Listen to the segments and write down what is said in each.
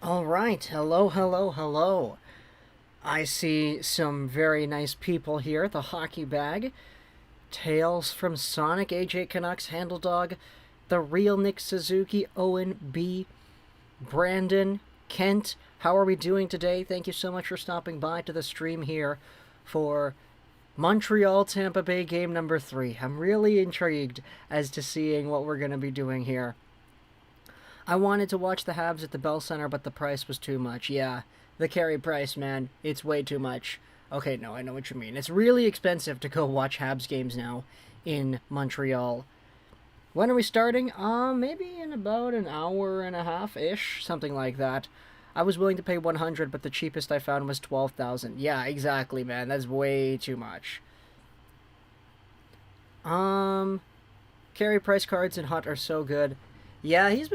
All right, hello, hello, hello. I see some very nice people here at the hockey bag. Tales from Sonic, AJ Canucks, Handle Dog, the real Nick Suzuki, Owen B, Brandon, Kent. How are we doing today? Thank you so much for stopping by to the stream here for Montreal Tampa Bay game number 3. I'm really intrigued as to seeing what we're going to be doing here. I wanted to watch the Habs at the Bell Center, but the price was too much. Yeah, the carry price, man. It's way too much. Okay, no, I know what you mean. It's really expensive to go watch Habs games now in Montreal. When are we starting? Maybe in about an hour and a half-ish, something like that. I was willing to pay 100, but the cheapest I found was 12,000. Yeah, exactly, man. That's way too much. Carry price cards in Hut are so good. Yeah, he's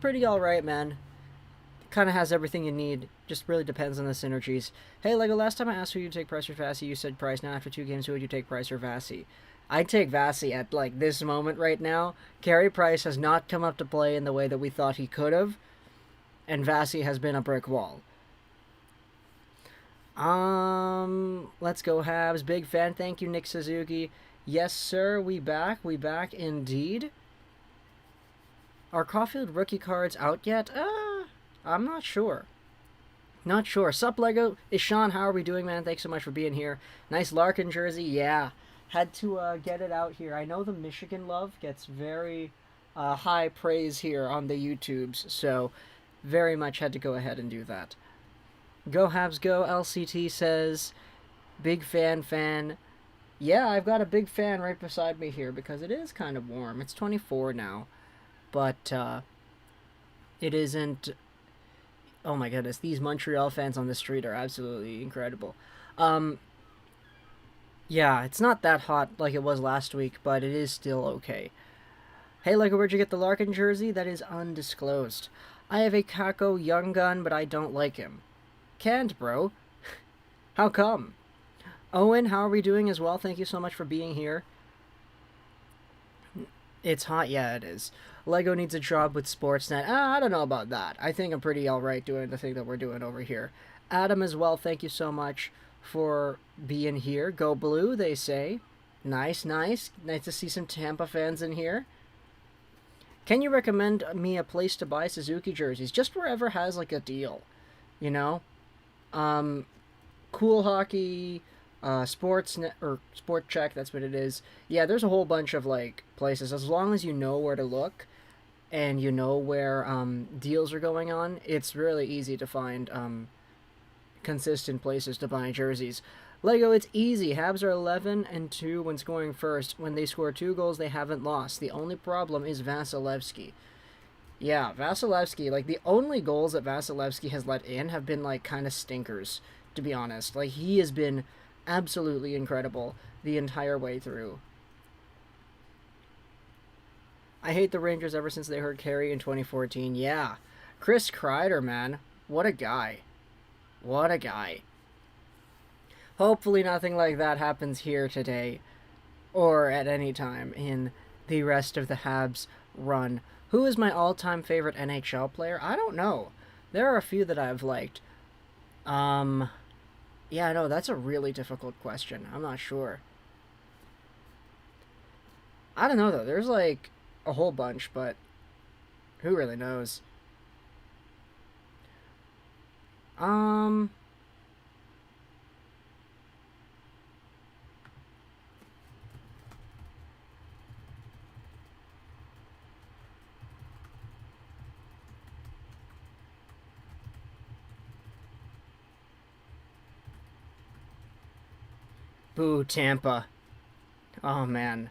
pretty all right, man. Kind of has everything you need. Just really depends on the synergies. Hey, Lego, last time I asked who you'd take, Price or Vasi, you said Price. Now after 2 games, who would you take, Price or Vasi? I'd take Vasi at, like, this moment right now. Carey Price has not come up to play in the way that we thought he could have. And Vasi has been a brick wall. Let's go Habs. Big fan. Thank you, Nick Suzuki. Yes, sir. We back. We back indeed. Are Caulfield rookie cards out yet? I'm not sure. Not sure. Sup, Lego? Is Sean, how are we doing, man? Thanks so much for being here. Nice Larkin jersey. Yeah. Had to get it out here. I know the Michigan love gets very high praise here on the YouTubes, so very much had to go ahead and do that. Go Habs Go, LCT says. Big fan. Yeah, I've got a big fan right beside me here because it is kind of warm. It's 24 now. But it isn't. Oh my goodness, these Montreal fans on the street are absolutely incredible. Yeah, it's not that hot like it was last week, but it is still okay. Hey, Lego, where'd you get the Larkin jersey? That is undisclosed. I have a Kako Young Gun, but I don't like him. Can't, bro. How come? Owen, how are we doing as well? Thank you so much for being here. It's hot, yeah, it is. Lego needs a job with Sportsnet. I don't know about that. I think I'm pretty alright doing the thing that we're doing over here. Adam as well, thank you so much for being here. Go Blue, they say. Nice. Nice to see some Tampa fans in here. Can you recommend me a place to buy Suzuki jerseys? Just wherever has, like, a deal. You know? Cool Hockey... Sportsnet or Sport Check, that's what it is. Yeah, there's a whole bunch of like places. As long as you know where to look and you know where deals are going on, it's really easy to find consistent places to buy jerseys. Lego, it's easy. Habs are 11-2 when scoring first. When they score 2 goals, they haven't lost. The only problem is Vasilevsky. Yeah, Vasilevsky, like the only goals that Vasilevsky has let in have been like kind of stinkers, to be honest. Like he has been absolutely incredible the entire way through. I hate the Rangers ever since they heard Carey in 2014. Yeah. Chris Kreider, man. What a guy. What a guy. Hopefully nothing like that happens here today or at any time in the rest of the Habs run. Who is my all-time favorite NHL player? I don't know. There are a few that I've liked. Yeah, no, that's a really difficult question. I'm not sure. I don't know, though. There's, like, a whole bunch, but who really knows? Boo, Tampa. Oh, man.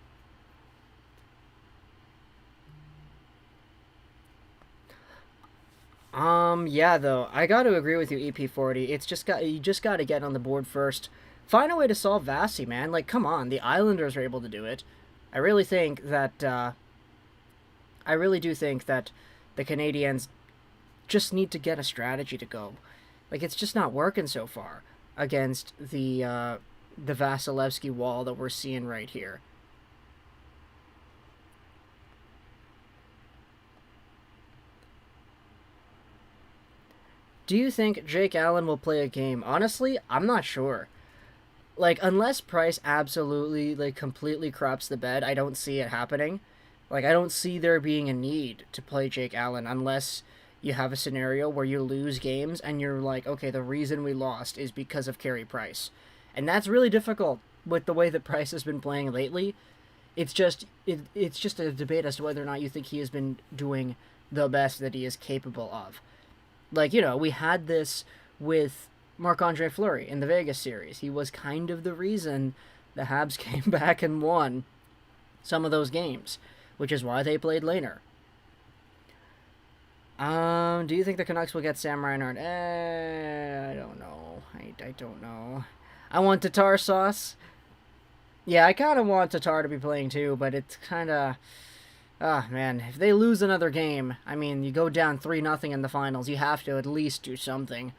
Yeah, though. I gotta agree with you, EP40. You just gotta get on the board first. Find a way to solve Vasi, man. Like, come on. The Islanders are able to do it. I really think that, I really do think that the Canadiens just need to get a strategy to go. Like, it's just not working so far against the Vasilevsky wall that we're seeing right here. Do you think Jake Allen will play a game? Honestly, I'm not sure. Like, unless Price absolutely, like, completely craps the bed, I don't see it happening. Like, I don't see there being a need to play Jake Allen unless you have a scenario where you lose games and you're like, okay, the reason we lost is because of Carey Price. And that's really difficult with the way that Price has been playing lately. It's just a debate as to whether or not you think he has been doing the best that he is capable of. Like, you know, we had this with Marc-Andre Fleury in the Vegas series. He was kind of the reason the Habs came back and won some of those games, which is why they played later. Do you think the Canucks will get Sam Reinhart? I don't know. I don't know. I want Tatar sauce. Yeah, I kind of want Tatar to be playing too, but it's kind of... Ah, man, if they lose another game, I mean, you go down 3-0 in the finals, you have to at least do something.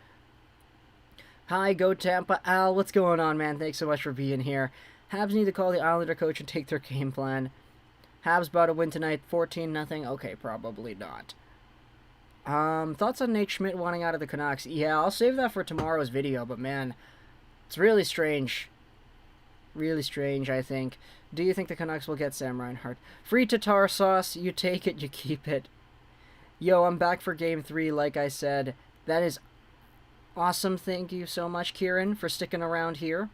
Hi, go Tampa. Al, what's going on, man? Thanks so much for being here. Habs need to call the Islander coach and take their game plan. Habs about to win tonight, 14-0. Okay, probably not. Thoughts on Nate Schmidt wanting out of the Canucks? Yeah, I'll save that for tomorrow's video, but man, it's really strange. Really strange, I think. Do you think the Canucks will get Sam Reinhart? Free Tatar sauce, you take it, you keep it. Yo, I'm back for Game 3, like I said. That is awesome. Thank you so much, Kieran, for sticking around here.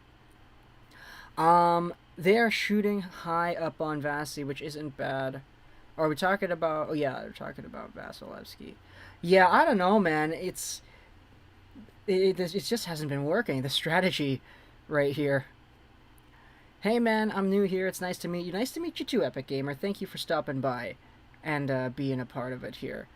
They're shooting high up on Vasi, which isn't bad. Are we talking about... Oh, yeah, they're talking about Vasilevsky. Yeah, I don't know, man. It just hasn't been working. The strategy right here. Hey, man, I'm new here. It's nice to meet you. Nice to meet you too, Epic Gamer. Thank you for stopping by and being a part of it here.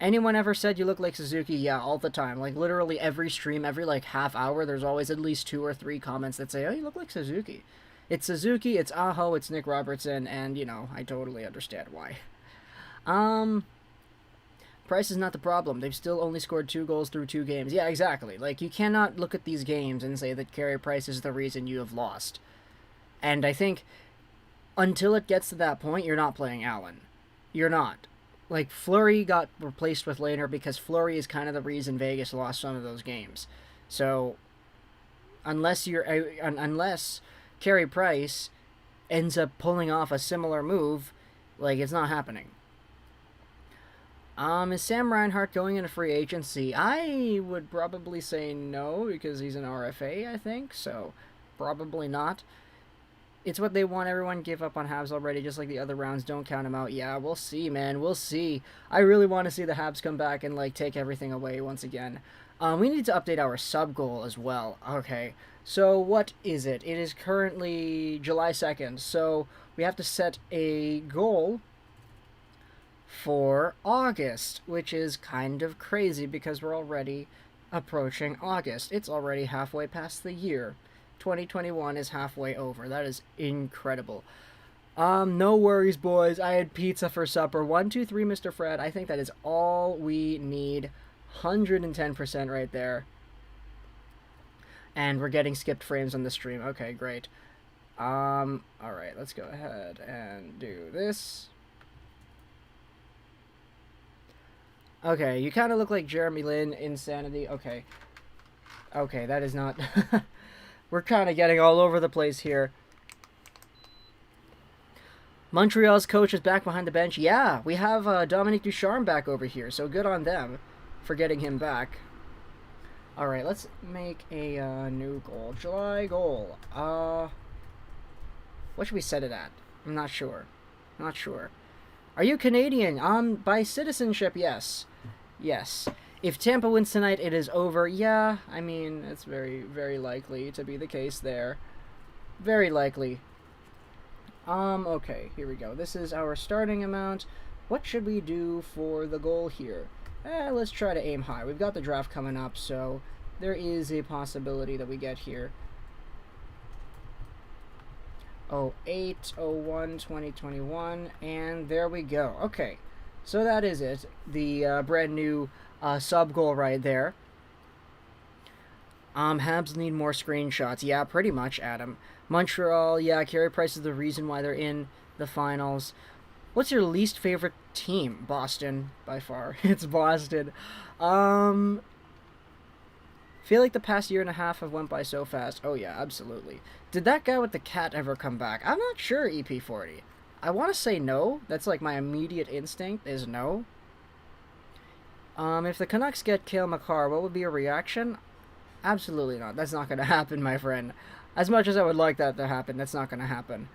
Anyone ever said you look like Suzuki? Yeah, all the time. Like, literally every stream, every, like, half hour, there's always at least 2 or 3 comments that say, oh, you look like Suzuki. It's Suzuki, it's Aho, it's Nick Robertson, and, you know, I totally understand why. Price is not the problem. They've still only scored 2 goals through 2 games. Yeah, exactly. Like, you cannot look at these games and say that Carey Price is the reason you have lost. And I think until it gets to that point, you're not playing Allen. You're not. Like, Fleury got replaced with Lehner because Fleury is kind of the reason Vegas lost some of those games. So, unless Carey Price ends up pulling off a similar move, like, it's not happening. Is Sam Reinhart going into free agency? I would probably say no, because he's an RFA, I think, so probably not. It's what they want. Everyone give up on Habs already, just like the other rounds. Don't count them out. Yeah, we'll see, man. We'll see. I really want to see the Habs come back and, like, take everything away once again. We need to update our sub goal as well. Okay, so what is it? It is currently July 2nd, so we have to set a goal for August, which is kind of crazy because we're already approaching August. It's already halfway past the year. 2021 is halfway over. That is incredible. No worries, boys. I had pizza for supper. 1, 2, 3, Mr. Fred. I think that is all we need. 110% right there. And we're getting skipped frames on the stream. Okay, great. Alright, let's go ahead and do this. Okay, you kind of look like Jeremy Lin, Insanity. Okay. Okay, that is not... We're kind of getting all over the place here. Montreal's coach is back behind the bench. Yeah, we have Dominique Ducharme back over here, so good on them for getting him back. Alright, let's make a new goal. July goal. What should we set it at? I'm not sure. Not sure. Are you Canadian? By citizenship, yes. Yes. If Tampa wins tonight, it is over. Yeah, I mean, it's very, very likely to be the case there. Very likely. Okay, here we go. This is our starting amount. What should we do for the goal here? Let's try to aim high. We've got the draft coming up, so there is a possibility that we get here. 08/01/2021, and there we go. Okay, so that is it. The brand new sub goal right there. Habs need more screenshots. Yeah, pretty much, Adam. Montreal, yeah, Carey Price is the reason why they're in the finals. What's your least favorite team? Boston, by far. It's Boston. Feel like the past year and a half have went by so fast. Oh yeah, absolutely. Did that guy with the cat ever come back? I'm not sure, EP40. I want to say no. That's like my immediate instinct is no. If the Canucks get Cale Makar, what would be your reaction? Absolutely not. That's not going to happen, my friend. As much as I would like that to happen, that's not going to happen.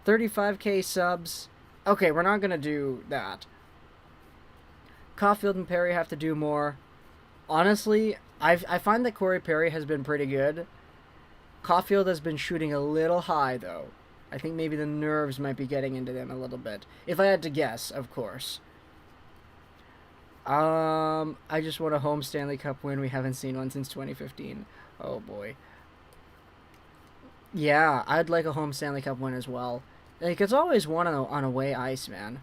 35k subs. Okay, we're not going to do that. Caulfield and Perry have to do more. Honestly, I find that Corey Perry has been pretty good. Caulfield has been shooting a little high, though. I think maybe the nerves might be getting into them a little bit. If I had to guess, of course. I just want a home Stanley Cup win. We haven't seen one since 2015. Oh, boy. Yeah, I'd like a home Stanley Cup win as well. Like, it's always won on away ice, man.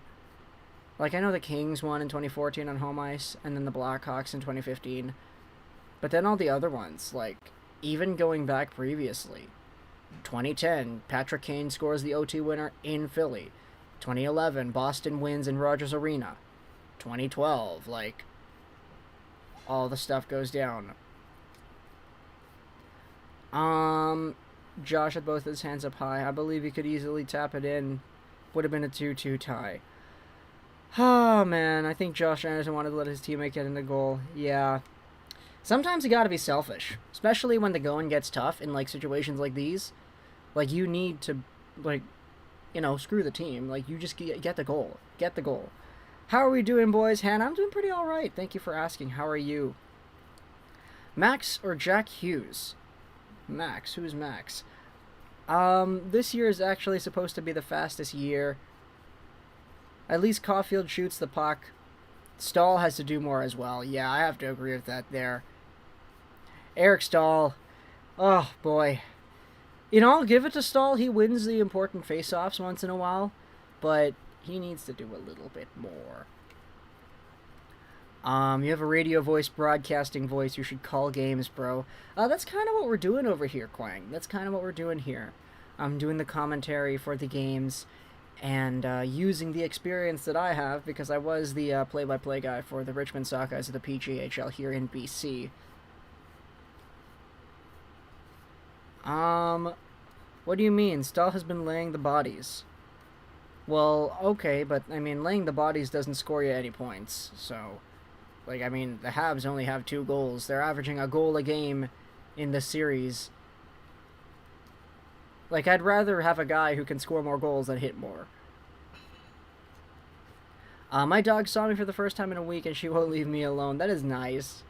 Like, I know the Kings won in 2014 on home ice, and then the Blackhawks in 2015. But then all the other ones, like, even going back previously. 2010, Patrick Kane scores the OT winner in Philly. 2011, Boston wins in Rogers Arena. 2012, like, all the stuff goes down. Josh had both his hands up high. I believe he could easily tap it in. Would have been a 2-2 tie. Oh, man. I think Josh Anderson wanted to let his teammate get in the goal. Yeah. Sometimes you gotta be selfish. Especially when the going gets tough in, like, situations like these. Like, you need to, like, you know, screw the team. Like, you just get the goal. Get the goal. How are we doing, boys? Hannah, I'm doing pretty alright. Thank you for asking. How are you? Max or Jack Hughes? Max. Who's Max? This year is actually supposed to be the fastest year. At least Caulfield shoots the puck. Stahl has to do more as well. Yeah, I have to agree with that there. Eric Stahl. Oh, boy. You know, I'll give it to Stahl. He wins the important face-offs once in a while. But he needs to do a little bit more. You have a radio voice, broadcasting voice. You should call games, bro. That's kind of what we're doing over here, Quang. That's kind of what we're doing here. I'm doing the commentary for the games and using the experience that I have because I was the play-by-play guy for the Richmond Sockeyes of the PGHL here in BC. What do you mean? Stahl has been laying the bodies. Well, okay, but, I mean, laying the bodies doesn't score you any points, so... Like, I mean, the Habs only have 2 goals. They're averaging a goal a game in the series. Like, I'd rather have a guy who can score more goals than hit more. My dog saw me for the first time in a week, and she won't leave me alone. That is nice.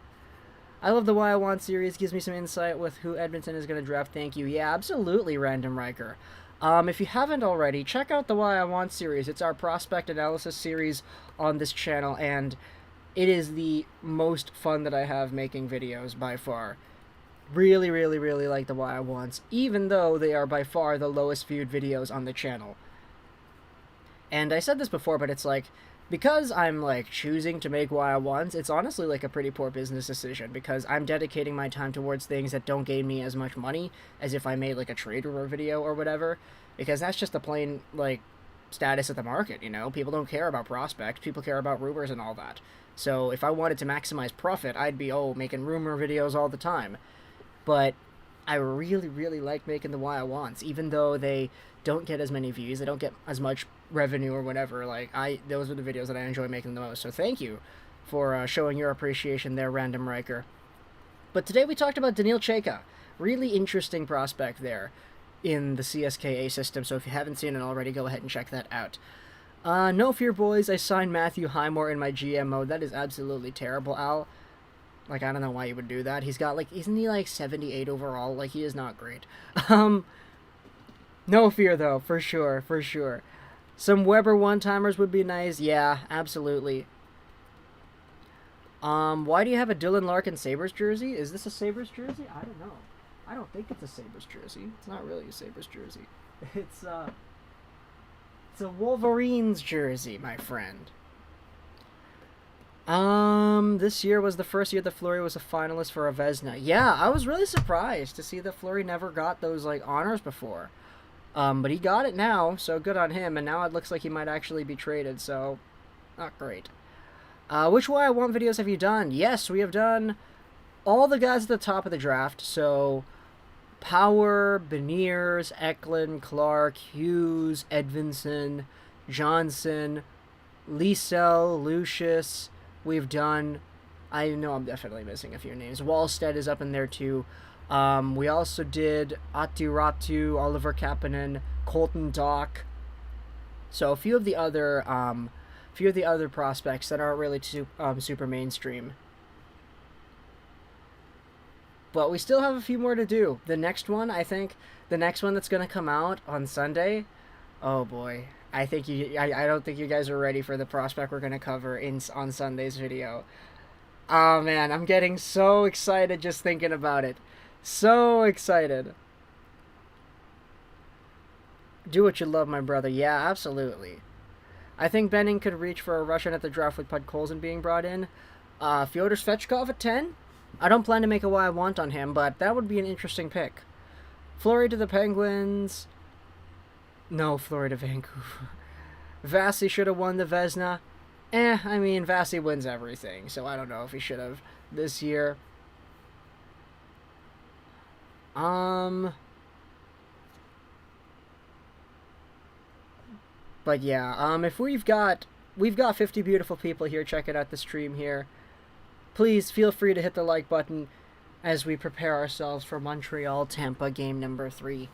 I love the Why I Want series. Gives me some insight with who Edmonton is going to draft. Thank you. Yeah, absolutely, Random Riker. If you haven't already, check out the Why I Want series. It's our prospect analysis series on this channel, and it is the most fun that I have making videos by far. Really, really, really like the Why I Wants, even though they are by far the lowest viewed videos on the channel. And I said this before, but it's like, because I'm like choosing to make Why I Wants, it's honestly like a pretty poor business decision, because I'm dedicating my time towards things that don't gain me as much money as if I made like a trade rumor video or whatever, because that's just the plain like status of the market, you know? People don't care about prospects, people care about rumors and all that. So if I wanted to maximize profit, I'd be, making rumor videos all the time. But I really, really like making the Why I Wants, even though they don't get as many views, they don't get as much revenue or whatever. Like, those are the videos that I enjoy making the most. So thank you for showing your appreciation there, Random Riker. But today we talked about Daniil Chayka. Really interesting prospect there in the CSKA system. So if you haven't seen it already, go ahead and check that out. No fear, boys. I signed Matthew Highmore in my GM mode. That is absolutely terrible, Al. Like, I don't know why you would do that. He's got, like, isn't he, like, 78 overall? Like, he is not great. No fear, though, for sure, for sure. Some Weber one-timers would be nice. Yeah, absolutely. Why do you have a Dylan Larkin Sabres jersey? Is this a Sabres jersey? I don't know. I don't think it's a Sabres jersey. It's not really a Sabres jersey. It's a Wolverines jersey, my friend. This year was the first year that Fleury was a finalist for a Vezina. Yeah, I was really surprised to see that Fleury never got those, like, honors before. But he got it now, so good on him, and now it looks like he might actually be traded, so not great. Which Why I Want videos have you done? Yes, we have done all the guys at the top of the draft. So Power, Beniers, Eklund, Clark, Hughes, Edvinson, Johnson, Liesel, Lucius. We've done. I know I'm definitely missing a few names. Wallstead is up in there too. We also did Atiratu, Oliver Kapanen, Colton Dock. So a few of the other prospects that aren't really too, super mainstream. But we still have a few more to do. The next one that's going to come out on Sunday. Oh boy, I don't think you guys are ready for the prospect we're going to cover on Sunday's video. Oh man, I'm getting so excited just thinking about it. So excited. Do what you love, my brother. Yeah, absolutely. I think Benning could reach for a Russian at the draft with Podkolzin being brought in. Fyodor Svechkov at 10. I don't plan to make a what I want on him, but that would be an interesting pick. Fleury to the Penguins. No, Fleury to Vancouver. Vasi should have won the Vezina. I mean, Vasi wins everything, so I don't know if he should have this year. But yeah, if we've got 50 beautiful people here checking out the stream here. Please feel free to hit the like button as we prepare ourselves for Montreal Tampa game number 3.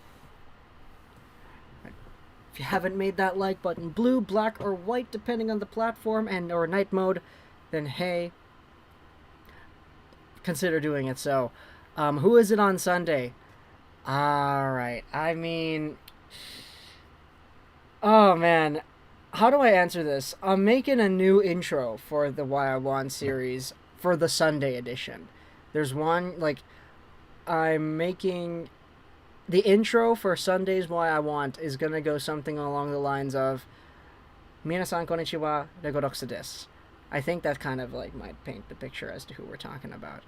If you haven't made that like button blue, black, or white, depending on the platform and or night mode, then hey, consider doing it. So, who is it on Sunday? Alright, I mean, oh man, how do I answer this? I'm making a new intro for the Why I Want series for the Sunday edition. There's one, I'm making the intro for Sunday's Why I Want is gonna go something along the lines of Minasan konnichiwa, Regorokusu desu. I think that kind of might paint the picture as to who we're talking about.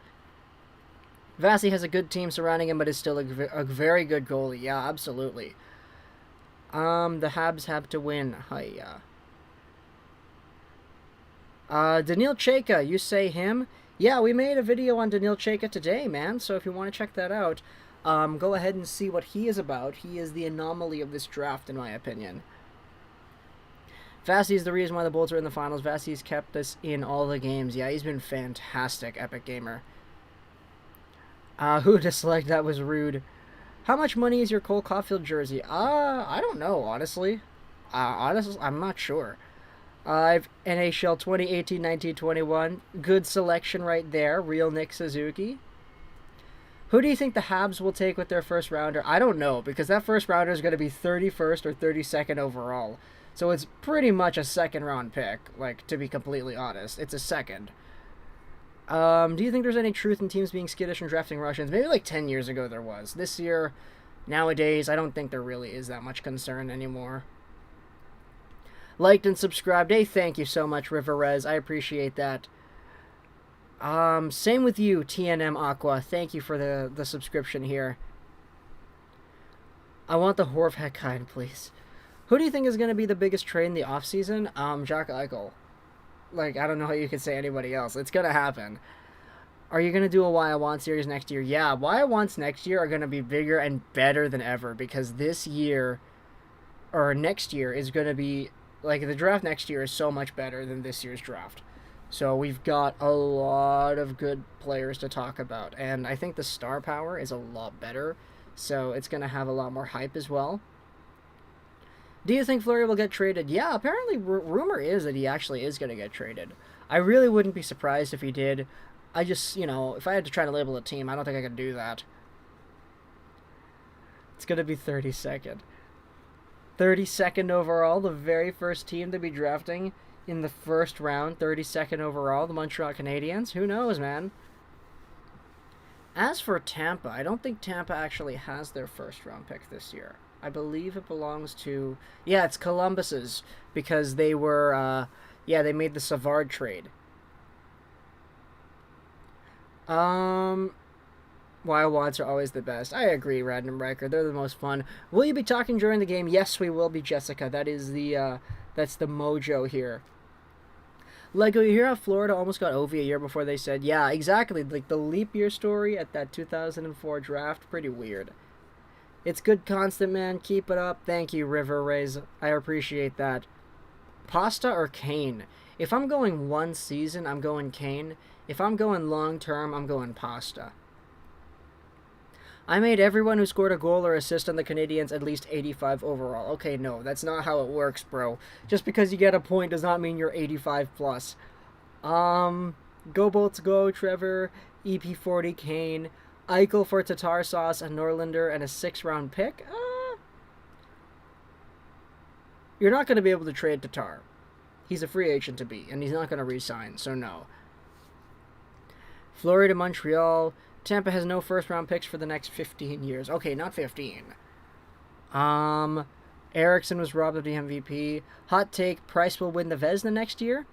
Vasi has a good team surrounding him, but is still a very good goalie. Yeah, absolutely. The Habs have to win. Hiya. Daniil Chayka, you say him? Yeah, we made a video on Daniil Chayka today, man, so if you want to check that out, go ahead and see what he is about. He is the anomaly of this draft, in my opinion. Vasi is the reason why the Bolts are in the finals. Vasi's kept us in all the games. Yeah, he's been fantastic, Epic Gamer. Who disliked that was rude. How much money is your Cole Caulfield jersey? I don't know, honestly. Honestly, I'm not sure. NHL 2018-19-21. Good selection right there. Real Nick Suzuki. Who do you think the Habs will take with their first rounder? I don't know, because that first rounder is going to be 31st or 32nd overall. So it's pretty much a second round pick, to be completely honest. It's a second. Do you think there's any truth in teams being skittish and drafting Russians? Maybe 10 years ago there was. This year, nowadays, I don't think there really is that much concern anymore. Liked and subscribed. Hey, thank you so much, Riverez. I appreciate that. Same with you, TNM Aqua. Thank you for the subscription here. I want the Horvath kind, please. Who do you think is going to be the biggest trade in the offseason? Jack Eichel. I don't know how you could say anybody else. It's going to happen. Are you going to do a Why I Want series next year? Yeah, Why I Wants next year are going to be bigger and better than ever, because this year, or next year, is going to be, the draft next year is so much better than this year's draft. So we've got a lot of good players to talk about, and I think the star power is a lot better, so it's going to have a lot more hype as well. Do you think Fleury will get traded? Yeah, apparently rumor is that he actually is going to get traded. I really wouldn't be surprised if he did. I just, if I had to try to label a team, I don't think I could do that. It's going to be 32nd. 32nd overall, the very first team to be drafting in the first round, 32nd overall, the Montreal Canadiens. Who knows, man? As for Tampa, I don't think Tampa actually has their first round pick this year. I believe it belongs to... Yeah, it's Columbus's, because they were... they made the Savard trade. Why Wants are always the best. I agree, Random Riker. They're the most fun. Will you be talking during the game? Yes, we will be, Jessica. That is the... that's the mojo here. Lego, you hear how Florida almost got Ovi a year before they said, yeah, exactly. Like the leap year story at that 2004 draft, pretty weird. It's good constant, man. Keep it up. Thank you, River Rays. I appreciate that. Pasta or Kane? If I'm going one season, I'm going Kane. If I'm going long term, I'm going Pasta. I made everyone who scored a goal or assist on the Canadiens at least 85 overall. Okay, no, that's not how it works, bro. Just because you get a point does not mean you're 85 plus. Go Bolts go, Trevor. EP40 Kane. Eichel for Tatar Sauce, a Norlander, and a 6th-round pick. You're not going to be able to trade Tatar. He's a free agent to be, and he's not going to re-sign, so no. Florida, Montreal. Tampa has no first-round picks for the next 15 years. Okay, not 15. Erickson was robbed of the MVP. Hot take, Price will win the Vezina next year?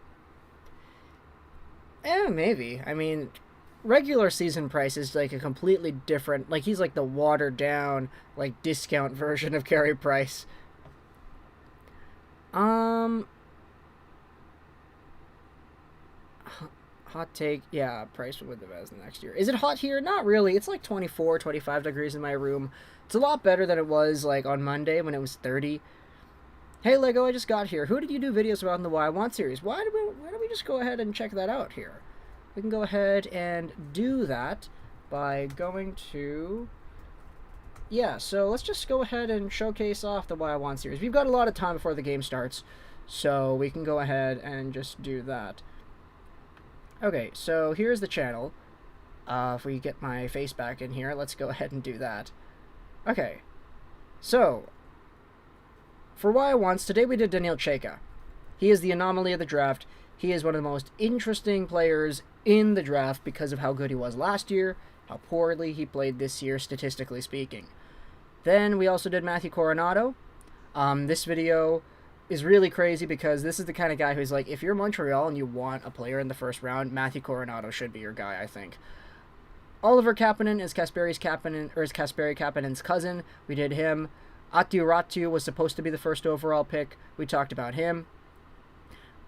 Maybe. I mean, regular season Price is like a completely different... Like, he's like the watered-down, like, discount version of Carey Price. Hot take, yeah, Price will win the Vezina next year. Is it hot here? Not really. It's like 24, 25 degrees in my room. It's a lot better than it was, like, on Monday when it was 30. Hey, Lego, I just got here. Who did you do videos about in the Why I Want series? Why don't we just go ahead and check that out here? We can go ahead and do that by going to... Yeah, so let's just go ahead and showcase off the Why I Want series. We've got a lot of time before the game starts, so we can go ahead and just do that. Okay, so here's the channel. If we get my face back in here, let's go ahead and do that. Okay, so, for Why I Wants, today we did Daniil Chayka. He is the anomaly of the draft. He is one of the most interesting players in the draft because of how good he was last year, how poorly he played this year, statistically speaking. Then we also did Matthew Coronato. This video is really crazy because this is the kind of guy who's like, if you're Montreal and you want a player in the first round, Matthew Coronato should be your guy, I think. Oliver Kapanen is Kasperi Kapanen's cousin. We did him. Atiu Ratu was supposed to be the first overall pick. We talked about him.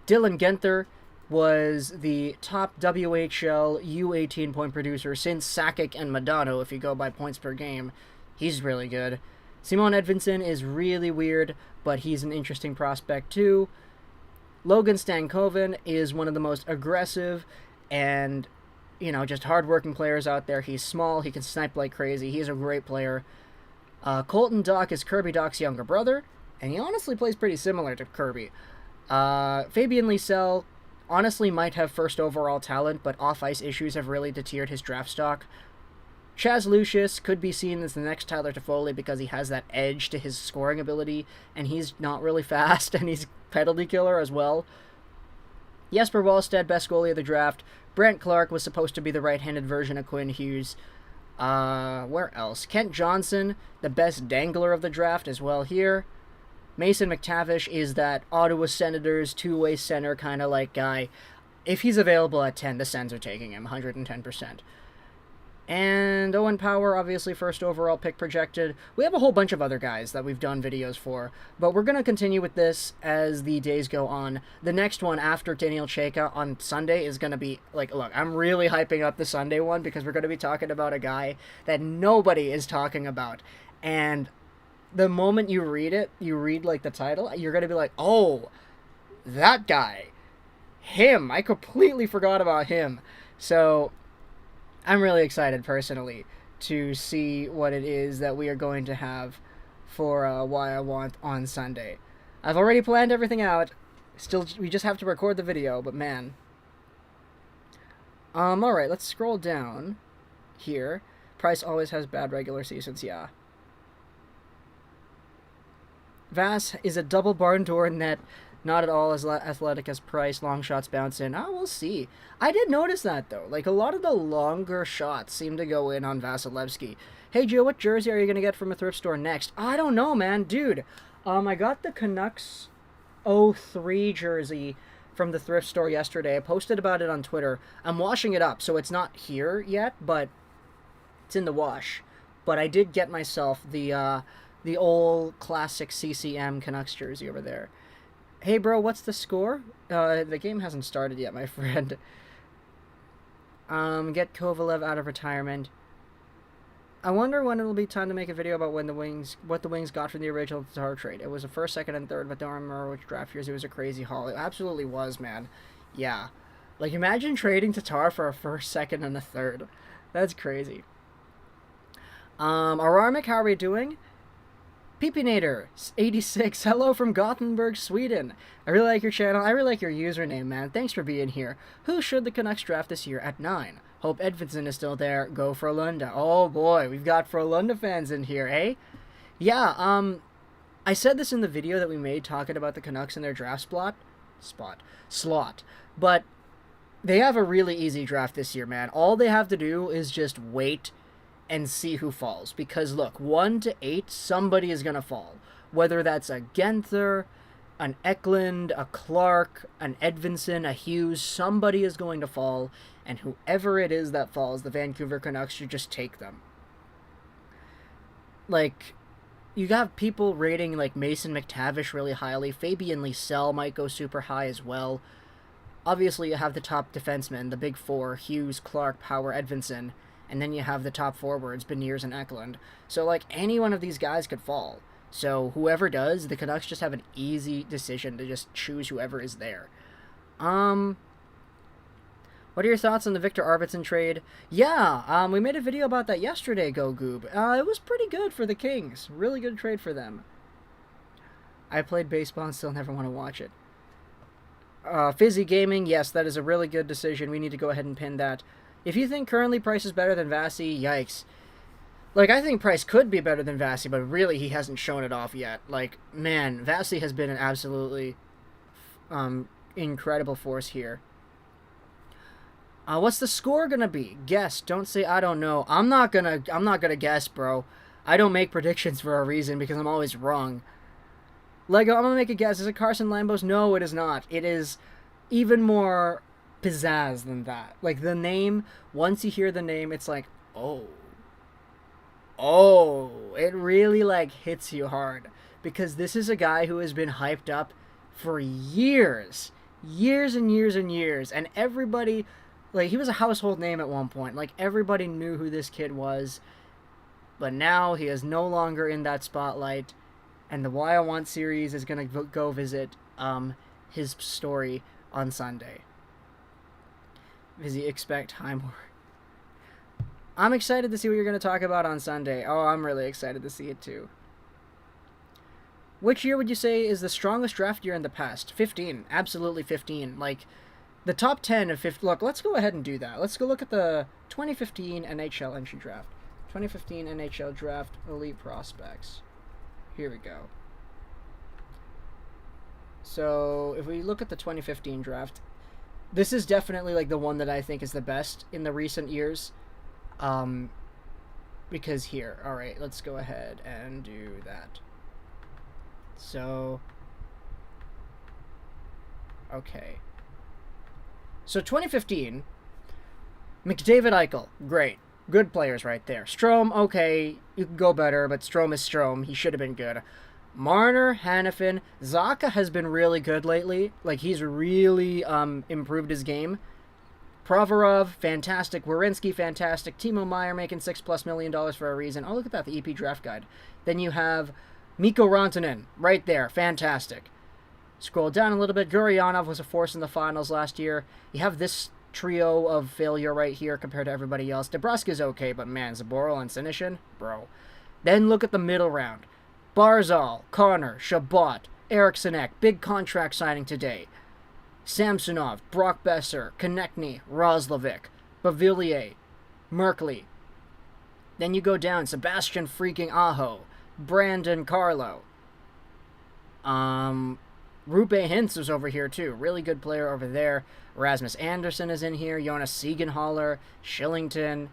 Dylan Genther was the top WHL U18 point producer since Sakic and Madano, if you go by points per game. He's really good. Simon Edvinsson is really weird, but he's an interesting prospect too. Logan Stankoven is one of the most aggressive and, you know, just hardworking players out there. He's small, he can snipe like crazy, he's a great player. Colton Dach is Kirby Dach's younger brother, and he honestly plays pretty similar to Kirby. Fabian Lysell honestly might have first overall talent, but off-ice issues have really deterred his draft stock. Chaz Lucius could be seen as the next Tyler Toffoli because he has that edge to his scoring ability, and he's not really fast, and he's penalty killer as well. Jesper Wallstedt, best goalie of the draft. Brent Clark was supposed to be the right-handed version of Quinn Hughes. Where else? Kent Johnson, the best dangler of the draft as well here. Mason McTavish is that Ottawa Senators two-way center kind of like guy. If he's available at 10, the Sens are taking him, 110%. And Owen Power, obviously first overall pick projected. We have a whole bunch of other guys that we've done videos for, but we're going to continue with this as the days go on. The next one after Daniil Chayka on Sunday is going to be, like, look, I'm really hyping up the Sunday one because we're going to be talking about a guy that nobody is talking about. And the moment you read it, you read, like, the title, you're going to be like, oh, that guy. Him. I completely forgot about him. So I'm really excited, personally, to see what it is that we are going to have for Why I Want on Sunday. I've already planned everything out. Still, we just have to record the video, but man. Alright, let's scroll down here. Price always has bad regular seasons, yeah. Vass is a double barn door net. Not at all as athletic as Price. Long shots bounce in. We'll see. I did notice that, though. Like, a lot of the longer shots seem to go in on Vasilevsky. Hey, Joe, what jersey are you going to get from a thrift store next? I don't know, man. Dude, I got the Canucks 03 jersey from the thrift store yesterday. I posted about it on Twitter. I'm washing it up, so it's not here yet, but it's in the wash. But I did get myself the old classic CCM Canucks jersey over there. Hey, bro, what's the score? The game hasn't started yet, my friend. Get Kovalev out of retirement. I wonder when it'll be time to make a video about what the Wings got from the original Tatar trade. It was a first, second, and third, but don't remember which draft years. It was a crazy haul. It absolutely was, man. Yeah. Like, imagine trading Tatar for a first, second, and a third. That's crazy. Ararmik, how are we doing? Peepinator, 86, hello from Gothenburg, Sweden. I really like your channel. I really like your username, man. Thanks for being here. Who should the Canucks draft this year at 9? Hope Edmonton is still there. Go Frölunda. Oh boy, we've got Frölunda fans in here, eh? Yeah, I said this in the video that we made talking about the Canucks and their draft slot. But they have a really easy draft this year, man. All they have to do is just wait and see who falls. Because look, 1 to 8, somebody is going to fall. Whether that's a Genther, an Eklund, a Clark, an Edvinson, a Hughes, somebody is going to fall. And whoever it is that falls, the Vancouver Canucks should just take them. Like, you have people rating like Mason McTavish really highly. Fabian Lysell might go super high as well. Obviously, you have the top defensemen, the big four, Hughes, Clark, Power, Edvinson. And then you have the top forwards, Beniers and Eklund. So, like, any one of these guys could fall. So, whoever does, the Canucks just have an easy decision to just choose whoever is there. What are your thoughts on the Victor Arvidsson trade? Yeah, we made a video about that yesterday, Go Goob. It was pretty good for the Kings. Really good trade for them. I played baseball and still never want to watch it. Fizzy Gaming, yes, that is a really good decision. We need to go ahead and pin that. If you think currently Price is better than Vasi, yikes. Like, I think Price could be better than Vasi, but really he hasn't shown it off yet. Like, man, Vasi has been an absolutely incredible force here. What's the score gonna be? Guess. Don't say I don't know. I'm not gonna guess, bro. I don't make predictions for a reason because I'm always wrong. Lego, I'm gonna make a guess. Is it Carson Lambos? No, it is not. It is even more pizzazz than that. Like, the name, once you hear the name, it's like, oh, it really, like, hits you hard. Because this is a guy who has been hyped up for years. Years and years and years. And everybody, like, he was a household name at one point. Like, everybody knew who this kid was. But now he is no longer in that spotlight. And the Why I Want series is going to go visit his story on Sunday. Vizzy, expect Highmore. I'm excited to see what you're going to talk about on Sunday. Oh, I'm really excited to see it too. Which year would you say is the strongest draft year in the past? 15. Absolutely 15. Like, the top 10 of 15. Look, let's go ahead and do that. Let's go look at the 2015 NHL entry draft. 2015 NHL draft elite prospects. Here we go. So, if we look at the 2015 draft, this is definitely, like, the one that I think is the best in the recent years. Because here, alright, let's go ahead and do that. So, okay. So, 2015, McDavid, Eichel, great. Good players right there. Strome, okay, you can go better, but Strome is Strome. He should have been good. Marner, Hanifin, Zacha has been really good lately. Like, he's really improved his game. Provorov, fantastic. Werenski, fantastic. Timo Meier making $6+ million for a reason. Oh, look at that, the EP draft guide. Then you have Mikko Rantanen, right there, fantastic. Scroll down a little bit. Guryanov was a force in the finals last year. You have this trio of failure right here compared to everybody else. DeBrusk's okay, but man, Zaboral and Sinishin, bro. Then look at the middle round. Barzal, Connor, Shabbat, Eriksson Ek, big contract signing today. Samsonov, Brock Besser, Konechny, Roslovic, Bavillier, Merkley. Then you go down, Sebastian freaking Aho, Brandon Carlo. Rupe Hintz was over here too. Really good player over there. Rasmus Anderson is in here. Jonas Siegenthaler, Shillington.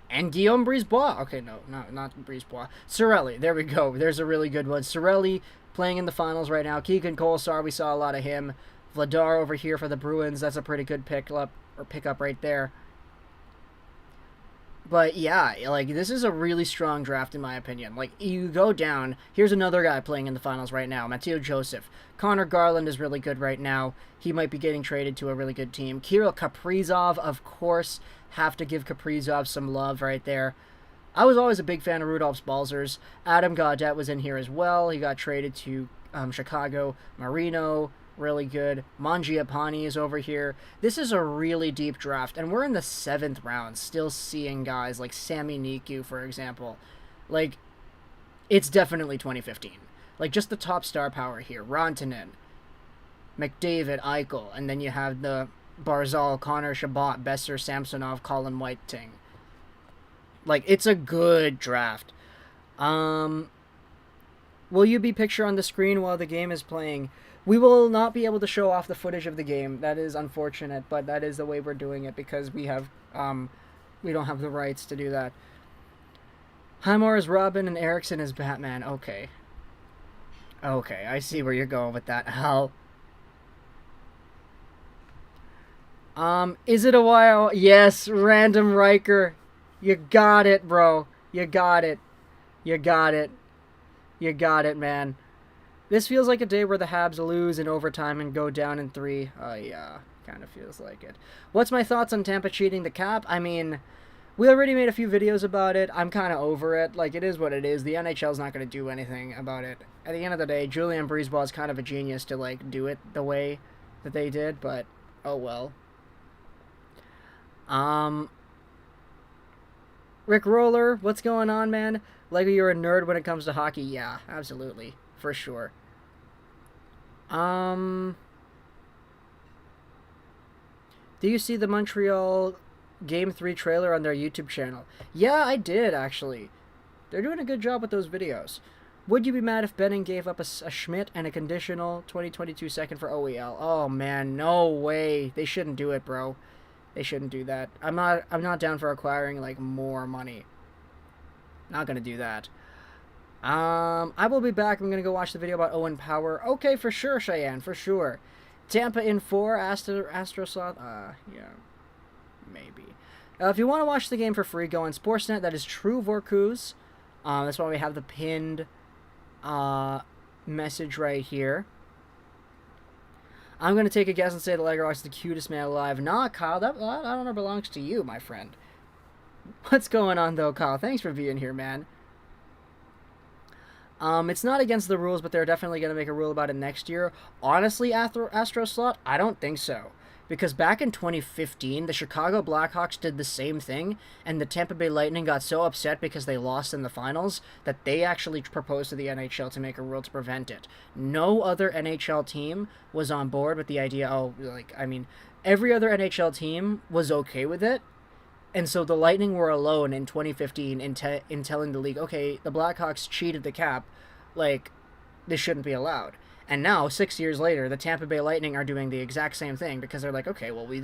And Guillaume Brisebois. Okay, no, not Brisebois. Cirelli. There we go. There's a really good one. Cirelli playing in the finals right now. Keegan Kolesar, we saw a lot of him. Vladar over here for the Bruins. That's a pretty good pickup right there. But yeah, like, this is a really strong draft in my opinion. Like, you go down, here's another guy playing in the finals right now, Mateo Joseph. Connor Garland is really good right now. He might be getting traded to a really good team. Kirill Kaprizov, of course, have to give Kaprizov some love right there. I was always a big fan of Rudolph's Balzers. Adam Gaudette was in here as well. He got traded to Chicago. Marino, really good. Mangiapane is over here. This is a really deep draft, and we're in the 7th round, still seeing guys like Sami Niku, for example. Like, it's definitely 2015. Like, just the top star power here. Rantanen, McDavid, Eichel, and then you have the Barzal, Connor Chabot, Besser, Samsonov, Colin Whiting. Like, it's a good draft. Will you be picture on the screen while the game is playing? We will not be able to show off the footage of the game. That is unfortunate, but that is the way we're doing it because we have, we don't have the rights to do that. Highmore is Robin and Erickson is Batman. Okay. Okay, I see where you're going with that, Hal. Is it a while? Yes, Random Riker. You got it, bro. You got it. You got it. You got it, man. This feels like a day where the Habs lose in overtime and go down in 3. Yeah, kind of feels like it. What's my thoughts on Tampa cheating the cap? I mean, we already made a few videos about it. I'm kind of over it. Like, it is what it is. The NHL's not going to do anything about it. At the end of the day, Julian Breezeball is kind of a genius to, like, do it the way that they did, but oh well. Rick Roller, what's going on, man? Like, you're a nerd when it comes to hockey? Yeah, absolutely. For sure. Do you see the Montreal Game 3 trailer on their YouTube channel? Yeah, I did, actually. They're doing a good job with those videos. Would you be mad if Benning gave up a Schmidt and a conditional 2022 second for OEL? Oh, man, no way. They shouldn't do it, bro. They shouldn't do that. I'm not down for acquiring, like, more money. Not gonna do that. I will be back. I'm going to go watch the video about Owen Power. Okay, for sure, Cheyenne, for sure. Tampa in 4, Astroslot. Yeah, maybe. If you want to watch the game for free, go on Sportsnet. That is True Vorkuz. That's why we have the pinned message right here. I'm going to take a guess and say that Lagerlock is the cutest man alive. Nah, Kyle, that honor belongs to you, my friend. What's going on, though, Kyle? Thanks for being here, man. It's not against the rules, but they're definitely going to make a rule about it next year. Honestly, Astro Slot, I don't think so. Because back in 2015, the Chicago Blackhawks did the same thing, and the Tampa Bay Lightning got so upset because they lost in the finals that they actually proposed to the NHL to make a rule to prevent it. No other NHL team was on board with the idea, every other NHL team was okay with it. And so the Lightning were alone in 2015 in telling the league, okay, the Blackhawks cheated the cap, like, this shouldn't be allowed. And now, 6 years later, the Tampa Bay Lightning are doing the exact same thing because they're like, okay, well, we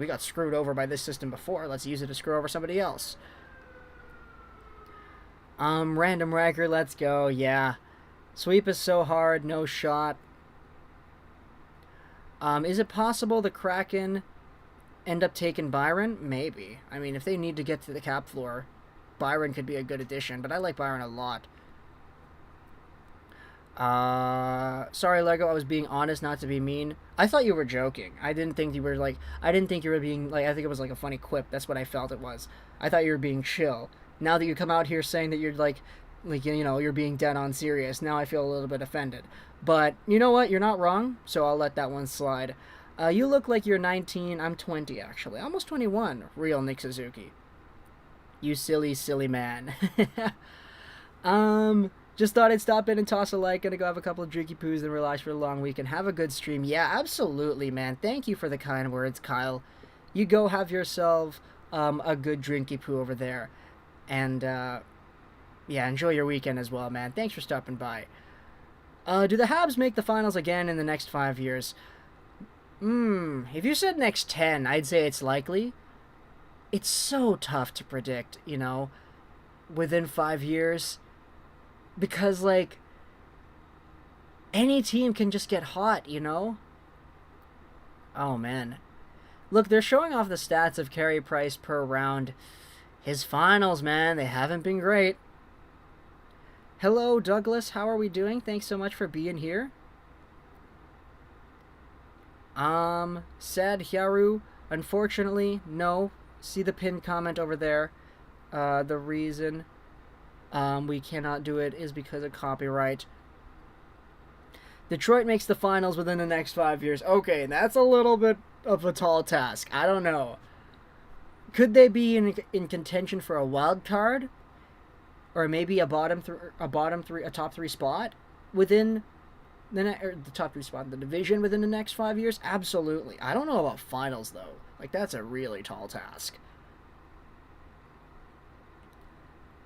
got screwed over by this system before. Let's use it to screw over somebody else. Random Riker, let's go. Yeah. Sweep is so hard, no shot. Is it possible the Kraken end up taking Byron? Maybe. I mean, if they need to get to the cap floor, Byron could be a good addition, but I like Byron a lot. Sorry, Lego, I was being honest, not to be mean. I thought you were joking. I didn't think you were being, I think it was like a funny quip. That's what I felt it was. I thought you were being chill. Now that you come out here saying that you're you're being dead on serious, now I feel a little bit offended. But, you know what? You're not wrong, so I'll let that one slide. You look like you're 19. I'm 20, actually. Almost 21. Real Nick Suzuki. You silly, silly man. Just thought I'd stop in and toss a like. Gonna go have a couple of drinky poos and relax for a long week and have a good stream. Yeah, absolutely, man. Thank you for the kind words, Kyle. You go have yourself a good drinky poo over there. And, yeah, enjoy your weekend as well, man. Thanks for stopping by. Do the Habs make the finals again in the next 5 years? If you said next 10, I'd say it's likely. It's so tough to predict, within 5 years. Because, like, any team can just get hot, Oh, man. Look, they're showing off the stats of carry price per round. His finals, man, they haven't been great. Hello, Douglas. How are we doing? Thanks so much for being here. Said Hyaru, unfortunately, no. See the pinned comment over there. The reason we cannot do it is because of copyright. Detroit makes the finals within the next 5 years. Okay, that's a little bit of a tall task. I don't know. Could they be in contention for a wild card, or maybe a top three spot within the top three spot in the division within the next 5 years? Absolutely. I don't know about finals though. Like, that's a really tall task.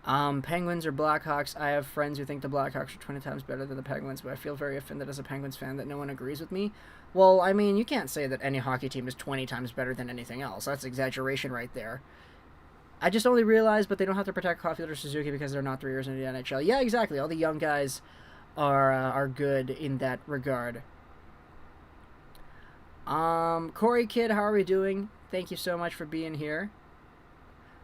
Penguins or Blackhawks. I have friends who think the Blackhawks are 20 times better than the Penguins, but I feel very offended as a Penguins fan that no one agrees with me. Well, I mean, you can't say that any hockey team is 20 times better than anything else. That's exaggeration right there. I just only realized, but they don't have to protect Caulfield or Suzuki because they're not 3 years into the NHL. Yeah, exactly. All the young guys are good in that regard. Corey Kidd, how are we doing? Thank you so much for being here.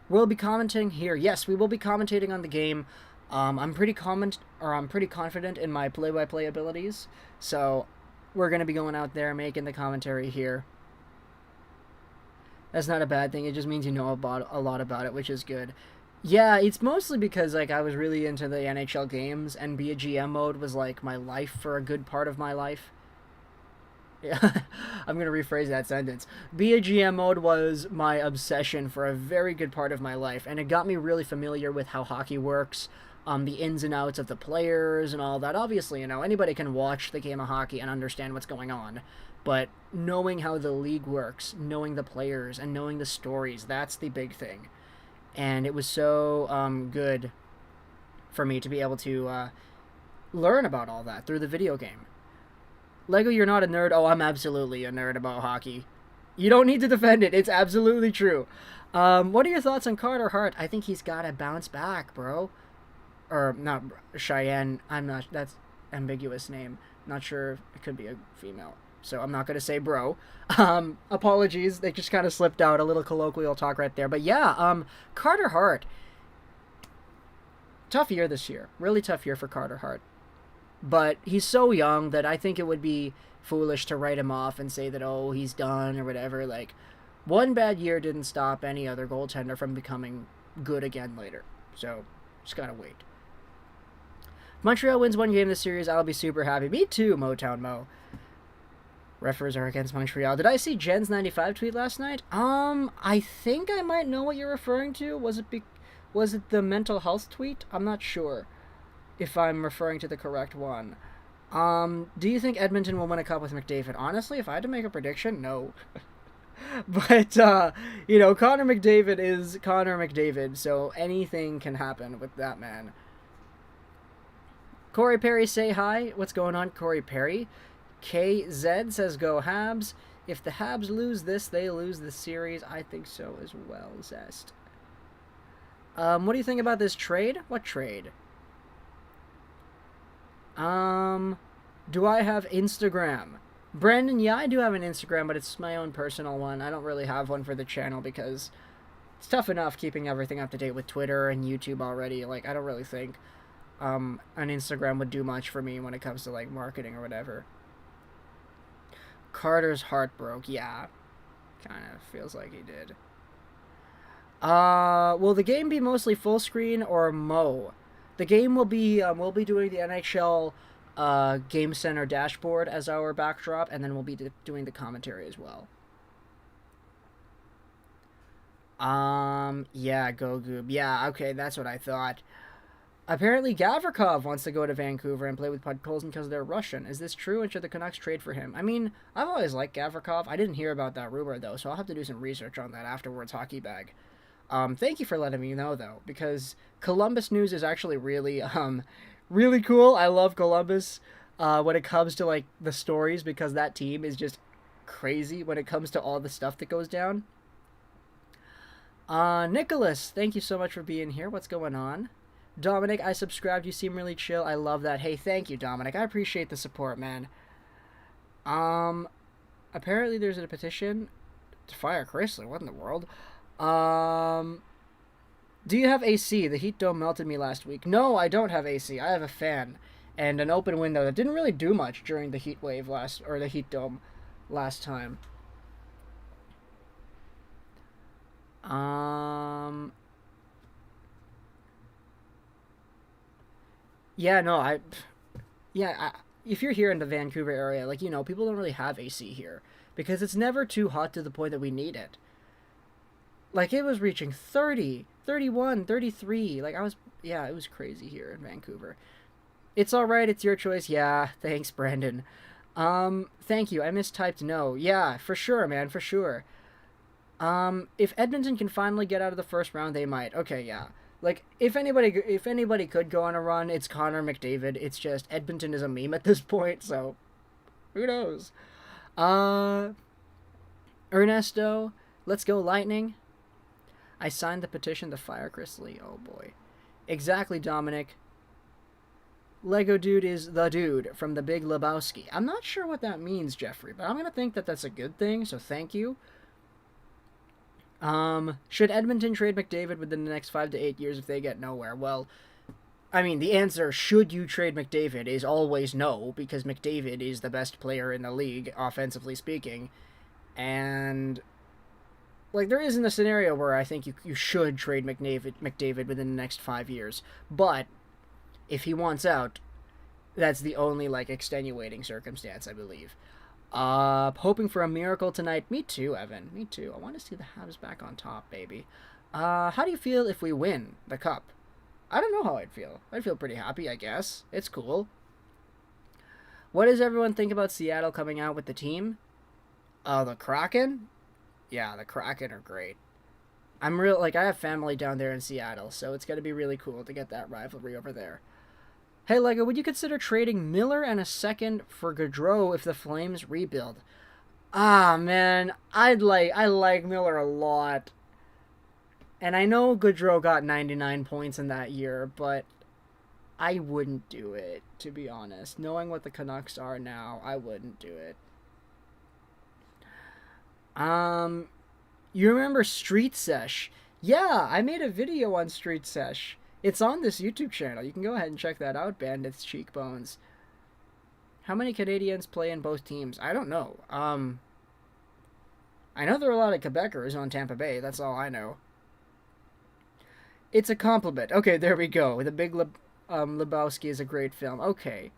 We'll be commenting here. Yes, we will be commentating on the game. I'm pretty confident in my play-by-play abilities, so we're gonna be going out there making the commentary here. That's not a bad thing. It just means you know a lot about it, which is good. Yeah, it's mostly because like I was really into the NHL games, and be a GM mode was like my life for a good part of my life. Yeah, I'm going to rephrase that sentence. Be a GM mode was my obsession for a very good part of my life, and it got me really familiar with how hockey works, the ins and outs of the players and all that. Obviously, you know, anybody can watch the game of hockey and understand what's going on, but knowing how the league works, knowing the players, and knowing the stories, that's the big thing. And it was so good for me to be able to learn about all that through the video game. Lego, you're not a nerd. Oh, I'm absolutely a nerd about hockey. You don't need to defend it. It's absolutely true. What are your thoughts on Carter Hart? I think he's got to bounce back, bro. Or, not Cheyenne. I'm not... That's ambiguous name. Not sure. It could be a female. So I'm not going to say bro. Apologies. They just kind of slipped out. A little colloquial talk right there. But yeah, Carter Hart. Tough year this year. Really tough year for Carter Hart. But he's so young that I think it would be foolish to write him off and say that, oh, he's done or whatever. Like, one bad year didn't stop any other goaltender from becoming good again later. So, just gotta wait. If Montreal wins one game this series, I'll be super happy. Me too, Motown Mo. Refers are against Montreal. Did I see Jen's 95 tweet last night? I think I might know what you're referring to. Was it the mental health tweet? I'm not sure if I'm referring to the correct one. Do you think Edmonton will win a cup with McDavid? Honestly, if I had to make a prediction, no. But, you know, Connor McDavid is Connor McDavid, so anything can happen with that man. Corey Perry, say hi. What's going on, Corey Perry? KZ says, go Habs. If the Habs lose this, they lose the series. I think so as well, Zest. What do you think about this trade? What trade? Do I have Instagram? Brandon, yeah, I do have an Instagram, but it's my own personal one. I don't really have one for the channel because it's tough enough keeping everything up to date with Twitter and YouTube already. Like, I don't really think an Instagram would do much for me when it comes to, like, marketing or whatever. Carter's heart broke. Yeah, kind of feels like he did. Will the game be mostly full screen or Mo? The game will be, we'll be doing the NHL Game Center dashboard as our backdrop, and then we'll be doing the commentary as well. Yeah, go Goob. Yeah, okay, that's what I thought. Apparently Gavrikov wants to go to Vancouver and play with Podkolzin because they're Russian. Is this true, and should the Canucks trade for him? I mean, I've always liked Gavrikov. I didn't hear about that rumor, though, so I'll have to do some research on that afterwards, Hockey Bag. Thank you for letting me know, though, because Columbus news is actually really, really cool. I love Columbus when it comes to, like, the stories, because that team is just crazy when it comes to all the stuff that goes down. Nicholas, thank you so much for being here. What's going on? Dominic, I subscribed. You seem really chill. I love that. Hey, thank you, Dominic. I appreciate the support, man. Apparently there's a petition to fire Chrysler. What in the world? Do you have AC? The heat dome melted me last week. No, I don't have AC. I have a fan and an open window that didn't really do much during the heat wave the heat dome last time. Yeah, no, if you're here in the Vancouver area, like, you know, people don't really have AC here because it's never too hot to the point that we need it. Like, it was reaching 30, 31, 33. Like, it was crazy here in Vancouver. It's all right. It's your choice. Yeah, thanks, Brandon. Thank you. I mistyped no. Yeah, for sure, man, for sure. If Edmonton can finally get out of the first round, they might. Okay, yeah. Like, if anybody could go on a run, it's Connor McDavid. It's just Edmonton is a meme at this point, so who knows? Ernesto, let's go Lightning. I signed the petition to fire Chris Lee. Oh boy. Exactly, Dominic. Lego Dude is the dude from the Big Lebowski. I'm not sure what that means, Jeffrey, but I'm gonna think that that's a good thing, so thank you. Should Edmonton trade McDavid within the next 5 to 8 years if they get nowhere? Well, I mean, the answer, should you trade McDavid, is always no, because McDavid is the best player in the league, offensively speaking. And, like, there isn't a scenario where I think you should trade McDavid within the next 5 years. But, if he wants out, that's the only, like, extenuating circumstance, I believe. Hoping for a miracle tonight. Me too, Evan. Me too. I want to see the Habs back on top, baby. How do you feel if we win the cup? I don't know how I'd feel. I'd feel pretty happy, I guess. It's cool. What does everyone think about Seattle coming out with the team? The Kraken? Yeah, the Kraken are great. I have family down there in Seattle, so it's going to be really cool to get that rivalry over there. Hey, Lego, would you consider trading Miller and a second for Gaudreau if the Flames rebuild? Ah, man, I like Miller a lot. And I know Gaudreau got 99 points in that year, but I wouldn't do it, to be honest. Knowing what the Canucks are now, I wouldn't do it. You remember Street Sesh? Yeah, I made a video on Street Sesh. It's on this YouTube channel. You can go ahead and check that out, Bandits Cheekbones. How many Canadians play in both teams? I don't know. I know there are a lot of Quebecers on Tampa Bay. That's all I know. It's a compliment. Okay, there we go. The Big Lebowski is a great film. Okay.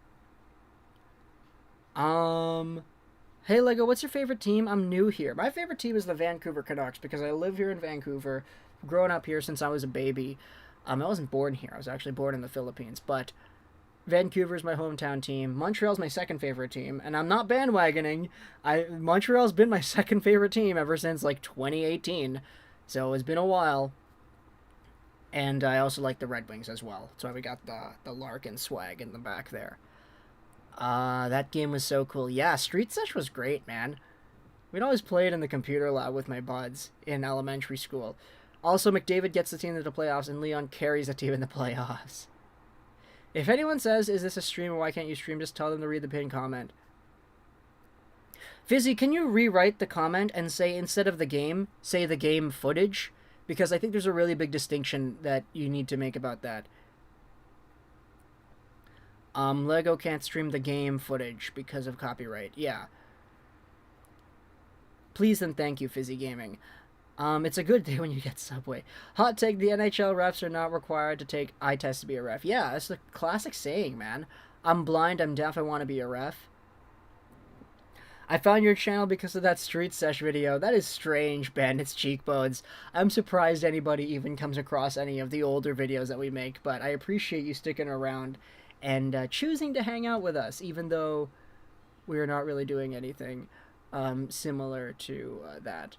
Hey, Lego, what's your favorite team? I'm new here. My favorite team is the Vancouver Canucks because I live here in Vancouver. Grown up here since I was a baby. I wasn't born here. I was actually born in the Philippines. But Vancouver's my hometown team. Montreal's my second favorite team. And I'm not bandwagoning. Montreal's been my second favorite team ever since, like, 2018. So it's been a while. And I also like the Red Wings as well. That's why we got the Larkin swag in the back there. That game was so cool. Yeah, Street Sesh was great, man. We'd always play it in the computer lab with my buds in elementary school. Also, McDavid gets the team to the playoffs, and Leon carries the team in the playoffs. If anyone says, is this a stream or why can't you stream, just tell them to read the pinned comment. Fizzy, can you rewrite the comment and say, instead of the game, say the game footage? Because I think there's a really big distinction that you need to make about that. Lego can't stream the game footage because of copyright. Yeah. Please and thank you, Fizzy Gaming. It's a good day when you get Subway. Hot take, the NHL refs are not required to take eye test to be a ref. Yeah, that's the classic saying, man. I'm blind, I'm deaf, I want to be a ref. I found your channel because of that Street Sesh video. That is strange, Bandits Cheekbones. I'm surprised anybody even comes across any of the older videos that we make, but I appreciate you sticking around and choosing to hang out with us, even though we're not really doing anything similar to that.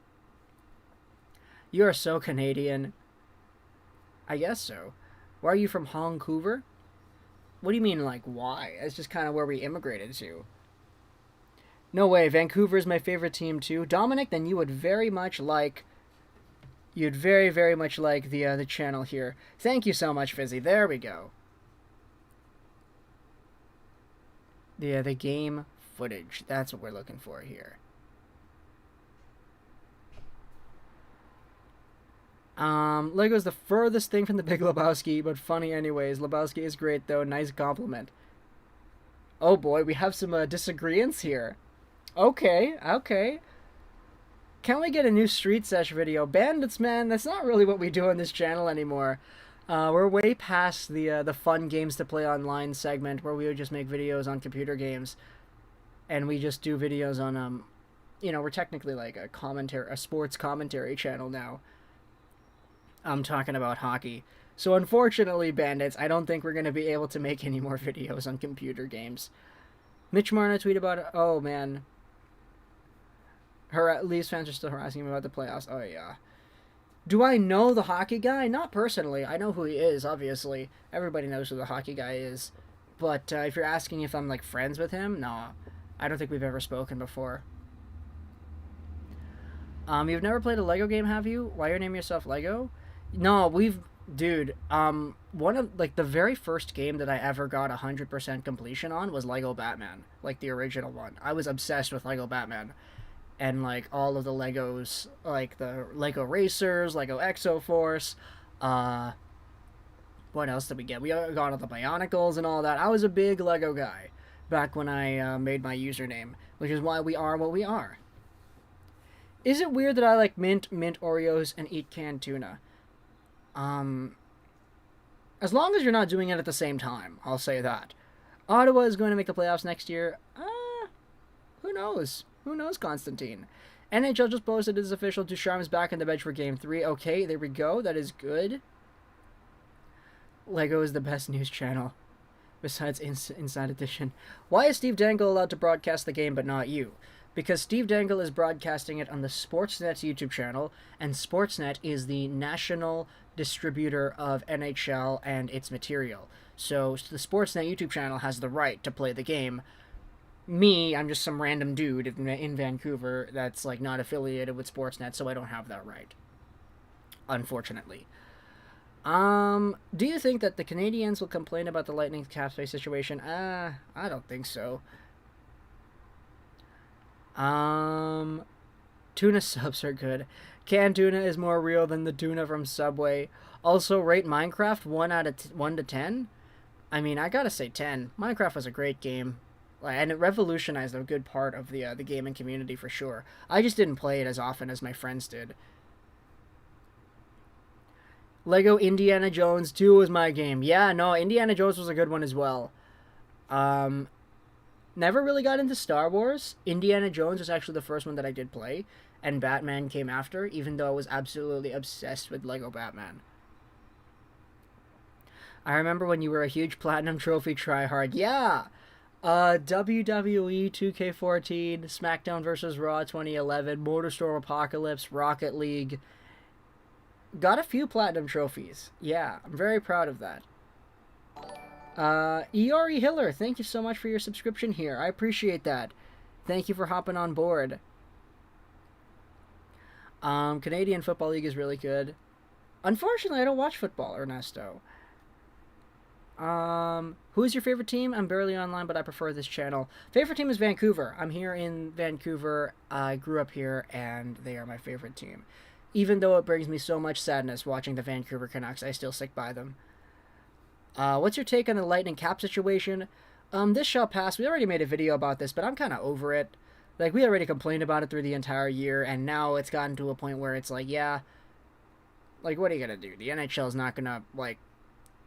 You are so Canadian. I guess so. Why are you from Vancouver? What do you mean, like, why? It's just kind of where we immigrated to. No way, Vancouver is my favorite team too. Dominic, then you would very much like... You'd very, very much like the channel here. Thank you so much, Fizzy. There we go. The game footage. That's what we're looking for here. Lego's the furthest thing from the Big Lebowski, but funny anyways. Lebowski is great though. Nice compliment. Oh boy, we have some disagreements here. Okay, okay. Can we get a new Street Sesh video? Bandits, man, that's not really what we do on this channel anymore. We're way past the fun games to play online segment where we would just make videos on computer games, and we just do videos on we're technically like a sports commentary channel now. I'm talking about hockey. So unfortunately, Bandits, I don't think we're going to be able to make any more videos on computer games. Mitch Marner tweet about it. Oh, man. Leafs fans are still harassing him about the playoffs. Oh, yeah. Do I know the hockey guy? Not personally. I know who he is, obviously. Everybody knows who the hockey guy is. But if you're asking if I'm, like, friends with him, no. I don't think we've ever spoken before. You've never played a Lego game, have you? Why you name yourself Lego? No, dude, one of, like, the very first game that I ever got 100% completion on was Lego Batman, like, the original one. I was obsessed with Lego Batman, and, like, all of the Legos, like, the Lego Racers, Lego Exoforce, what else did we get? We got all the Bionicles and all that. I was a big Lego guy back when I made my username, which is why we are what we are. Is it weird that I like mint Oreos and eat canned tuna? As long as you're not doing it at the same time, I'll say that. Ottawa is going to make the playoffs next year. Who knows? Who knows, Constantine? NHL just posted it is official. Ducharme is back on the bench for Game 3. Okay, there we go. That is good. Lego is the best news channel, besides Inside Edition. Why is Steve Dangle allowed to broadcast the game but not you? Because Steve Dangle is broadcasting it on the Sportsnet's YouTube channel, and Sportsnet is the national distributor of NHL and its material. So the Sportsnet YouTube channel has the right to play the game. Me, I'm just some random dude in Vancouver that's like not affiliated with Sportsnet, so I don't have that right. Unfortunately. Do you think that the Canadiens will complain about the Lightning's cap space situation? I don't think so. Tuna subs are good. Canned tuna is more real than the tuna from Subway. Also, rate Minecraft 1 to 10. I mean, I gotta say 10. Minecraft was a great game, and it revolutionized a good part of the gaming community for sure. I just didn't play it as often as my friends did. Lego Indiana Jones 2 was my game. Yeah, no, Indiana Jones was a good one as well. Never really got into Star Wars. Indiana Jones was actually the first one that I did play, and Batman came after, even though I was absolutely obsessed with Lego Batman. I remember when you were a huge Platinum Trophy tryhard. Yeah! WWE 2K14, SmackDown vs. Raw 2011, MotorStorm Apocalypse, Rocket League. Got a few Platinum Trophies. Yeah, I'm very proud of that. Eori Hiller, thank you so much for your subscription here. I appreciate that. Thank you for hopping on board. Canadian Football League is really good. Unfortunately, I don't watch football, Ernesto. Who is your favorite team? I'm barely online, but I prefer this channel. Favorite team is Vancouver. I'm here in Vancouver. I grew up here, and they are my favorite team. Even though it brings me so much sadness watching the Vancouver Canucks, I still stick by them. What's your take on the Lightning cap situation? This shall pass. We already made a video about this, but I'm kind of over it. Like, we already complained about it through the entire year, and now it's gotten to a point where it's like, yeah, like, what are you gonna do? The NHL is not gonna, like,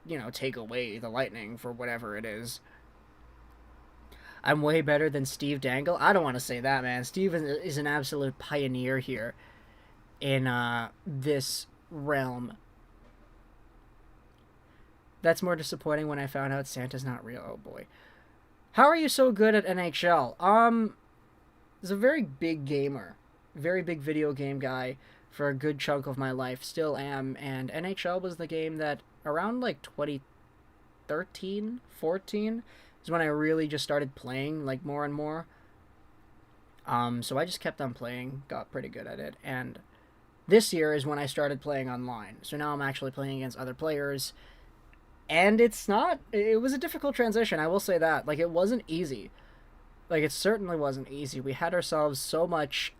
you know, take away the Lightning for whatever it is. I'm way better than Steve Dangle. I don't want to say that, man. Steve is an absolute pioneer here in this realm. That's more disappointing when I found out Santa's not real. Oh boy. How are you so good at NHL? Is a very big gamer. Very big video game guy for a good chunk of my life. Still am. And NHL was the game that around like 2013, 14 is when I really just started playing like more and more. So I just kept on playing, got pretty good at it, and this year is when I started playing online. So now I'm actually playing against other players. And it was a difficult transition, I will say that. Like, it wasn't easy. Like, it certainly wasn't easy. We had ourselves so much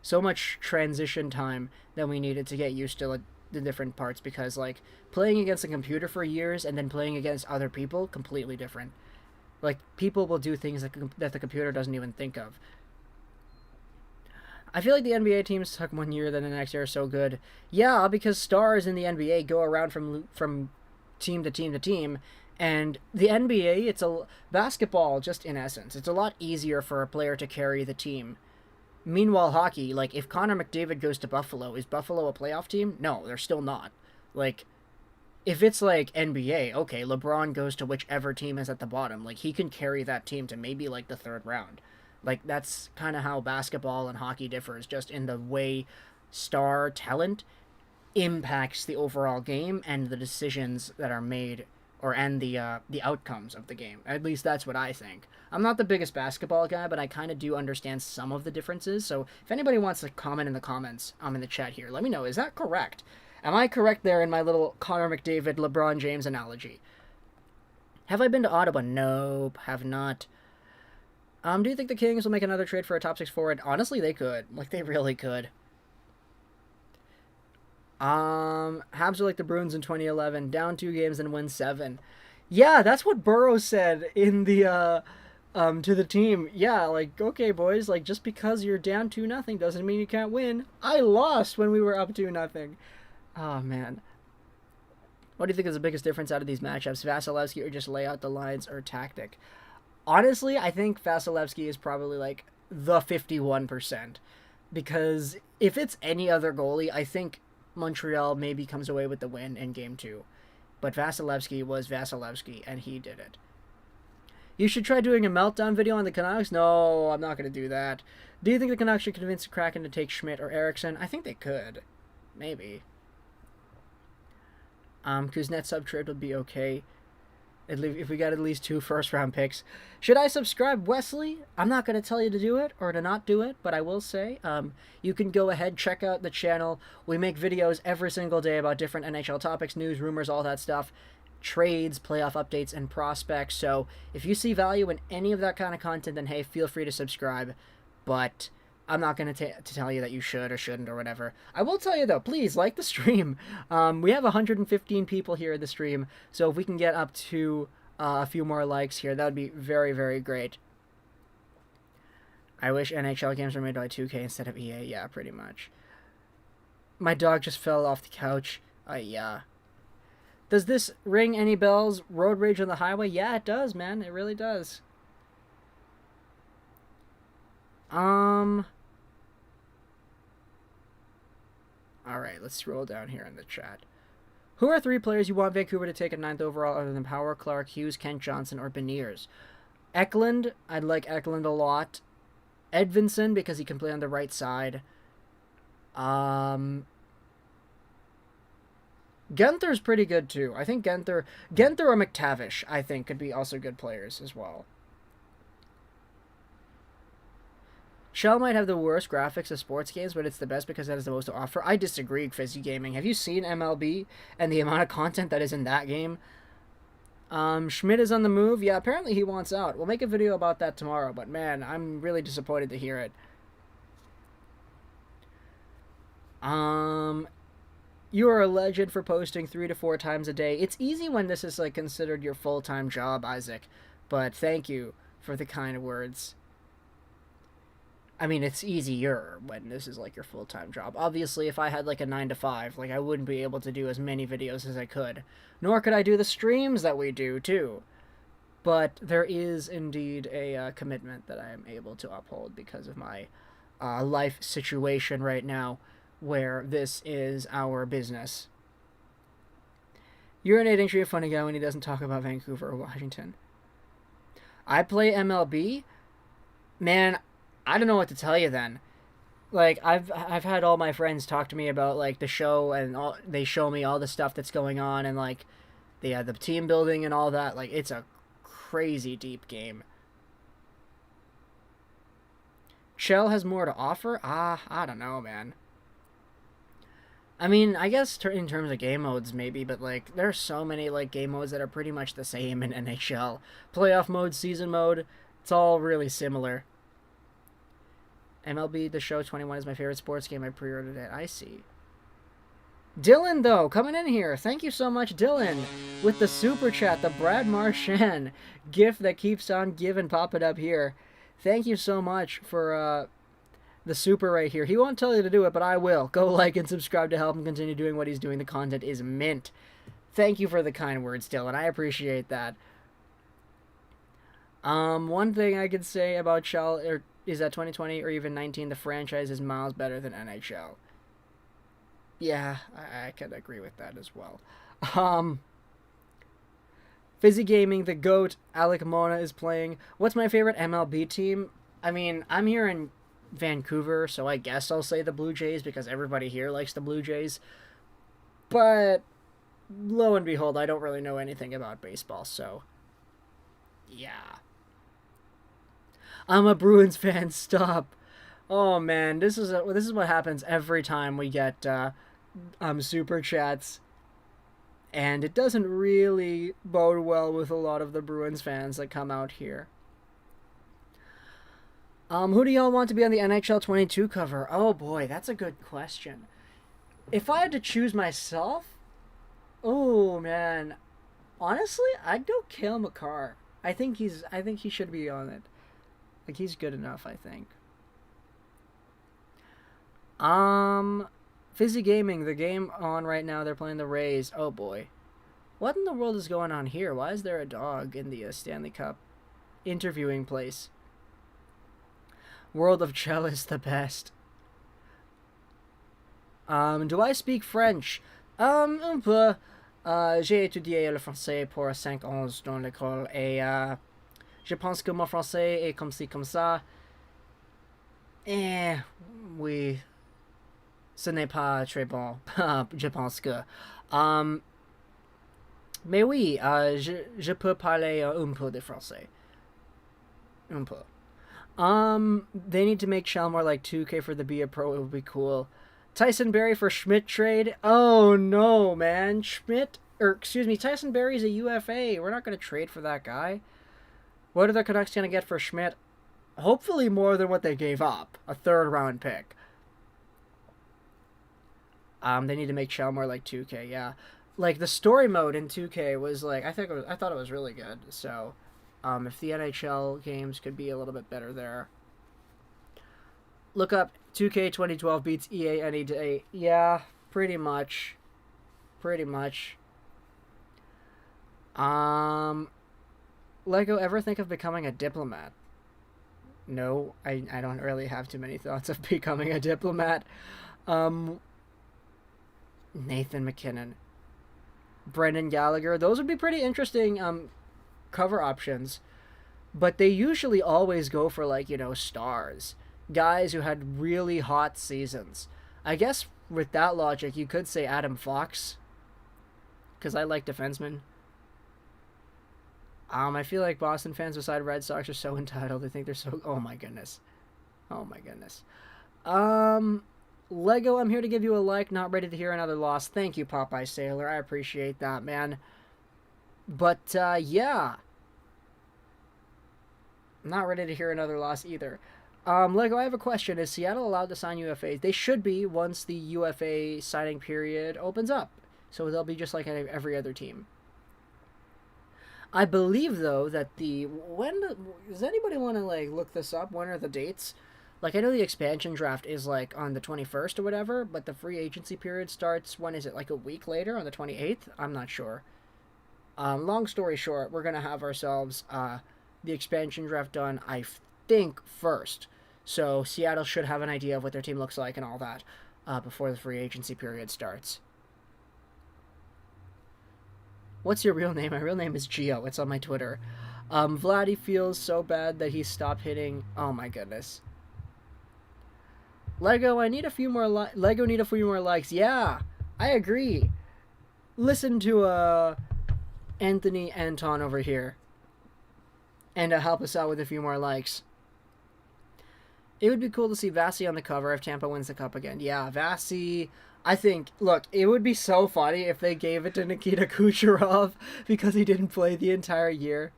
so much transition time that we needed to get used to like, the different parts, because like playing against a computer for years and then playing against other people, completely different. Like, people will do things that the computer doesn't even think of. I feel like the NBA teams suck one year, then the next year are so good. Yeah, because stars in the NBA go around from team to team to team, and the NBA, it's a basketball just in essence. It's a lot easier for a player to carry the team. Meanwhile, hockey, like if Connor McDavid goes to Buffalo, is Buffalo a playoff team? No, they're still not. Like, if it's like NBA, okay, LeBron goes to whichever team is at the bottom. Like, he can carry that team to maybe like the third round. Like, that's kind of how basketball and hockey differs, just in the way star talent impacts the overall game and the decisions that are made, and the outcomes of the game. At least that's what I think. I'm not the biggest basketball guy, but I kind of do understand some of the differences. So if anybody wants to comment in the comments, in the chat here, let me know. Is that correct? Am I correct there in my little Connor McDavid, LeBron James analogy? Have I been to Ottawa? Nope, have not. Do you think the Kings will make another trade for a top 6 forward? Honestly, they could. Like, they really could. Habs are like the Bruins in 2011. Down 2 games and win 7. Yeah, that's what Burrows said in the, to the team. Yeah, like, okay, boys, like, just because you're down 2-0 doesn't mean you can't win. I lost when we were up 2-0. Oh, man. What do you think is the biggest difference out of these matchups? Vasilevsky or just lay out the lines or tactic? Honestly, I think Vasilevsky is probably like the 51%. Because if it's any other goalie, I think Montreal maybe comes away with the win in Game 2. But Vasilevsky was Vasilevsky, and he did it. You should try doing a meltdown video on the Canucks? No, I'm not going to do that. Do you think the Canucks should convince Kraken to take Schmidt or Eriksson? I think they could. Maybe. Kuznetsov trade would be okay. If we got at least 2 first-round picks. Should I subscribe, Wesley? I'm not going to tell you to do it or to not do it, but I will say you can go ahead, check out the channel. We make videos every single day about different NHL topics, news, rumors, all that stuff, trades, playoff updates, and prospects. So if you see value in any of that kind of content, then hey, feel free to subscribe. But I'm not going to tell you that you should or shouldn't or whatever. I will tell you, though, please like the stream. We have 115 people here in the stream, so if we can get up to a few more likes here, that would be very, very great. I wish NHL games were made by 2K instead of EA. Yeah, pretty much. My dog just fell off the couch. Yeah. Does this ring any bells? Road rage on the highway? Yeah, it does, man. It really does. Alright, let's scroll down here in the chat. Who are 3 players you want Vancouver to take at 9th overall other than Power, Clark, Hughes, Kent Johnson, or Beniers? Eklund, I'd like Eklund a lot. Edvinson, because he can play on the right side. Guenther's pretty good, too. I think Guenther or McTavish, I think, could be also good players as well. Shell might have the worst graphics of sports games, but it's the best because it has the most to offer. I disagree, Fizzy Gaming. Have you seen MLB and the amount of content that is in that game? Schmidt is on the move. Yeah, apparently he wants out. We'll make a video about that tomorrow, but man, I'm really disappointed to hear it. You are a legend for posting 3 to 4 times a day. It's easy when this is like considered your full-time job, Isaac, but thank you for the kind words. I mean, it's easier when this is like your full-time job. Obviously, if I had like a 9 to 5, like I wouldn't be able to do as many videos as I could. Nor could I do the streams that we do, too. But there is indeed a commitment that I am able to uphold because of my life situation right now, where this is our business. Urinating should be a funny guy when he doesn't talk about Vancouver or Washington. I play MLB? Man, I don't know what to tell you then. Like, I've had all my friends talk to me about, like, the show, and they show me all the stuff that's going on, and, like, the team building and all that. Like, it's a crazy deep game. Shell has more to offer? I don't know, man. I mean, I guess in terms of game modes, maybe, but, like, there are so many, like, game modes that are pretty much the same in NHL. Playoff mode, season mode, it's all really similar. MLB The Show 21 is my favorite sports game. I pre-ordered it. I see. Dylan, though, coming in here. Thank you so much, Dylan, with the super chat, the Brad Marchand gift that keeps on giving, popping up here. Thank you so much for the super right here. He won't tell you to do it, but I will. Go like and subscribe to help him continue doing what he's doing. The content is mint. Thank you for the kind words, Dylan. I appreciate that. One thing I could say about Shell is that 2020 or even 19, the franchise is miles better than NHL. Yeah, I could agree with that as well. Fizzy Gaming, the GOAT, Alec Mona is playing. What's my favorite MLB team? I mean, I'm here in Vancouver, so I guess I'll say the Blue Jays because everybody here likes the Blue Jays. But lo and behold, I don't really know anything about baseball, so yeah. I'm a Bruins fan. Stop. Oh man, this is what happens every time we get super chats, and it doesn't really bode well with a lot of the Bruins fans that come out here. Who do y'all want to be on the NHL 22 cover? Oh boy, that's a good question. If I had to choose myself, oh man, honestly, I'd go Cale Makar. I think he should be on it. Like, he's good enough, I think. Fizzy Gaming, the game on right now, they're playing the Rays. Oh boy. What in the world is going on here? Why is there a dog in the Stanley Cup interviewing place? World of Chell is the best. Do I speak French? Un peu. J'ai étudié le français pour 5 ans dans l'école et je pense que mon français est comme ci comme ça. Oui. Ce n'est pas très bon. Je pense que. Mais oui, je peux parler un peu de français. Un peu. They need to make Shell more like 2K for the Be a Pro. It would be cool. Tyson Berry for Schmidt trade? Oh no, man. Tyson Berry's a UFA. We're not going to trade for that guy. What are the Canucks going to get for Schmidt? Hopefully more than what they gave up. A 3rd round pick. They need to make Shell more like 2K, yeah. Like, the story mode in 2K was like, I thought it was really good. So, if the NHL games could be a little bit better there. Look up 2K 2012 beats EA any day. Yeah, pretty much. Pretty much. Lego, ever think of becoming a diplomat? No, I don't really have too many thoughts of becoming a diplomat. Nathan McKinnon. Brendan Gallagher. Those would be pretty interesting cover options. But they usually always go for, like, you know, stars. Guys who had really hot seasons. I guess with that logic, you could say Adam Fox. Because I like defensemen. I feel like Boston fans beside Red Sox are so entitled. They think they're so... Oh my goodness. Oh my goodness. Lego, I'm here to give you a like. Not ready to hear another loss. Thank you, Popeye Sailor. I appreciate that, man. But, yeah. Not ready to hear another loss either. Lego, I have a question. Is Seattle allowed to sign UFAs? They should be once the UFA signing period opens up. So they'll be just like every other team. I believe, though, that does anybody want to, like, look this up? When are the dates? Like, I know the expansion draft is, like, on the 21st or whatever, but the free agency period starts, when is it, like a week later, on the 28th? I'm not sure. Long story short, we're going to have ourselves the expansion draft done, I think, first. So Seattle should have an idea of what their team looks like and all that before the free agency period starts. What's your real name? My real name is Gio. It's on my Twitter. Vladdy feels so bad that he stopped hitting... Oh my goodness. Lego, need a few more likes. Yeah, I agree. Listen to Anthony Anton over here. And help us out with a few more likes. It would be cool to see Vasi on the cover if Tampa wins the cup again. Yeah, Vasi... I think, look, it would be so funny if they gave it to Nikita Kucherov because he didn't play the entire year.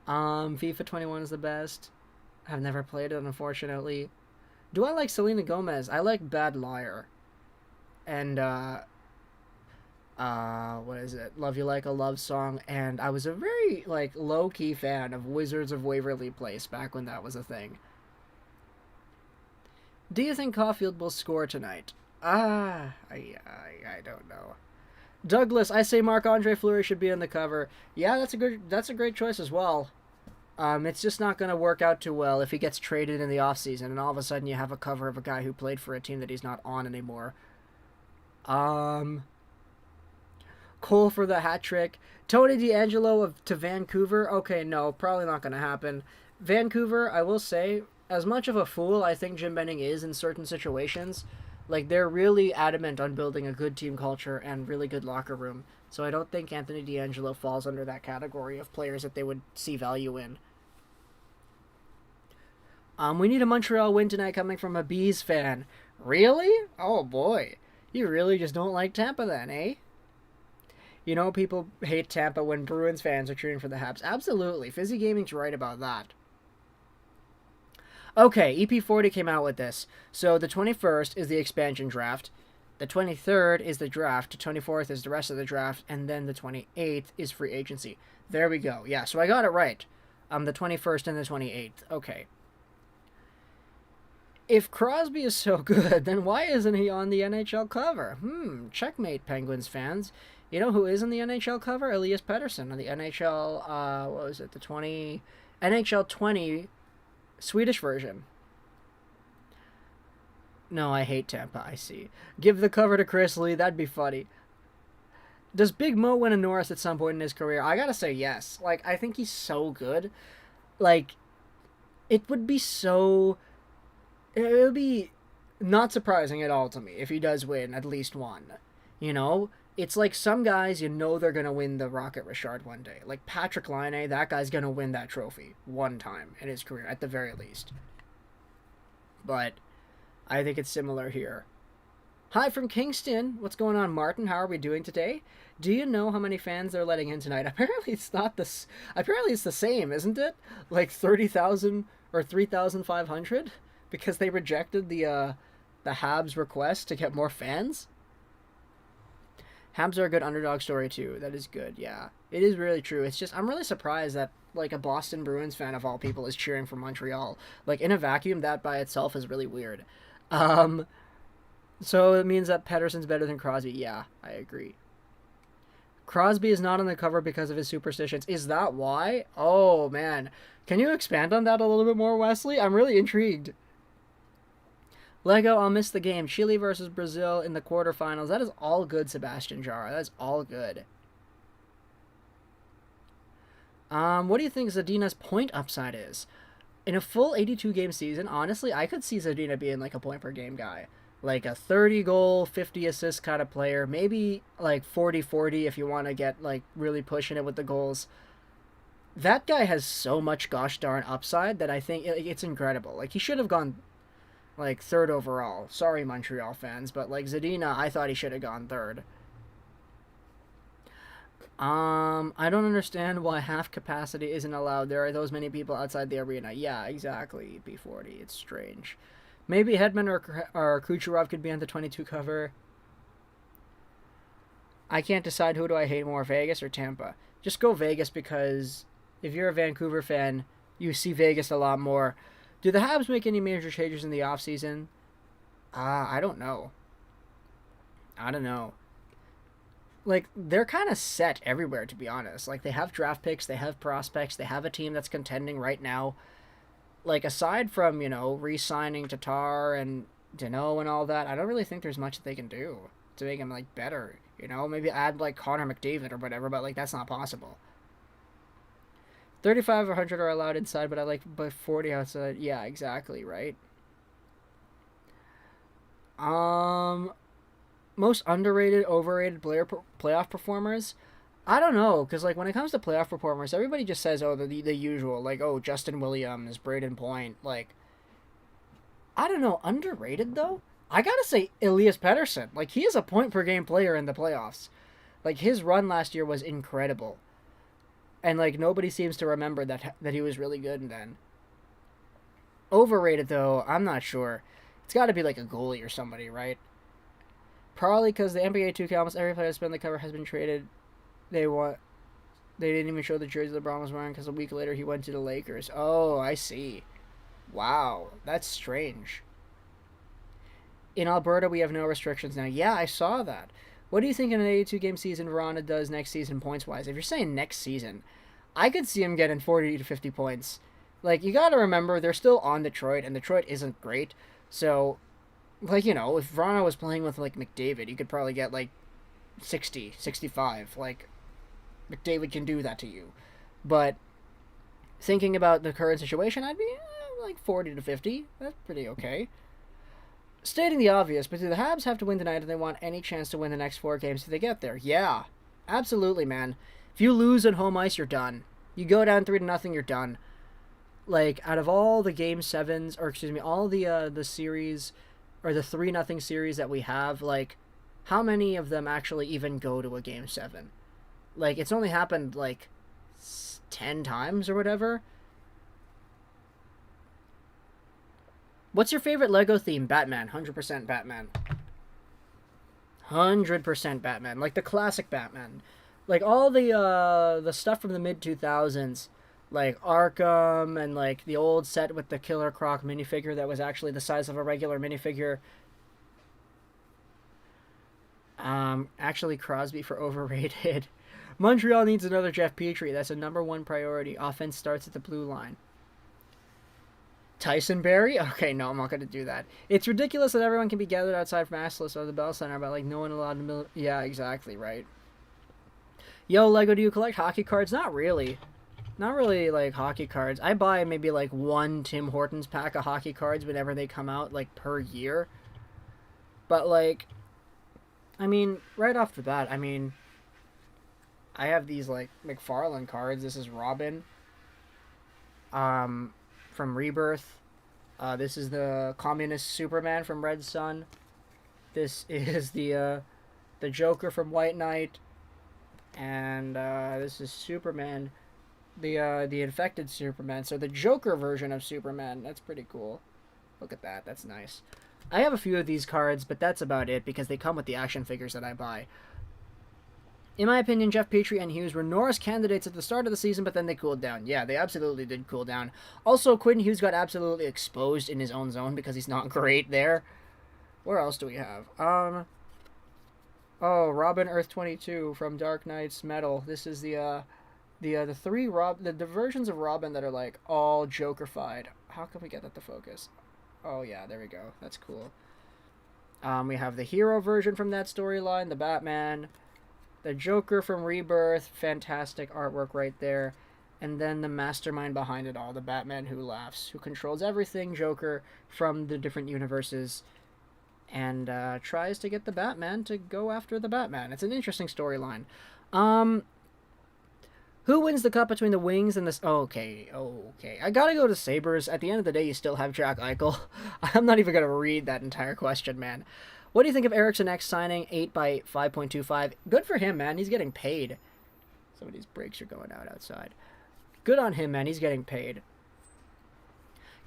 FIFA 21 is the best. I've never played it, unfortunately. Do I like Selena Gomez? I like Bad Liar. And, what is it? Love You Like a Love Song. And I was a very, like, low-key fan of Wizards of Waverly Place back when that was a thing. Do you think Caulfield will score tonight? I don't know. Douglas, I say Marc-Andre Fleury should be on the cover. Yeah, that's a great choice as well. It's just not going to work out too well if he gets traded in the offseason and all of a sudden you have a cover of a guy who played for a team that he's not on anymore. Cole for the hat trick. Tony DeAngelo to Vancouver. Okay, no, probably not going to happen. Vancouver, I will say, as much of a fool I think Jim Benning is in certain situations, like, they're really adamant on building a good team culture and really good locker room. So I don't think Anthony DeAngelo falls under that category of players that they would see value in. We need a Montreal win tonight coming from a Bees fan. Really? Oh boy. You really just don't like Tampa then, eh? You know people hate Tampa when Bruins fans are cheering for the Habs. Absolutely. Fizzy Gaming's right about that. Okay, EP40 came out with this. So the 21st is the expansion draft. The 23rd is the draft. The 24th is the rest of the draft. And then the 28th is free agency. There we go. Yeah, so I got it right. The 21st and the 28th. Okay. If Crosby is so good, then why isn't he on the NHL cover? Checkmate, Penguins fans. You know who is on the NHL cover? Elias Pettersson on the NHL, what was it, NHL 20 Swedish version. No, I hate Tampa, I see. Give the cover to Chris Lee, that'd be funny. Does Big Mo win a Norris at some point in his career? I gotta say yes. Like, I think he's so good. Like, it would be not surprising at all to me if he does win at least one. You know? It's like some guys, you know they're going to win the Rocket Richard one day. Like Patrick Laine, that guy's going to win that trophy one time in his career, at the very least. But I think it's similar here. Hi from Kingston. What's going on, Martin? How are we doing today? Do you know how many fans they're letting in tonight? Apparently it's not this. Apparently it's the same, isn't it? Like 30,000 or 3,500? Because they rejected the Habs request to get more fans? Habs are a good underdog story, too. That is good, yeah. It is really true. It's just, I'm really surprised that, like, a Boston Bruins fan, of all people, is cheering for Montreal. Like, in a vacuum, that by itself is really weird. So it means that Pettersson's better than Crosby. Yeah, I agree. Crosby is not on the cover because of his superstitions. Is that why? Oh, man. Can you expand on that a little bit more, Wesley? I'm really intrigued. Lego, I'll miss the game. Chile versus Brazil in the quarterfinals. That is all good, Sebastian Jara. That is all good. What do you think Zadina's point upside is? In a full 82-game season, honestly, I could see Zadina being like a point-per-game guy. Like a 30-goal, 50-assist kind of player. Maybe like 40-40 if you want to get like really pushing it with the goals. That guy has so much gosh darn upside that I think it's incredible. Like, he should have gone like third overall. Sorry, Montreal fans, but like Zadina, I thought he should have gone third. I don't understand why half capacity isn't allowed. There are those many people outside the arena. Yeah, exactly, B40. It's strange. Maybe Hedman or Kucherov could be on the 22 cover. I can't decide who do I hate more, Vegas or Tampa. Just go Vegas because if you're a Vancouver fan, you see Vegas a lot more. Do the Habs make any major changes in the offseason? I don't know. Like, they're kind of set everywhere, to be honest. Like, they have draft picks, they have prospects, they have a team that's contending right now. Like, aside from, you know, re-signing Tatar and Deneau and all that, I don't really think there's much that they can do to make him, like, better. You know, maybe add, like, Connor McDavid or whatever, but, like, that's not possible. 35 or 100 are allowed inside, but I like by 40 outside. Yeah, exactly, right? Most underrated, overrated playoff performers? I don't know, because, like, when it comes to playoff performers, everybody just says, oh, the usual. Like, oh, Justin Williams, Braden Point. Like, I don't know. Underrated, though? I gotta say Elias Pettersson. Like, he is a point-per-game player in the playoffs. Like, his run last year was incredible. And, like, nobody seems to remember that he was really good then. Overrated, though, I'm not sure. It's got to be like a goalie or somebody, right? Probably because the NBA 2K, almost every player that's been on the cover has been traded. They want. They didn't even show the jersey LeBron was wearing because a week later he went to the Lakers. Oh, I see. Wow, that's strange. In Alberta, we have no restrictions now. Yeah, I saw that. What do you think in an 82-game season Verona does next season points-wise? If you're saying next season, I could see him getting 40 to 50 points. Like, you got to remember, they're still on Detroit, and Detroit isn't great. So, like, if Verona was playing with, like, McDavid, you could probably get, like, 60, 65. Like, McDavid can do that to you. But thinking about the current situation, I'd be, like, 40 to 50. That's pretty okay. Stating the obvious, but do the Habs have to win tonight if they want any chance to win the next 4 games if they get there? Yeah, absolutely, man. If you lose on home ice, you're done. You go down 3-0, you're done. Like, out of all the game sevens, or excuse me, all the series, or the 3-0 series that we have, like, how many of them actually even go to a game 7? Like, it's only happened, like, 10 times or whatever. What's your favorite Lego theme? Batman. 100% Batman. 100% Batman. Like the classic Batman. Like all the stuff from the mid-2000s. Like Arkham and like the old set with the Killer Croc minifigure that was actually the size of a regular minifigure. Actually Crosby for overrated. Montreal needs another Jeff Petrie. That's a #1 priority. Offense starts at the blue line. Tyson Berry? Okay, no, I'm not going to do that. It's ridiculous that everyone can be gathered outside from Assless or the Bell Center, but, like, no one allowed to... Yeah, exactly, right. Yo, Lego, do you collect hockey cards? Not really. Not really, like, hockey cards. I buy maybe, like, 1 Tim Hortons pack of hockey cards whenever they come out, like, per year. But, like, I mean, right off the bat, I mean, I have these, like, McFarlane cards. This is Robin. From Rebirth. This is the Communist Superman from Red Sun. This is the Joker from White Knight. And this is Superman. The infected Superman. So the Joker version of Superman. That's pretty cool. Look at that. That's nice. I have a few of these cards, but that's about it because they come with the action figures that I buy. In my opinion, Jeff Petrie and Hughes were Norris candidates at the start of the season, but then they cooled down. Yeah, they absolutely did cool down. Also, Quinn Hughes got absolutely exposed in his own zone because he's not great there. Where else do we have? Oh, Robin Earth 22 from Dark Knight's Metal. This is the versions of Robin that are like all Joker-fied. How can we get that to focus? Oh yeah, there we go. That's cool. We have the hero version from that storyline, the Batman. The Joker from Rebirth, fantastic artwork right there. And then the mastermind behind it all, the Batman who laughs, who controls everything Joker from the different universes and tries to get the Batman to go after the Batman. It's an interesting storyline. Who wins the cup between the Wings and the... Okay. I gotta go to Sabres. At the end of the day, you still have Jack Eichel. I'm not even gonna read that entire question, man. What do you think of Eriksson X signing 8 by 5.25? Good for him, man. He's getting paid. Some of these brakes are going out outside. Good on him, man. He's getting paid.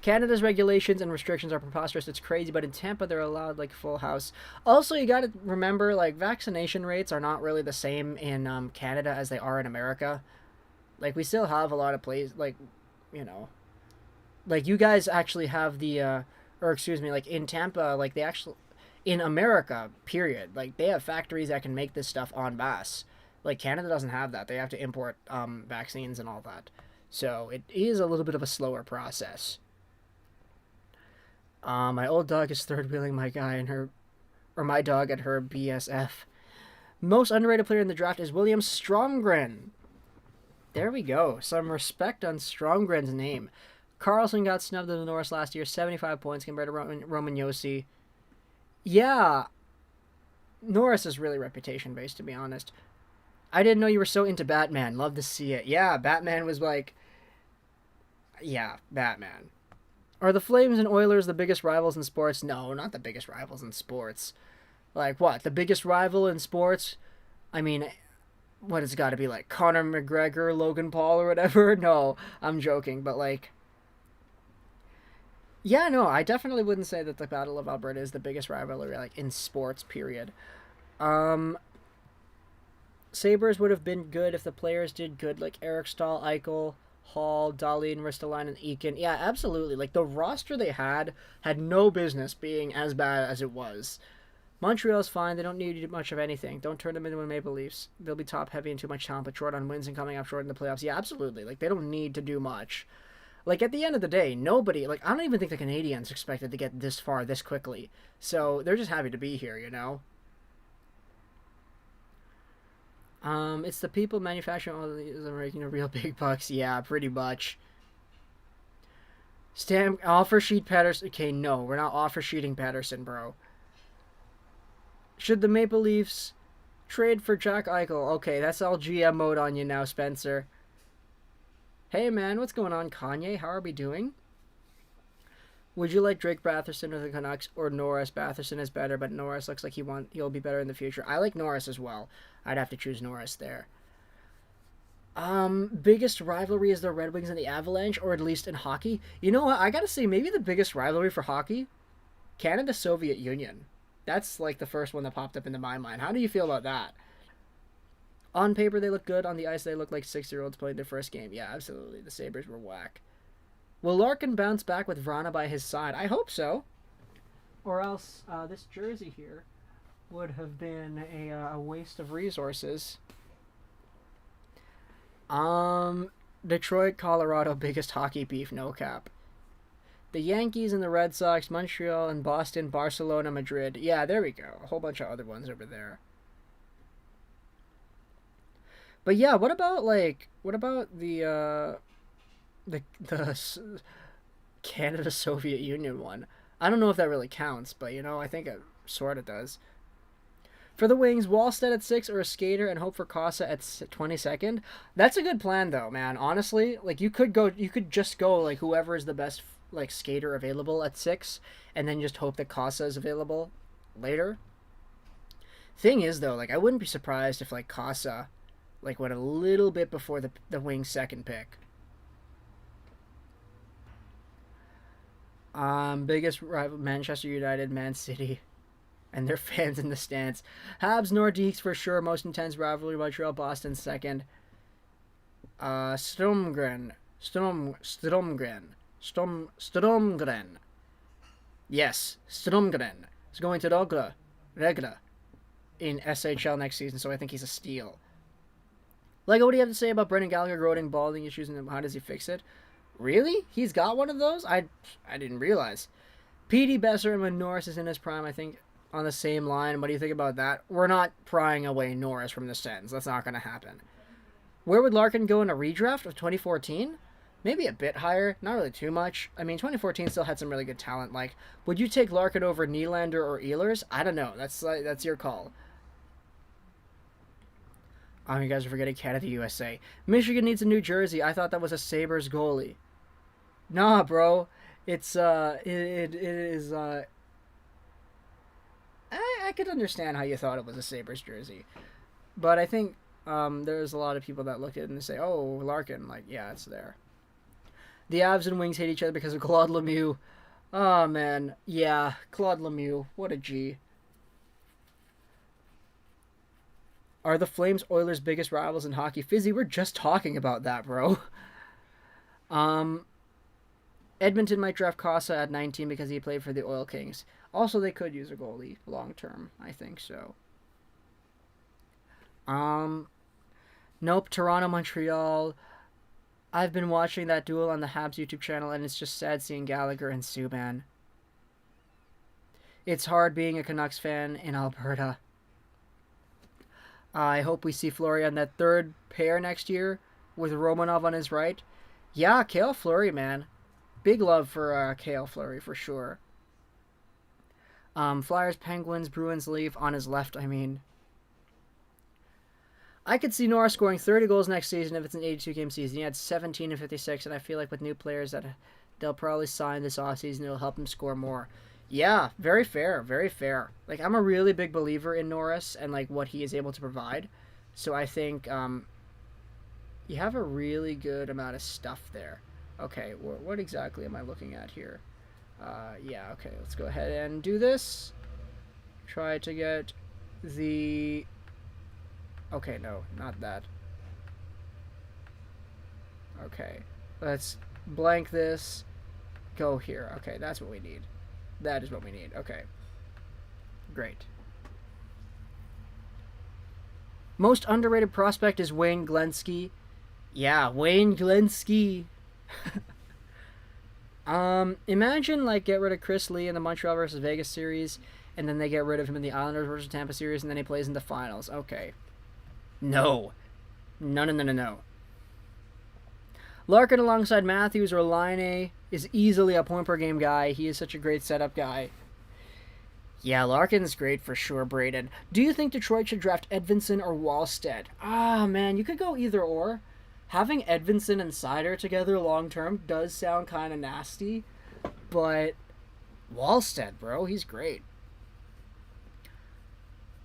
Canada's regulations and restrictions are preposterous. It's crazy, but in Tampa, they're allowed, like, full house. Also, you got to remember, like, vaccination rates are not really the same in Canada as they are in America. Like, we still have a lot of places, like, like, you guys actually have the, like, in Tampa, like, they actually... In America, period. Like, they have factories that can make this stuff en masse. Like, Canada doesn't have that. They have to import vaccines and all that. So, it is a little bit of a slower process. My old dog is third-wheeling my dog at her BSF. Most underrated player in the draft is William Stromgren. There we go. Some respect on Stromgren's name. Carlson got snubbed in the Norris last year. 75 points compared to Roman Josi. Yeah, Norris is really reputation-based, to be honest. I didn't know you were so into Batman. Love to see it. Yeah, Batman was like... Yeah, Batman. Are the Flames and Oilers the biggest rivals in sports? No, not the biggest rivals in sports. Like, what? The biggest rival in sports? I mean, what, it's got to be like Conor McGregor, Logan Paul, or whatever? No, I'm joking, but like... Yeah, no, I definitely wouldn't say that the Battle of Alberta is the biggest rivalry, like, in sports, period. Um, Sabres would have been good if the players did good, like Eric Stahl, Eichel, Hall, Dahlin, Ristolainen, and Eakin. Yeah, absolutely. Like, the roster they had no business being as bad as it was. Montreal's fine. They don't need much of anything. Don't turn them into a Maple Leafs. They'll be top heavy and too much talent, but short on wins and coming up short in the playoffs. Yeah, absolutely. Like, they don't need to do much. Like, at the end of the day, nobody, like, I don't even think the Canadiens expected to get this far this quickly. So they're just happy to be here, you know? It's the people manufacturing all these are making a real big bucks. Yeah, pretty much. Stamp offer sheet Patterson. Okay, no, we're not offer sheeting Patterson, bro. Should the Maple Leafs trade for Jack Eichel? Okay, that's all GM mode on you now, Spencer. Hey man, what's going on, Kanye? How are we doing? Would you like Drake Batherson with the Canucks or Norris? Batherson is better, but Norris looks like he'll be better in the future. I like Norris as well. I'd have to choose Norris there. Biggest rivalry is the Red Wings and the Avalanche, or at least in hockey. You know what? I gotta say, maybe the biggest rivalry for hockey, Canada Soviet Union. That's like the first one that popped up into my mind. How do you feel about that? On paper, they look good. On the ice, they look like 6-year-olds playing their first game. Yeah, absolutely. The Sabres were whack. Will Larkin bounce back with Vrana by his side? I hope so. Or else this jersey here would have been a waste of resources. Detroit, Colorado, biggest hockey beef, no cap. The Yankees and the Red Sox, Montreal and Boston, Barcelona, Madrid. Yeah, there we go. A whole bunch of other ones over there. But yeah, what about the Canada Soviet Union one? I don't know if that really counts, but I think it sort of does. For the Wings, Wallstead at 6 or a skater and hope for Casa at 22nd. That's a good plan though, man. Honestly, like you could just go like whoever is the best like skater available at 6 and then just hope that Casa is available later. Thing is though, like I wouldn't be surprised if like Casa like went a little bit before the Wings second pick. Biggest rival Manchester United, Man City, and their fans in the stands. Habs, Nordiques for sure. Most intense rivalry. Montreal, Boston second. Stromgren. Yes, Stromgren is going to Regla in SHL next season, so I think he's a steal. Like, what do you have to say about Brendan Gallagher growing balding issues and how does he fix it? Really? He's got one of those? I didn't realize. P.D. Besser and when Norris is in his prime, I think on the same line. What do you think about that? We're not prying away Norris from the Sens. That's not going to happen. Where would Larkin go in a redraft of 2014? Maybe a bit higher. Not really too much. I mean, 2014 still had some really good talent. Like, would you take Larkin over Nylander or Ehlers? I don't know. That's your call. You guys are forgetting Canada, USA. Michigan needs a new jersey. I thought that was a Sabres goalie. Nah, bro. It's it is I could understand how you thought it was a Sabres jersey, but I think there's a lot of people that look at it and say, "Oh, Larkin." Like, yeah, it's there. The Avs and Wings hate each other because of Claude Lemieux. Oh man, yeah, Claude Lemieux. What a G. Are the Flames Oilers' biggest rivals in hockey? Fizzy, we're just talking about that, bro. Edmonton might draft Casa at 19 because he played for the Oil Kings. Also, they could use a goalie long term. I think so. Nope. Toronto, Montreal. I've been watching that duel on the Habs YouTube channel, and it's just sad seeing Gallagher and Subban. It's hard being a Canucks fan in Alberta. I hope we see Fleury on that third pair next year with Romanov on his right. Yeah, Cale Fleury, man. Big love for Cale Fleury for sure. Flyers, Penguins, Bruins, Leaf on his left, I mean. I could see Norris scoring 30 goals next season if it's an 82-game season. He had 17 and 56, and I feel like with new players that they'll probably sign this offseason, it'll help him score more. Yeah, very fair, very fair. Like, I'm a really big believer in Norris and, like, what he is able to provide. So I think you have a really good amount of stuff there. Okay, what exactly am I looking at here? Yeah, okay, let's go ahead and do this. Try to get the... Okay, no, not that. Okay, let's blank this. Go here. Okay, that's what we need. That is what we need. Okay. Great. Most underrated prospect is Wayne Gretzky. Yeah, Wayne Gretzky. Imagine, like, get rid of Chris Lee in the Montreal versus Vegas series, and then they get rid of him in the Islanders versus Tampa series, and then he plays in the finals. Okay. No. No. Larkin alongside Matthews or Laine is easily a point-per-game guy. He is such a great setup guy. Yeah, Larkin's great for sure, Braden. Do you think Detroit should draft Edvinsson or Wallstedt? Ah, man, you could go either or. Having Edvinsson and Seider together long-term does sound kind of nasty, but Wallstedt, bro, he's great.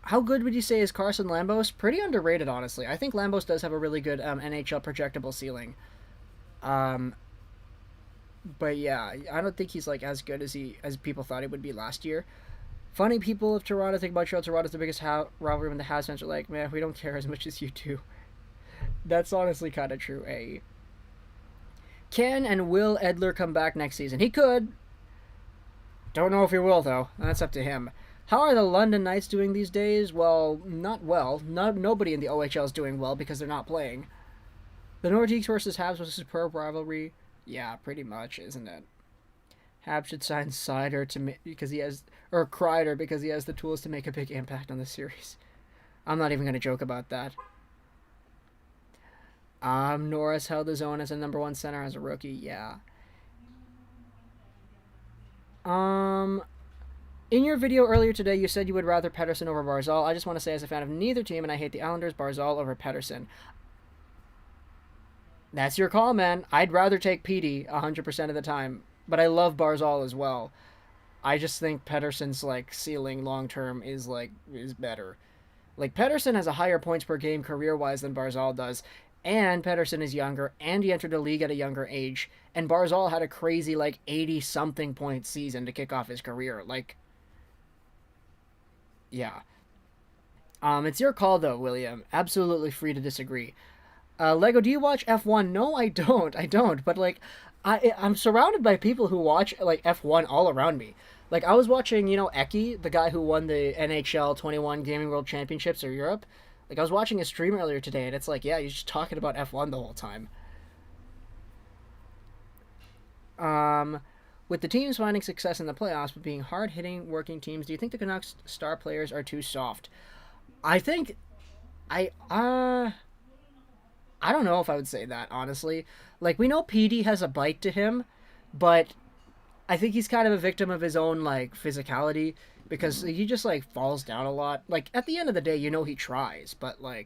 How good would you say is Carson Lambos? Pretty underrated, honestly. I think Lambos does have a really good NHL projectable ceiling. But yeah, I don't think he's like as good as people thought he would be last year. Funny people of Toronto think Toronto's the biggest rivalry when the Habs fans are like, man, we don't care as much as you do. That's honestly kind of true, eh? Can and will Edler come back next season? He could. Don't know if he will, though. That's up to him. How are the London Knights doing these days? Well, not well. Nobody in the OHL is doing well because they're not playing. The Nordiques versus Habs was a superb rivalry. Yeah, pretty much, isn't it? Habs should sign Kreider because he has the tools to make a big impact on the series. I'm not even going to joke about that. Norris held his own as a number one center as a rookie. Yeah. In your video earlier today, you said you would rather Pettersson over Barzal. I just want to say, as a fan of neither team, and I hate the Islanders, Barzal over Pettersson. That's your call, man. I'd rather take Petey 100% of the time, but I love Barzal as well. I just think Pettersson's like ceiling long term is better. Like, Pettersson has a higher points per game career wise than Barzal does, and Pettersson is younger, and he entered the league at a younger age, and Barzal had a crazy 80-something point season to kick off his career. Yeah. It's your call though, William. Absolutely free to disagree. Lego, do you watch F1? No, I don't. But I'm surrounded by people who watch F1 all around me. I was watching, Eki, the guy who won the NHL 21 Gaming World Championships or Europe. I was watching a stream earlier today, and it's yeah, he's just talking about F1 the whole time. With the teams finding success in the playoffs but being hard-hitting working teams, do you think the Canucks star players are too soft? I think I don't know if I would say that, honestly. We know Petey has a bite to him, but I think he's kind of a victim of his own physicality, because he just falls down a lot. At the end of the day, he tries, but do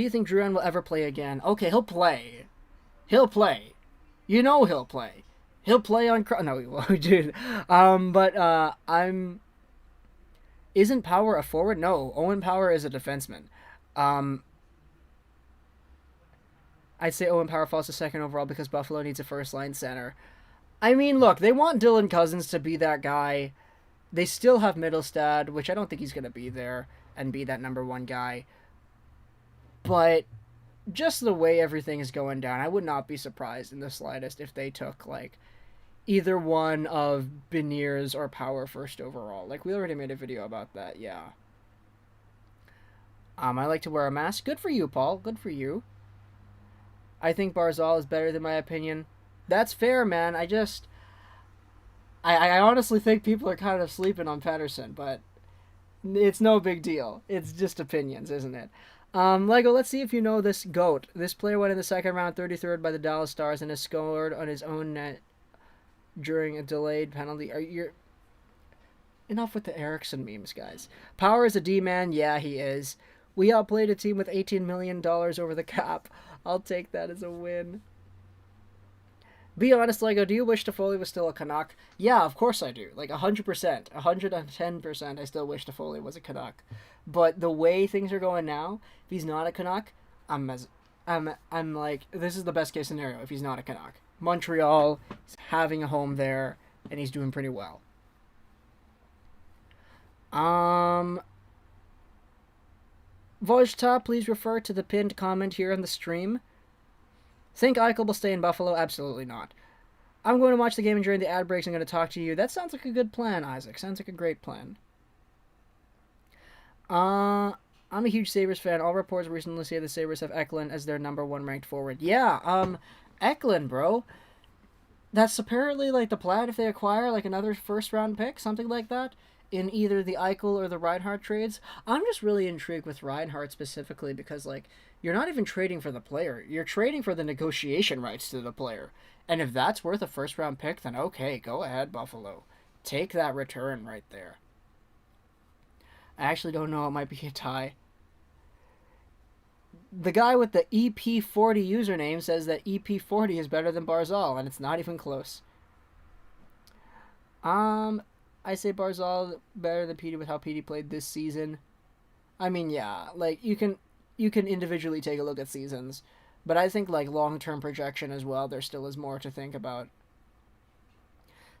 you think Drouin will ever play again? Okay, he'll play. He'll play. He'll play. He'll play on... No, he won't, dude. Isn't Power a forward? No, Owen Power is a defenseman. I'd say Owen Power falls to second overall because Buffalo needs a first-line center. I mean, look, they want Dylan Cousins to be that guy. They still have Middlestad, which I don't think he's going to be there and be that number one guy. But just the way everything is going down, I would not be surprised in the slightest if they took, either one of Beniers or Power first overall. We already made a video about that, yeah. I like to wear a mask. Good for you, Paul. Good for you. I think Barzal is better than my opinion. That's fair, man. I honestly think people are kind of sleeping on Pettersson, but it's no big deal. It's just opinions, isn't it? Lego, let's see if you know this GOAT. This player went in the second round, 33rd by the Dallas Stars, and has scored on his own net during a delayed penalty. Enough with the Erickson memes, guys. Power is a D-man. Yeah, he is. We outplayed a team with $18 million over the cap. I'll take that as a win. Be honest, Lego, do you wish Toffoli was still a Canuck? Yeah, of course I do. 100%. 110% I still wish Toffoli was a Canuck. But the way things are going now, if he's not a Canuck, I'm this is the best case scenario if he's not a Canuck. Montreal is having a home there, and he's doing pretty well. Vojta, please refer to the pinned comment here on the stream. Think Eichel will stay in Buffalo? Absolutely not. I'm going to watch the game, and during the ad breaks, I'm going to talk to you. That sounds like a good plan, Isaac. Sounds like a great plan. I'm a huge Sabres fan. All reports recently say the Sabres have Eklund as their number 1 ranked forward. Yeah, Eklund, bro. That's apparently, like, the plan if they acquire, like, another first-round pick, something like that, in either the Eichel or the Reinhart trades. I'm just really intrigued with Reinhart specifically because, like, you're not even trading for the player. You're trading for the negotiation rights to the player. And if that's worth a first-round pick, then okay, go ahead, Buffalo. Take that return right there. I actually don't know. It might be a tie. The guy with the EP40 username says that EP40 is better than Barzal, and it's not even close. I say Barzal better than Petey with how Petey played this season. I mean, yeah, like you can individually take a look at seasons, but I think like long-term projection as well, there still is more to think about.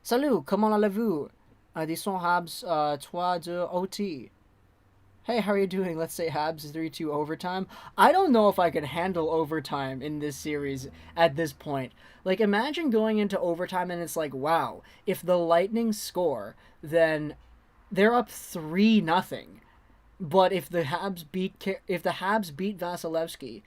Salut, comment allez-vous? Disons Habs 3-2 OT. Hey, how are you doing? Let's say Habs 3-2 overtime. I don't know if I can handle overtime in this series at this point. Like, imagine going into overtime and it's like, wow, if the Lightning score, then they're up 3-0. But if the Habs beat Vasilevsky,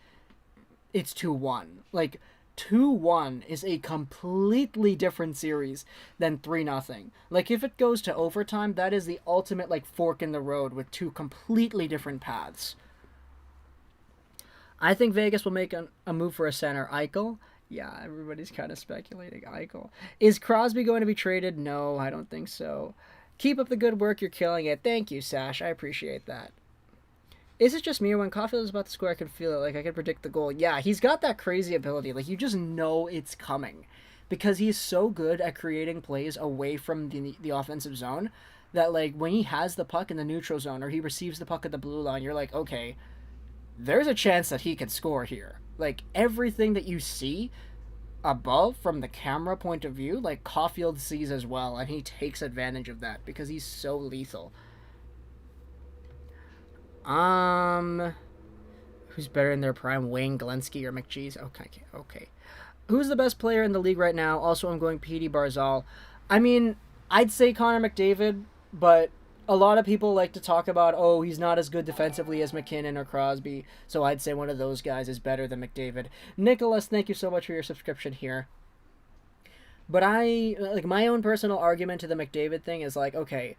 it's 2-1. Like, 2-1 is a completely different series than 3-0. Like, if it goes to overtime, that is the ultimate, like, fork in the road with two completely different paths. I think Vegas will make a move for a center. Eichel? Yeah, everybody's kind of speculating Eichel. Is Crosby going to be traded? No, I don't think so. Keep up the good work. You're killing it. Thank you, Sash. I appreciate that. Is it just me, or when Caulfield is about to score, I can feel it, like I can predict the goal? Yeah, he's got that crazy ability. Like, you just know it's coming. Because he's so good at creating plays away from the offensive zone that, like, when he has the puck in the neutral zone or he receives the puck at the blue line, you're like, okay, there's a chance that he can score here. Like, everything that you see above from the camera point of view, like, Caulfield sees as well, and he takes advantage of that because he's so lethal. Who's better in their prime, Wayne Gretzky or McGee's? Okay. Who's the best player in the league right now? Also, I'm going Petey Barzal. I mean, I'd say Connor McDavid, but a lot of people like to talk about, oh, he's not as good defensively as McKinnon or Crosby, so I'd say one of those guys is better than McDavid. Nicholas, thank you so much for your subscription here. But my own personal argument to the McDavid thing is like, okay,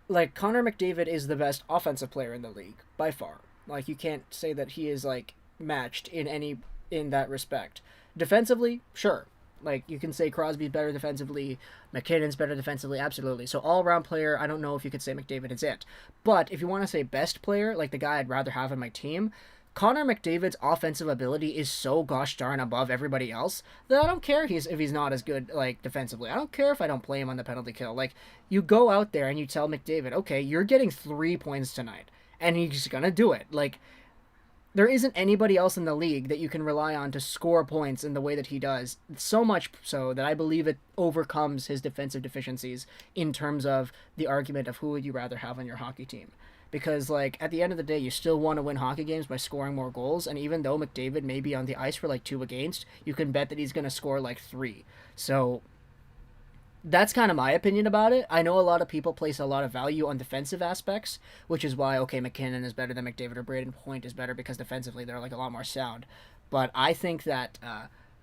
like, Connor McDavid is the best offensive player in the league, by far. Like, you can't say that he is, like, matched in that respect. Defensively, sure. Like, you can say Crosby's better defensively, McKinnon's better defensively, absolutely. So, all-around player, I don't know if you could say McDavid is it. But, if you want to say best player, like the guy I'd rather have on my team, Connor McDavid's offensive ability is so gosh darn above everybody else that I don't care if he's not as good, like, defensively. I don't care if I don't play him on the penalty kill. Like, you go out there and you tell McDavid, okay, you're getting 3 points tonight, and he's gonna do it. Like, there isn't anybody else in the league that you can rely on to score points in the way that he does. So much so that I believe it overcomes his defensive deficiencies in terms of the argument of who would you rather have on your hockey team. Because, like, at the end of the day, you still want to win hockey games by scoring more goals. And even though McDavid may be on the ice for, like, 2 against, you can bet that he's going to score, like, 3. So, that's kind of my opinion about it. I know a lot of people place a lot of value on defensive aspects, which is why, okay, McKinnon is better than McDavid, or Braden Point is better because defensively they're, like, a lot more sound. But I think that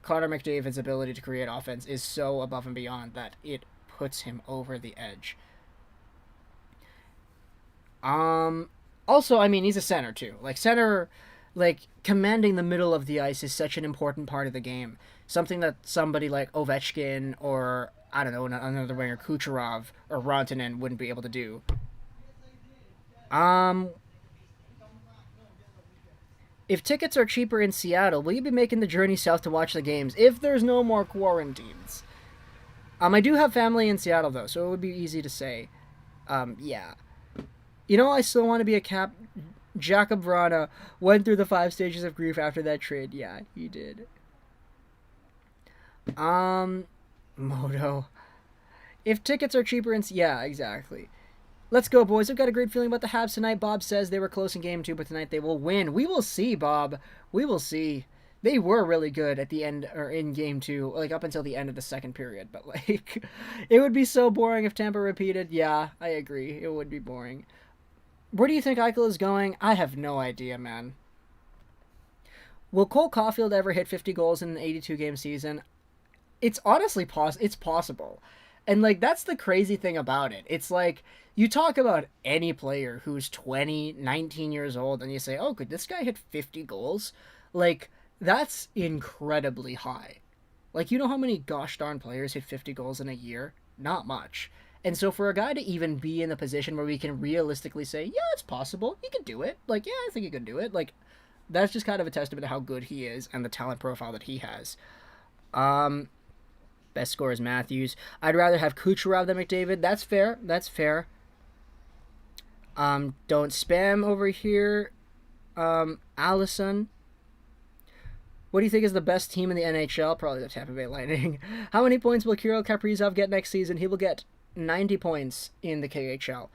Connor McDavid's ability to create offense is so above and beyond that it puts him over the edge. Also, I mean, he's a center too. Like, center, like, commanding the middle of the ice is such an important part of the game. Something that somebody like Ovechkin or, I don't know, another winger, Kucherov or Rantanen wouldn't be able to do. If tickets are cheaper in Seattle, will you be making the journey south to watch the games if there's no more quarantines? I do have family in Seattle, though, so it would be easy to say. Yeah. You know, I still want to be a cap. Jakob Vrana went through the 5 stages of grief after that trade. Yeah, he did. Moto. If tickets are cheaper, yeah, exactly. Let's go, boys. I've got a great feeling about the Habs tonight. Bob says they were close in game 2, but tonight they will win. We will see, Bob. We will see. They were really good at the end, or in game 2, like up until the end of the second period. But like, it would be so boring if Tampa repeated. Yeah, I agree. It would be boring. Where do you think Eichel is going? I have no idea, man. Will Cole Caulfield ever hit 50 goals in an 82-game season? It's honestly it's possible. And like that's the crazy thing about it. It's like you talk about any player who's 20, 19 years old and you say, "Oh, could this guy hit 50 goals?" Like that's incredibly high. Like you know how many gosh darn players hit 50 goals in a year? Not much. And so for a guy to even be in the position where we can realistically say, "Yeah, it's possible. He could do it." Like, "Yeah, I think he could do it." Like that's just kind of a testament to how good he is and the talent profile that he has. Best score is Matthews. I'd rather have Kucherov than McDavid. That's fair. That's fair. Don't spam over here. Allison. What do you think is the best team in the NHL? Probably the Tampa Bay Lightning. How many points will Kirill Kaprizov get next season? He will get 90 points in the KHL.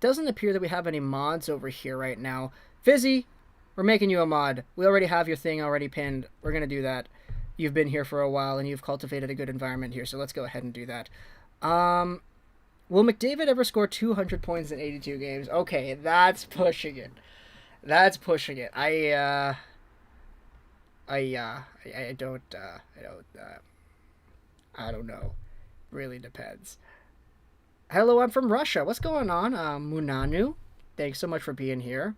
Doesn't appear that we have any mods over here right now. Fizzy, we're making you a mod. We already have your thing already pinned. We're going to do that. You've been here for a while and you've cultivated a good environment here, so let's go ahead and do that. Will McDavid ever score 200 points in 82 games? Okay, that's pushing it. That's pushing it. I don't know. Really depends. Hello, I'm from Russia. What's going on? Munanu. Thanks so much for being here.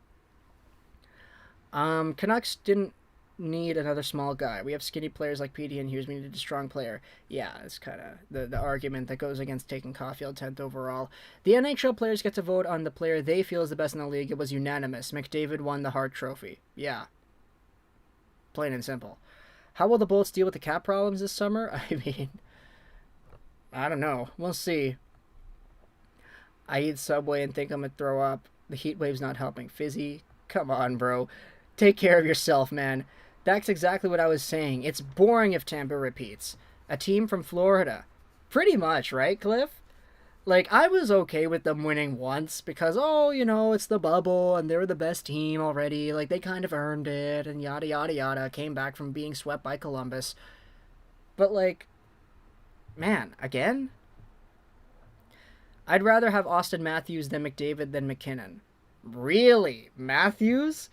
Canucks didn't need another small guy. We have skinny players like PD and Hughes. We needed a strong player. Yeah, it's kind of the argument that goes against taking Caulfield 10th overall. The NHL players get to vote on the player they feel is the best in the league. It was unanimous. McDavid won the Hart Trophy. Yeah. Plain and simple. How will the Bolts deal with the cap problems this summer? I mean, I don't know. We'll see. I eat Subway and think I'm going to throw up. The heat wave's not helping. Fizzy, come on, bro. Take care of yourself, man. That's exactly what I was saying. It's boring if Tampa repeats. A team from Florida. Pretty much, right, Cliff? Like, I was okay with them winning once because, oh, you know, it's the bubble and they were the best team already. Like, they kind of earned it and yada, yada, yada. Came back from being swept by Columbus. But, like, man, again? I'd rather have Austin Matthews than McDavid than McKinnon. Really? Matthews?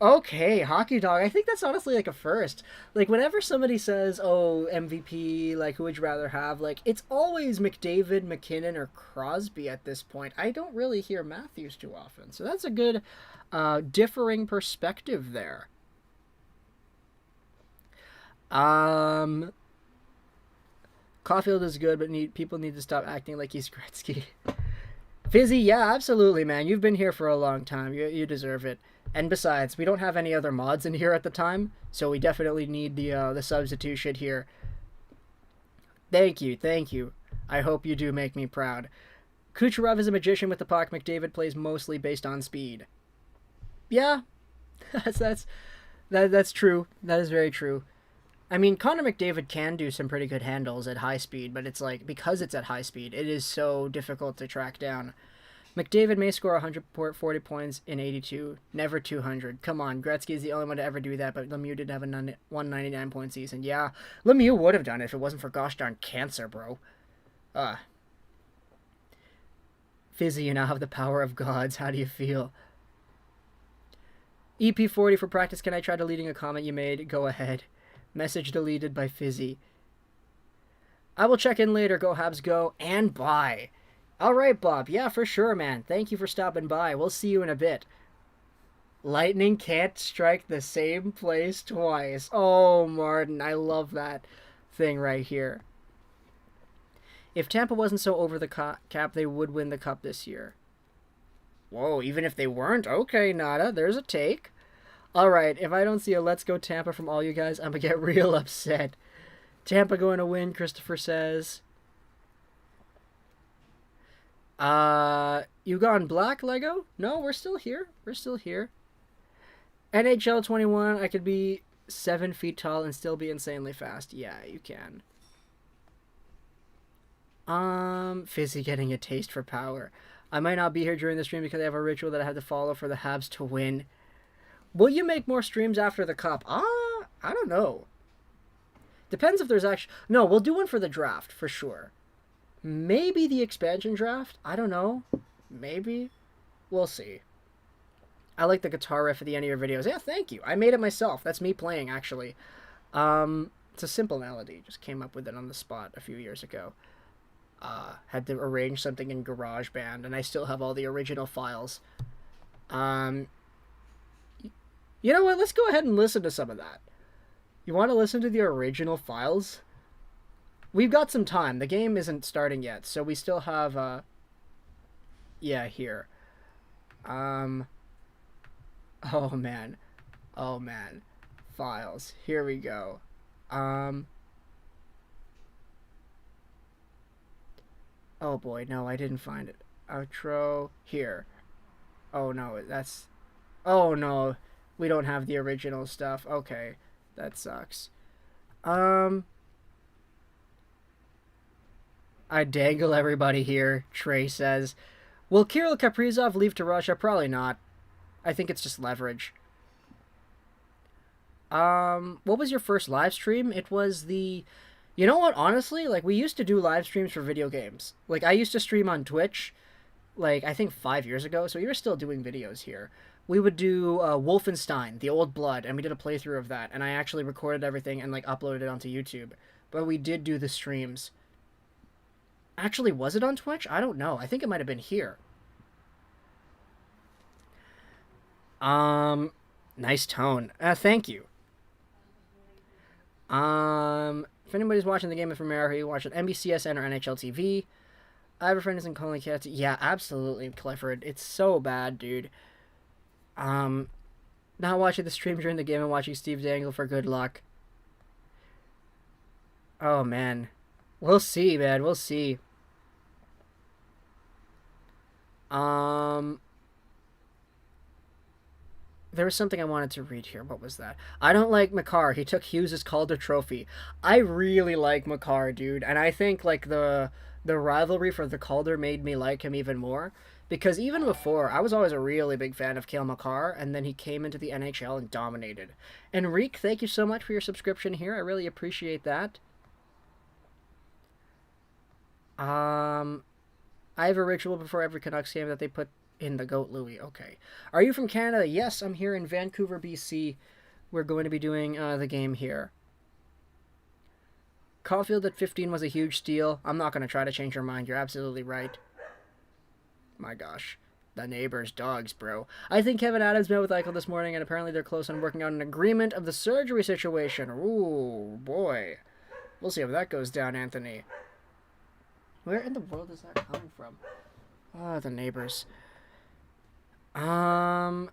Okay, Hockey Dog. I think that's honestly like a first. Like whenever somebody says, "Oh, MVP," like who would you rather have? Like it's always McDavid, McKinnon, or Crosby at this point. I don't really hear Matthews too often, so that's a good differing perspective there. Caulfield is good, but people need to stop acting like he's Gretzky. Fizzy, yeah, absolutely, man. You've been here for a long time. You deserve it. And besides, we don't have any other mods in here at the time, so we definitely need the substitution here. Thank you, thank you. I hope you do make me proud. Kucherov is a magician with the puck. McDavid plays mostly based on speed. Yeah, that's true. That is very true. I mean, Connor McDavid can do some pretty good handles at high speed, but it's like, because it's at high speed, it is so difficult to track down. McDavid may score 140 points in 82, never 200. Come on, Gretzky is the only one to ever do that, but Lemieux did have a 199-point season. Yeah, Lemieux would have done it if it wasn't for gosh darn cancer, bro. Fizzy, you now have the power of gods. How do you feel? EP40 for practice. Can I try deleting a comment you made? Go ahead. Message deleted by Fizzy. I will check in later. Go Habs, go, and bye. All right, Bob. Yeah, for sure, man. Thank you for stopping by. We'll see you in a bit. Lightning can't strike the same place twice. Oh, Martin, I love that thing right here. If Tampa wasn't so over the cap, they would win the cup this year. Whoa, even if they weren't? Okay, Nada, there's a take. Alright, if I don't see a Let's Go Tampa from all you guys, I'm going to get real upset. Tampa going to win, Christopher says. You gone black, Lego? No, we're still here. We're still here. NHL 21, I could be 7 feet tall and still be insanely fast. Yeah, you can. Fizzy getting a taste for power. I might not be here during the stream because I have a ritual that I have to follow for the Habs to win. Will you make more streams after the Cup? I don't know. Depends if there's actually... No, we'll do one for the draft, for sure. Maybe the expansion draft? I don't know. Maybe. We'll see. I like the guitar riff at the end of your videos. Yeah, thank you. I made it myself. That's me playing, actually. It's a simple melody. Just came up with it on the spot a few years ago. Had to arrange something in GarageBand, and I still have all the original files. You know what? Let's go ahead and listen to some of that. You want to listen to the original files? We've got some time. The game isn't starting yet, so we still have, yeah, here. Oh, man. Oh, man. Files. Here we go. Oh, boy. No, I didn't find it. Outro. Here. Oh, no. That's... Oh, no. We don't have the original stuff. Okay. That sucks. I dangle everybody here, Trey says. Will Kirill Kaprizov leave to Russia? Probably not. I think it's just leverage. What was your first live stream? It was the... You know what, honestly? Like, we used to do live streams for video games. Like, I used to stream on Twitch, like, I think 5 years ago, so we were still doing videos here. We would do Wolfenstein, The Old Blood, and we did a playthrough of that, and I actually recorded everything and, like, uploaded it onto YouTube. But we did do the streams. Actually, was it on Twitch? I don't know. I think it might have been here. Nice tone. Thank you. If anybody's watching the game from America, you watch it NBCSN or NHL TV. I have a friend who's in Calling Cats. Yeah, absolutely, Clifford. It's so bad, dude. Not watching the stream during the game and watching Steve Dangle for good luck. Oh, man. We'll see, man. We'll see. There was something I wanted to read here. What was that? I don't like Makar. He took Hughes' Calder trophy. I really like Makar, dude. And I think, like, the rivalry for the Calder made me like him even more. Because even before, I was always a really big fan of Cale Makar, and then he came into the NHL and dominated. Enrique, thank you so much for your subscription here. I really appreciate that. I have a ritual before every Canucks game that they put in the Goat Louie. Okay. Are you from Canada? Yes, I'm here in Vancouver, BC. We're going to be doing the game here. Caulfield at 15 was a huge steal. I'm not going to try to change your mind. You're absolutely right. My gosh. The neighbor's dogs, bro. I think Kevin Adams met with Eichel this morning, and apparently they're close on working out an agreement of the surgery situation. Ooh, boy. We'll see how that goes down, Anthony. Where in the world is that coming from? Ah, the neighbors. You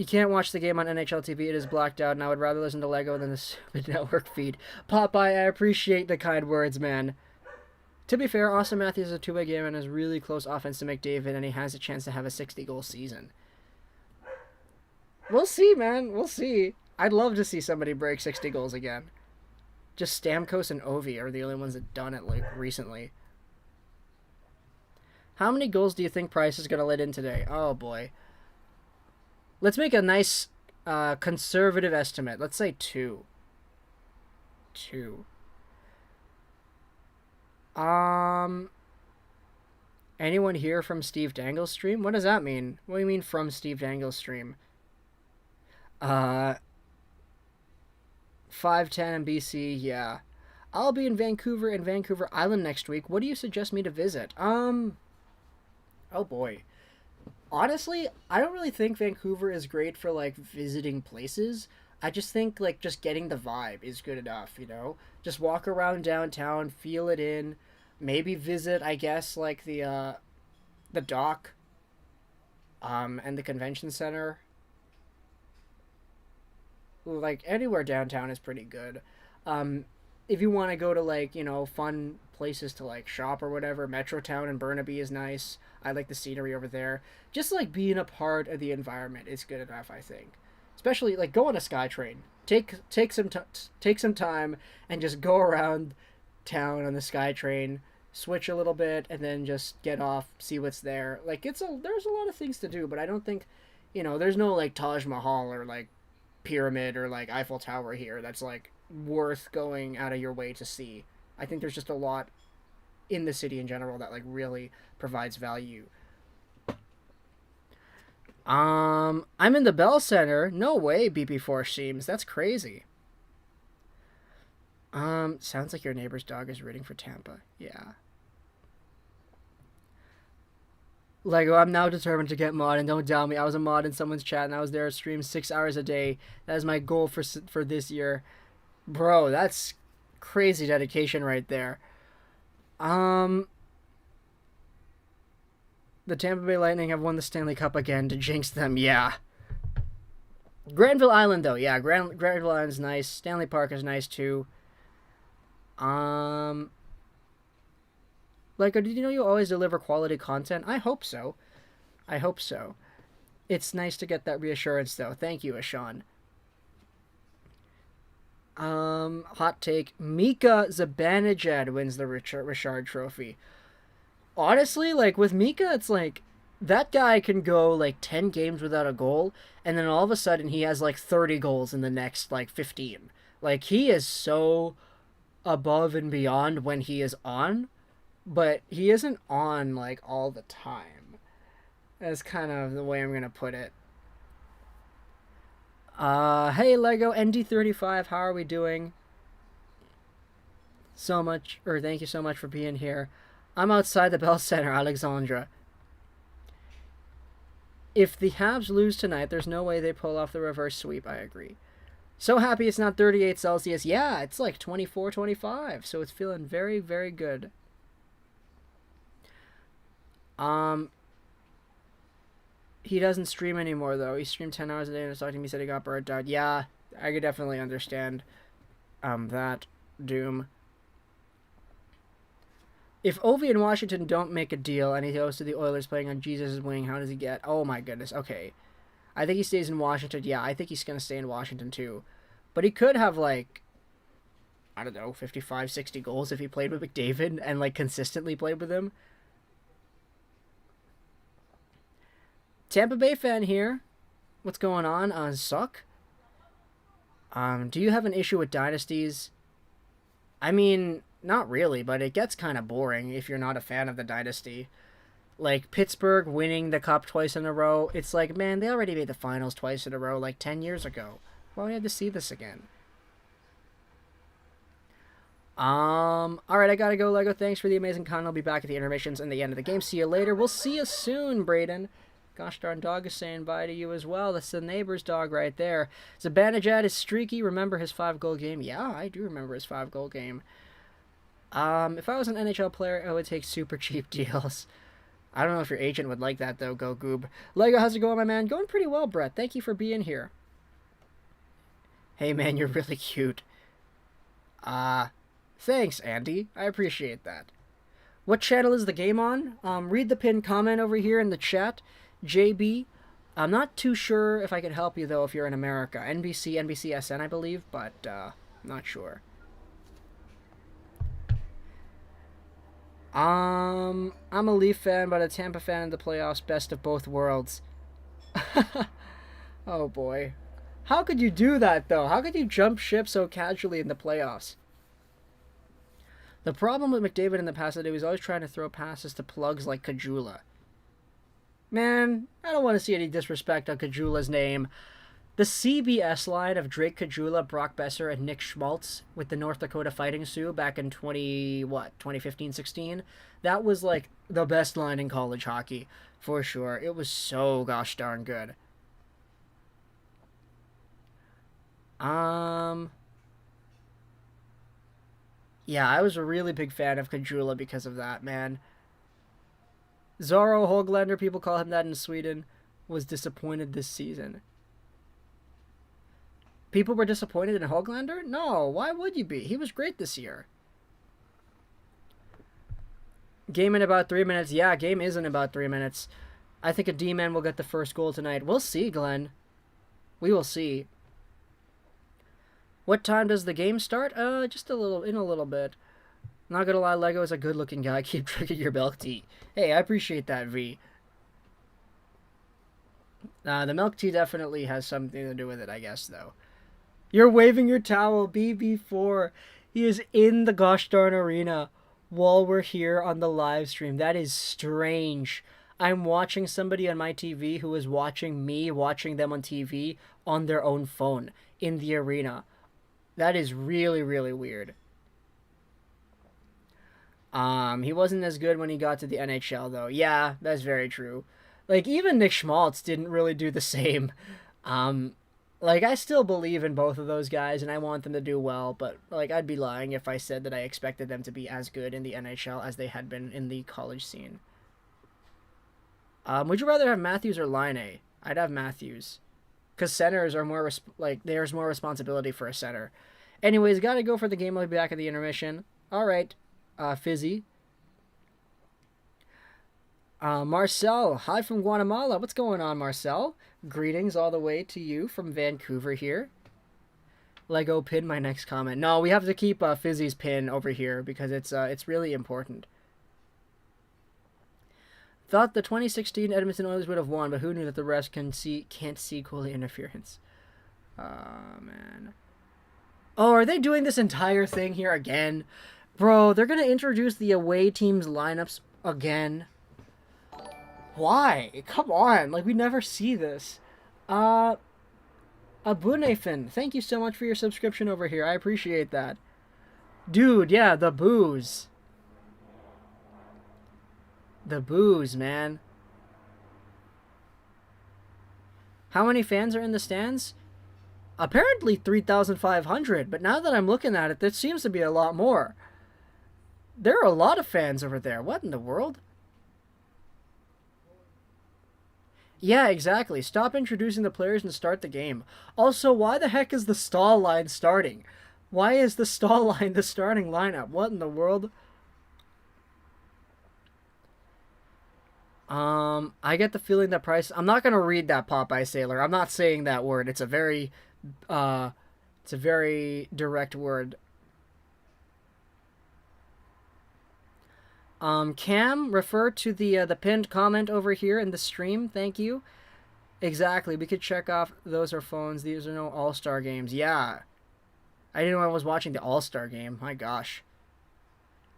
can't watch the game on NHL TV. It is blacked out, and I would rather listen to Lego than the stupid network feed. Popeye, I appreciate the kind words, man. To be fair, Austin Matthews is a two-way game and has really close offense to McDavid, and he has a chance to have a 60-goal season. We'll see, man. We'll see. I'd love to see somebody break 60 goals again. Just Stamkos and Ovi are the only ones that done it, like, recently. How many goals do you think Price is going to let in today? Oh, boy. Let's make a nice conservative estimate. Let's say 2. 2. Anyone here from Steve Dangle's stream? What does that mean? What do you mean from Steve Dangle's stream? 510 in BC, yeah. I'll be in Vancouver Island next week. What do you suggest me to visit? Oh boy. Honestly, I don't really think Vancouver is great for, like, visiting places. I just think, like, just getting the vibe is good enough, you know? Just walk around downtown, feel it in, maybe visit, I guess, like, the dock, and the convention center. Like, anywhere downtown is pretty good. If you want to go to, like, you know, fun places to, like, shop or whatever, Metrotown in Burnaby is nice. I like the scenery over there. Just, like, being a part of the environment is good enough, I think. Especially like go on a SkyTrain. Take some time and just go around town on the SkyTrain, switch a little bit, and then just get off, see what's there. Like there's a lot of things to do, but I don't think, there's no like Taj Mahal or like pyramid or like Eiffel Tower here that's like worth going out of your way to see. I think there's just a lot in the city in general that like really provides value. I'm in the Bell Center. No way, BP4 seems. That's crazy. Sounds like your neighbor's dog is rooting for Tampa. Yeah. Lego, I'm now determined to get mod, and don't doubt me. I was a mod in someone's chat, and I was there stream 6 hours a day. That is my goal for this year. Bro, that's crazy dedication right there. The Tampa Bay Lightning have won the Stanley Cup again to jinx them. Yeah. Granville Island, though. Yeah, Granville Island's nice. Stanley Park is nice, too. Like, did you know you always deliver quality content? I hope so. I hope so. It's nice to get that reassurance, though. Thank you, Ashawn. Hot take. Mika Zibanejad wins the Richard Trophy. Honestly, like, with Mika, it's like, that guy can go, like, 10 games without a goal, and then all of a sudden he has, like, 30 goals in the next, like, 15. Like, he is so above and beyond when he is on, but he isn't on, like, all the time. That's kind of the way I'm gonna put it. Hey, Lego, ND35, how are we doing? Thank you so much for being here. I'm outside the Bell Center, Alexandra. If the Habs lose tonight, there's no way they pull off the reverse sweep, I agree. So happy it's not 38 Celsius. Yeah, it's like 24, 25, so it's feeling very, very good. He doesn't stream anymore, though. He streamed 10 hours a day and was talking to me, said he got burnt out. Yeah, I could definitely understand that, Doom. If Ovi and Washington don't make a deal and he goes to the Oilers playing on Jesus' wing, how does he get? Oh my goodness, okay. I think he stays in Washington. Yeah, I think he's going to stay in Washington too. But he could have, like, I don't know, 55, 60 goals if he played with McDavid and, like, consistently played with him. Tampa Bay fan here. What's going on? Suck? Do you have an issue with Dynasties? I mean, not really, but it gets kind of boring if you're not a fan of the Dynasty. Like, Pittsburgh winning the Cup twice in a row, it's like, man, they already made the finals twice in a row, like, 10 years ago. Why do we have to see this again? Alright, I gotta go, Lego. Thanks for the amazing content. I'll be back at the intermissions and the end of the game. See you later. We'll see you soon, Braden. Gosh darn dog is saying bye to you as well. That's the neighbor's dog right there. Zibanejad is streaky. Remember his 5-goal game? Yeah, I do remember his 5-goal game. If I was an NHL player, I would take super cheap deals. I don't know if your agent would like that, though. Go Goob. Lego, how's it going, my man? Going pretty well, Brett. Thank you for being here. Hey, man, you're really cute. Thanks, Andy. I appreciate that. What channel is the game on? Read the pinned comment over here in the chat. JB. I'm not too sure if I can help you, though, if you're in America. NBCSN, I believe, but, not sure. I'm a Leaf fan, but a Tampa fan in the playoffs. Best of both worlds. Oh, boy. How could you do that, though? How could you jump ship so casually in the playoffs? The problem with McDavid in the past is he was always trying to throw passes to plugs like Kajula. Man, I don't want to see any disrespect on Kajula's name. The CBS line of Drake Kajula, Brock Besser, and Nick Schmaltz with the North Dakota Fighting Sioux back in 2015-16, that was like the best line in college hockey, for sure. It was so gosh darn good. Yeah, I was a really big fan of Kajula because of that, man. Zorro Höglander, people call him that in Sweden, was disappointed this season. People were disappointed in Höglander? No, why would you be? He was great this year. Game in about 3 minutes. Yeah, game is in about 3 minutes. I think a D-man will get the first goal tonight. We'll see, Glenn. We will see. What time does the game start? Just in a little bit. Not gonna lie, Lego is a good-looking guy. Keep drinking your milk tea. Hey, I appreciate that, V. The milk tea definitely has something to do with it, I guess, though. You're waving your towel, BB4. He is in the gosh darn arena while we're here on the live stream. That is strange. I'm watching somebody on my TV who is watching me watching them on TV on their own phone in the arena. That is really, really weird. He wasn't as good when he got to the NHL, though. Yeah, that's very true. Like, even Nick Schmaltz didn't really do the same. Like, I still believe in both of those guys, and I want them to do well, but, like, I'd be lying if I said that I expected them to be as good in the NHL as they had been in the college scene. Would you rather have Matthews or Line? I'd have Matthews. Because centers are more, there's more responsibility for a center. Anyways, gotta go for the game. I'll be back at the intermission. Alright, Fizzy. Marcel, hi from Guatemala. What's going on, Marcel? Greetings all the way to you from Vancouver here. Lego pin my next comment. No, we have to keep Fizzy's pin over here because it's really important. Thought the 2016 Edmonton Oilers would have won, but who knew that the refs can't see goalie interference. Oh, man. Oh, are they doing this entire thing here again? Bro, they're going to introduce the away team's lineups again. Why? Come on. Like, we never see this. Abunefin, thank you so much for your subscription over here. I appreciate that. Dude, yeah, the booze. The booze, man. How many fans are in the stands? Apparently 3,500, but now that I'm looking at it, there seems to be a lot more. There are a lot of fans over there. What in the world? Yeah, exactly. Stop introducing the players and start the game. Also, why the heck is the stall line starting? Why is the stall line the starting lineup? What in the world? I get the feeling that Price... I'm not going to read that Popeye Sailor. I'm not saying that word. It's a very direct word. Cam, refer to the pinned comment over here in the stream. Thank you. Exactly. We could check off those are phones. These are no All-Star games. Yeah. I didn't know I was watching the All-Star game. My gosh.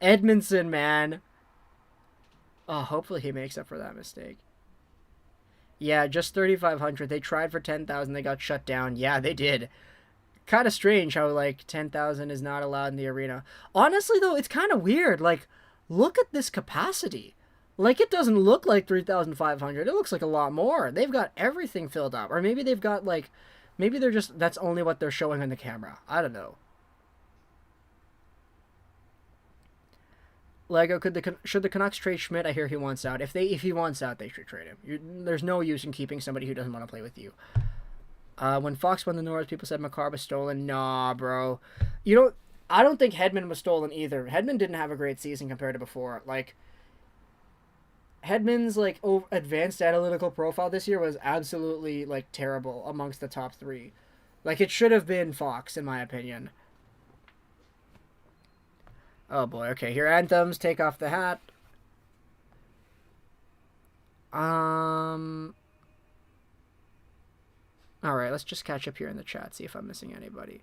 Edmondson, man. Oh, hopefully he makes up for that mistake. Yeah, just 3,500. They tried for 10,000. They got shut down. Yeah, they did. Kind of strange how, like, 10,000 is not allowed in the arena. Honestly, though, it's kind of weird. Like, look at this capacity. Like, it doesn't look like 3,500. It looks like a lot more. They've got everything filled up. Or maybe they've got, like... Maybe they're just... That's only what they're showing on the camera. I don't know. Lego, should the Canucks trade Schmidt? I hear he wants out. If he wants out, they should trade him. There's no use in keeping somebody who doesn't want to play with you. When Fox won the North, people said Makar was stolen. Nah, bro. I don't think Hedman was stolen either. Hedman didn't have a great season compared to before. Like, Hedman's, like, advanced analytical profile this year was absolutely, like, terrible amongst the top three. Like, it should have been Fox, in my opinion. Oh boy, okay, here anthems, take off the hat. Alright, let's just catch up here in the chat, see if I'm missing anybody.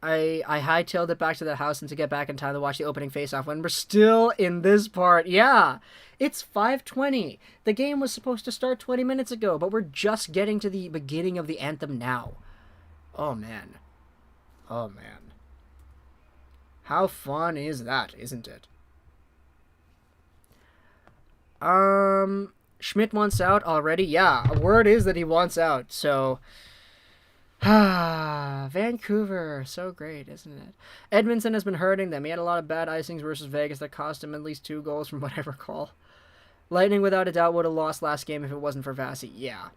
I hightailed it back to the house and to get back in time to watch the opening face-off when we're still in this part. Yeah, it's 5:20. The game was supposed to start 20 minutes ago, but we're just getting to the beginning of the anthem now. Oh, man. Oh, man. How fun is that, isn't it? Schmidt wants out already? Yeah, word is that he wants out, so... Vancouver, so great, isn't it? Edmonton has been hurting them. He had a lot of bad icings versus Vegas that cost him at least 2 goals from what I recall. Lightning, without a doubt, would have lost last game if it wasn't for Vasi. Yeah.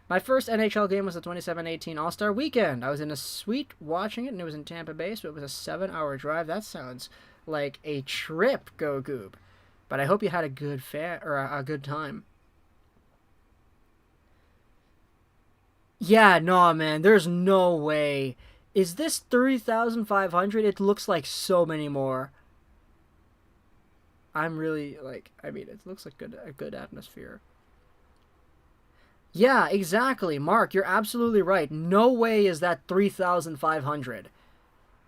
My first NHL game was the 27-18 All-Star Weekend. I was in a suite watching it, and it was in Tampa Bay, so it was a 7-hour drive. That sounds like a trip, Go Goob. But I hope you had a good a good time. Yeah, no, man, there's no way. Is this 3,500? It looks like so many more. I'm really, like, I mean, it looks like a good atmosphere. Yeah, exactly. Mark, you're absolutely right. No way is that 3,500.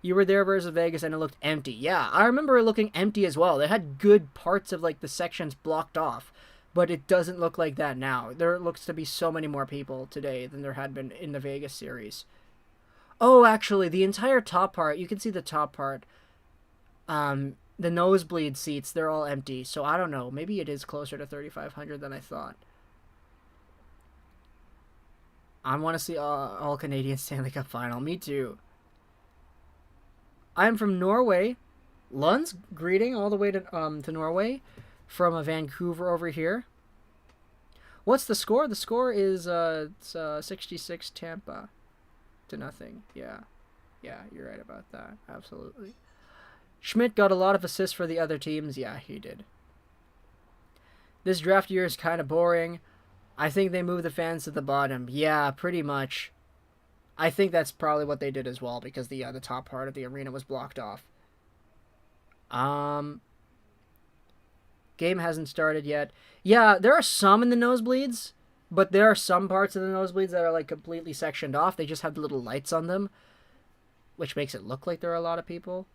You were there versus Vegas and it looked empty. Yeah, I remember it looking empty as well. They had good parts of, like, the sections blocked off. But it doesn't look like that now. There looks to be so many more people today than there had been in the Vegas series. Oh, actually, the entire top part, you can see the top part. The nosebleed seats, they're all empty. So I don't know. Maybe it is closer to 3,500 than I thought. I want to see all Canadian Stanley Cup final. Me too. I'm from Norway. Lund's greeting all the way to Norway from Vancouver over here. What's the score? The score is 66 Tampa to nothing. Yeah, you're right about that. Absolutely. Schmidt got a lot of assists for the other teams. Yeah, he did. This draft year is kind of boring. I think they moved the fans to the bottom. Yeah, pretty much. I think that's probably what they did as well because the top part of the arena was blocked off. Game hasn't started yet. Yeah, there are some in the nosebleeds, but there are some parts of the nosebleeds that are like completely sectioned off. They just have the little lights on them, which makes it look like there are a lot of people.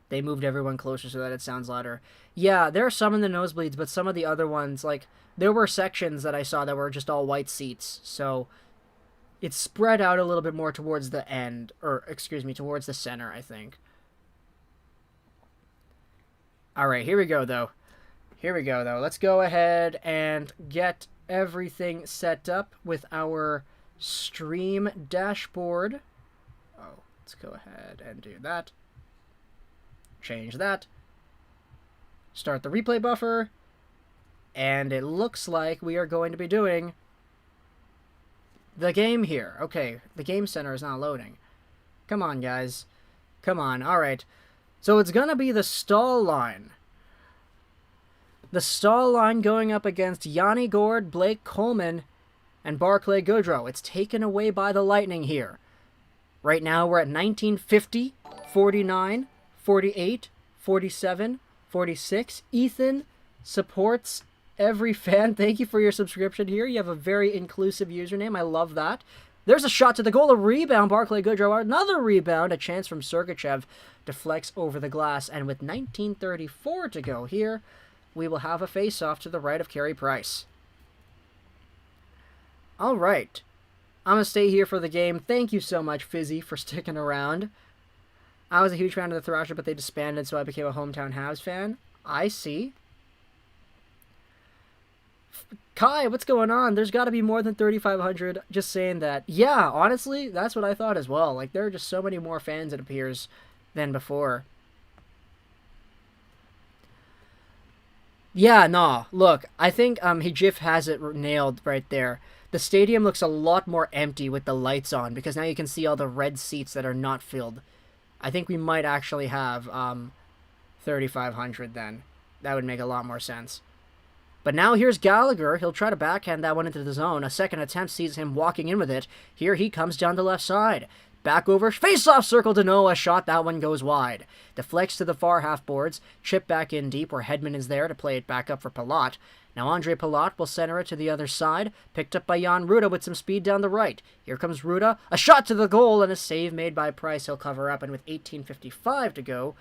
They moved everyone closer so that it sounds louder. Yeah, there are some in the nosebleeds, but some of the other ones, like, there were sections that I saw that were just all white seats. So it's spread out a little bit more towards the end, or, excuse me, towards the center, I think. Alright, here we go, though. Let's go ahead and get everything set up with our stream dashboard. Oh, let's go ahead and do that. Change that. Start the replay buffer. And it looks like we are going to be doing the game here. Okay, the game center is not loading. Come on, guys. Come on. Alright. So it's going to be the Stahl line. The Stahl line going up against Yanni Gourde, Blake Coleman, and Barclay Goodrow. It's taken away by the Lightning here. Right now we're at 1950, 49, 48, 47, 46. Ethan supports every fan. Thank you for your subscription here. You have a very inclusive username. I love that. There's a shot to the goal, a rebound. Barclay Goodrow, another rebound. A chance from Sergachev deflects over the glass. And with 19:34 to go here, we will have a face-off to the right of Carey Price. All right. I'm going to stay here for the game. Thank you so much, Fizzy, for sticking around. I was a huge fan of the Thrasher, but they disbanded, so I became a hometown Habs fan. I see. Kai, what's going on? There's got to be more than 3,500. Just saying that. Yeah, honestly, that's what I thought as well. Like, there are just so many more fans, it appears, than before. Yeah, nah. Look, I think Hijif has it nailed right there. The stadium looks a lot more empty with the lights on, because now you can see all the red seats that are not filled. I think we might actually have 3,500 then. That would make a lot more sense. But now here's Gallagher. He'll try to backhand that one into the zone. A second attempt sees him walking in with it. Here he comes down the left side. Back over, face-off circle to Noah. Shot, that one goes wide. Deflects to the far half boards. Chip back in deep where Hedman is there to play it back up for Palat. Now Andre Palat will center it to the other side. Picked up by Jan Ruda with some speed down the right. Here comes Ruda. A shot to the goal and a save made by Price. He'll cover up, and with 18:55 to go,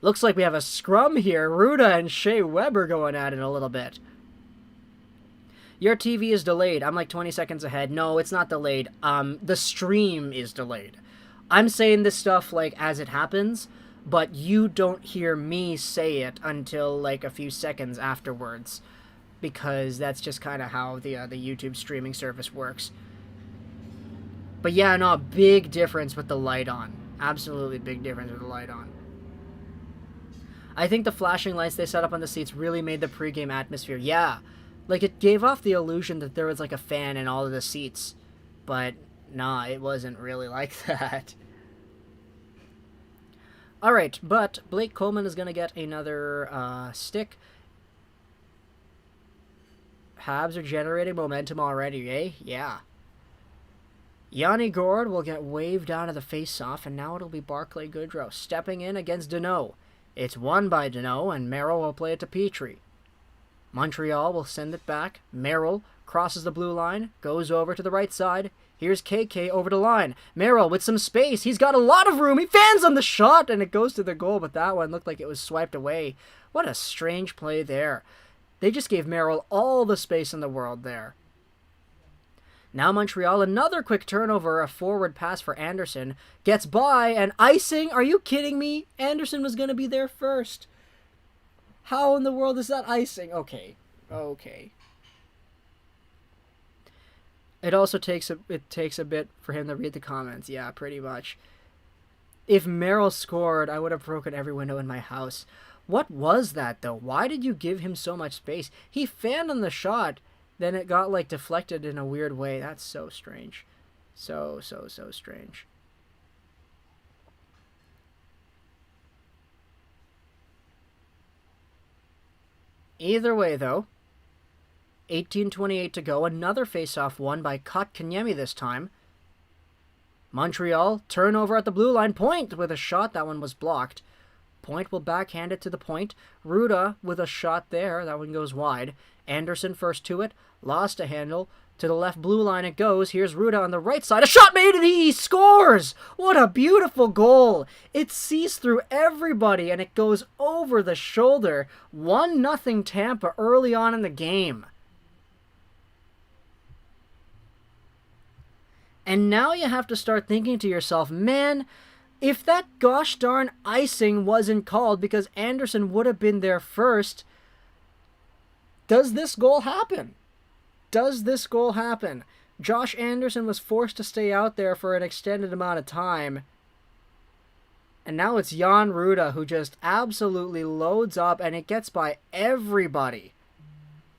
looks like we have a scrum here. Ruda and Shea Weber going at it a little bit. Your TV is delayed. I'm like 20 seconds ahead. No, it's not delayed. The stream is delayed. I'm saying this stuff like as it happens, but you don't hear me say it until like a few seconds afterwards, because that's just kind of how the YouTube streaming service works. But yeah, no, big difference with the light on. Absolutely big difference with the light on. I think the flashing lights they set up on the seats really made the pregame atmosphere. Yeah, like it gave off the illusion that there was like a fan in all of the seats, but nah, it wasn't really like that. All right, but Blake Coleman is going to get another stick. Habs are generating momentum already, eh? Yeah. Yanni Gourde will get waved out of the face-off, and now it'll be Barclay Goodrow stepping in against Danault. It's won by Danault, and Merrill will play it to Petrie. Montreal will send it back. Merrill crosses the blue line, goes over to the right side. Here's KK over the line. Merrill with some space. He's got a lot of room. He fans on the shot, and it goes to the goal, but that one looked like it was swiped away. What a strange play there. They just gave Merrill all the space in the world there. Now Montreal, another quick turnover, a forward pass for Anderson. Gets by, and icing? Are you kidding me? Anderson was going to be there first. How in the world is that icing? Okay. It also takes a bit for him to read the comments. Yeah, pretty much. If Merrill scored, I would have broken every window in my house. What was that, though? Why did you give him so much space? He fanned on the shot, then it got, like, deflected in a weird way. That's so strange. So strange. Either way, though, 18:28 to go. Another face-off won by Kotkaniemi this time. Montreal, turnover at the blue line. Point with a shot. That one was blocked. Point will backhand it to the point. Ruda with a shot there. That one goes wide. Anderson first to it. Lost a handle. To the left blue line it goes. Here's Ruda on the right side. A shot made and he scores! What a beautiful goal. It sees through everybody and it goes over the shoulder. 1-0 Tampa early on in the game. And now you have to start thinking to yourself, man, if that gosh darn icing wasn't called because Anderson would have been there first, does this goal happen? Does this goal happen? Josh Anderson was forced to stay out there for an extended amount of time. And now it's Jan Ruda who just absolutely loads up and it gets by everybody.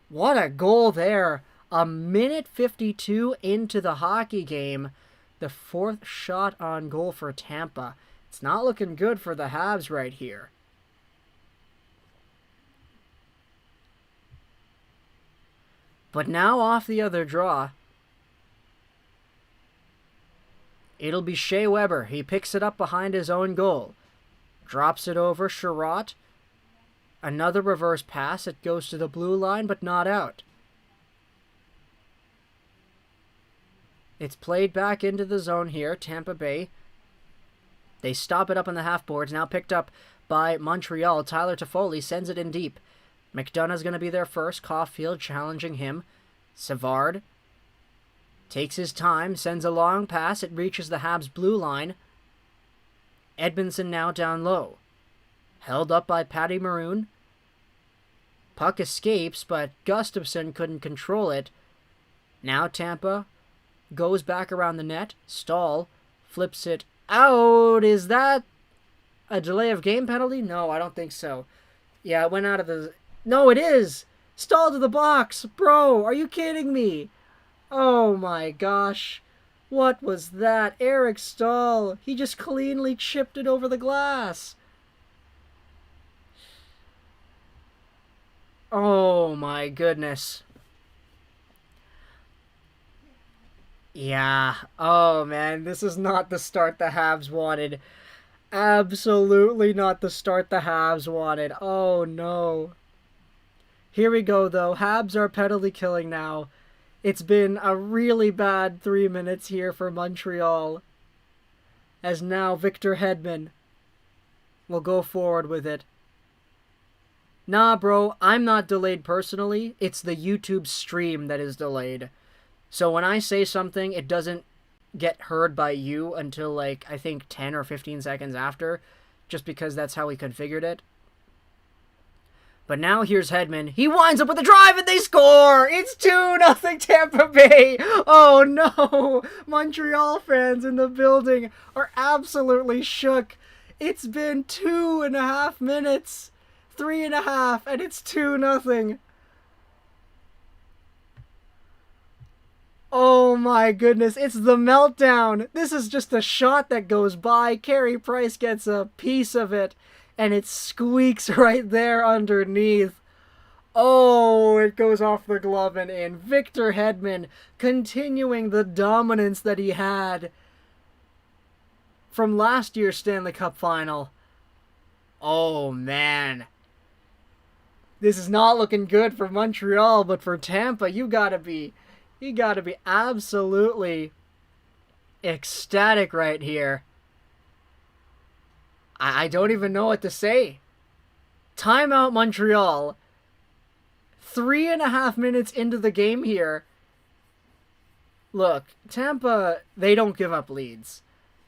What a goal there. A minute 52 into the hockey game. The fourth shot on goal for Tampa. It's not looking good for the Habs right here. But now off the other draw, it'll be Shea Weber. He picks it up behind his own goal. Drops it over Sherratt. Another reverse pass. It goes to the blue line, but not out. It's played back into the zone here. Tampa Bay. They stop it up on the half boards. Now picked up by Montreal. Tyler Toffoli sends it in deep. McDonough's going to be there first. Caulfield challenging him. Savard takes his time. Sends a long pass. It reaches the Habs blue line. Edmondson now down low. Held up by Patty Maroon. Puck escapes, but Gustafsson couldn't control it. Now Tampa goes back around the net. Stahl flips it out. Is that a delay of game penalty? No, I don't think so. Yeah, it went out of the... No, it is! Stahl to the box! Bro, are you kidding me? Oh my gosh. What was that? Eric Stahl. He just cleanly chipped it over the glass. Oh my goodness. Yeah. Oh, man. This is not the start the Habs wanted. Absolutely not the start the Habs wanted. Oh, no. Here we go, though. Habs are penalty killing now. It's been a really bad 3 minutes here for Montreal. As now Victor Hedman will go forward with it. Nah, bro. I'm not delayed personally. It's the YouTube stream that is delayed. So when I say something, it doesn't get heard by you until, like, I think 10 or 15 seconds after, just because that's how we configured it. But now here's Hedman. He winds up with a drive and they score! It's 2-0 Tampa Bay! Oh no! Montreal fans in the building are absolutely shook. It's been 2.5 minutes. 3.5, and it's 2-0. Oh my goodness, it's the meltdown. This is just a shot that goes by. Carey Price gets a piece of it, and it squeaks right there underneath. Oh, it goes off the glove and in. Victor Hedman continuing the dominance that he had from last year's Stanley Cup final. Oh, man. This is not looking good for Montreal, but for Tampa, you gotta be absolutely ecstatic right here. I don't even know what to say. Timeout Montreal. 3.5 minutes into the game here. Look, Tampa, they don't give up leads.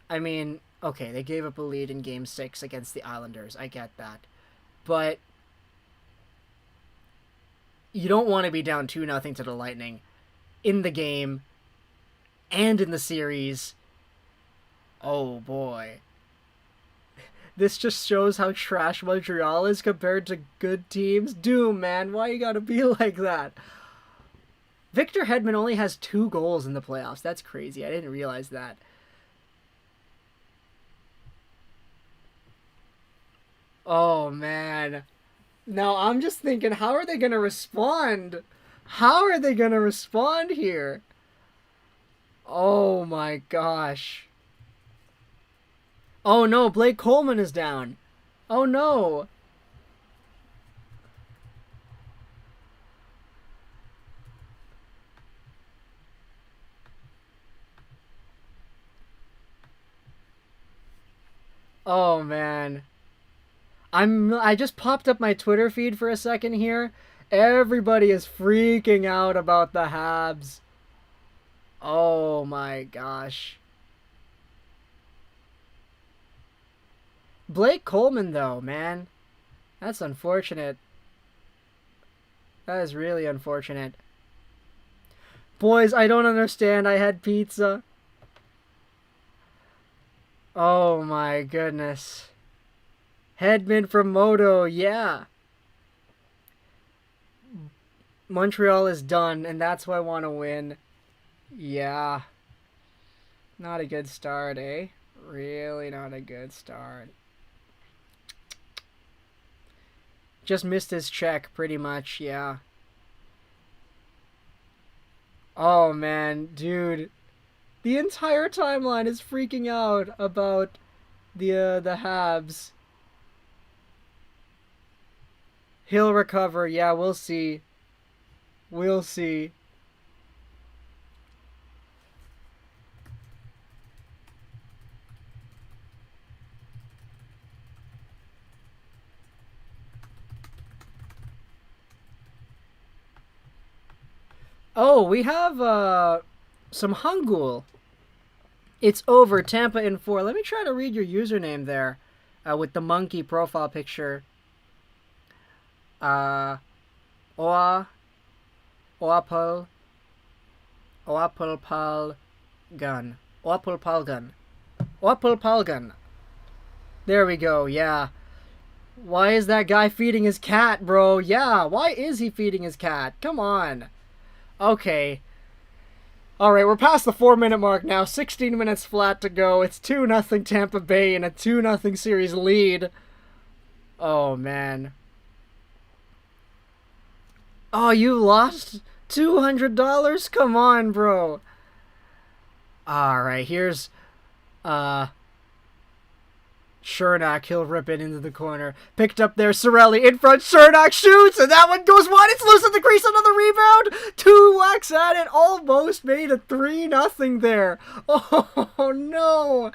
I mean, okay, they gave up a lead in Game 6 against the Islanders. I get that. But you don't want to be down 2-0 to the Lightning in the game and in the series. Oh, boy. This just shows how trash Montreal is compared to good teams. Doom, man. Why you gotta be like that? Victor Hedman only has 2 goals in the playoffs. That's crazy. I didn't realize that. Oh, man. Now, I'm just thinking, how are they gonna respond? How are they gonna respond here? Oh, my gosh. Oh no, Blake Coleman is down. Oh no. Oh man. I just popped up my Twitter feed for a second here. Everybody is freaking out about the Habs. Oh my gosh. Blake Coleman, though, man. That's unfortunate. That is really unfortunate. Boys, I don't understand. I had pizza. Oh, my goodness. Hedman from Moto, yeah. Montreal is done, and that's why I want to win. Yeah. Not a good start, eh? Really not a good start. Just missed his check, pretty much, yeah. Oh, man, dude. The entire timeline is freaking out about the Habs. He'll recover, yeah, we'll see. We'll see. Oh, we have some Hangul. It's over. Tampa in 4. Let me try to read your username there with the monkey profile picture. Oapal Gun. Oapalpalgun. There we go, yeah. Why is that guy feeding his cat, bro? Yeah, why is he feeding his cat? Come on. Okay. Alright, we're past the 4-minute mark now. 16 minutes flat to go. It's 2-0 Tampa Bay and a 2-0 series lead. Oh, man. Oh, you lost $200? Come on, bro. Alright, here's... Chernak, he'll rip it into the corner. Picked up there, Cirelli in front. Chernak shoots, and that one goes wide. It's loose in the crease, another rebound. 2 whacks at it, almost made a 3-0 there. Oh, no.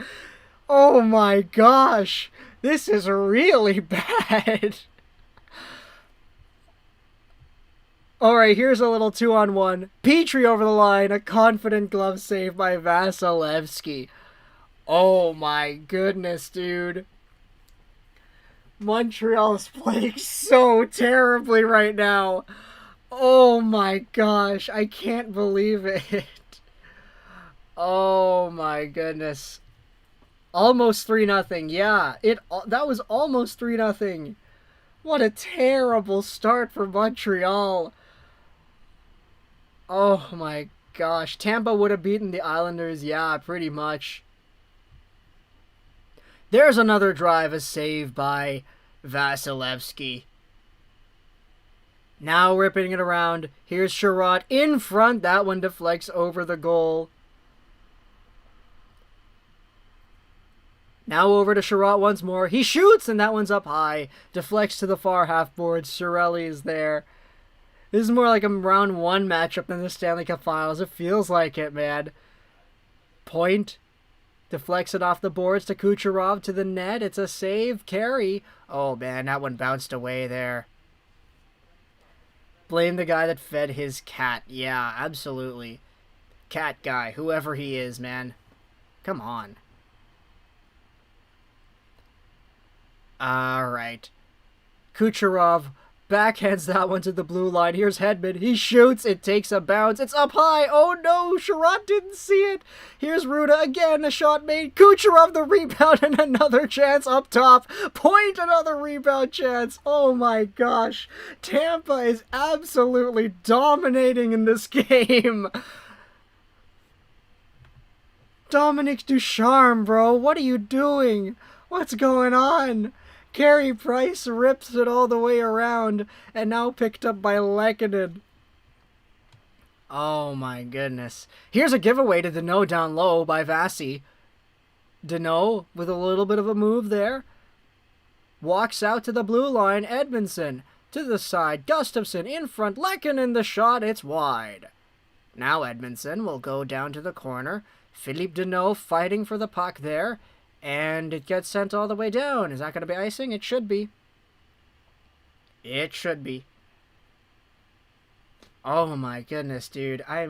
Oh, my gosh. This is really bad. Alright, here's a little 2-on-1. Petrie over the line, a confident glove save by Vasilevsky. Oh my goodness, dude. Montreal is playing so terribly right now. Oh my gosh, I can't believe it. Oh my goodness. Almost 3-0. Yeah, that was almost 3-0. What a terrible start for Montreal. Oh my gosh. Tampa would have beaten the Islanders. Yeah, pretty much. There's another drive, a save by Vasilevsky. Now ripping it around. Here's Sherratt in front. That one deflects over the goal. Now over to Sherratt once more. He shoots, and that one's up high. Deflects to the far half board. Cirelli is there. This is more like a round one matchup than the Stanley Cup Finals. It feels like it, man. Point. Deflects it off the boards to Kucherov to the net. It's a save. Carey. Oh, man, that one bounced away there. Blame the guy that fed his cat. Yeah, absolutely. Cat guy, whoever he is, man. Come on. Alright. Kucherov backhands that one to the blue line. Here's Hedman. He shoots. It takes a bounce. It's up high. Oh no, Sherratt didn't see it. Here's Ruda again. A shot made. Kucherov the rebound and another chance up top. Point, another rebound chance. Oh my gosh. Tampa is absolutely dominating in this game. Dominic Ducharme, bro. What are you doing? What's going on? Carey Price rips it all the way around, and now picked up by Lehkonen. Oh my goodness. Here's a giveaway to Danault down low by Vasi. Danault with a little bit of a move there. Walks out to the blue line. Edmondson to the side. Gustafsson in front. Lehkonen the shot. It's wide. Now Edmondson will go down to the corner. Philippe Danault fighting for the puck there. And it gets sent all the way down. Is that going to be icing? It should be. It should be. Oh my goodness, dude. I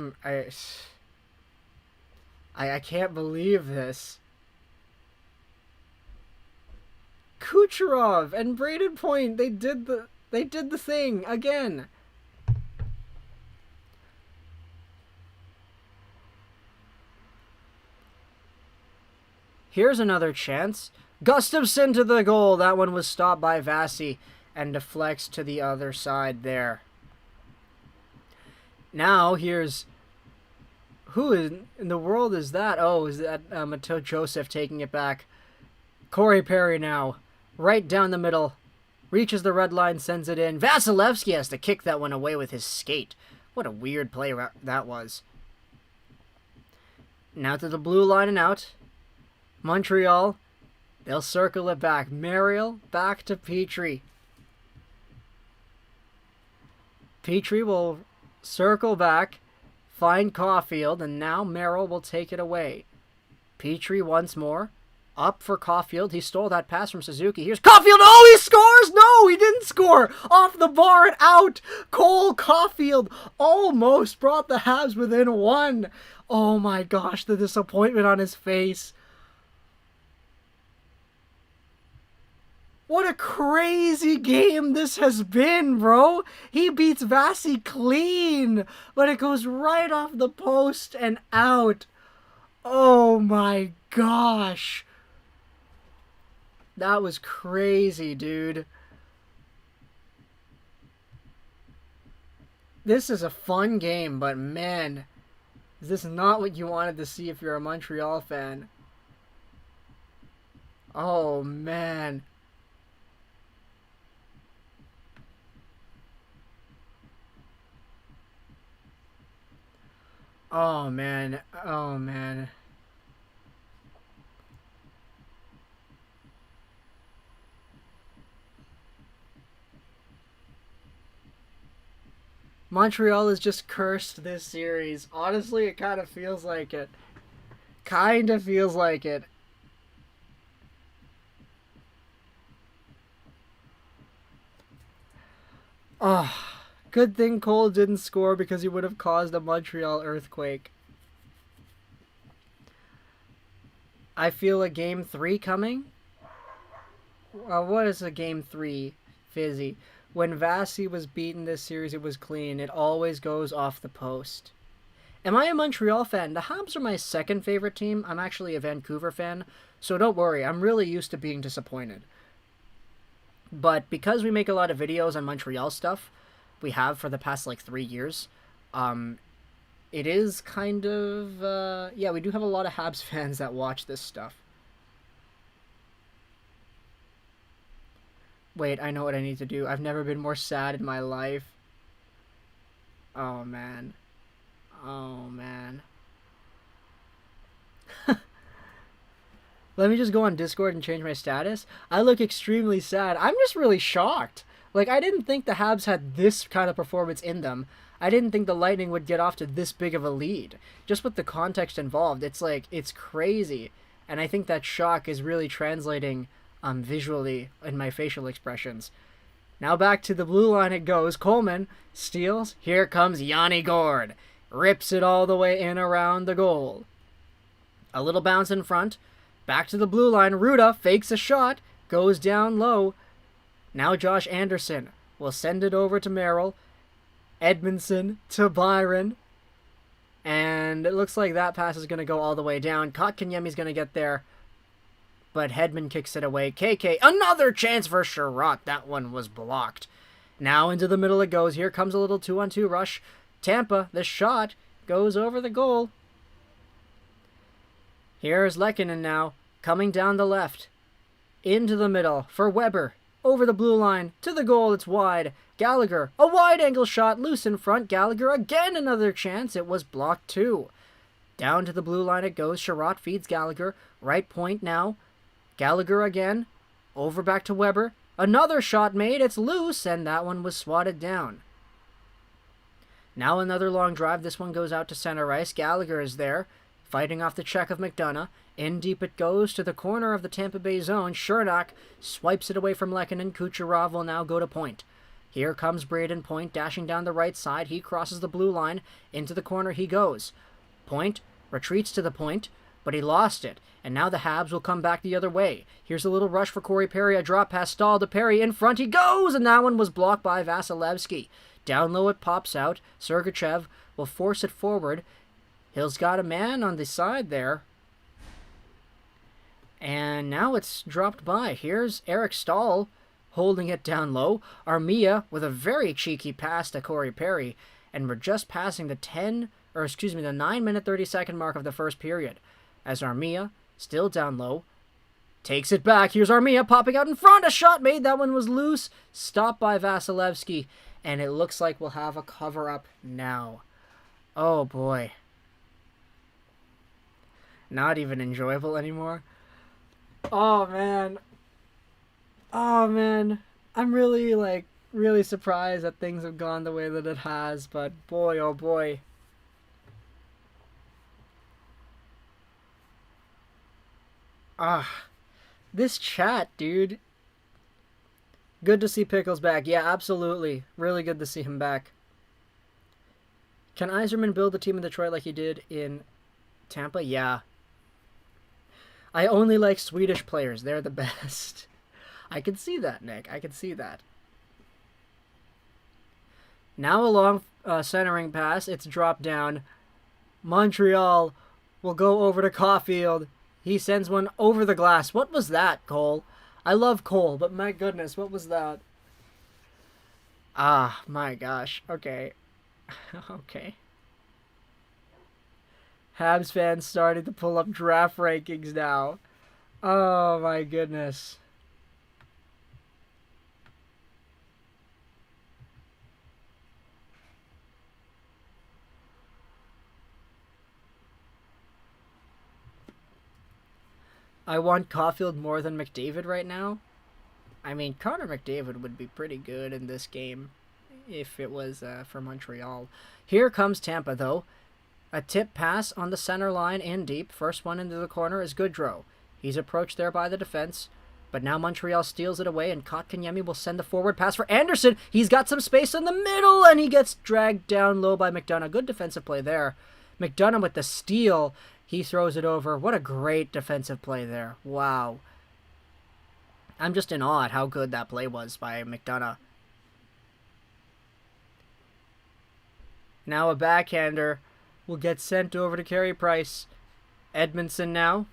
can't believe this. Kucherov and Braden Point, they did the thing again. Here's another chance. Gustafsson to the goal. That one was stopped by Vasi and deflects to the other side there. Now here's... Who in the world is that? Oh, is that Mateo Joseph taking it back. Corey Perry now. Right down the middle. Reaches the red line, sends it in. Vasilevsky has to kick that one away with his skate. What a weird play that was. Now to the blue line and out. Montreal, they'll circle it back. Merrill back to Petrie. Petrie will circle back, find Caulfield, and now Merrill will take it away. Petrie once more. Up for Caulfield. He stole that pass from Suzuki. Here's Caulfield. Oh, he scores! No, he didn't score. Off the bar and out. Cole Caulfield almost brought the Habs within one. Oh my gosh, the disappointment on his face. What a crazy game this has been, bro. He beats Vasi clean, but it goes right off the post and out. Oh my gosh. That was crazy, dude. This is a fun game, but man, is this not what you wanted to see if you're a Montreal fan? Oh man. Oh, man. Oh, man. Montreal has just cursed this series. Honestly, it kind of feels like it. Kind of feels like it. Oh. Good thing Cole didn't score because he would have caused a Montreal earthquake. I feel a Game 3 coming. What is a Game 3, Fizzy? When Vasi was beaten this series, it was clean. It always goes off the post. Am I a Montreal fan? The Habs are my second favorite team. I'm actually a Vancouver fan, so don't worry. I'm really used to being disappointed. But because we make a lot of videos on Montreal stuff, we have for the past like 3 years, it is kind of, yeah, we do have a lot of Habs fans that watch this stuff. Wait, I know what I need to do. I've never been more sad in my life. Oh, man. Oh, man. Let me just go on Discord and change my status. I look extremely sad. I'm just really shocked. Like, I didn't think the Habs had this kind of performance in them. I didn't think the Lightning would get off to this big of a lead. Just with the context involved, it's like, it's crazy. And I think that shock is really translating visually in my facial expressions. Now back to the blue line it goes. Coleman steals. Here comes Yanni Gourde. Rips it all the way in around the goal. A little bounce in front. Back to the blue line. Ruda fakes a shot. Goes down low. Now Josh Anderson will send it over to Merrill. Edmondson to Byron. And it looks like that pass is going to go all the way down. Kotkaniemi's going to get there. But Hedman kicks it away. KK, another chance for Sherratt. That one was blocked. Now into the middle it goes. Here comes a little 2-on-2 rush. Tampa, the shot goes over the goal. Here's Lehkonen now, coming down the left. Into the middle for Weber. Over the blue line, to the goal, it's wide. Gallagher, a wide-angle shot, loose in front. Gallagher, again another chance. It was blocked too. Down to the blue line it goes. Sherratt feeds Gallagher. Right point now. Gallagher again. Over back to Weber. Another shot made. It's loose, and that one was swatted down. Now another long drive. This one goes out to center ice. Gallagher is there, fighting off the check of McDonough. In deep it goes to the corner of the Tampa Bay zone. Chernak swipes it away from Lehkonen. Kucherov will now go to point. Here comes Braden Point dashing down the right side. He crosses the blue line. Into the corner he goes. Point retreats to the point, but he lost it. And now the Habs will come back the other way. Here's a little rush for Corey Perry. A drop pass stalled to Perry. In front he goes, and that one was blocked by Vasilevsky. Down low it pops out. Sergachev will force it forward. Hill's got a man on the side there. And now it's dropped by. Here's Eric Stahl holding it down low. Armia with a very cheeky pass to Corey Perry. And we're just passing the 9-minute 30-second mark of the first period. As Armia, still down low, takes it back. Here's Armia popping out in front. A shot made. That one was loose. Stopped by Vasilevsky. And it looks like we'll have a cover-up now. Oh, boy. Not even enjoyable anymore. Oh, man. Oh, man. I'm really surprised that things have gone the way that it has. But boy, oh, boy. This chat, dude. Good to see Pickles back. Yeah, absolutely. Really good to see him back. Can Yzerman build a team in Detroit like he did in Tampa? Yeah. I only like Swedish players. They're the best. I can see that, Nick. I can see that. Now a long centering pass. It's dropped down. Montreal will go over to Caulfield. He sends one over the glass. What was that, Cole? I love Cole, but my goodness, what was that? Ah, my gosh. Okay. Okay. Habs fans started to pull up draft rankings now. Oh, my goodness. I want Caulfield more than McDavid right now. I mean, Connor McDavid would be pretty good in this game if it was for Montreal. Here comes Tampa, though. A tip pass on the center line in deep. First one into the corner is Goodrow. He's approached there by the defense, but now Montreal steals it away, and Kotkaniemi will send the forward pass for Anderson. He's got some space in the middle, and he gets dragged down low by McDonough. Good defensive play there. McDonough with the steal. He throws it over. What a great defensive play there. Wow. I'm just in awe at how good that play was by McDonough. Now a backhander will get sent over to Carey Price. Edmondson now.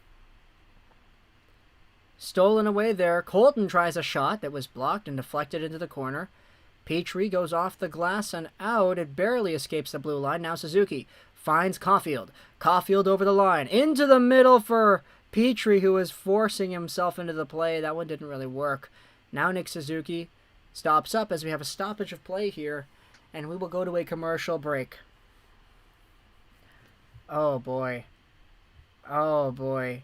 Stolen away there. Colton tries a shot that was blocked and deflected into the corner. Petrie goes off the glass and out. It barely escapes the blue line. Now Suzuki finds Caulfield. Caulfield over the line. Into the middle for Petrie, who is forcing himself into the play. That one didn't really work. Now Nick Suzuki stops up as we have a stoppage of play here. And we will go to a commercial break. Oh, boy. Oh, boy.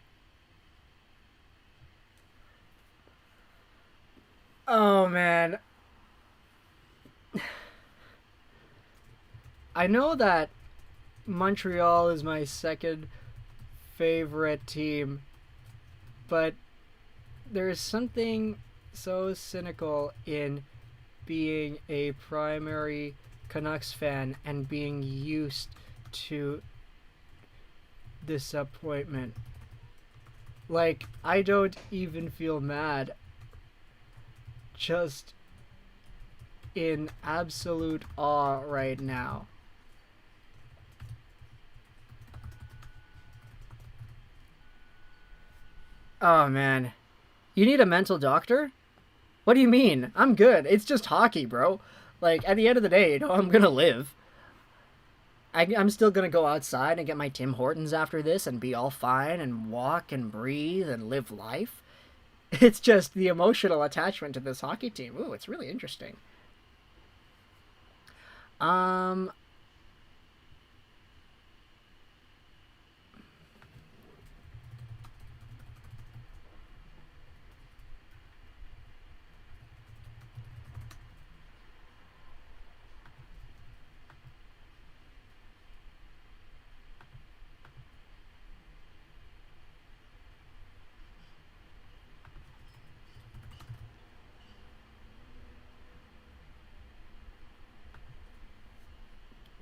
Oh, man. I know that Montreal is my second favorite team, but there is something so cynical in being a primary Canucks fan and being used to disappointment. Like, I don't even feel mad. Just in absolute awe right now. Oh, man. You need a mental doctor? What do you mean? I'm good. It's just hockey, bro. Like, at the end of the day, I'm gonna live. I'm still gonna go outside and get my Tim Hortons after this and be all fine and walk and breathe and live life. It's just the emotional attachment to this hockey team. Ooh, it's really interesting.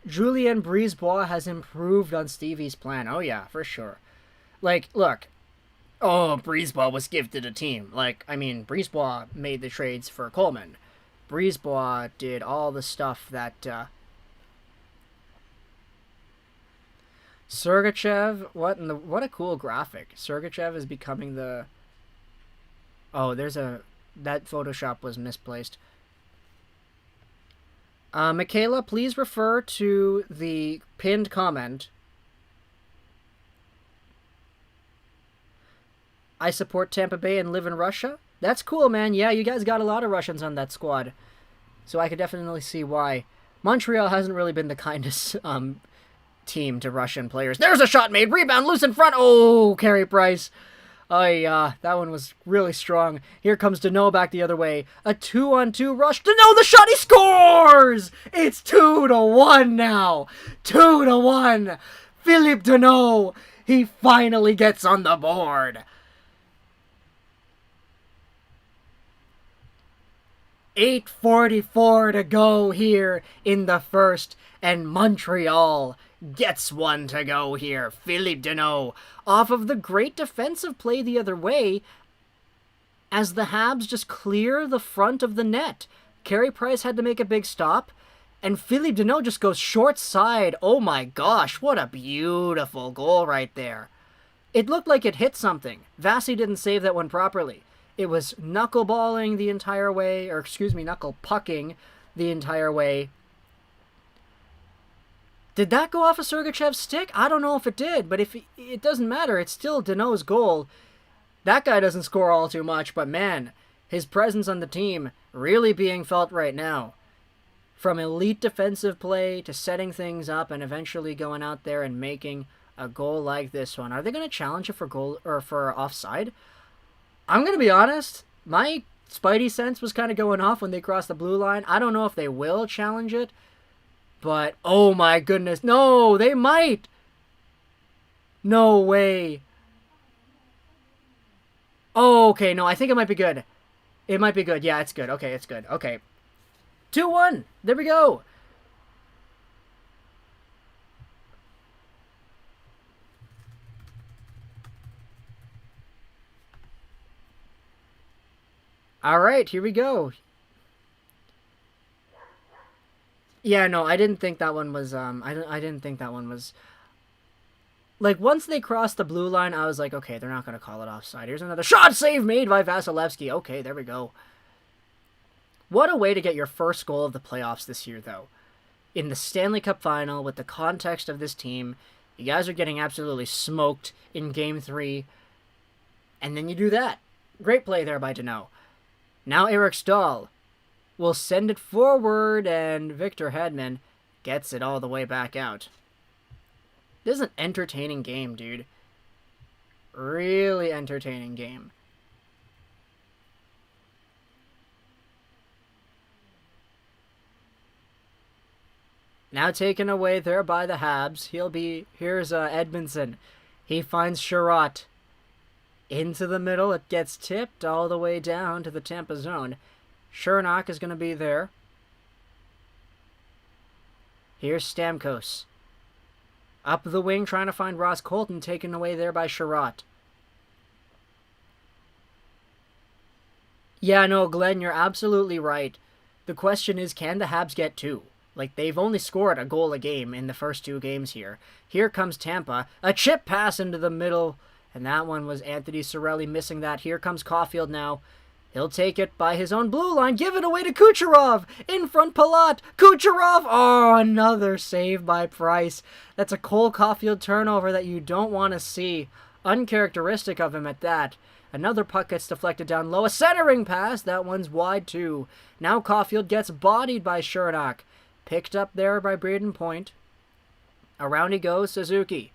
Julien Brisebois has improved on Stevie's plan. Oh, yeah, for sure. Like, look. Oh, Brisebois was gifted a team. Like, I mean, Brisebois made the trades for Coleman. Brisebois did all the stuff that, Sergachev, what a cool graphic. Sergachev is becoming the... Oh, that Photoshop was misplaced. Michaela, please refer to the pinned comment. I support Tampa Bay and live in Russia. That's cool, man. Yeah, you guys got a lot of Russians on that squad. So I could definitely see why. Montreal hasn't really been the kindest team to Russian players. There's a shot made. Rebound loose in front. Oh, Carey Price. Oh, yeah, that one was really strong. Here comes Deneau back the other way. A 2-on-2 rush. Deneau, the shot, he scores! It's 2-1 now. 2-1. Philippe Deneau, he finally gets on the board. 8:44 to go here in the first, and Montreal gets one to go here. Philippe Deneau, off of the great defensive play the other way, as the Habs just clear the front of the net. Carey Price had to make a big stop, and Philippe Deneau just goes short side. Oh my gosh, what a beautiful goal right there. It looked like it hit something. Vasi didn't save that one properly. It was knuckleballing the entire way, or excuse me, knuckle pucking the entire way. Did that go off of Sergachev's stick? I don't know if it did, but if it doesn't matter. It's still Deneau's goal. That guy doesn't score all too much, but man, his presence on the team really being felt right now. From elite defensive play to setting things up and eventually going out there and making a goal like this one. Are they going to challenge it for goal or for offside? I'm going to be honest. My spidey sense was kind of going off when they crossed the blue line. I don't know if they will challenge it. But, oh my goodness, no, they might. No way. Oh, okay, no, I think it might be good. It might be good. Yeah, it's good. Okay, it's good. Okay. 2-1. There we go. All right, here we go. Yeah, no, I didn't think that one was, I didn't think that one was, like, once they crossed the blue line, I was like, okay, they're not going to call it offside. Here's another shot save made by Vasilevsky. Okay, there we go. What a way to get your first goal of the playoffs this year, though. in the Stanley Cup final with the context of this team. You guys are getting absolutely smoked in Game 3. And then you do that. Great play there by Danault. Now Eric Stahl will send it forward, and Victor Hedman gets it all the way back out. This is an entertaining game, dude. Really entertaining game. Now taken away there by the Habs. Here's Edmondson. He finds Sherratt. Into the middle. It gets tipped all the way down to the Tampa zone. Shernack is going to be there. Here's Stamkos. Up the wing, trying to find Ross Colton. Taken away there by Sherratt. Yeah, no, Glenn, you're absolutely right. The question is, can the Habs get 2? Like, they've only scored a goal a game in the first 2 games here. Here comes Tampa. A chip pass into the middle. And that one was Anthony Cirelli missing that. Here comes Caulfield now. He'll take it by his own blue line. Give it away to Kucherov. In front, Palat. Kucherov. Oh, another save by Price. That's a Cole Caulfield turnover that you don't want to see. Uncharacteristic of him at that. Another puck gets deflected down low. A centering pass. That one's wide too. Now Caulfield gets bodied by Shernack. Picked up there by Braden Point. Around he goes, Suzuki.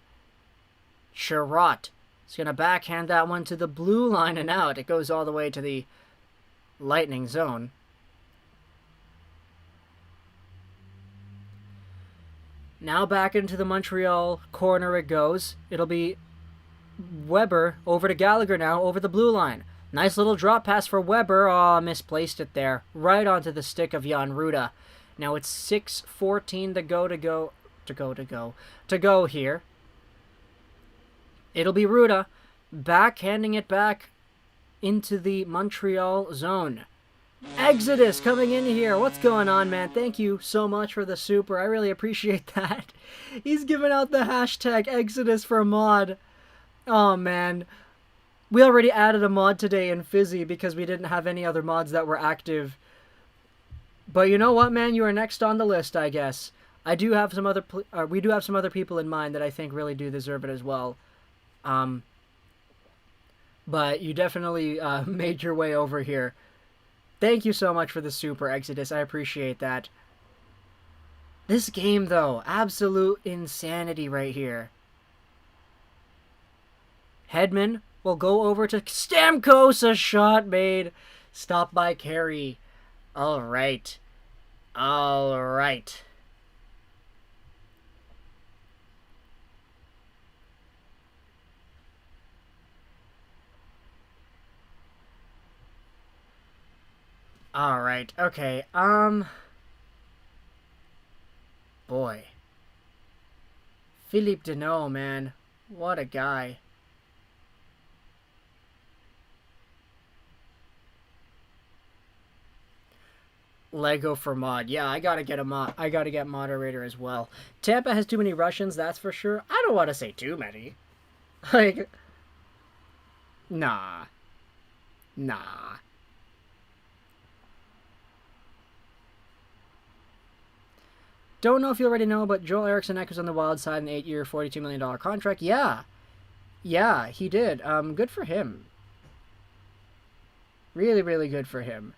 Sherratt is going to backhand that one to the blue line and out. It goes all the way to the Lightning zone. Now back into the Montreal corner it goes. It'll be Weber over to Gallagher now, over the blue line. Nice little drop pass for Weber. Oh, misplaced it there. Right onto the stick of Jan Ruda. Now it's 6:14 to go here. It'll be Ruda backhanding it back into the Montreal zone. Exodus coming in here. What's going on, man? Thank you so much for the super. I really appreciate that. He's giving out the hashtag Exodus for mod. Oh, man. We already added a mod today in Fizzy because we didn't have any other mods that were active. But you know what, man? You are next on the list, I guess. We do have some other people in mind that I think really do deserve it as well. But you definitely made your way over here. Thank you so much for the super, Exodus. I appreciate that. This game, though, absolute insanity right here. Hedman will go over to Stamkos. A shot made. Stopped by Carey. All right. All right. All right. Okay. Boy. Philippe Danault, man. What a guy. Lego for mod. Yeah, I gotta get a mod. I gotta get moderator as well. Tampa has too many Russians, that's for sure. I don't want to say too many. Like, nah. Nah. Don't know if you already know, but Joel Eriksson was on the Wild side an 8-year, $42 million contract. Yeah. Yeah, he did. Good for him. Really, really good for him.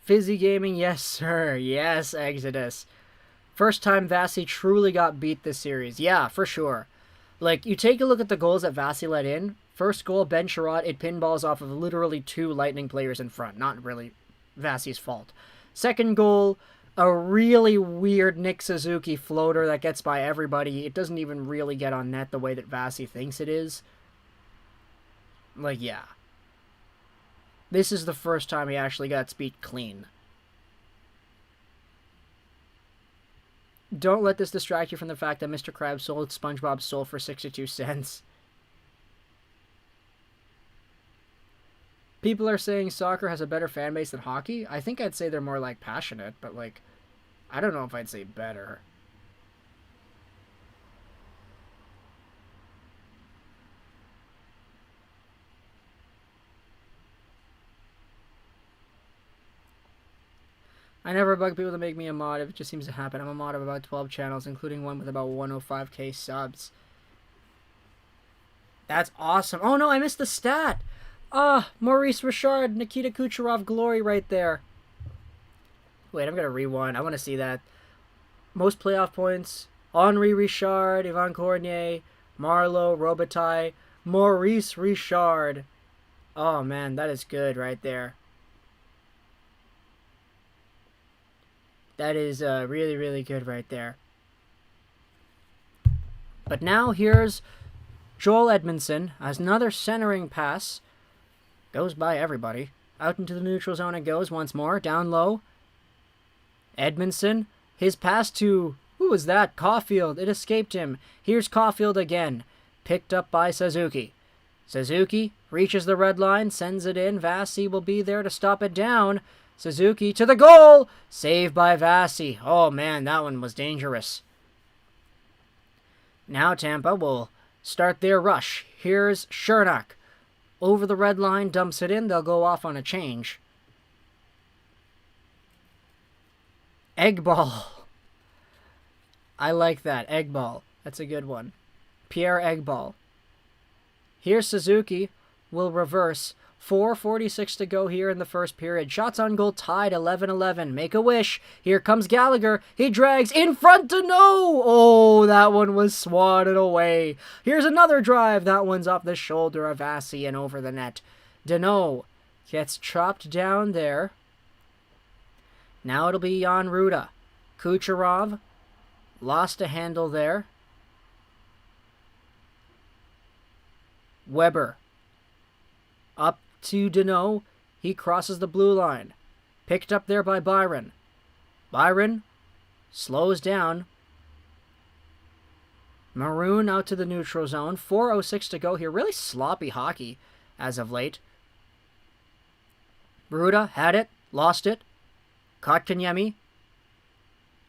Fizzy Gaming, yes, sir. Yes, Exodus. First time Vasi truly got beat this series. Yeah, for sure. Like, you take a look at the goals that Vasi let in. First goal, Ben Sherratt, it pinballs off of literally 2 Lightning players in front. Not really Vasi's fault. Second goal, a really weird Nick Suzuki floater that gets by everybody. It doesn't even really get on net the way that Vasi thinks it is. Like, yeah. This is the first time he actually got beat clean. Don't let this distract you from the fact that Mr. Krabs sold SpongeBob's soul for 62 cents. People are saying soccer has a better fan base than hockey. I think I'd say they're more, like, passionate, but, like, I don't know if I'd say better. I never bug people to make me a mod if it just seems to happen. I'm a mod of about 12 channels, including one with about 105k subs. That's awesome. Oh no, I missed the stat. Maurice Richard, Nikita Kucherov glory right there. Wait, I'm going to rewind. I want to see that. Most playoff points. Henri Richard, Ivan Cornier, Marleau, Robitaille, Maurice Richard. Oh man, that is good right there. That is really, really good right there. But now here's Joel Edmondson as another centering pass. Goes by everybody. Out into the neutral zone it goes once more. Down low. Edmondson. His pass to... Who was that? Caulfield. It escaped him. Here's Caulfield again. Picked up by Suzuki. Suzuki reaches the red line. Sends it in. Vasi will be there to stop it down. Suzuki to the goal! Saved by Vasi. Oh man, that one was dangerous. Now Tampa will start their rush. Here's Chernak. Over the red line, dumps it in. They'll go off on a change. Egg ball. I like that. Egg ball. That's a good one. Pierre Egg ball. Here's Suzuki. Will reverse. 4:46 to go here in the first period. Shots on goal tied 11-11. Make a wish. Here comes Gallagher. He drags in front to no. Oh, that one was swatted away. Here's another drive. That one's off the shoulder of Vasi and over the net. Deneau gets chopped down there. Now it'll be Jan Ruda. Kucherov lost a handle there. Weber up to Deneau. He crosses the blue line. Picked up there by Byron. Byron slows down. Maroon out to the neutral zone. 4:06 to go here. Really sloppy hockey as of late. Ruda had it. Lost it. Kotkaniemi.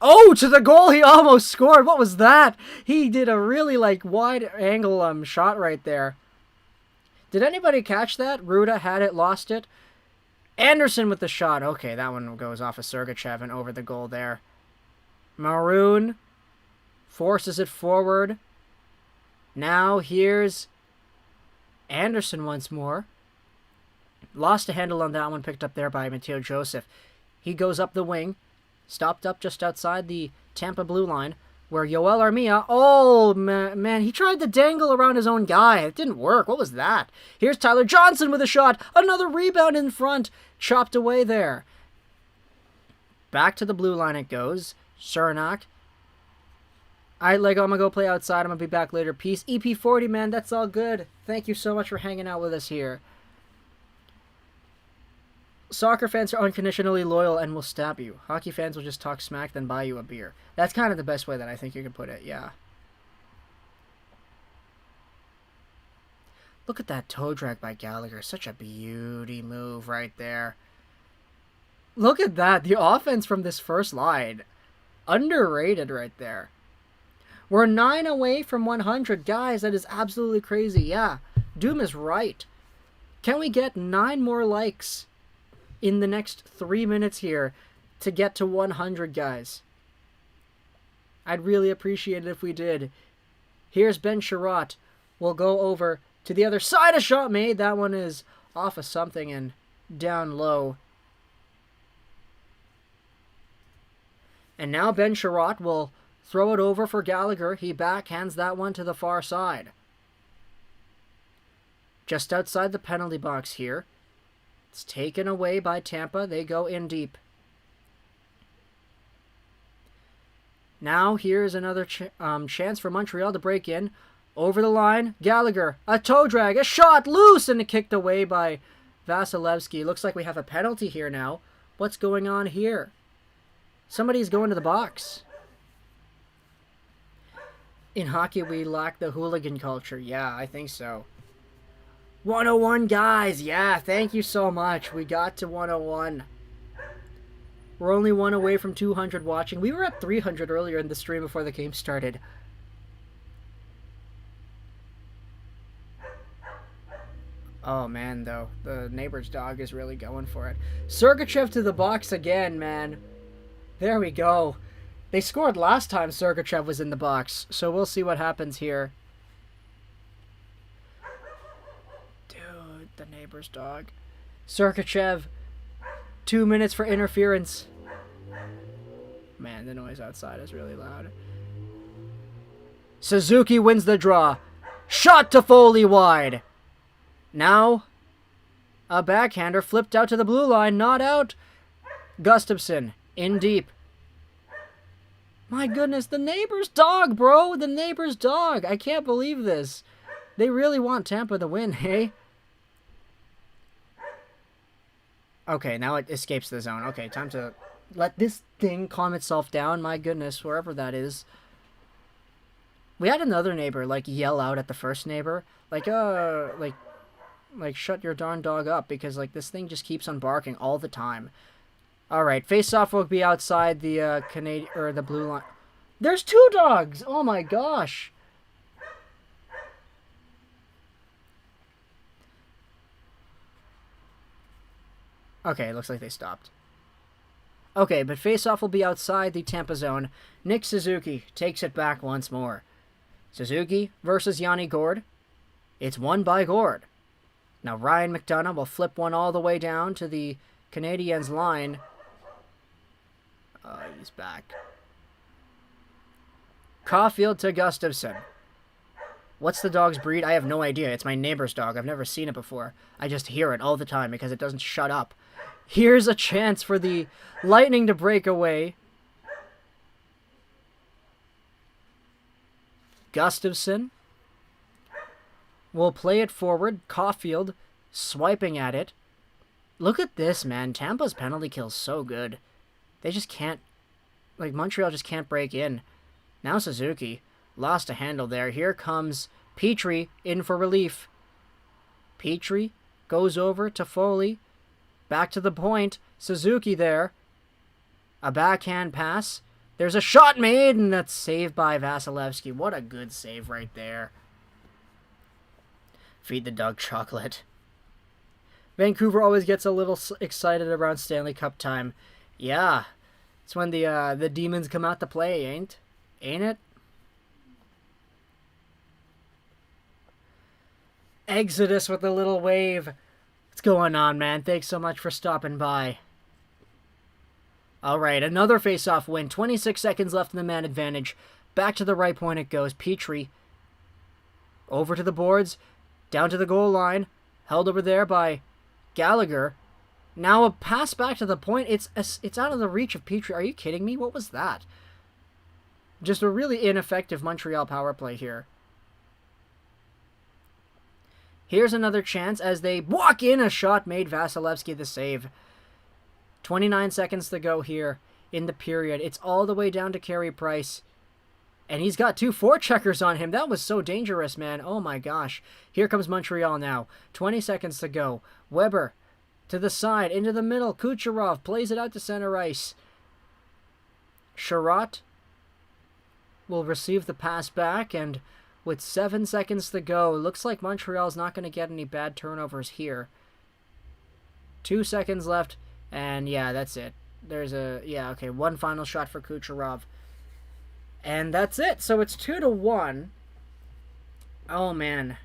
Oh, to the goal! He almost scored. What was that? He did a really wide angle shot right there. Did anybody catch that? Ruda had it, lost it. Anderson with the shot. Okay, that one goes off of Sergachev and over the goal there. Maroon forces it forward. Now here's Anderson once more. Lost a handle on that one, picked up there by Matteo Joseph. He goes up the wing. Stopped up just outside the Tampa blue line, where Yoel Armia, oh man, he tried to dangle around his own guy. It didn't work. What was that? Here's Tyler Johnson with a shot. Another rebound in front. Chopped away there. Back to the blue line it goes. Chernak. I'm going to go play outside. I'm going to be back later. Peace. EP40, man, that's all good. Thank you so much for hanging out with us here. Soccer fans are unconditionally loyal and will stab you. Hockey fans will just talk smack, then buy you a beer. That's kind of the best way that I think you can put it, yeah. Look at that toe drag by Gallagher. Such a beauty move right there. Look at that. The offense from this first line. Underrated right there. We're 9 away from 100. Guys, that is absolutely crazy. Yeah, Doom is right. Can we get 9 more likes in the next 3 minutes here to get to 100, guys? I'd really appreciate it if we did. Here's Ben Sherratt. We'll go over to the other side. A shot made. That one is off of something and down low. And now Ben Sherratt will throw it over for Gallagher. He backhands that one to the far side. Just outside the penalty box here. It's taken away by Tampa. They go in deep. Now here's another chance for Montreal to break in. Over the line, Gallagher, a toe drag, a shot, loose, and kicked away by Vasilevsky. Looks like we have a penalty here now. What's going on here? Somebody's going to the box. In hockey, we lack the hooligan culture. Yeah, I think so. 101, guys. Yeah, thank you so much. We got to 101. We're only 1 away from 200 watching. We were at 300 earlier in the stream before the game started. Oh, man, though. The neighbor's dog is really going for it. Sergachev to the box again, man. There we go. They scored last time Sergachev was in the box, so we'll see what happens here. Dude, the neighbor's dog. Sergachev, 2 minutes for interference. Man, the noise outside is really loud. Suzuki wins the draw. Shot to Foley wide. Now, a backhander flipped out to the blue line, not out. Gustafsson in deep. My goodness, the neighbor's dog, bro. The neighbor's dog. I can't believe this. They really want Tampa to win, hey? Okay, now it escapes the zone. Okay, time to let this thing calm itself down. My goodness, wherever that is. We had another neighbor, like, yell out at the first neighbor. Like, shut your darn dog up, because, like, this thing just keeps on barking all the time. Alright, face-off will be outside the, Canadian, or the blue line. There's 2 dogs! Oh my gosh! Okay, looks like they stopped. Okay, but face-off will be outside the Tampa zone. Nick Suzuki takes it back once more. Suzuki versus Yanni Gourde. It's won by Gourde. Now Ryan McDonough will flip one all the way down to the Canadiens line. He's back. Caulfield to Gustafsson. What's the dog's breed? I have no idea. It's my neighbor's dog. I've never seen it before. I just hear it all the time because it doesn't shut up. Here's a chance for the Lightning to break away. Gustafsson will play it forward. Caulfield swiping at it. Look at this, man. Tampa's penalty kill's so good. They just can't... Like, Montreal just can't break in. Now Suzuki lost a handle there. Here comes Petrie in for relief. Petrie goes over to Foley. Back to the point. Suzuki there. A backhand pass. There's a shot made, and that's saved by Vasilevsky. What a good save right there. Feed the dog chocolate. Vancouver always gets a little excited around Stanley Cup time. Yeah. It's when the demons come out to play, ain't it? Exodus with a little wave. What's going on, man? Thanks so much for stopping by. Alright, another face-off win. 26 seconds left in the man advantage. Back to the right point it goes. Petrie. Over to the boards. Down to the goal line. Held over there by Gallagher. Now a pass back to the point. It's out of the reach of Petrie. Are you kidding me? What was that? Just a really ineffective Montreal power play here. Here's another chance as they walk in. A shot made. Vasilevsky the save. 29 seconds to go here in the period. It's all the way down to Carey Price. And he's got 2 forecheckers on him. That was so dangerous, man. Oh my gosh. Here comes Montreal now. 20 seconds to go. Weber to the side, into the middle. Kucherov plays it out to center ice. Sherratt will receive the pass back, and with 7 seconds to go, looks like Montreal's not going to get any bad turnovers here. 2 seconds left, and yeah, that's it. There's okay, one final shot for Kucherov. And that's it. So it's 2-1. Oh, man.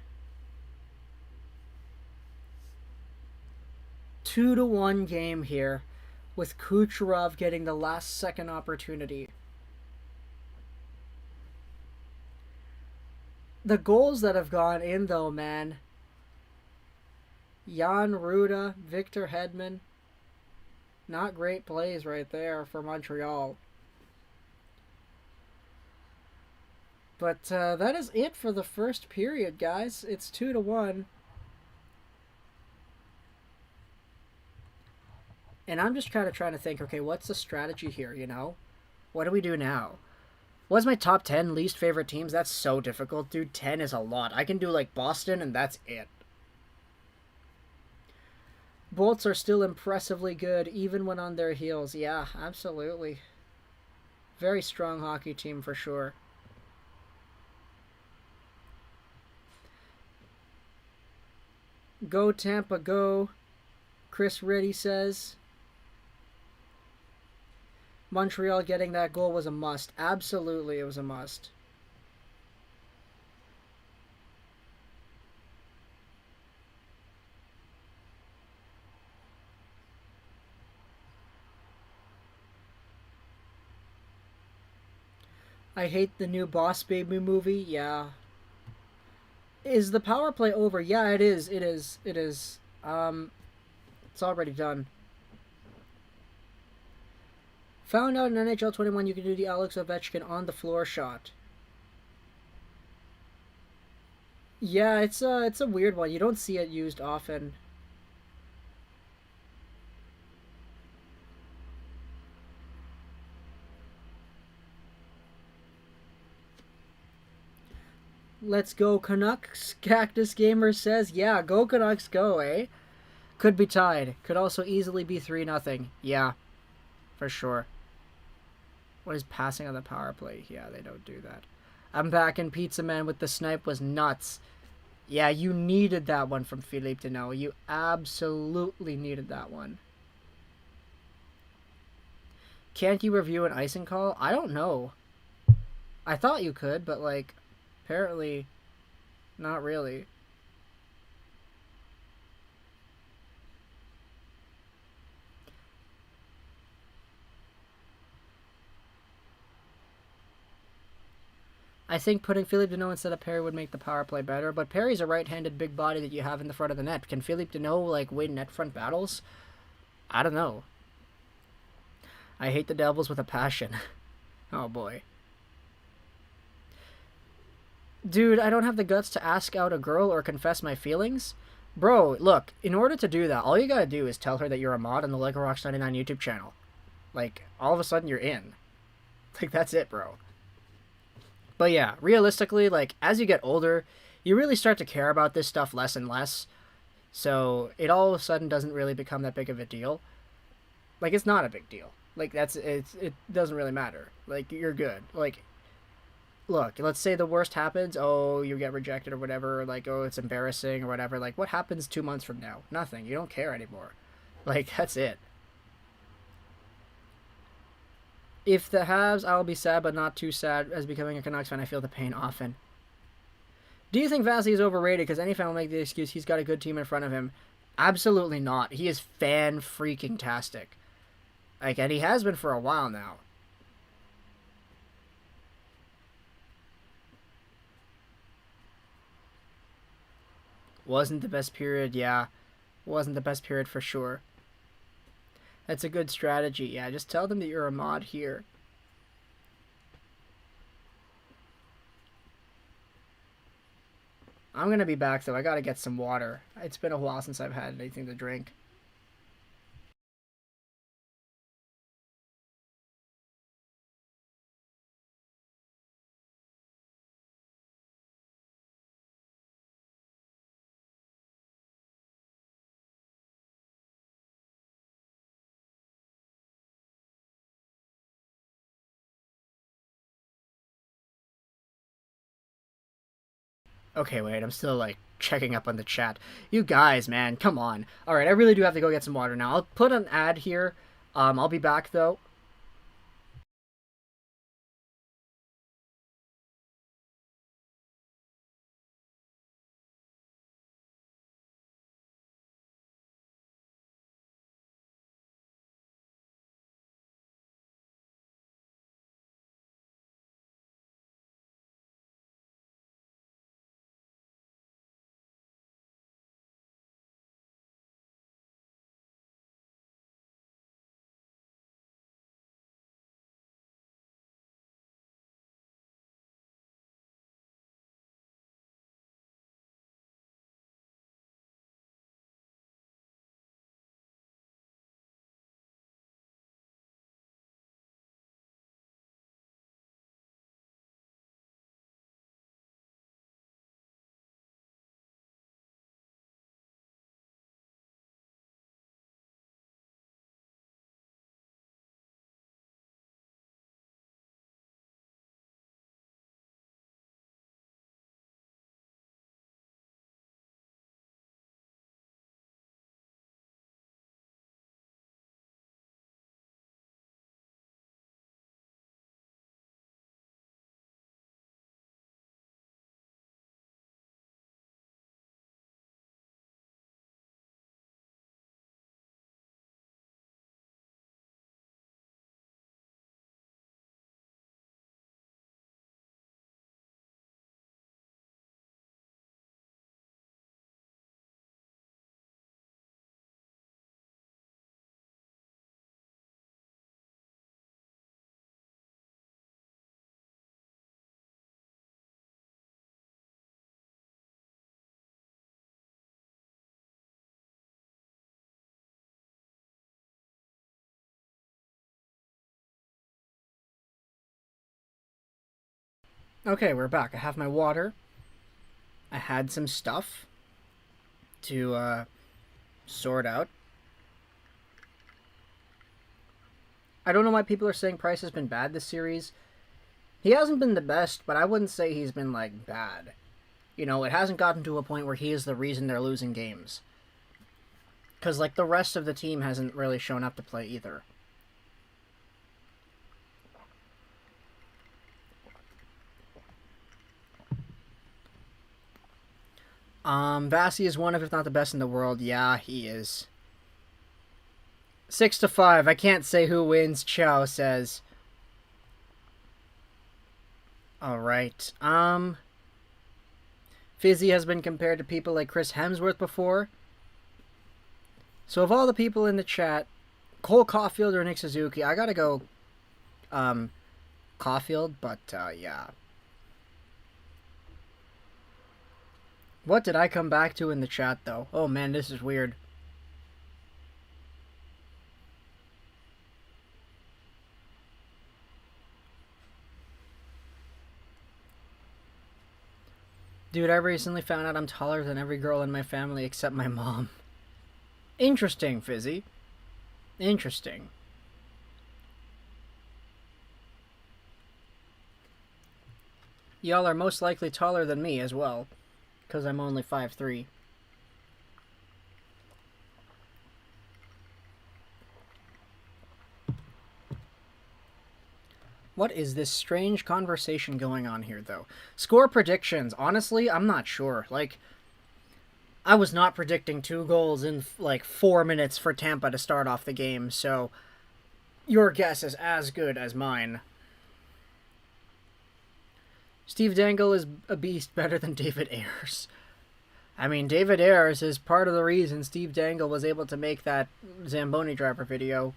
2-1 game here, with Kucherov getting the last second opportunity. The goals that have gone in, though, man. Jan Ruda, Victor Hedman. Not great plays right there for Montreal. But that is it for the first period, guys. It's 2-1. And I'm just kind of trying to think, okay, what's the strategy here, you know? What do we do now? What's my top 10 least favorite teams? That's so difficult, dude. 10 is a lot. I can do, like, Boston, and that's it. Bolts are still impressively good, even when on their heels. Yeah, absolutely. Very strong hockey team, for sure. Go Tampa, go. Chris Reddy says. Montreal getting that goal was a must. Absolutely, it was a must. I hate the new Boss Baby movie. Yeah. Is the power play over? Yeah, it is. It is. It is. It's already done. Found out in NHL 21 you can do the Alex Ovechkin on the floor shot. Yeah, it's a weird one. You don't see it used often. Let's go Canucks. Cactus Gamer says, "Yeah, go Canucks, go, eh?" Could be tied. Could also easily be 3-0. Yeah, for sure. What is passing on the power play? Yeah, they don't do that. I'm back in Pizza Man with the snipe was nuts. Yeah, you needed that one from Philippe Deneau. You absolutely needed that one. Can't you review an icing call? I don't know. I thought you could, but like, apparently, not really. I think putting Philippe Deneau instead of Perry would make the power play better, but Perry's a right-handed big body that you have in the front of the net. Can Philippe Deneau like win net front battles? I don't know. I hate the Devils with a passion. Oh boy. Dude, I don't have the guts to ask out a girl or confess my feelings. Bro, look, in order to do that, all you gotta do is tell her that you're a mod on the Lego Rocks 99 YouTube channel. Like, all of a sudden you're in. Like, that's it, bro. But yeah, realistically, like, as you get older, you really start to care about this stuff less and less. So it all of a sudden doesn't really become that big of a deal. Like, it's not a big deal. Like, it doesn't really matter. Like, you're good. Like, look, let's say the worst happens. Oh, you get rejected or whatever. Like, oh, it's embarrassing or whatever. Like, what happens 2 months from now? Nothing. You don't care anymore. Like, that's it. If the Habs, I'll be sad, but not too sad. As becoming a Canucks fan, I feel the pain often. Do you think Vazzy is overrated? Because any fan will make the excuse he's got a good team in front of him. Absolutely not. He is fan freaking tastic. Like, and he has been for a while now. Wasn't the best period, yeah. Wasn't the best period for sure. That's a good strategy, yeah. Just tell them that you're a mod here. I'm gonna be back though. I gotta get some water. It's been a while since I've had anything to drink. Okay, wait, I'm still like checking up on the chat. You guys, man, come on. Alright, I really do have to go get some water now. I'll put an ad here. I'll be back though. Okay, we're back. I have my water. I had some stuff to sort out. I don't know why people are saying Price has been bad this series. He hasn't been the best, but I wouldn't say he's been, like, bad. You know, it hasn't gotten to a point where he is the reason they're losing games. Because, like, the rest of the team hasn't really shown up to play either. Vasi is one of, if not the best in the world. Yeah, he is. 6-5. I can't say who wins, Chow says. Alright. Fizzy has been compared to people like Chris Hemsworth before. So of all the people in the chat, Cole Caulfield or Nick Suzuki, I gotta go Caulfield, but yeah. What did I come back to in the chat, though? Oh man, this is weird. Dude, I recently found out I'm taller than every girl in my family except my mom. Interesting, Fizzy. Interesting. Y'all are most likely taller than me as well, because I'm only 5'3". What is this strange conversation going on here, though? Score predictions. Honestly, I'm not sure. Like, I was not predicting 2 goals in, like, 4 minutes for Tampa to start off the game, so your guess is as good as mine. Steve Dangle is a beast better than David Ayers. I mean, David Ayers is part of the reason Steve Dangle was able to make that Zamboni driver video.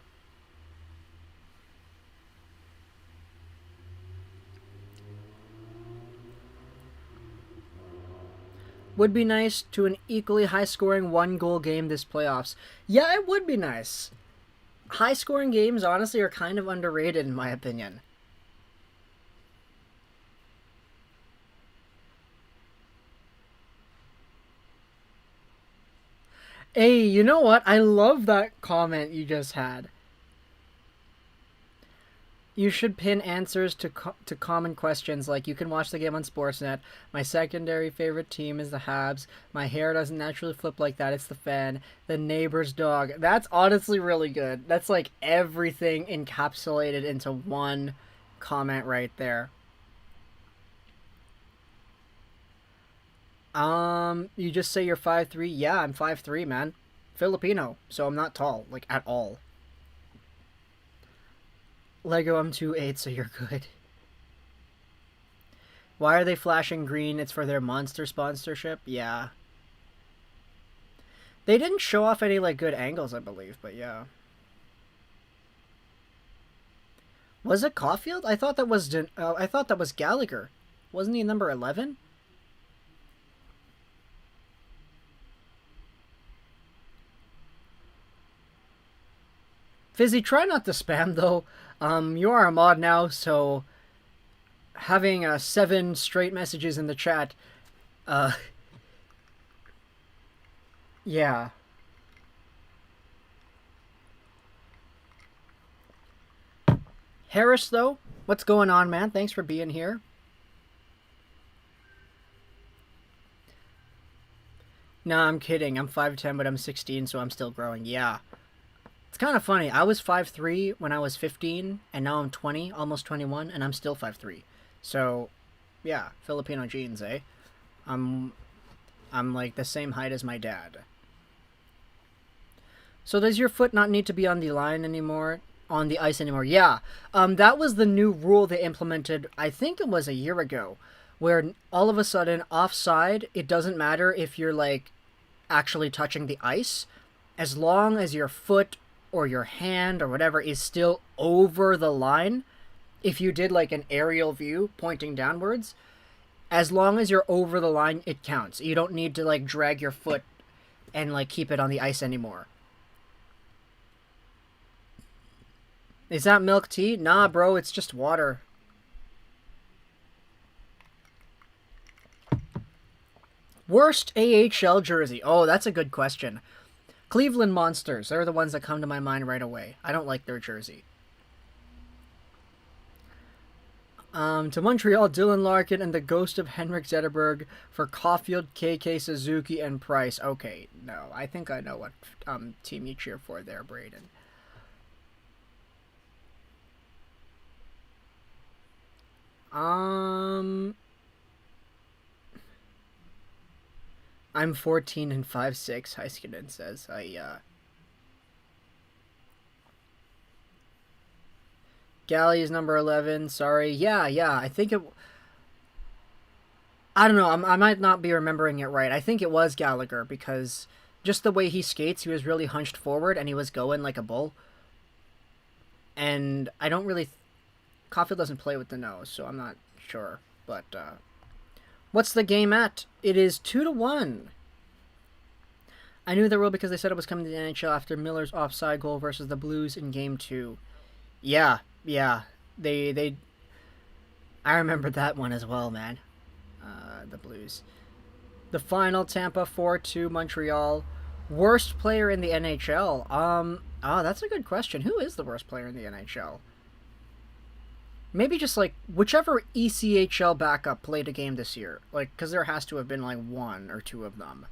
Would be nice to an equally high-scoring 1-goal game this playoffs. Yeah, it would be nice. High-scoring games, honestly, are kind of underrated, in my opinion. Hey, you know what? I love that comment you just had. You should pin answers to common questions like, you can watch the game on Sportsnet. My secondary favorite team is the Habs. My hair doesn't naturally flip like that. It's the fan. The neighbor's dog. That's honestly really good. That's like everything encapsulated into one comment right there. You just say you're 5'3". Yeah, I'm 5'3", man. Filipino, so I'm not tall, like, at all. Lego, I'm 2'8", so you're good. Why are they flashing green? It's for their monster sponsorship? Yeah. They didn't show off any, like, good angles, I believe, but yeah. Was it Caulfield? I thought that was Gallagher. Wasn't he number 11? Fizzy, try not to spam, though. You are a mod now, so having 7 straight messages in the chat, yeah. Harris, though, what's going on, man? Thanks for being here. Nah, I'm kidding. I'm 5'10", but I'm 16, so I'm still growing. Yeah. It's kind of funny. I was 5'3" when I was 15, and now I'm 20, almost 21, and I'm still 5'3". So, yeah, Filipino genes, eh? I'm like the same height as my dad. So does your foot not need to be on the line anymore? On the ice anymore? Yeah. That was the new rule they implemented, I think it was a year ago, where all of a sudden, offside, it doesn't matter if you're, like, actually touching the ice, as long as your foot or your hand or whatever is still over the line. If you did like an aerial view pointing downwards, as long as you're over the line, it counts. You don't need to like drag your foot and like keep it on the ice anymore. Is that milk tea? Nah, bro, it's just water. Worst AHL jersey. Oh, that's a good question. Cleveland Monsters. They're the ones that come to my mind right away. I don't like their jersey. To Montreal, Dylan Larkin and the ghost of Henrik Zetterberg for Caulfield, KK, Suzuki, and Price. Okay, no. I think I know what team you cheer for there, Braden. I'm 14 and 5'6", Heiskanen says. Galley is number 11. Sorry. Yeah. I think it... I don't know. I might not be remembering it right. I think it was Gallagher because just the way he skates, he was really hunched forward and he was going like a bull. And I don't really... Caulfield doesn't play with the nose, so I'm not sure. But, what's the game at? It is 2-1. I knew the rule because they said it was coming to the NHL after Miller's offside goal versus the Blues in Game 2. Yeah. They I remember that one as well, man. The Blues. The final, Tampa 4-2 Montreal. Worst player in the NHL. That's a good question. Who is the worst player in the NHL? Maybe just, like, whichever ECHL backup played a game this year. Like, because there has to have been, like, one or two of them.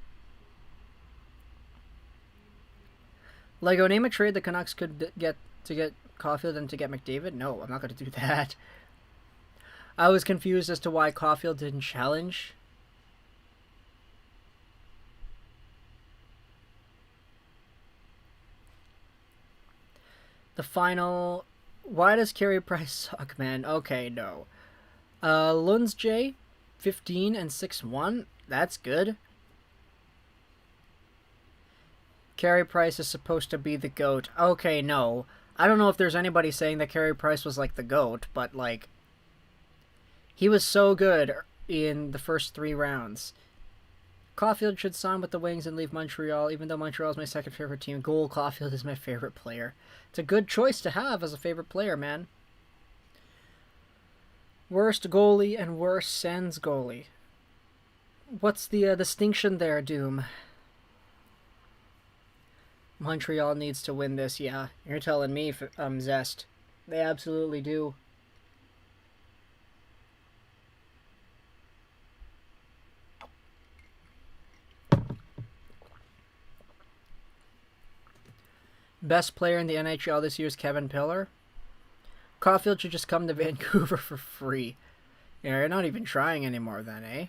Lego, name a trade the Canucks could get to get Caulfield and to get McDavid? No, I'm not going to do that. I was confused as to why Caulfield didn't challenge. The final... Why does Carey Price suck, man? Okay, no. Lunds J, 15 and 6-1. That's good. Carey Price is supposed to be the GOAT. Okay, no. I don't know if there's anybody saying that Carey Price was like the GOAT, but like... He was so good in the first 3 rounds. Caulfield should sign with the Wings and leave Montreal, even though Montreal is my second favorite team. Goal Caulfield is my favorite player. It's a good choice to have as a favorite player, man. Worst goalie and worst Sens goalie. What's the distinction there, Doom? Montreal needs to win this, yeah. You're telling me, Zest. They absolutely do. Best player in the NHL this year is Kevin Pillar. Caulfield should just come to Vancouver for free. Yeah, you're not even trying anymore then, eh?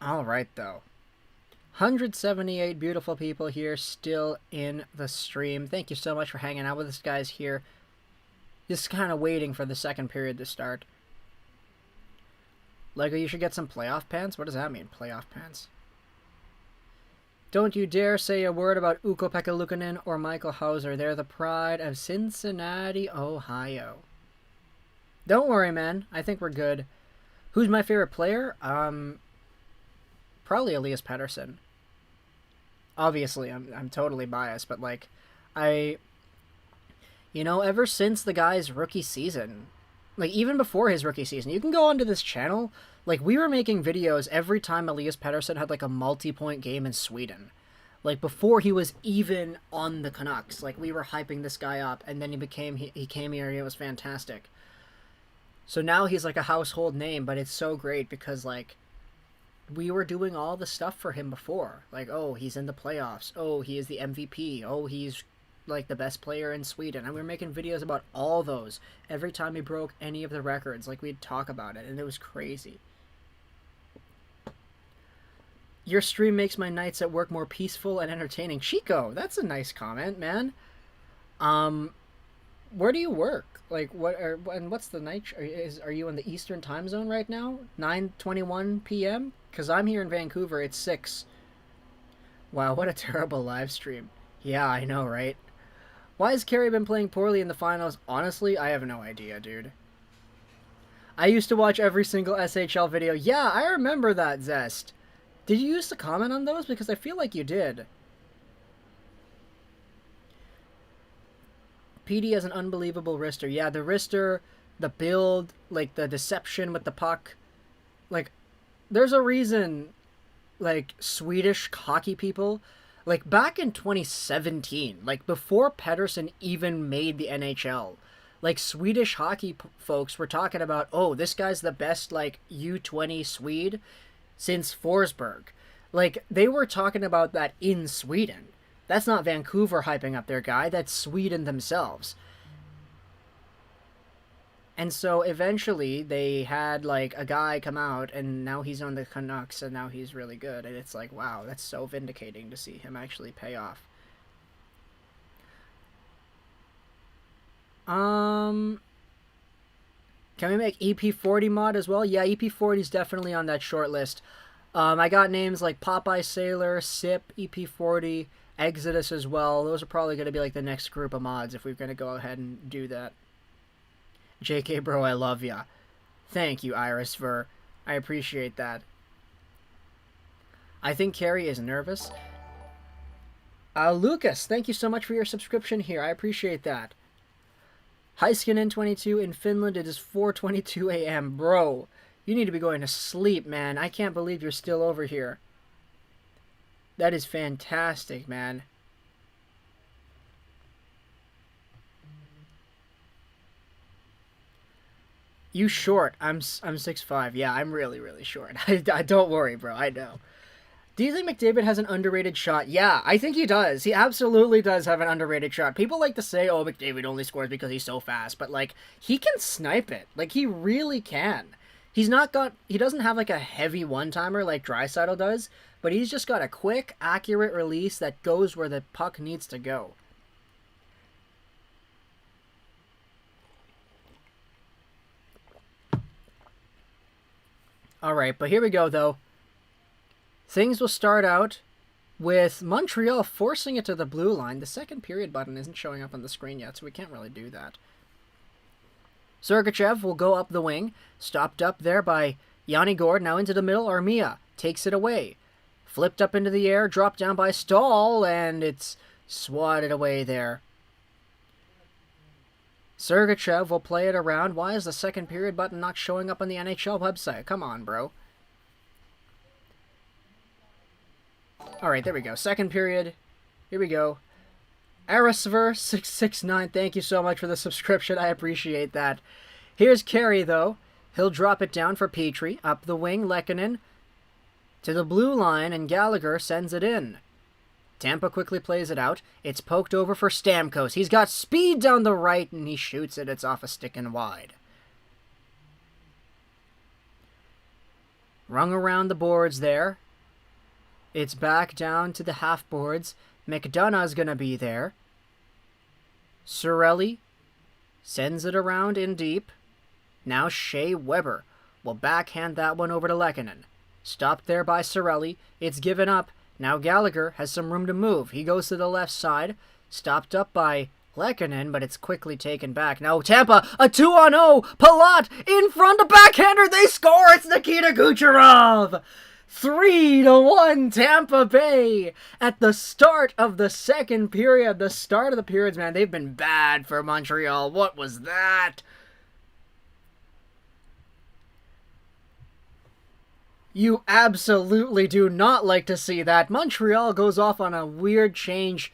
Alright, though. 178 beautiful people here still in the stream. Thank you so much for hanging out with us, guys, here. Just kind of waiting for the second period to start. Lego, you should get some playoff pants? What does that mean, playoff pants? Don't you dare say a word about Ukko-Pekka Luukkonen or Michael Hauser. They're the pride of Cincinnati, Ohio. Don't worry, man. I think we're good. Who's my favorite player? Probably Elias Pettersson. Obviously, I'm totally biased, but like, ever since the guy's rookie season, like even before his rookie season, you can go onto this channel. Like, we were making videos every time Elias Pettersson had like a multi-point game in Sweden. Like before he was even on the Canucks, like we were hyping this guy up, and then he came here and it was fantastic. So now he's like a household name, but it's so great because like we were doing all the stuff for him before. Like, oh, he's in the playoffs. Oh, he is the MVP. Oh, he's like the best player in Sweden. And we were making videos about all those. Every time he broke any of the records, like we'd talk about it, and it was crazy. Your stream makes my nights at work more peaceful and entertaining. Chico, that's a nice comment, man. Where do you work? Like, what's the night? Are you in the Eastern time zone right now? 9:21 p.m. Because I'm here in Vancouver. It's 6. Wow, what a terrible live stream. Yeah, I know, right? Why has Carey been playing poorly in the finals? Honestly, I have no idea, dude. I used to watch every single SHL video. Yeah, I remember that, Zest. Did you used to comment on those? Because I feel like you did. PD has an unbelievable wrister. Yeah, the wrister, the build, like the deception with the puck. Like, there's a reason, like, Swedish hockey people, like, back in 2017, like, before Pedersen even made the NHL, like, Swedish hockey folks were talking about, oh, this guy's the best, like, U20 Swede since Forsberg. Like, they were talking about that in Sweden. That's not Vancouver hyping up their guy, that's Sweden themselves. And so eventually they had like a guy come out, and now he's on the Canucks, and now he's really good. And it's like, wow, that's so vindicating to see him actually pay off. Can we make EP40 mod as well? Yeah, EP40 is definitely on that short list. I got names like Popeye Sailor, Sip, EP40, Exodus as well. Those are probably going to be like the next group of mods if we're going to go ahead and do that. JK bro, I love ya. Thank you, Iris Ver. I appreciate that. I think Carrie is nervous. Lucas, thank you so much for your subscription here. I appreciate that. Hiskin N22 in Finland, it is 4:22 a.m. Bro, you need to be going to sleep, man. I can't believe you're still over here. That is fantastic, man. You short. I'm 6'5". Yeah, I'm really, really short. I don't worry, bro. I know. Do you think McDavid has an underrated shot? Yeah, I think he does. He absolutely does have an underrated shot. People like to say, oh, McDavid only scores because he's so fast. But, like, he can snipe it. Like, he really can. He doesn't have, like, a heavy one-timer like Draisaitl does. But he's just got a quick, accurate release that goes where the puck needs to go. Alright, but here we go, though. Things will start out with Montreal forcing it to the blue line. The second period button isn't showing up on the screen yet, so we can't really do that. Sergachev will go up the wing. Stopped up there by Yanni Gourde. Now into the middle. Armia takes it away. Flipped up into the air. Dropped down by Stahl, and it's swatted away there. Sergachev will play it around. Why is the second period button not showing up on the NHL website? Come on, bro. Alright, there we go. Second period. Here we go. Arisver669, thank you so much for the subscription. I appreciate that. Here's Carey, though. He'll drop it down for Petrie. Up the wing, Lehkonen to the blue line, and Gallagher sends it in. Tampa quickly plays it out. It's poked over for Stamkos. He's got speed down the right, and he shoots it. It's off a stick and wide. Rung around the boards there. It's back down to the half boards. McDonough's going to be there. Cirelli sends it around in deep. Now Shea Weber will backhand that one over to Lehkonen. Stopped there by Cirelli. It's given up. Now Gallagher has some room to move. He goes to the left side. Stopped up by Lehkonen, but it's quickly taken back. Now Tampa, a 2-on-0. Palat in front, a backhander. They score. It's Nikita Kucherov. 3-1 Tampa Bay at the start of the second period. The start of the periods, man, they've been bad for Montreal. What was that? You absolutely do not like to see that. Montreal goes off on a weird change.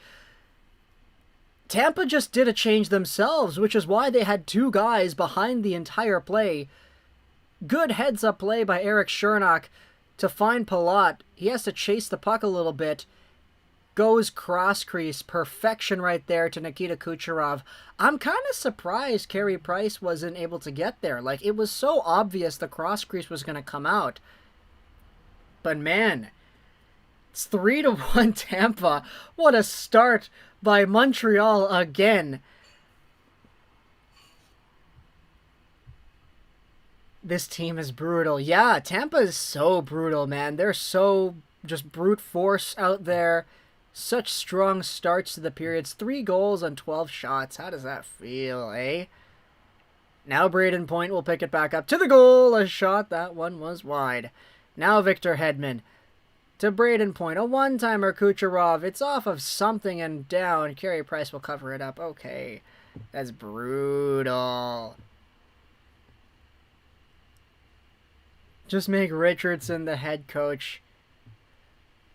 Tampa just did a change themselves, which is why they had two guys behind the entire play. Good heads-up play by Eric Chernak to find Palat. He has to chase the puck a little bit. Goes cross-crease. Perfection right there to Nikita Kucherov. I'm kind of surprised Carey Price wasn't able to get there. Like, it was so obvious the cross-crease was going to come out. But man, it's 3-1 Tampa. What a start by Montreal again. This team is brutal. Yeah, Tampa is so brutal, man. They're so just brute force out there. Such strong starts to the periods. 3 goals on 12 shots. How does that feel, eh? Now Braden Point will pick it back up to the goal. A shot. That one was wide. Now Victor Hedman to Braden Point. A one-timer Kucherov. It's off of something and down. Carey Price will cover it up. Okay. That's brutal. Just make Richardson the head coach.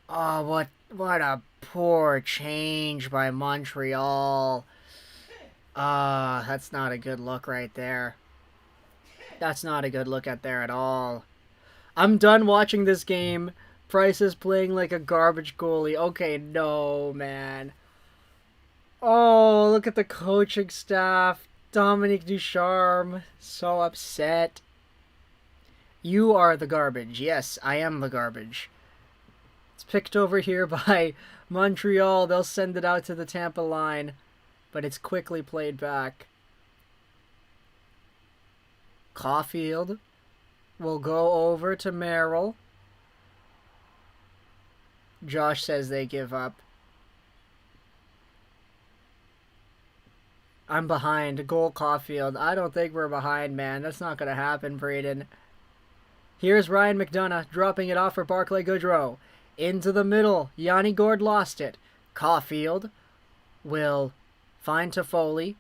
Oh, what a poor change by Montreal. That's not a good look right there. That's not a good look at there at all. I'm done watching this game. Price is playing like a garbage goalie. Okay, no, man. Oh, look at the coaching staff. Dominique Ducharme. So upset. You are the garbage. Yes, I am the garbage. It's picked over here by Montreal. They'll send it out to the Tampa line. But it's quickly played back. Caulfield will go over to Merrill. Josh says they give up. I'm behind. Goal Caulfield. I don't think we're behind, man. That's not going to happen, Braden. Here's Ryan McDonough dropping it off for Barclay Goodrow. Into the middle. Yanni Gourde lost it. Caulfield will find Toffoli.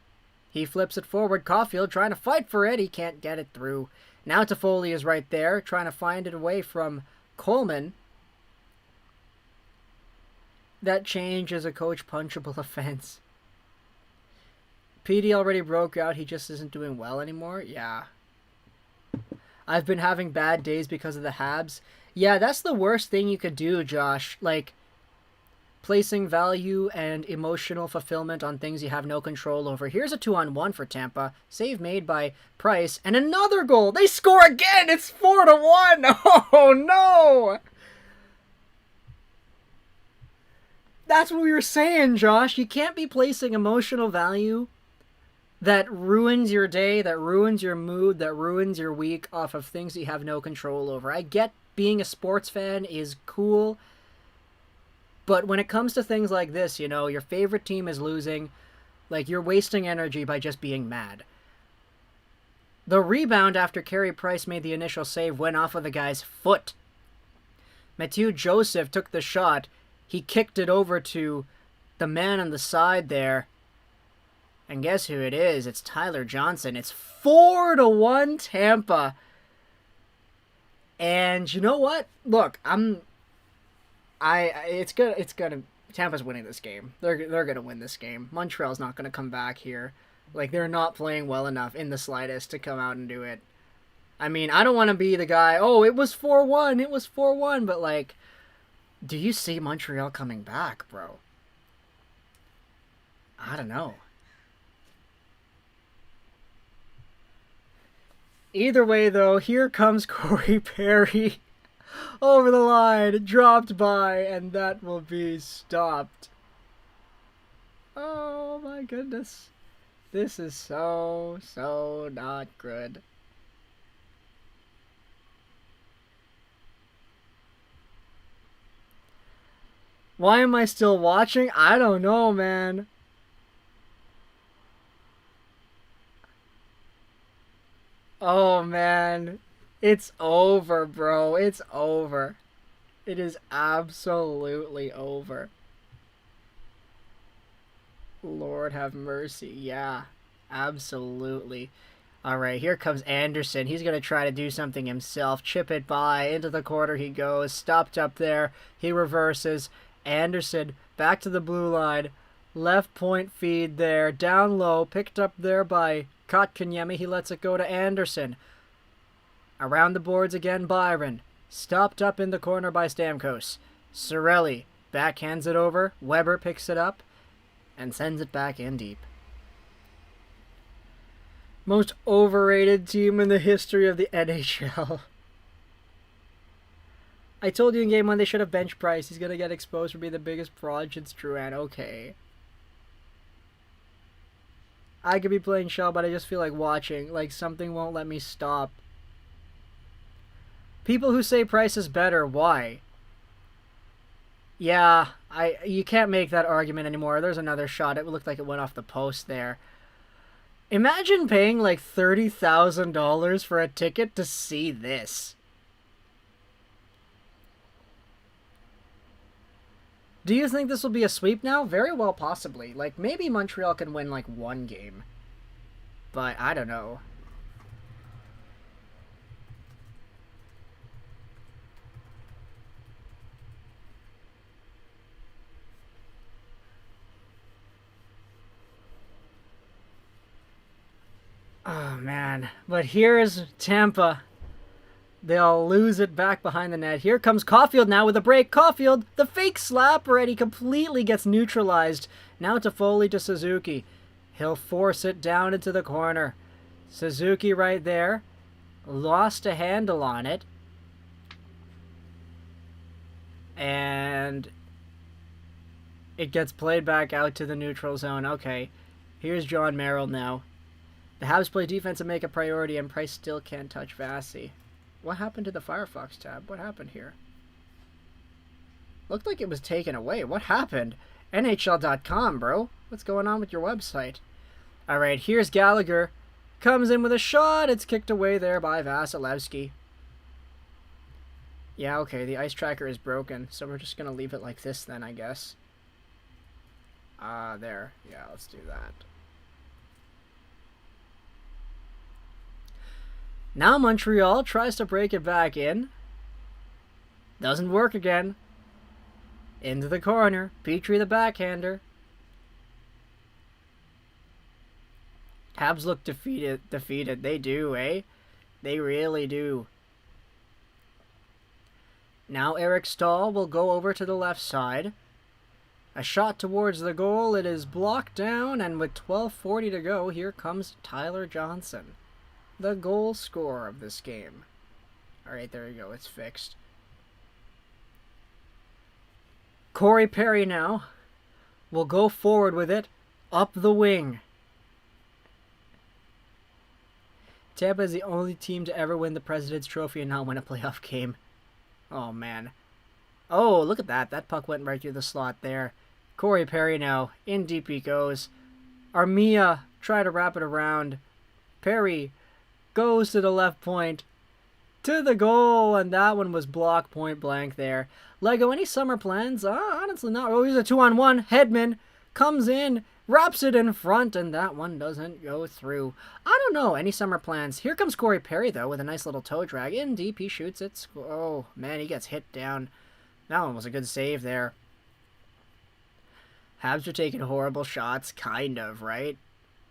He flips it forward. Caulfield trying to fight for it. He can't get it through. Now Toffoli is right there, trying to find it away from Coleman. That change is a coach punchable offense. PD already broke out. He just isn't doing well anymore. Yeah. I've been having bad days because of the Habs. Yeah, that's the worst thing you could do, Josh. Like, placing value and emotional fulfillment on things you have no control over. Here's a 2-on-1 for Tampa. Save made by Price. And another goal. They score again. It's 4-1. Oh, no. That's what we were saying, Josh. You can't be placing emotional value that ruins your day, that ruins your mood, that ruins your week off of things you have no control over. I get being a sports fan is cool, but when it comes to things like this, you know, your favorite team is losing, like, you're wasting energy by just being mad. The rebound after Carey Price made the initial save went off of the guy's foot. Mathieu Joseph took the shot. He kicked it over to the man on the side there. And guess who it is? It's Tyler Johnson. It's 4-1 Tampa. And you know what? Look, Tampa's winning this game. They're gonna win this game. Montreal's not gonna come back here. Like, they're not playing well enough in the slightest to come out and do it. I mean, I don't want to be the guy, oh, it was 4-1, it was 4-1, but like, do you see Montreal coming back, bro? I don't know. Either way, though, here comes Corey Perry over the line, dropped by, and that will be stopped. Oh my goodness. This is so not good. Why am I still watching? I don't know, man. Oh, man. It's over, bro. It's over. It is absolutely over. Lord have mercy. Yeah, absolutely. All right, here comes Anderson. He's going to try to do something himself. Chip it by. Into the corner he goes. Stopped up there. He reverses. Anderson back to the blue line. Left point feed there. Down low. Picked up there by Kotkaniemi. He lets it go to Anderson. Around the boards again, Byron. Stopped up in the corner by Stamkos. Cirelli backhands it over. Weber picks it up and sends it back in deep. Most overrated team in the history of the NHL. I told you in game one they should have bench Price. He's going to get exposed for being the biggest fraud since Drouin. Okay. I could be playing Shell, but I just feel like watching. Like, something won't let me stop. People who say Price is better, why? Yeah, you can't make that argument anymore. There's another shot. It looked like it went off the post there. Imagine paying like $30,000 for a ticket to see this. Do you think this will be a sweep now? Very well, possibly. Like, maybe Montreal can win like one game. But I don't know. Oh, man. But here's Tampa. They'll lose it back behind the net. Here comes Caulfield now with a break. Caulfield, the fake slapper, and he completely gets neutralized. Now to Foley to Suzuki. He'll force it down into the corner. Suzuki right there. Lost a handle on it. And it gets played back out to the neutral zone. Okay, here's John Merrill now. The Habs play defense and make a priority, and Price still can't touch Vasi. What happened to the Firefox tab? What happened here? Looked like it was taken away. What happened? NHL.com, bro. What's going on with your website? Alright, here's Gallagher. Comes in with a shot. It's kicked away there by Vasilevsky. Yeah, okay, the ice tracker is broken, so we're just going to leave it like this then, I guess. There. Yeah, let's do that. Now Montreal tries to break it back in. Doesn't work again. Into the corner. Petrie the backhander. Habs look defeated. They do, eh? They really do. Now Eric Stahl will go over to the left side. A shot towards the goal. It is blocked down, and with 12:40 to go, here comes Tyler Johnson, the goal scorer of this game. Alright, there you go. It's fixed. Corey Perry now will go forward with it up the wing. Tampa is the only team to ever win the President's Trophy and not win a playoff game. Oh, man. Oh, look at that. That puck went right through the slot there. Corey Perry now. In deep he goes. Armia try to wrap it around. Perry goes to the left point. To the goal. And that one was blocked point blank there. Lego, any summer plans? Honestly not. Oh, here's a 2-on-1. Hedman comes in. Wraps it in front, and that one doesn't go through. I don't know. Any summer plans? Here comes Corey Perry, though, with a nice little toe drag. In deep, he shoots it. Oh, man, he gets hit down. That one was a good save there. Habs are taking horrible shots. Kind of, right?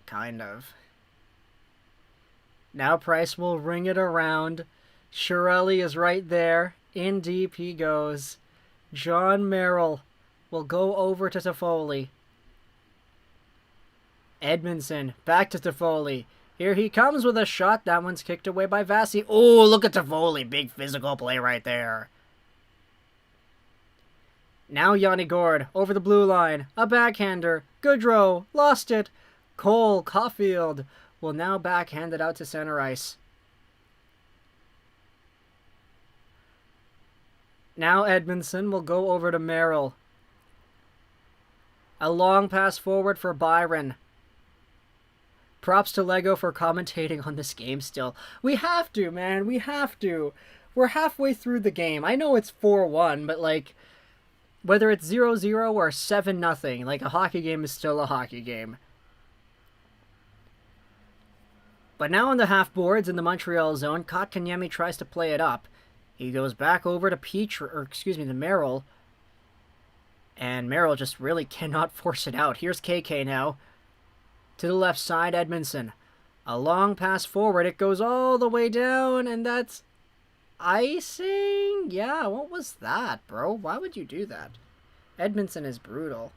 Kind of. Now Price will ring it around. Chiarelli is right there. In deep he goes. John Merrill will go over to Toffoli. Edmondson, back to Toffoli. Here he comes with a shot. That one's kicked away by Vasi. Oh, look at Toffoli. Big physical play right there. Now Yanni Gord, over the blue line. A backhander. Goodrow, lost it. Cole Caulfield will now backhand it out to center ice. Now Edmondson will go over to Merrill. A long pass forward for Byron. Props to Lego for commentating on this game still. We have to, man. We have to. We're halfway through the game. I know it's 4-1, but, like, whether it's 0-0 or 7-0, like, a hockey game is still a hockey game. But now on the half boards in the Montreal zone, Kotkaniemi tries to play it up. He goes back over to to Merrill. And Merrill just really cannot force it out. Here's KK now. To the left side, Edmondson. A long pass forward. It goes all the way down, and that's icing? Yeah, what was that, bro? Why would you do that? Edmondson is brutal.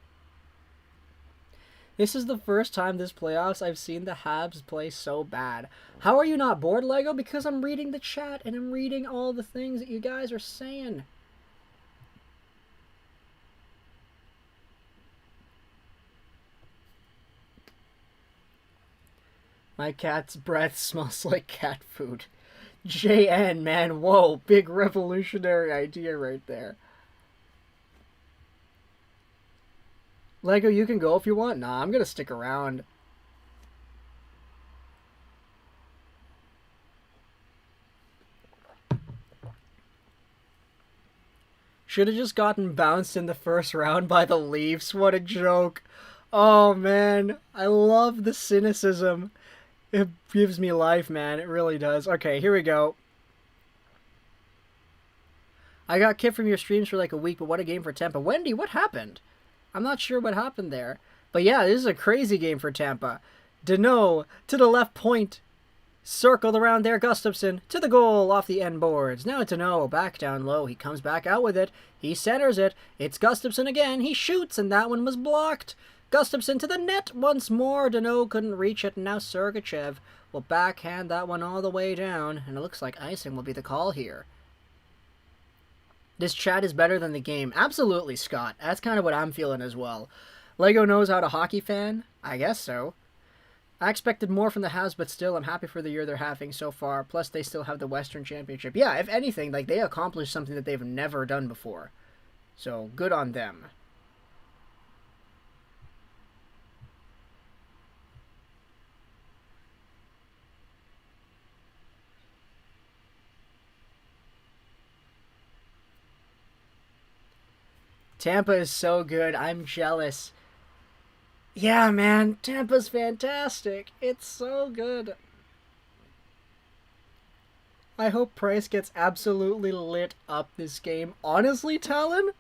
This is the first time this playoffs I've seen the Habs play so bad. How are you not bored, Lego? Because I'm reading the chat, and I'm reading all the things that you guys are saying. My cat's breath smells like cat food. JN, man, whoa, big revolutionary idea right there. Lego, you can go if you want. Nah, I'm gonna stick around. Should have just gotten bounced in the first round by the Leafs. What a joke. Oh, man, I love the cynicism. It gives me life, man. It really does. Okay, here we go. I got kicked from your streams for like a week, but what a game for Tampa. Wendy, what happened? I'm not sure what happened there. But yeah, this is a crazy game for Tampa. Danault to the left point. Circled around there, Gustafsson to the goal off the end boards. Now Danault back down low. He comes back out with it. He centers it. It's Gustafsson again. He shoots, and that one was blocked. Gustafsson to the net once more. Danault couldn't reach it, and now Sergachev will backhand that one all the way down, and it looks like icing will be the call here. This chat is better than the game. Absolutely, Scott. That's kind of what I'm feeling as well. Lego knows how to hockey fan? I guess so. I expected more from the Habs, but still, I'm happy for the year they're having so far. Plus, they still have the Western Championship. Yeah, if anything, like, they accomplished something that they've never done before. So, good on them. Tampa is so good. I'm jealous. Yeah, man. Tampa's fantastic. It's so good. I hope Price gets absolutely lit up this game. Honestly, Talon,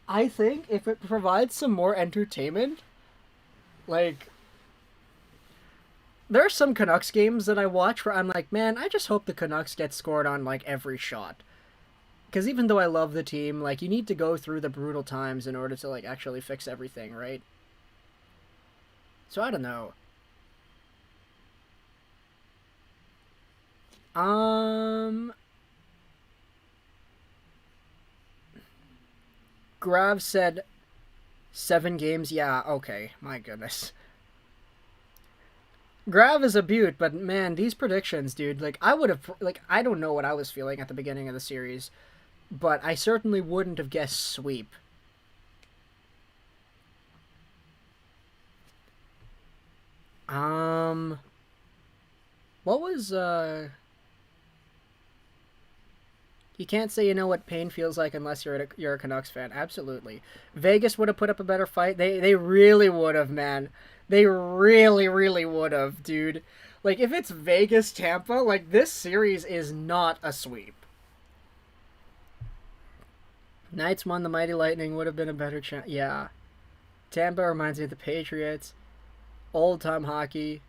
I think if it provides some more entertainment, like, there are some Canucks games that I watch where I'm like, man, I just hope the Canucks get scored on, like, every shot. Because even though I love the team, like, you need to go through the brutal times in order to, like, actually fix everything, right? So, I don't know. Grav said 7 games. Yeah, okay. My goodness. Grav is a beaut, but man, these predictions, dude, like, I would have, like, I don't know what I was feeling at the beginning of the series, but I certainly wouldn't have guessed sweep. What was, you can't say you know what pain feels like unless you're a Canucks fan. Absolutely. Vegas would have put up a better fight. They really would have, man. They really, really would have, dude. Like, if it's Vegas-Tampa, like, this series is not a sweep. Knights won the Mighty Lightning would have been a better chance. Yeah. Tampa reminds me of the Patriots. Old-time hockey.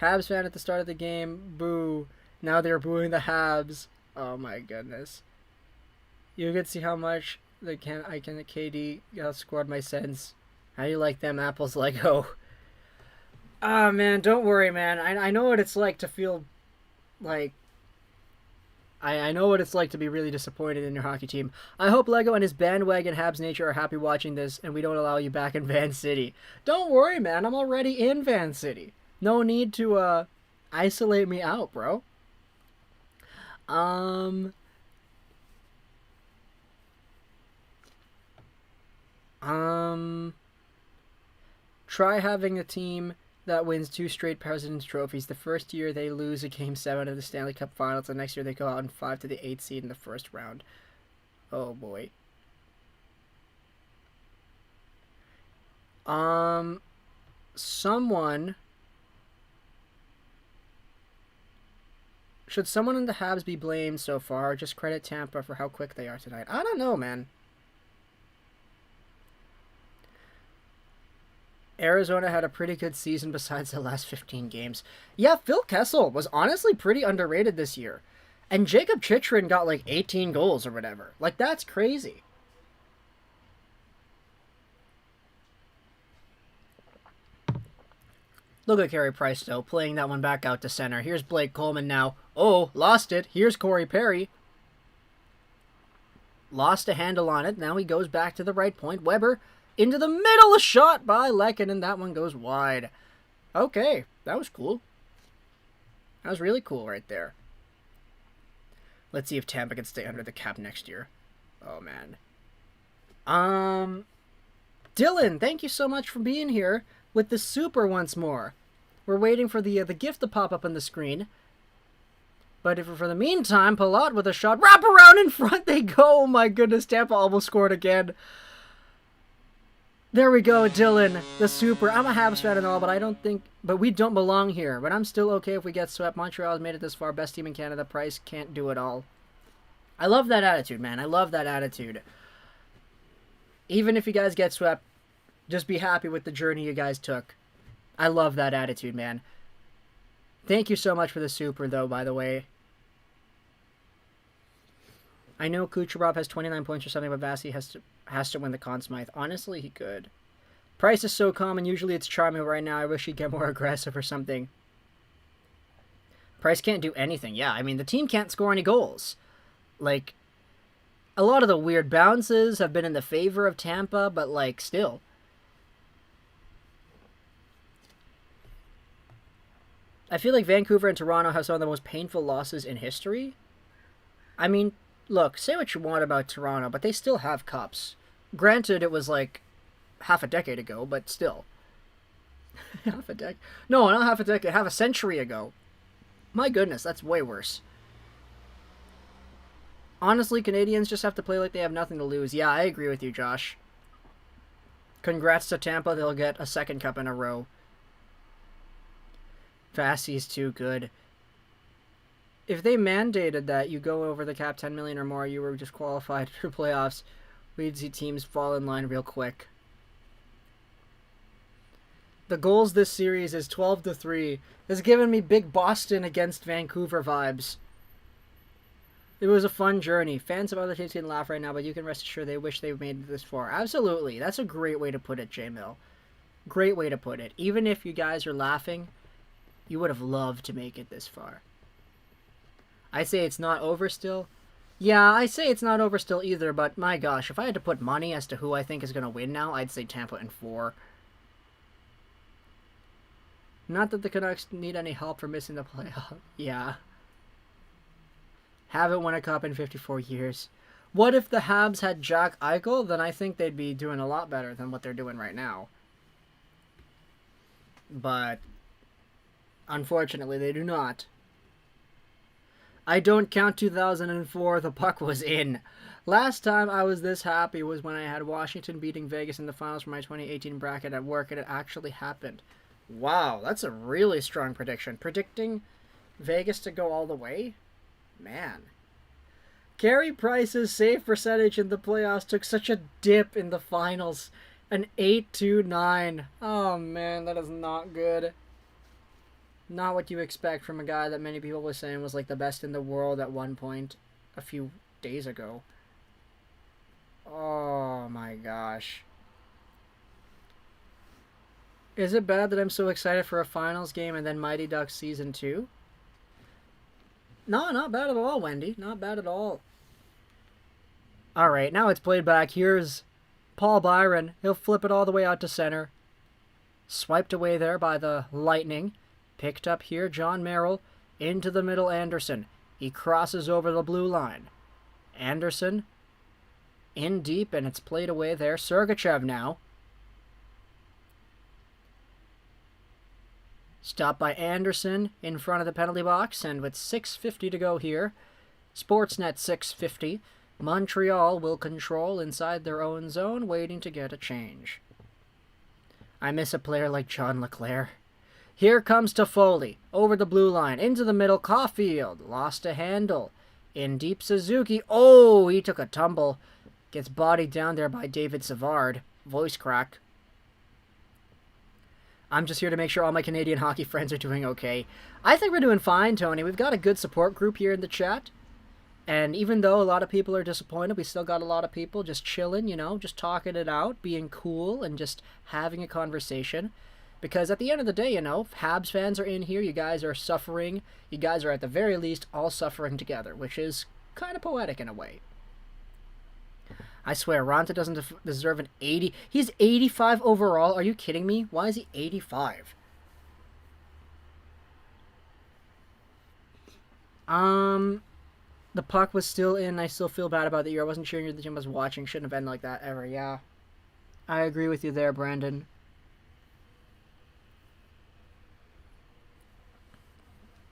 Habs fan at the start of the game. Boo. Now they're booing the Habs. Oh my goodness. You could see how much the KD scored my sense. How do you like them apples, Lego? Ah, man, don't worry, man. I know what it's like to feel like... I know what it's like to be really disappointed in your hockey team. I hope Lego and his bandwagon Habs nature are happy watching this, and we don't allow you back in Van City. Don't worry, man. I'm already in Van City. No need to, isolate me out, bro. Try having a team that wins 2 straight President's Trophies. The first year they lose a Game 7 of the Stanley Cup Finals. The next year they go out in 5 to the 8th seed in the first round. Oh, boy. Should someone in the Habs be blamed so far, or just credit Tampa for how quick they are tonight? I don't know, man. Arizona had a pretty good season besides the last 15 games. Yeah, Phil Kessel was honestly pretty underrated this year. And Jacob Chychrun got like 18 goals or whatever. Like, that's crazy. Look at Carey Price, though, playing that one back out to center. Here's Blake Coleman now. Oh, lost it. Here's Corey Perry. Lost a handle on it. Now he goes back to the right point. Weber into the middle, a shot by Lekin, and that one goes wide. Okay, that was cool. That was really cool right there. Let's see if Tampa can stay under the cap next year. Oh, man. Dylan, thank you so much for being here with the super once more. We're waiting for the gift to pop up on the screen. But if for the meantime, Palat with a shot. Wrap around in front they go. Oh, my goodness, Tampa almost scored again. There we go, Dylan, the super. I'm a Habs fan and all, but we don't belong here. But I'm still okay if we get swept. Montreal has made it this far. Best team in Canada. Price can't do it all. I love that attitude, man. I love that attitude. Even if you guys get swept, just be happy with the journey you guys took. I love that attitude, man. Thank you so much for the super, though, by the way. I know Kucherov has 29 points or something, but Vasi has to win the Conn Smythe. Honestly, he could. Price is so calm, and usually it's charming right now. I wish he'd get more aggressive or something. Price can't do anything. Yeah, I mean, the team can't score any goals. Like, a lot of the weird bounces have been in the favor of Tampa, but, like, still. I feel like Vancouver and Toronto have some of the most painful losses in history. I mean, look, say what you want about Toronto, but they still have cups. Granted, it was like half a decade ago, but still. Half a decade? No, not half a decade, half a century ago. My goodness, that's way worse. Honestly, Canadiens just have to play like they have nothing to lose. Yeah, I agree with you, Josh. Congrats to Tampa, they'll get a second cup in a row. Vasi's too good. If they mandated that you go over the cap 10 million or more, you were disqualified for playoffs, we'd see teams fall in line real quick. The goals this series is 12-3. It's given me big Boston against Vancouver vibes. It was a fun journey. Fans of other teams can laugh right now, but you can rest assured they wish they made it this far. Absolutely. That's a great way to put it, J-Mill. Great way to put it. Even if you guys are laughing, you would have loved to make it this far. I say it's not over still. Yeah, I say it's not over still either, but my gosh, if I had to put money as to who I think is going to win now, I'd say Tampa in 4. Not that the Canucks need any help for missing the playoff. Yeah. Haven't won a cup in 54 years. What if the Habs had Jack Eichel? Then I think they'd be doing a lot better than what they're doing right now. But unfortunately, they do not. I don't count 2004. The puck was in. Last time I was this happy was when I had Washington beating Vegas in the finals for my 2018 bracket at work, and it actually happened. Wow, that's a really strong prediction. Predicting Vegas to go all the way? Man. Carey Price's save percentage in the playoffs took such a dip in the finals. An 8.29. Oh man, that is not good. Not what you expect from a guy that many people were saying was like the best in the world at one point a few days ago. Oh my gosh. Is it bad that I'm so excited for a finals game and then Mighty Ducks Season 2? No, not bad at all, Wendy. Not bad at all. Alright, now it's played back. Here's Paul Byron. He'll flip it all the way out to center. Swiped away there by the Lightning. Picked up here, John Merrill. Into the middle, Anderson. He crosses over the blue line. Anderson in deep, and it's played away there. Sergachev now. Stopped by Anderson in front of the penalty box, and with 6:50 to go here, Sportsnet 6:50, Montreal will control inside their own zone, waiting to get a change. I miss a player like John LeClair. Here comes Toffoli, over the blue line, into the middle, Caulfield, lost a handle, in deep Suzuki, oh, he took a tumble, gets bodied down there by David Savard, voice crack. I'm just here to make sure all my Canadian hockey friends are doing okay. I think we're doing fine, Tony. We've got a good support group here in the chat. And even though a lot of people are disappointed, we still got a lot of people just chilling, you know, just talking it out, being cool, and just having a conversation. Because at the end of the day, you know, Habs fans are in here, you guys are suffering. You guys are at the very least all suffering together, which is kind of poetic in a way. I swear, Ronta doesn't deserve an 80. He's 85 overall. Are you kidding me? Why is he 85? The puck was still in. I still feel bad about the year. I wasn't cheering. The team was watching. Shouldn't have been like that ever. Yeah. I agree with you there, Brandon.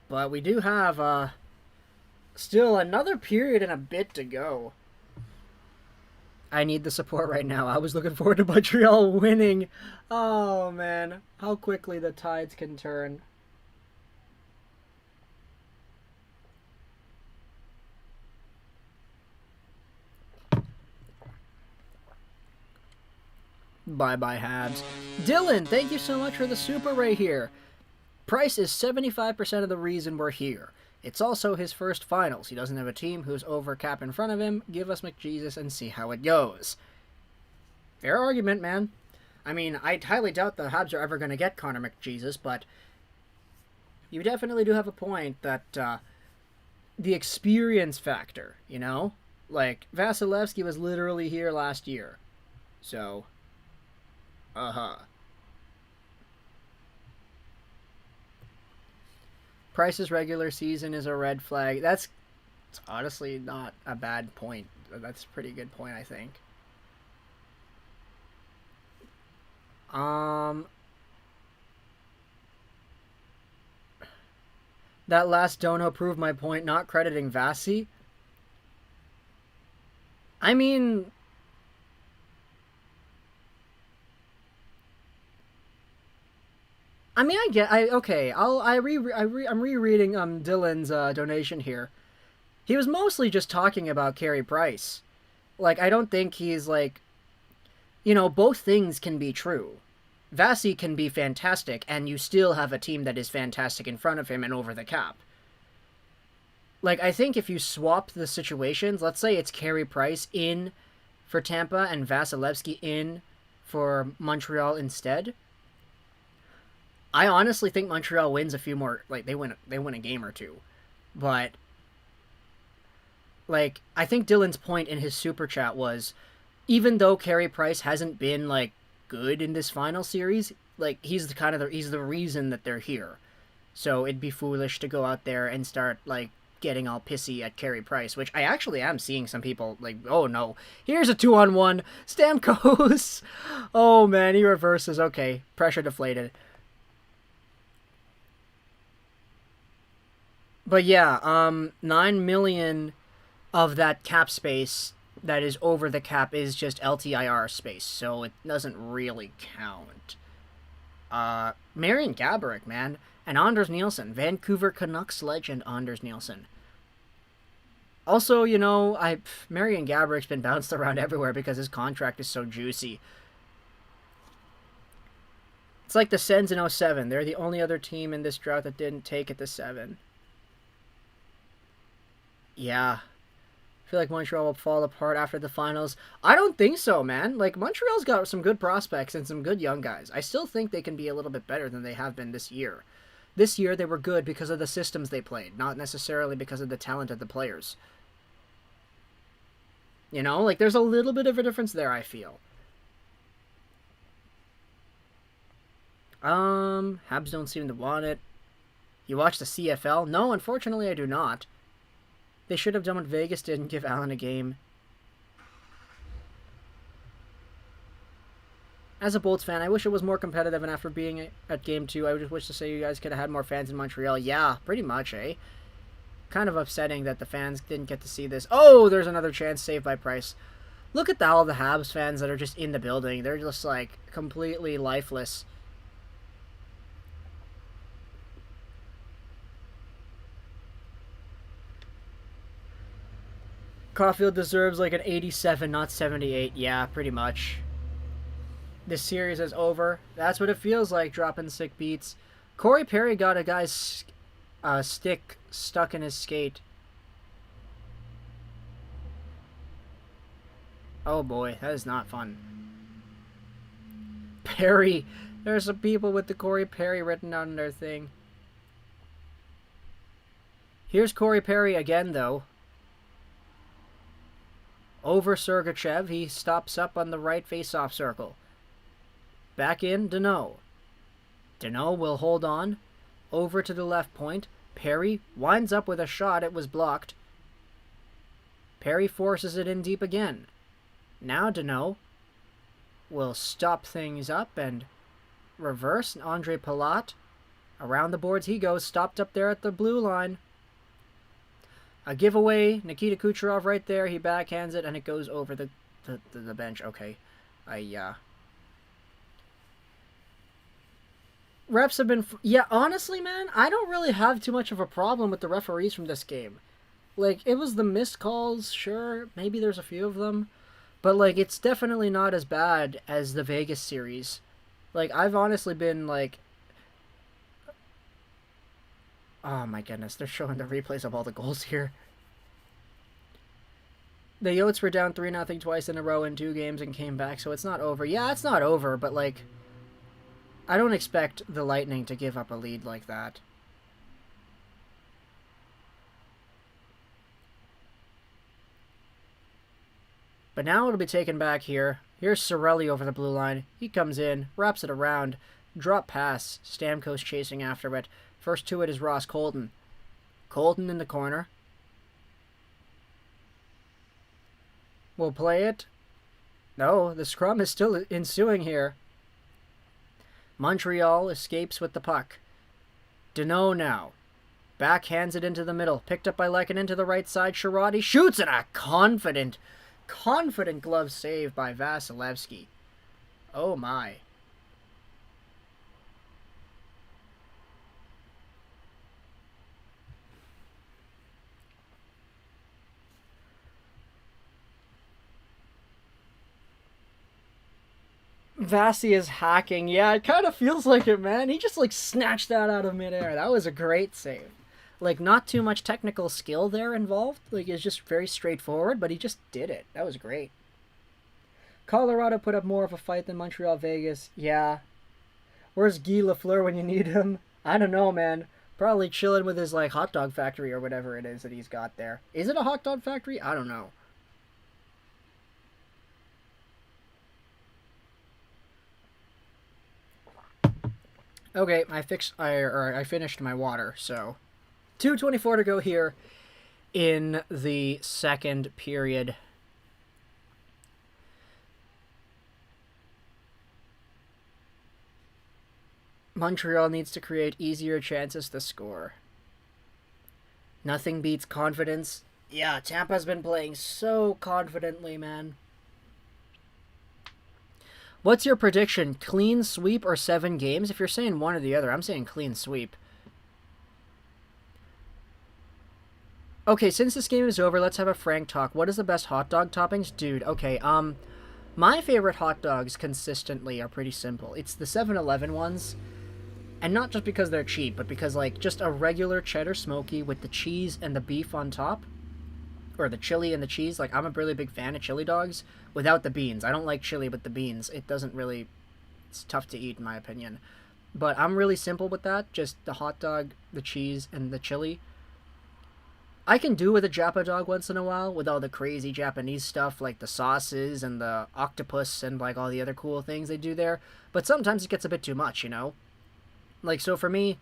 But we do have still another period and a bit to go. I need the support right now. I was looking forward to Montreal winning. Oh, man. How quickly the tides can turn. Bye-bye, Habs. Dylan, thank you so much for the super right here. Price is 75% of the reason we're here. It's also his first finals. He doesn't have a team who's over cap in front of him. Give us McJesus and see how it goes. Fair argument, man. I mean, I highly doubt the Habs are ever going to get Connor McJesus, but you definitely do have a point that the experience factor, you know? Like, Vasilevsky was literally here last year. So, Price's regular season is a red flag. It's honestly not a bad point. That's a pretty good point, I think. That last dono proved my point, not crediting Vasi. I mean, I'm rereading Dylan's donation here. He was mostly just talking about Carey Price. Like, I don't think he's like, you know, both things can be true. Vasi can be fantastic, and you still have a team that is fantastic in front of him and over the cap. Like, I think if you swap the situations, let's say it's Carey Price in for Tampa and Vasilevsky in for Montreal instead, I honestly think Montreal wins a few more. Like, they win a game or two. But, like, I think Dylan's point in his super chat was, even though Carey Price hasn't been, like, good in this final series, like, he's the reason that they're here. So it'd be foolish to go out there and start, like, getting all pissy at Carey Price, which I actually am seeing some people like, oh no, here's a 2-on-1, Stamkos. Oh man, he reverses. Okay, pressure deflated. But yeah, 9 million of that cap space that is over the cap is just LTIR space, so it doesn't really count. Marian Gaborik, man, and Anders Nielsen, Vancouver Canucks legend Anders Nielsen. Also, you know, Marian Gaborik's been bounced around everywhere because his contract is so juicy. It's like the Sens in 07. They're the only other team in this drought that didn't take it to 7. Yeah. I feel like Montreal will fall apart after the finals. I don't think so, man. Like, Montreal's got some good prospects and some good young guys. I still think they can be a little bit better than they have been this year. This year, they were good because of the systems they played, not necessarily because of the talent of the players. You know, like, there's a little bit of a difference there, I feel. Habs don't seem to want it. You watch the CFL? No, unfortunately, I do not. They should have done what Vegas did and give Allen a game. As a Bolts fan, I wish it was more competitive, and after being at Game 2, I just wish to say you guys could have had more fans in Montreal. Yeah, pretty much, eh? Kind of upsetting that the fans didn't get to see this. Oh, there's another chance saved by Price. Look at all the Habs fans that are just in the building. They're just, like, completely lifeless. Caulfield deserves like an 87, not 78. Yeah, pretty much. This series is over. That's what it feels like, dropping sick beats. Corey Perry got a guy's stick stuck in his skate. Oh boy, that is not fun. Perry. There's some people with the Corey Perry written on their thing. Here's Corey Perry again, though. Over Sergachev, he stops up on the right face-off circle. Back in, Danault. Danault will hold on. Over to the left point. Perry winds up with a shot. It was blocked. Perry forces it in deep again. Now Danault will stop things up and reverse. Andre Palat. Around the boards he goes, stopped up there at the blue line. A giveaway, Nikita Kucherov right there, he backhands it, and it goes over the the bench. Okay. Refs have been... Yeah, honestly, man, I don't really have too much of a problem with the referees from this game. Like, it was the missed calls, sure. Maybe there's a few of them. But, like, it's definitely not as bad as the Vegas series. Like, I've honestly been, like... Oh, my goodness. They're showing the replays of all the goals here. The Yotes were down 3-0 twice in a row in 2 games and came back, so it's not over. Yeah, it's not over, but, like... I don't expect the Lightning to give up a lead like that. But now it'll be taken back here. Here's Cirelli over the blue line. He comes in, wraps it around. Drop pass. Stamkos chasing after it. First to it is Ross Colton. Colton in the corner. We'll play it. No, the scrum is still ensuing here. Montreal escapes with the puck. Deneau now. Backhands it into the middle. Picked up by Lehkonen to the right side. Sherrod shoots and a confident glove save by Vasilevsky. Oh my. Vasi is hacking. Yeah, it kind of feels like it, man. He just, like, snatched that out of midair. That was a great save. Like, not too much technical skill there involved. Like, it's just very straightforward, but he just did it. That was great. Colorado put up more of a fight than Montreal Vegas. Yeah. Where's Guy Lafleur when you need him? I don't know, man. Probably chilling with his, like, hot dog factory or whatever it is that he's got there. Is it a hot dog factory? I don't know. Okay, I finished my water, so 2:24 to go here in the second period. Montreal needs to create easier chances to score. Nothing beats confidence. Yeah, Tampa's been playing so confidently, man. What's your prediction? Clean sweep or 7 games? If you're saying one or the other, I'm saying clean sweep. Okay, since this game is over, let's have a frank talk. What is the best hot dog toppings? Dude, okay, my favorite hot dogs consistently are pretty simple. It's the 7-Eleven ones. And not just because they're cheap, but because, like, just a regular cheddar smoky with the cheese and the beef on top. Or the chili and the cheese. Like, I'm a really big fan of chili dogs without the beans. I don't like chili with the beans. It doesn't really... It's tough to eat, in my opinion. But I'm really simple with that. Just the hot dog, the cheese, and the chili. I can do with a Japa dog once in a while with all the crazy Japanese stuff, like the sauces and the octopus and, like, all the other cool things they do there. But sometimes it gets a bit too much, you know? Like, so for me,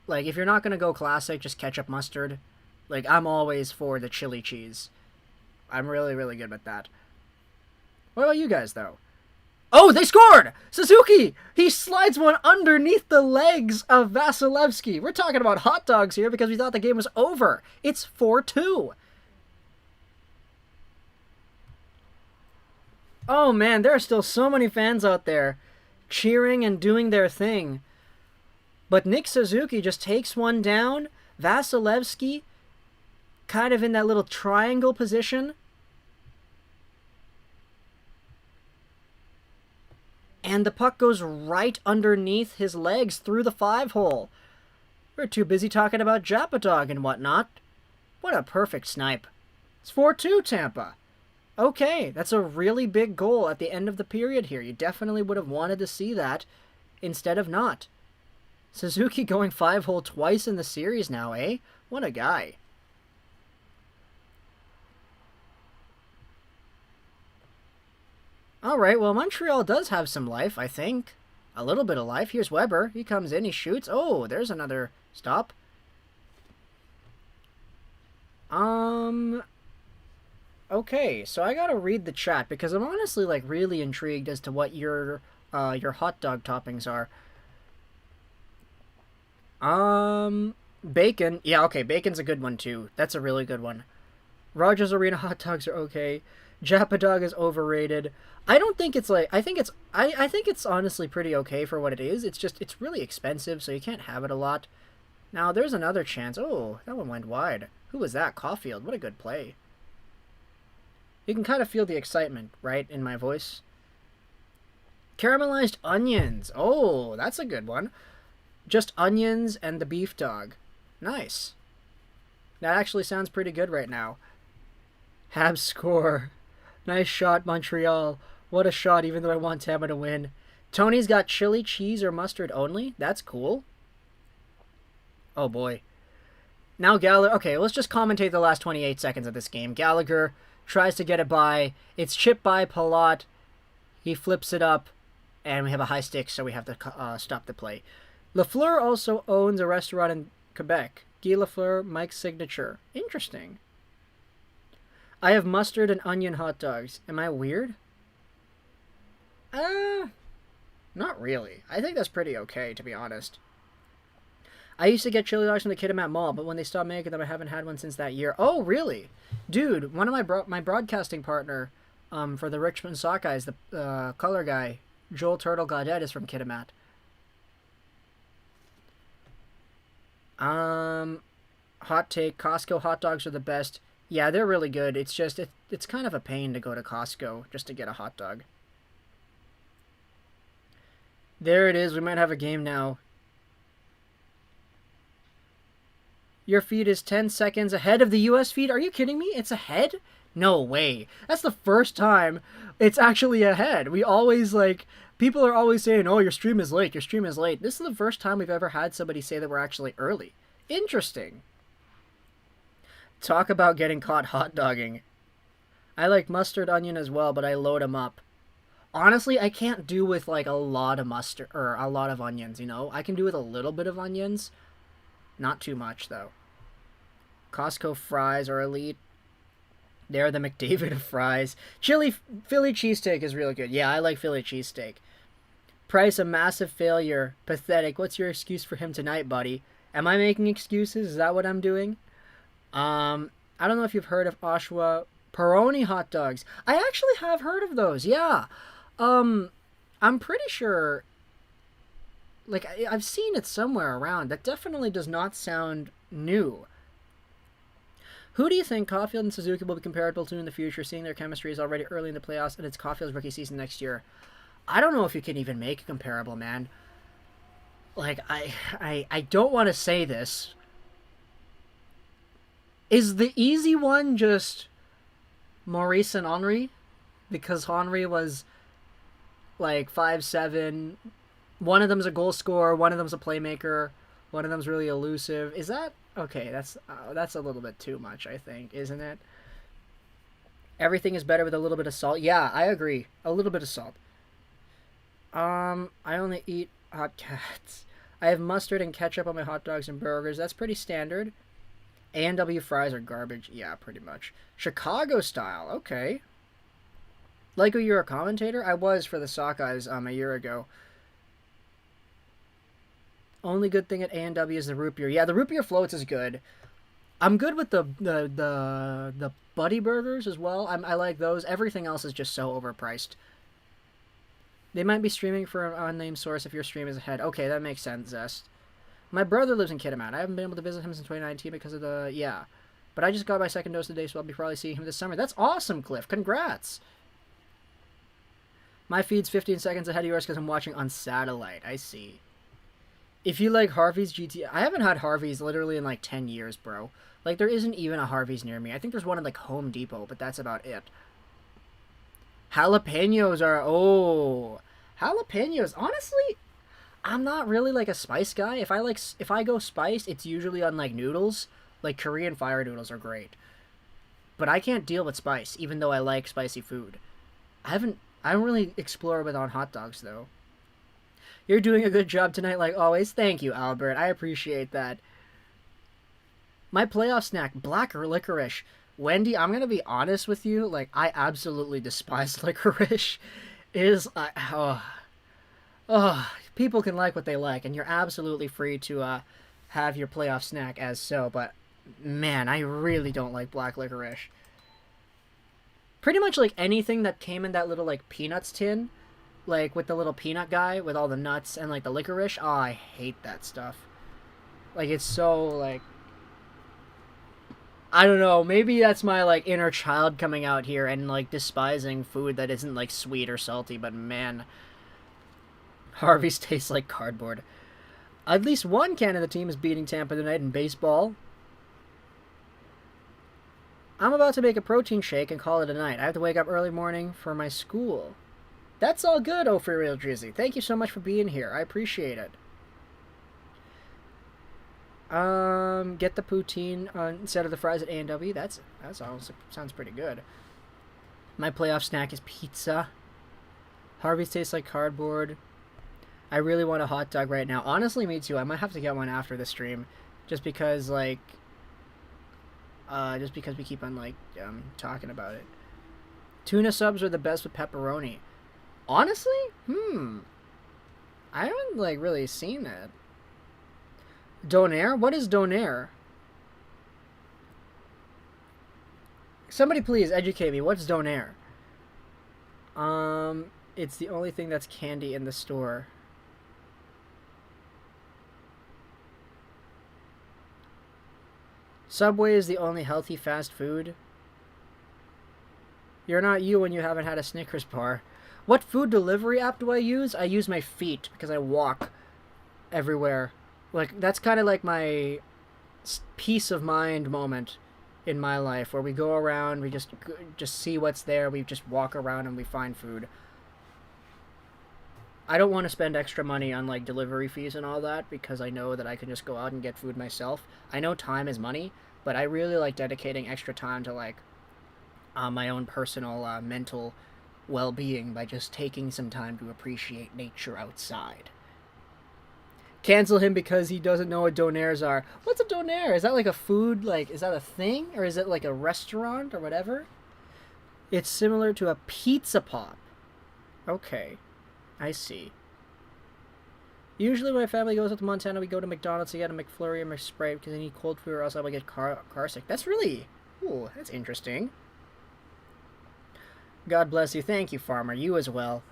like, if you're not going to go classic, just ketchup, mustard... Like, I'm always for the chili cheese. I'm really, really good with that. What about you guys, though? Oh, they scored! Suzuki! He slides one underneath the legs of Vasilevsky. We're talking about hot dogs here because we thought the game was over. It's 4-2. Oh, man, there are still so many fans out there cheering and doing their thing. But Nick Suzuki just takes one down. Vasilevsky... kind of in that little triangle position. And the puck goes right underneath his legs through the 5-hole. We're too busy talking about Japadog and whatnot. What a perfect snipe. It's 4-2 Tampa. Okay, that's a really big goal at the end of the period here. You definitely would have wanted to see that instead of not. Suzuki going 5-hole twice in the series now, eh? What a guy. Alright, well, Montreal does have some life, I think. A little bit of life. Here's Weber. He comes in, he shoots. Oh, there's another stop. Okay, so I gotta read the chat, because I'm honestly, like, really intrigued as to what your hot dog toppings are. Bacon. Yeah, okay, bacon's a good one, too. That's a really good one. Rogers Arena hot dogs are okay. Japadog is overrated. I don't think it's like, I think it's honestly pretty okay for what it is. It's just, it's really expensive, so you can't have it a lot. Now, there's another chance. Oh, that one went wide. Who was that? Caulfield. What a good play. You can kind of feel the excitement, right, in my voice. Caramelized onions. Oh, that's a good one. Just onions and the beef dog. Nice. That actually sounds pretty good right now. Habs score. Nice shot, Montreal. What a shot, even though I want Tampa to win. Tony's got chili, cheese, or mustard only. That's cool. Oh, boy. Now Gallagher... Okay, let's just commentate the last 28 seconds of this game. Gallagher tries to get it by. It's chipped by Palat. He flips it up. And we have a high stick, so we have to stop the play. Lafleur also owns a restaurant in Quebec. Guy Lafleur, Mike's signature. Interesting. I have mustard and onion hot dogs. Am I weird? Not really. I think that's pretty okay, to be honest. I used to get chili dogs from the Kitimat Mall, but when they stopped making them, I haven't had one since that year. Oh, really? Dude, one of my broadcasting partner for the Richmond Sockeyes, the color guy, Joel Turtle Gaudet, is from Kitimat. Hot take, Costco hot dogs are the best. Yeah, they're really good. It's just, it's kind of a pain to go to Costco just to get a hot dog. There it is. We might have a game now. Your feed is 10 seconds ahead of the US feed. Are you kidding me? It's ahead? No way. That's the first time it's actually ahead. We always, like, people are always saying, oh, your stream is late, your stream is late. This is the first time we've ever had somebody say that we're actually early. Interesting. Talk about getting caught hot dogging. I like mustard onion as well, but I load them up. Honestly, I can't do with, like, a lot of mustard, or a lot of onions, you know? I can do with a little bit of onions. Not too much, though. Costco fries are elite. They're the McDavid of fries. Philly cheesesteak is really good. Yeah, I like Philly cheesesteak. Price a massive failure. Pathetic. What's your excuse for him tonight, buddy? Am I making excuses? Is that what I'm doing? I don't know if you've heard of Oshawa Peroni hot dogs. I actually have heard of those. Yeah. I'm pretty sure... Like, I've seen it somewhere around. That definitely does not sound new. Who do you think Caulfield and Suzuki will be comparable to in the future, seeing their chemistry is already early in the playoffs and it's Caulfield's rookie season next year? I don't know if you can even make a comparable, man. Like, I don't want to say this. Is the easy one just Maurice and Henry? Because Henry was, like, 5'7", one of them's a goal scorer, one of them's a playmaker, one of them's really elusive. Is that okay? That's a little bit too much, I think, isn't it? Everything is better with a little bit of salt. Yeah, I agree. A little bit of salt. I only eat hot cats. I have mustard and ketchup on my hot dogs and burgers. That's pretty standard. A&W fries are garbage. Yeah, pretty much. Chicago style. Okay. Like, you're a commentator? I was for the Sockeyes a year ago. Only good thing at A&W is the root beer. Yeah, the root beer floats is good. I'm good with the Buddy Burgers as well. I like those. Everything else is just so overpriced. They might be streaming for an unnamed source if your stream is ahead. Okay, that makes sense, Zest. My brother lives in Kitimat. I haven't been able to visit him since 2019 because of the... Yeah. But I just got my second dose today, so I'll be probably seeing him this summer. That's awesome, Cliff. Congrats. My feed's 15 seconds ahead of yours because I'm watching on satellite. I see. If you like Harvey's GT... I haven't had Harvey's literally in like 10 years, bro. Like, there isn't even a Harvey's near me. I think there's one in like Home Depot, but that's about it. Jalapenos are... Oh... Jalapenos. Honestly, I'm not really like a spice guy. If I go spice, it's usually on like noodles. Like Korean fire noodles are great. But I can't deal with spice, even though I like spicy food. I don't really explore with on hot dogs, though. You're doing a good job tonight, like always. Thank you, Albert. I appreciate that. My playoff snack, black or licorice. Wendy, I'm going to be honest with you. Like, I absolutely despise licorice. People can like what they like, and you're absolutely free to have your playoff snack as so. But, man, I really don't like black licorice. Pretty much like anything that came in that little like peanuts tin, like with the little peanut guy with all the nuts and like the licorice. Oh, I hate that stuff. Like it's so like, I don't know, maybe that's my like inner child coming out here and like despising food that isn't like sweet or salty, but man, Harvey's tastes like cardboard. At least one Canada team is beating Tampa tonight in baseball. I'm about to make a protein shake and call it a night. I have to wake up early morning for my school. That's all good, oh for real Drizzy. Thank you so much for being here. I appreciate it. Get the poutine instead of the fries at A&W. That sounds pretty good. My playoff snack is pizza. Harvey's tastes like cardboard. I really want a hot dog right now. Honestly, me too. I might have to get one after the stream, just because like, we keep on like talking about it. Tuna subs are the best with pepperoni. Honestly, I haven't like really seen that. Donair? What is Donair? Somebody please educate me. What's Donair? It's the only thing that's candy in the store. Subway is the only healthy fast food. You're not you when you haven't had a Snickers bar. What food delivery app do I use? I use my feet because I walk everywhere. Like, that's kind of like my peace of mind moment in my life, where we go around, we just see what's there, we just walk around and we find food. I don't want to spend extra money on like delivery fees and all that, because I know that I can just go out and get food myself. I know time is money, but I really like dedicating extra time to like my own personal mental well-being by just taking some time to appreciate nature outside. Cancel him because he doesn't know what donairs are. What's a donair? Is that like a food, like, is that a thing? Or is it like a restaurant or whatever? It's similar to a pizza pop. Okay, I see. Usually when my family goes up to Montana, we go to McDonald's to get a McFlurry and McSprite because I need cold food or else I will get car sick. That's really, ooh, that's interesting. God bless you. Thank you, Farmer. You as well.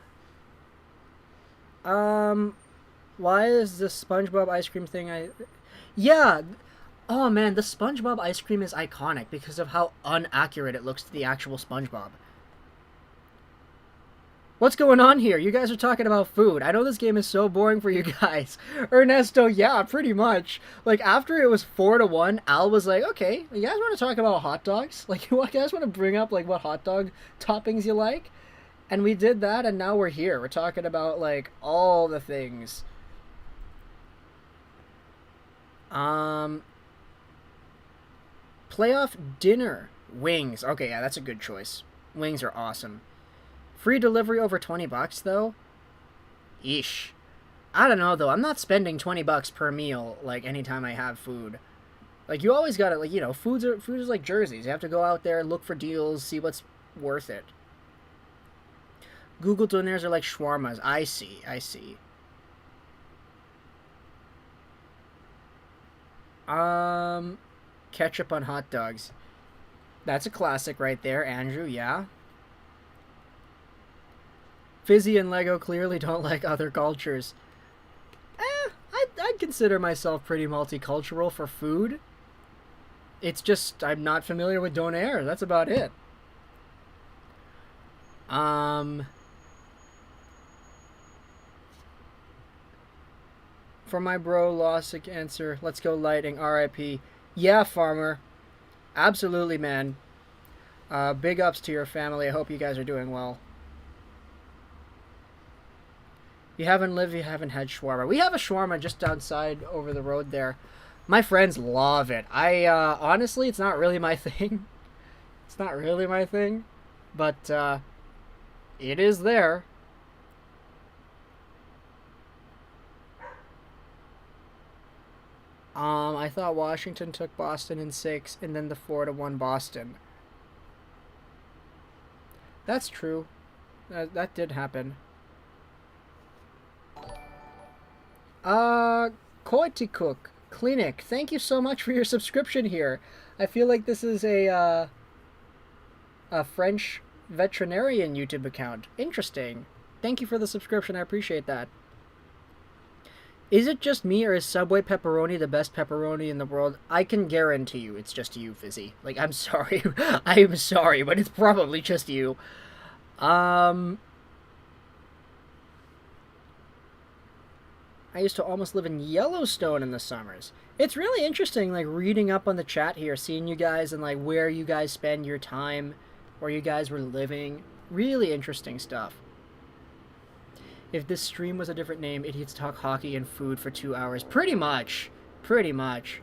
Why is the SpongeBob ice cream thing Yeah! Oh man, the SpongeBob ice cream is iconic because of how inaccurate it looks to the actual SpongeBob. What's going on here? You guys are talking about food. I know this game is so boring for you guys. Ernesto, yeah, pretty much. Like, after it was 4-1, Al was like, okay, you guys want to talk about hot dogs? Like, you guys want to bring up, like, what hot dog toppings you like? And we did that, and now we're here. We're talking about, like, all the things. Playoff dinner. Wings. Okay, yeah, that's a good choice. Wings are awesome. Free delivery over $20 though? Eesh. I don't know though. I'm not spending $20 per meal like anytime I have food. Like you always gotta, like, you know, food is like jerseys. You have to go out there, look for deals, see what's worth it. Google donairs are like shawarmas. I see. Ketchup on hot dogs. That's a classic right there, Andrew, yeah. Fizzy and Lego clearly don't like other cultures. I'd consider myself pretty multicultural for food. It's just, I'm not familiar with donair. That's about it. For my bro, lost answer. Let's go lighting. R.I.P. Yeah, Farmer. Absolutely, man. Big ups to your family. I hope you guys are doing well. You haven't lived, you haven't had shawarma. We have a shawarma just outside over the road there. My friends love it. Honestly, it's not really my thing. It's not really my thing. But, it is there. I thought Washington took Boston in 6, and then the 4-1 Boston. That's true. That did happen. Koitikuk Clinic, thank you so much for your subscription here. I feel like this is a French veterinarian YouTube account. Interesting. Thank you for the subscription. I appreciate that. Is it just me, or is Subway pepperoni the best pepperoni in the world? I can guarantee you it's just you, Fizzy. Like, I'm sorry. I'm sorry, but it's probably just you. I used to almost live in Yellowstone in the summers. It's really interesting, like, reading up on the chat here, seeing you guys and, like, where you guys spend your time, where you guys were living. Really interesting stuff. If this stream was a different name, idiots talk hockey and food for 2 hours. Pretty much. Pretty much.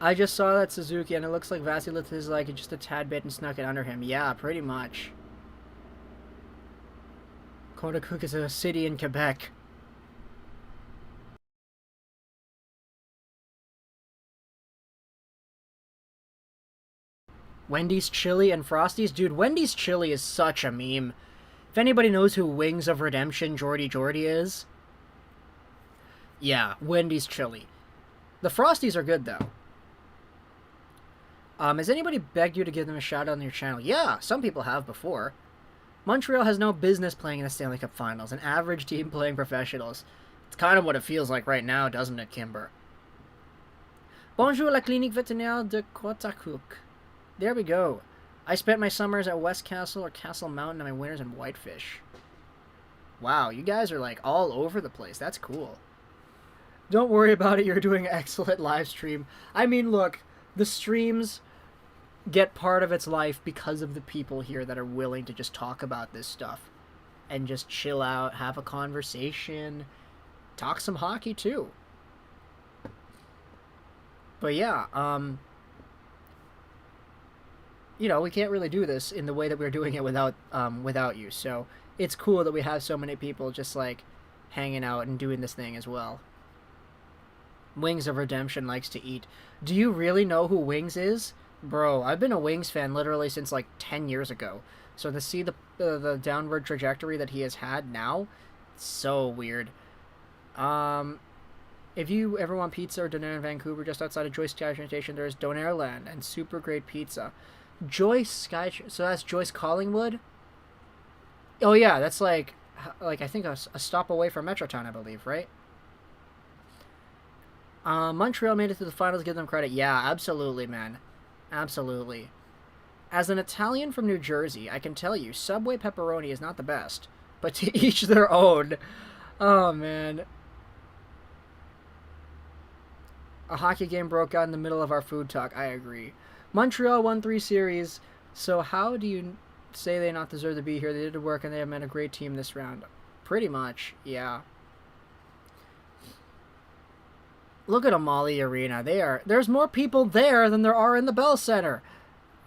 I just saw that Suzuki, and it looks like Vasilith is like just a tad bit and snuck it under him. Yeah, pretty much. Contrecook is a city in Quebec. Wendy's Chili and Frosties? Dude, Wendy's Chili is such a meme. If anybody knows who Wings of Redemption Jordy is, yeah, Wendy's Chili. The Frosties are good, though. Has anybody begged you to give them a shout out on your channel? Yeah, some people have before. Montreal has no business playing in the Stanley Cup Finals. An average team playing professionals. It's kind of what it feels like right now, doesn't it, Kimber? Bonjour, la clinique vétérinaire de Cotacook. There we go. I spent my summers at West Castle or Castle Mountain and my winters in Whitefish. Wow, you guys are like all over the place. That's cool. Don't worry about it. You're doing an excellent live stream. I mean, look, the streams get part of its life because of the people here that are willing to just talk about this stuff and just chill out, have a conversation, talk some hockey too. But yeah, you know, we can't really do this in the way that we're doing it without you. So it's cool that we have so many people just like hanging out and doing this thing as well. Wings of Redemption likes to eat. Do you really know who Wings is? Bro, I've been a Wings fan literally since like 10 years ago. So to see the downward trajectory that he has had now, it's so weird. If you ever want pizza or dinner in Vancouver, just outside of Joyce Sky Station, there's Donairland and super great pizza. Joyce Sky, so that's Joyce Collingwood. Oh yeah, that's like I think a stop away from Metrotown, I believe, right? Montreal made it to the finals. Give them credit. Yeah, absolutely, man, absolutely. As an Italian from New Jersey, I can tell you, Subway pepperoni is not the best, but to each their own. Oh man. A hockey game broke out in the middle of our food talk. I agree. Montreal won 3 series, so how do you say they not deserve to be here? They did the work and they have met a great team this round. Pretty much, yeah. Look at Amalie Arena. There's more people there than there are in the Bell Center.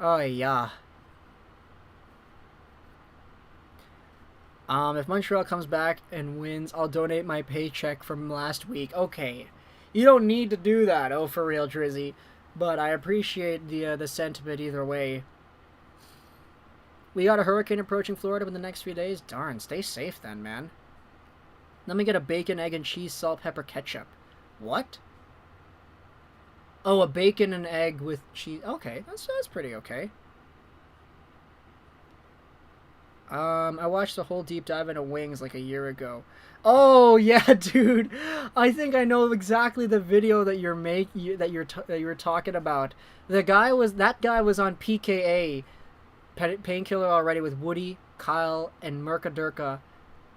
Oh, yeah. If Montreal comes back and wins, I'll donate my paycheck from last week. Okay. You don't need to do that, oh, for real, Drizzy. But I appreciate the sentiment either way. We got a hurricane approaching Florida in the next few days. Darn, stay safe then, man. Let me get a bacon, egg, and cheese, salt, pepper, ketchup. What? Oh, a bacon and egg with cheese. Okay, that's pretty okay. I watched the whole deep dive into Wings like a year ago. Oh yeah, dude. I think I know exactly the video that you were talking about. That guy was on PKA, Painkiller Already, with Woody, Kyle, and Mercadurka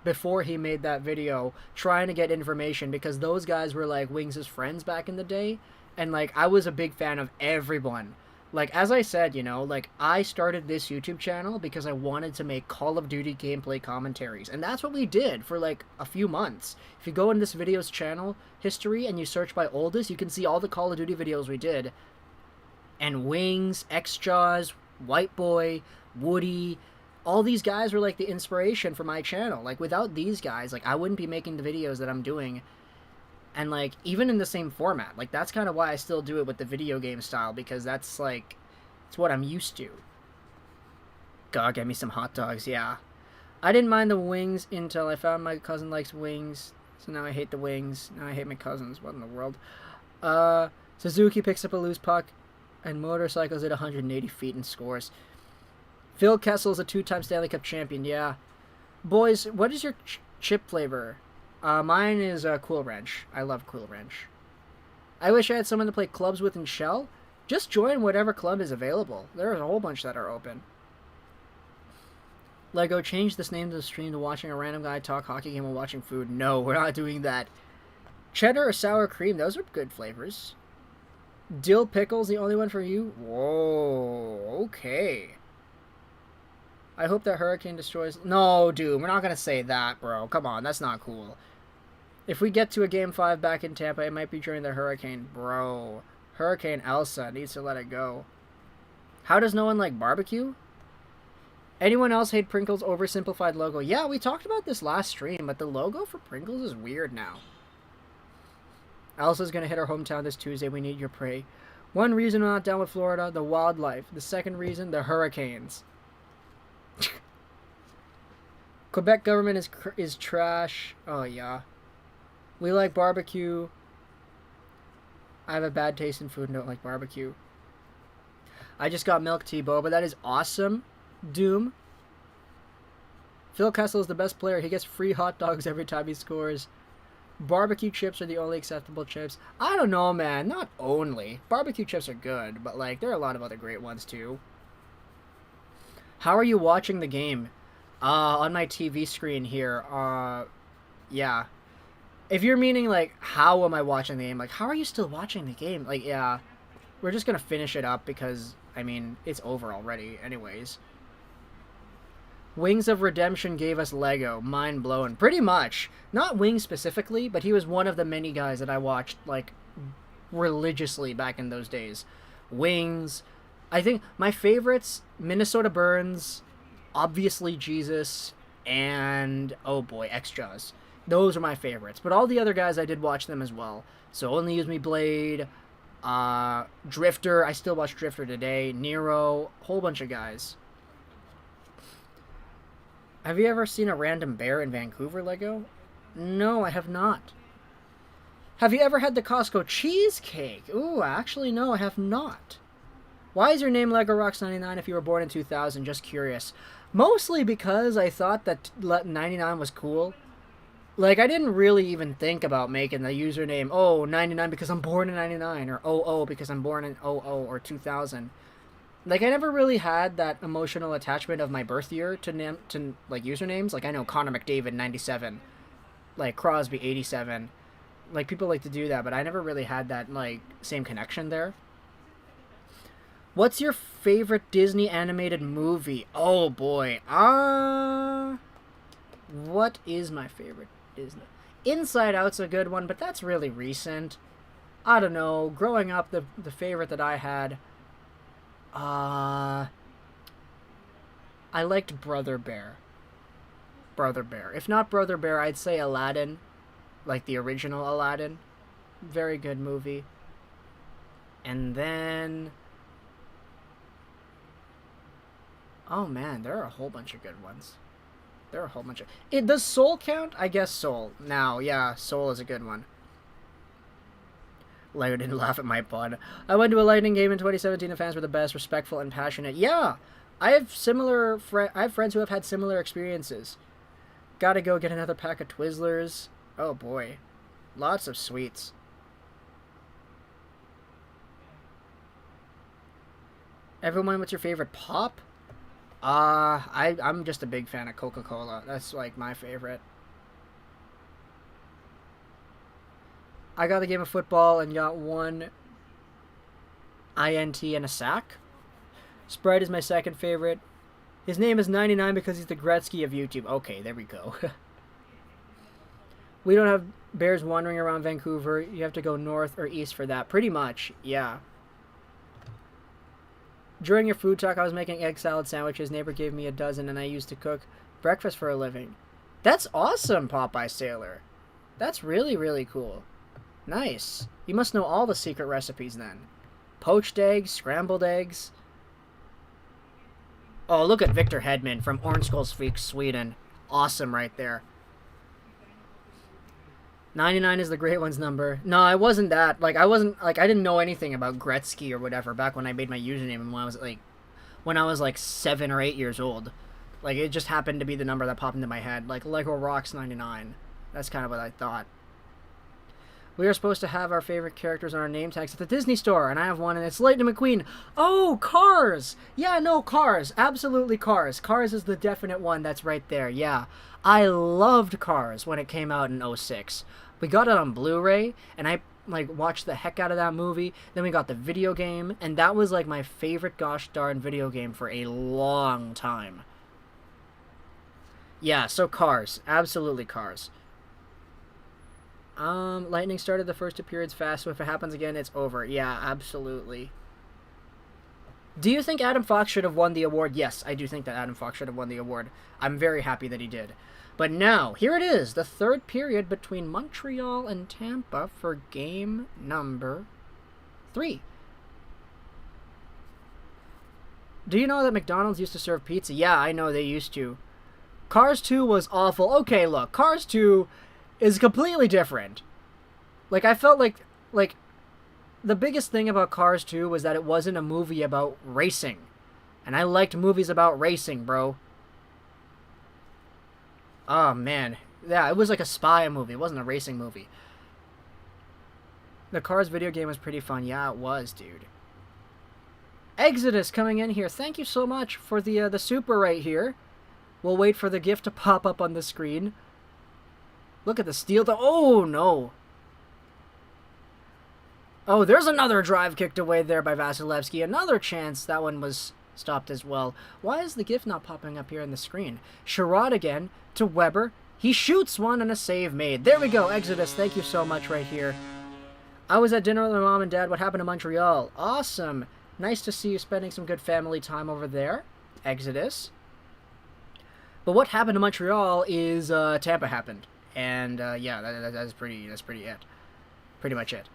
before he made that video, trying to get information because those guys were like Wings' friends back in the day, and like I was a big fan of everyone. Like, as I said, you know, like, I started this YouTube channel because I wanted to make Call of Duty gameplay commentaries. And that's what we did for, like, a few months. If you go in this video's channel history and you search by oldest, you can see all the Call of Duty videos we did. And Wings, X-Jaws, White Boy, Woody, all these guys were, like, the inspiration for my channel. Like, without these guys, like, I wouldn't be making the videos that I'm doing. And, like, even in the same format. Like, that's kind of why I still do it with the video game style. Because that's, like, it's what I'm used to. God, get me some hot dogs, yeah. I didn't mind the Wings until I found my cousin likes Wings. So now I hate the Wings. Now I hate my cousins. What in the world? Suzuki picks up a loose puck and motorcycles at 180 feet and scores. Phil Kessel's a 2-time Stanley Cup champion. Yeah. Boys, what is your chip flavor? Mine is Cool Ranch. I love Cool Ranch. I wish I had someone to play clubs with in Shell. Just join whatever club is available. There's a whole bunch that are open. Lego, change this name to the stream to watching a random guy talk hockey game while watching food. No, we're not doing that. Cheddar or sour cream, those are good flavors. Dill pickle's the only one for you? Whoa, okay. I hope that hurricane destroys... No, dude, we're not going to say that, bro. Come on, that's not cool. If we get to a Game 5 back in Tampa, it might be during the hurricane. Bro, Hurricane Elsa needs to let it go. How does no one like barbecue? Anyone else hate Pringles' oversimplified logo? Yeah, we talked about this last stream, but the logo for Pringles is weird now. Elsa's going to hit our hometown this Tuesday. We need your pray. One reason we're not down with Florida, the wildlife. The second reason, the hurricanes. Quebec government is trash. Oh, yeah. We like barbecue. I have a bad taste in food and don't like barbecue. I just got milk tea, Bo, but that is awesome. Doom. Phil Kessel is the best player. He gets free hot dogs every time he scores. Barbecue chips are the only acceptable chips. I don't know, man. Not only. Barbecue chips are good, but like there are a lot of other great ones too. How are you watching the game? On my TV screen here. Yeah. If you're meaning like how am I watching the game? Like how are you still watching the game? Like yeah. We're just going to finish it up because I mean, it's over already anyways. Wings of Redemption gave us Lego. Mind blown. Pretty much. Not Wings specifically, but he was one of the many guys that I watched, like, religiously back in those days. Wings. I think my favorites, Minnesota Burns, obviously Jesus, and, oh boy, X-Jaws. Those are my favorites. But all the other guys, I did watch them as well. So Only Use Me Blade, Drifter. I still watch Drifter today. Nero. Whole bunch of guys. Have you ever seen a random bear in Vancouver, Lego? No, I have not. Have you ever had the Costco cheesecake? Ooh, actually, no, I have not. Why is your name Lego Rocks 99 if you were born in 2000? Just curious. Mostly because I thought that 99 was cool. Like, I didn't really even think about making the username, oh, 99 because I'm born in 99, or 00 because I'm born in 00 or 2000. Like, I never really had that emotional attachment of my birth year to like, usernames. Like, I know Connor McDavid, 97. Like, Crosby, 87. Like, people like to do that, but I never really had that, like, same connection there. What's your favorite Disney animated movie? Oh, boy. What is my favorite Disney? Inside Out's a good one, but that's really recent. I don't know. Growing up, the favorite that I had... I liked Brother Bear. Brother Bear. If not Brother Bear, I'd say Aladdin. Like the original Aladdin. Very good movie. And then... Oh man, there are a whole bunch of good ones. There are a whole bunch of... Does Soul count? I guess Soul. Now, yeah, Soul is a good one. Lego didn't laugh at my pun. I went to a Lightning game in 2017. The fans were the best, respectful and passionate. Yeah, I have friends who have had similar experiences. Gotta go get another pack of Twizzlers. Oh boy, lots of sweets. Everyone, what's your favorite pop? I'm just a big fan of Coca-Cola. That's like my favorite. I got the game of football and got one INT and a sack. Sprite is my second favorite. His name is 99 because he's the Gretzky of YouTube. Okay, there we go. We don't have bears wandering around Vancouver. You have to go north or east for that. Pretty much, yeah. During your food talk, I was making egg salad sandwiches. Neighbor gave me a dozen, and I used to cook breakfast for a living. That's awesome, Popeye Sailor. That's really, really cool. Nice. You must know all the secret recipes then. Poached eggs, scrambled eggs. Oh, look at Victor Hedman from Orange Skulls Freak, Sweden. Awesome right there. 99 is the great one's number. No, I wasn't that. Like, I didn't know anything about Gretzky or whatever back when I made my username and when I was, like... when I was like 7 or 8 years old. Like, it just happened to be the number that popped into my head. Like, Lego Rocks 99. That's kind of what I thought. We are supposed to have our favorite characters on our name tags at the Disney store, and I have one, and it's Lightning McQueen. Oh, Cars! Yeah, no, Cars. Absolutely Cars. Cars is the definite one that's right there, yeah. I loved Cars when it came out in 06. We got it on Blu-ray, and I, like, watched the heck out of that movie. Then we got the video game, and that was, like, my favorite gosh darn video game for a long time. Yeah, so Cars. Absolutely Cars. Lightning started the first 2 periods fast, so if it happens again, it's over. Yeah, absolutely. Do you think Adam Fox should have won the award? Yes, I do think that Adam Fox should have won the award. I'm very happy that he did. But now, here it is, the 3rd period between Montreal and Tampa for game number 3. Do you know that McDonald's used to serve pizza? Yeah, I know they used to. Cars 2 was awful. Okay, look, Cars 2 is completely different. Like, I felt like the biggest thing about Cars 2 was that it wasn't a movie about racing. And I liked movies about racing, bro. Oh, man. Yeah, it was like a spy movie. It wasn't a racing movie. The Cars video game was pretty fun. Yeah, it was, dude. Exodus coming in here. Thank you so much for the super right here. We'll wait for the gift to pop up on the screen. Look at the steal. Oh, no. Oh, there's another drive kicked away there by Vasilevsky. Another chance. That one was stopped as well. Why is the gift not popping up here on the screen? Sherrod again to Weber. He shoots one and a save made. There we go. Exodus, thank you so much right here. I was at dinner with my mom and dad. What happened to Montreal? Awesome. Nice to see you spending some good family time over there. Exodus. But what happened to Montreal is Tampa happened. And, yeah, that's pretty it. Pretty much it.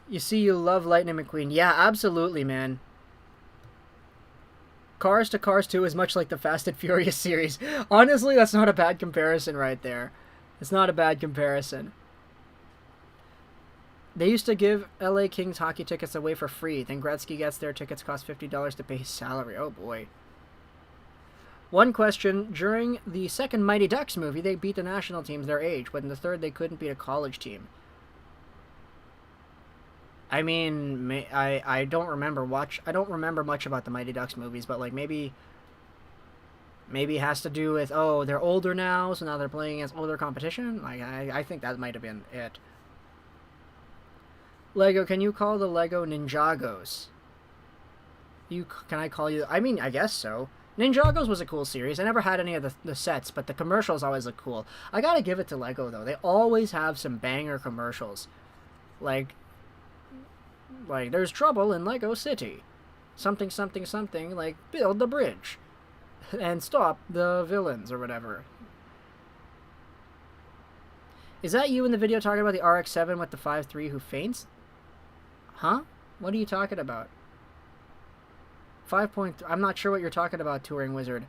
You see, you love Lightning McQueen. Yeah, absolutely, man. Cars to Cars 2 is much like the Fast and Furious series. Honestly, that's not a bad comparison right there. It's not a bad comparison. They used to give LA Kings hockey tickets away for free. Then Gretzky gets their tickets cost $50 to pay his salary. Oh, boy. One question. During the second Mighty Ducks movie, they beat the national teams their age, but in the third, they couldn't beat a college team. I mean, I don't remember I don't remember much about the Mighty Ducks movies, but, like, maybe it has to do with, oh, they're older now, so now they're playing against older competition? Like, I think that might have been it. Lego, can you call the Lego Ninjagos? Can I call you... I mean, I guess so. Ninjagos was a cool series. I never had any of the sets, but the commercials always look cool. I gotta give it to Lego, though. They always have some banger commercials. Like, there's trouble in Lego City. Something, something, something, like, build the bridge. And stop the villains, or whatever. Is that you in the video talking about the RX-7 with the 5'3" who faints? Huh? What are you talking about? 5.3. I'm not sure what you're talking about, Touring Wizard.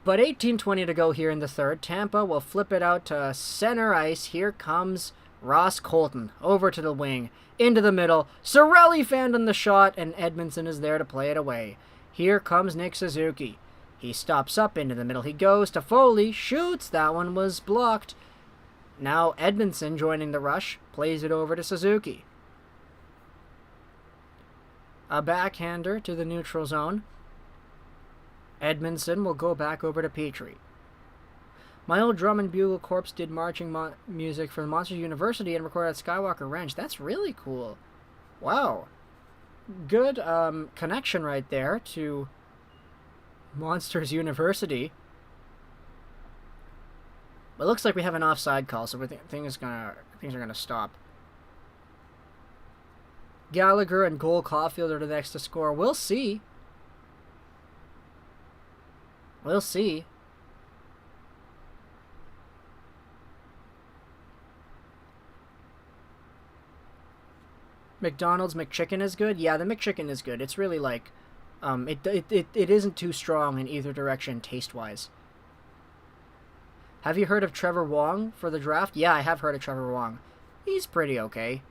But 18:20 to go here in the third. Tampa will flip it out to center ice. Here comes Ross Colton. Over to the wing. Into the middle. Cirelli fanned on the shot, and Edmonton is there to play it away. Here comes Nick Suzuki. He stops up into the middle. He goes to Foley. Shoots. That one was blocked. Now Edmondson joining the rush. Plays it over to Suzuki. A backhander to the neutral zone. Edmondson will go back over to Petrie. My old drum and bugle corps did marching music for Monsters University and recorded at Skywalker Ranch. That's really cool. Wow. Good connection right there to Monsters University. But it looks like we have an offside call, so things are gonna stop. Gallagher and Cole Caulfield are the next to score. We'll see. We'll see. McDonald's McChicken is good? Yeah, the McChicken is good. It's really like, it isn't too strong in either direction taste-wise. Have you heard of Trevor Wong for the draft? Yeah, I have heard of Trevor Wong. He's pretty okay.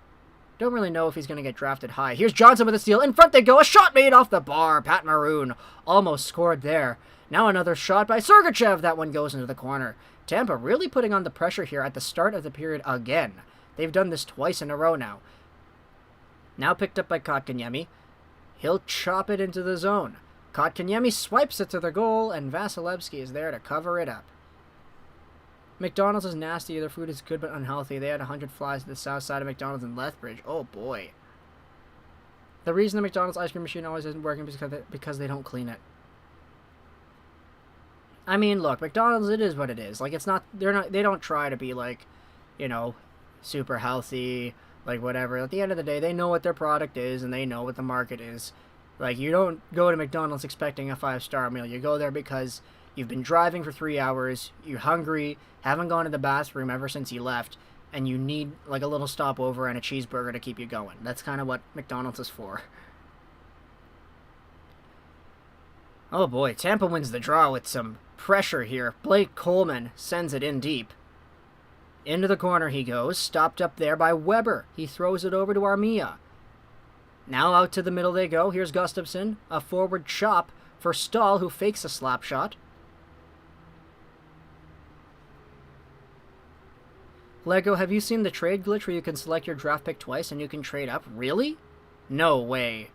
Don't really know if he's going to get drafted high. Here's Johnson with a steal. In front they go. A shot made off the bar. Pat Maroon almost scored there. Now another shot by Sergachev. That one goes into the corner. Tampa really putting on the pressure here at the start of the period again. They've done this twice in a row now. Now picked up by Kotkaniemi. He'll chop it into the zone. Kotkaniemi swipes it to the goal, and Vasilevsky is there to cover it up. McDonald's is nasty. Their food is good but unhealthy. They had 100 flies to the south side of McDonald's in Lethbridge. Oh, boy. The reason the McDonald's ice cream machine always isn't working is because they don't clean it. I mean, look, McDonald's, it is what it is. Like, it's not, they don't try to be, like, you know, super healthy, like, whatever. At the end of the day, they know what their product is, and they know what the market is. Like, you don't go to McDonald's expecting a 5-star meal. You go there because you've been driving for 3 hours, you're hungry, haven't gone to the bathroom ever since you left, and you need, like, a little stopover and a cheeseburger to keep you going. That's kind of what McDonald's is for. Oh boy, Tampa wins the draw with some pressure here. Blake Coleman sends it in deep. Into the corner he goes, stopped up there by Weber. He throws it over to Armia. Now out to the middle they go. Here's Gustafsson, a forward chop for Stahl, who fakes a slap shot. Lego, have you seen the trade glitch where you can select your draft pick twice and you can trade up? Really? No way.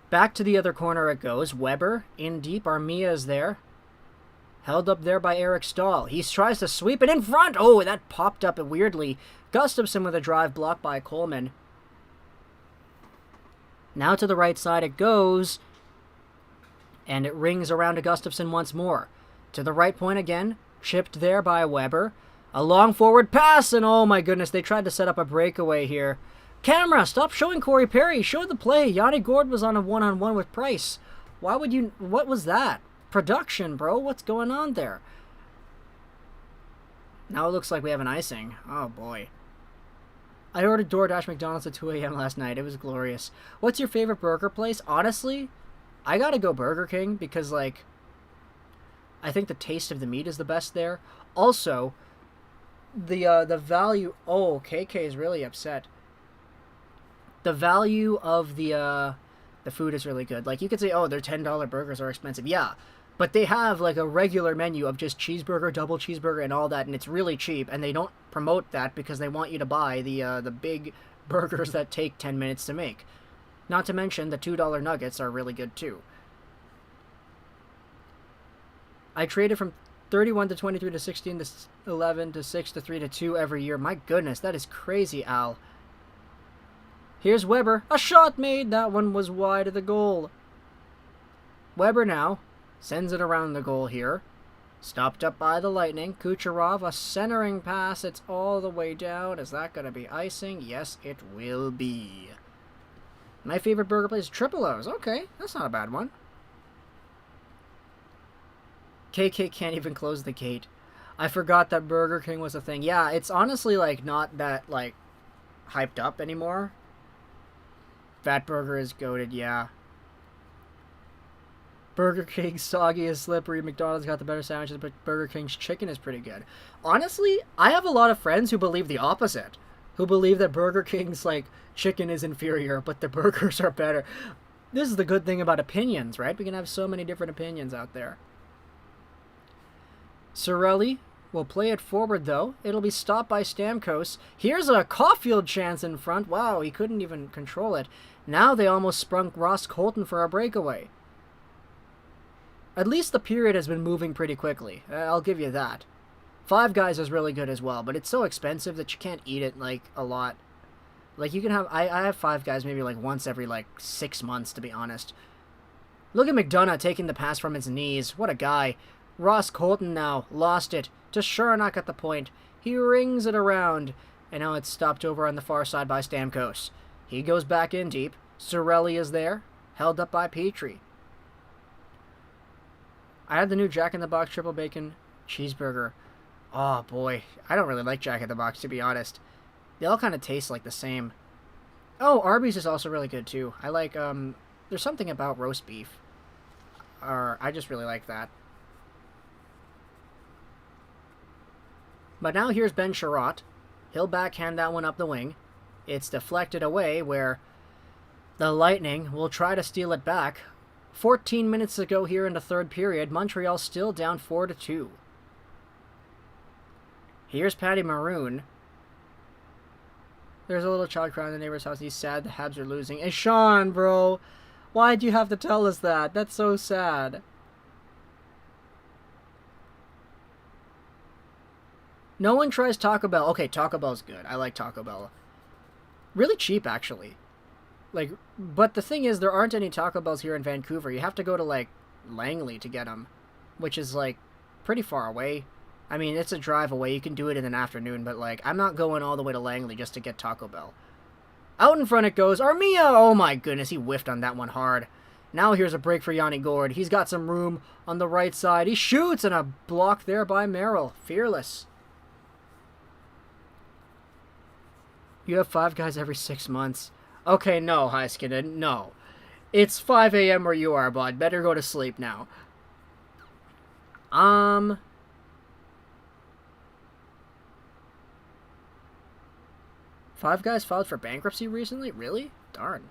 Back to the other corner it goes. Weber in deep. Armia is there. Held up there by Eric Stahl. He tries to sweep it in front. Oh, that popped up weirdly. Gustafsson with a drive blocked by Coleman. Now to the right side it goes. And it rings around to Gustafsson once more. To the right point again. Chipped there by Weber. A long forward pass. And oh my goodness, they tried to set up a breakaway here. Camera, stop showing Corey Perry. Show the play. Yanni Gord was on a one-on-one with Price. Why would you... What was that? Production, bro. What's going on there? Now it looks like we have an icing. Oh, boy. I ordered DoorDash McDonald's at 2 a.m. last night. It was glorious. What's your favorite burger place? Honestly, I gotta go Burger King because, like, I think the taste of the meat is the best there. Also, the value... Oh, KK is really upset. The value of the food is really good. Like, you could say, oh, their $10 burgers are expensive. Yeah, but they have, like, a regular menu of just cheeseburger, double cheeseburger, and all that, and it's really cheap, and they don't promote that because they want you to buy the big burgers that take 10 minutes to make. Not to mention, the $2 nuggets are really good, too. I traded from 31 to 23 to 16 to 11 to 6 to 3 to 2 every year. My goodness, that is crazy, Al. Here's Weber. A shot made. That one was wide of the goal. Weber now sends it around the goal here. Stopped up by the Lightning. Kucherov, a centering pass. It's all the way down. Is that going to be icing? Yes, it will be. My favorite burger place is Triple O's. Okay, that's not a bad one. KK can't even close the gate. I forgot that Burger King was a thing. Yeah, it's honestly, like, not that, like, hyped up anymore. Fat Burger is goated, yeah. Burger King's soggy is slippery. McDonald's got the better sandwiches, but Burger King's chicken is pretty good. Honestly, I have a lot of friends who believe the opposite. Who believe that Burger King's, like, chicken is inferior, but the burgers are better. This is the good thing about opinions, right? We can have so many different opinions out there. Cirelli will play it forward, though. It'll be stopped by Stamkos. Here's a Caulfield chance in front. Wow, he couldn't even control it. Now they almost sprung Ross Colton for a breakaway. At least the period has been moving pretty quickly. I'll give you that. Five Guys is really good as well, but it's so expensive that you can't eat it, like, a lot. Like, you can have... I have Five Guys maybe, like, once every, like, 6 months, to be honest. Look at McDonough taking the pass from his knees. What a guy. Ross Colton now lost it to Shernock at the point. He rings it around, and now it's stopped over on the far side by Stamkos. He goes back in deep. Cirelli is there, held up by Petrie. I had the new Jack in the Box triple bacon cheeseburger. Oh boy, I don't really like Jack in the Box, to be honest. They all kind of taste like the same. Oh, Arby's is also really good too. I like There's something about roast beef. Or I just really like that. But now here's Ben Sherratt. He'll backhand that one up the wing. It's deflected away where the Lightning will try to steal it back. 14 minutes to go here in the third period. Montreal still down 4-2. Here's Patty Maroon. There's a little child crying in the neighbor's house. He's sad the Habs are losing. Hey, Sean, bro. Why'd you have to tell us that? That's so sad. No one tries Taco Bell. Okay, Taco Bell's good. I like Taco Bell. Really cheap, actually. Like, but the thing is, there aren't any Taco Bells here in Vancouver. You have to go to, like, Langley to get them, which is, like, pretty far away. I mean, it's a drive away. You can do it in an afternoon, but, like, I'm not going all the way to Langley just to get Taco Bell. Out in front it goes. Armia! Oh, my goodness. He whiffed on that one hard. Now here's a break for Yanni Gourde. He's got some room on the right side. He shoots, and a block there by Merrill. Fearless. You have 5 guys every 6 months. Okay, no, Heiskanen, no. It's 5 a.m. where you are, bud. Better go to sleep now. 5 guys filed for bankruptcy recently? Really? Darn.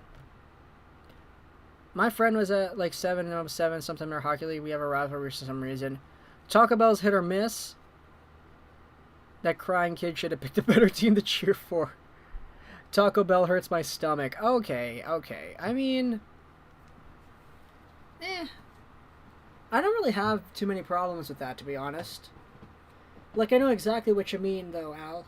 My friend was at like 7-7 sometime in our hockey league. We have a rivalry for some reason. Taco Bell's hit or miss. That crying kid should have picked a better team to cheer for. Taco Bell hurts my stomach. Okay, okay. I mean, I don't really have too many problems with that, to be honest. Like, I know exactly what you mean, though, Al.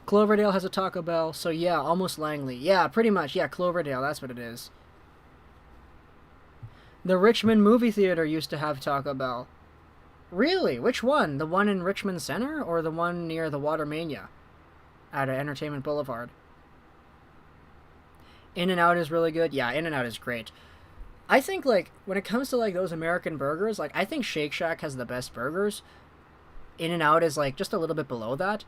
Cloverdale has a Taco Bell, so yeah, almost Langley. Yeah, pretty much. Yeah, Cloverdale, that's what it is. The Richmond Movie Theater used to have Taco Bell. Really? Which one? The one in Richmond Center, or the one near the Watermania? At Entertainment Boulevard. In-N-Out is really good. Yeah, In-N-Out is great. I think, like, when it comes to, like, those American burgers, like, I think Shake Shack has the best burgers. In-N-Out is, like, just a little bit below that.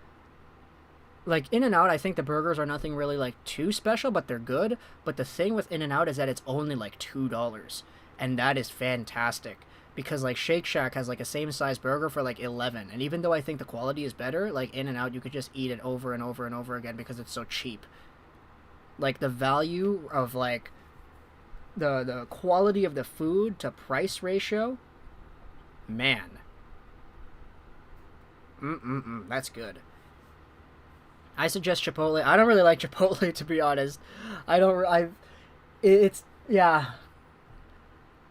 Like, In-N-Out, I think the burgers are nothing really, like, too special, but they're good. But the thing with In-N-Out is that it's only, like, $2. And that is fantastic. Because, like, Shake Shack has, like, a same-size burger for, like, $11. And even though I think the quality is better, like, In-N-Out, you could just eat it over and over and over again because it's so cheap. Like, the value of, like, the quality of the food to price ratio, man. That's good. I suggest Chipotle. I don't really like Chipotle, to be honest.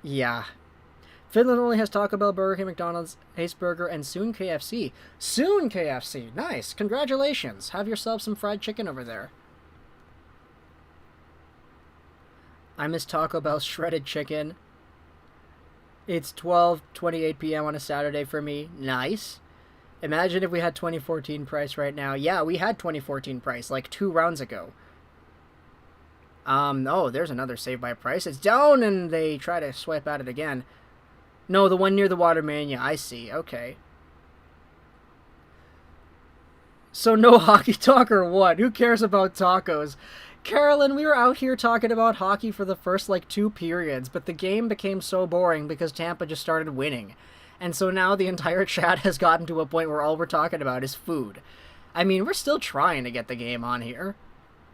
Yeah. Finland only has Taco Bell, Burger King, McDonald's, Ace Burger, and soon KFC. Soon KFC. Nice. Congratulations. Have yourself some fried chicken over there. I miss Taco Bell's shredded chicken. It's 12:28 p.m. on a Saturday for me. Nice. Imagine if we had 2014 price right now. Yeah, we had 2014 price like 2 rounds ago. Oh, there's another save by price. It's down and they try to swipe at it again. No, the one near the Watermania. I see. Okay. So no hockey talk or what? Who cares about tacos? Carolyn, we were out here talking about hockey for the first, like, 2 periods, but the game became so boring because Tampa just started winning. And so now the entire chat has gotten to a point where all we're talking about is food. I mean, we're still trying to get the game on here.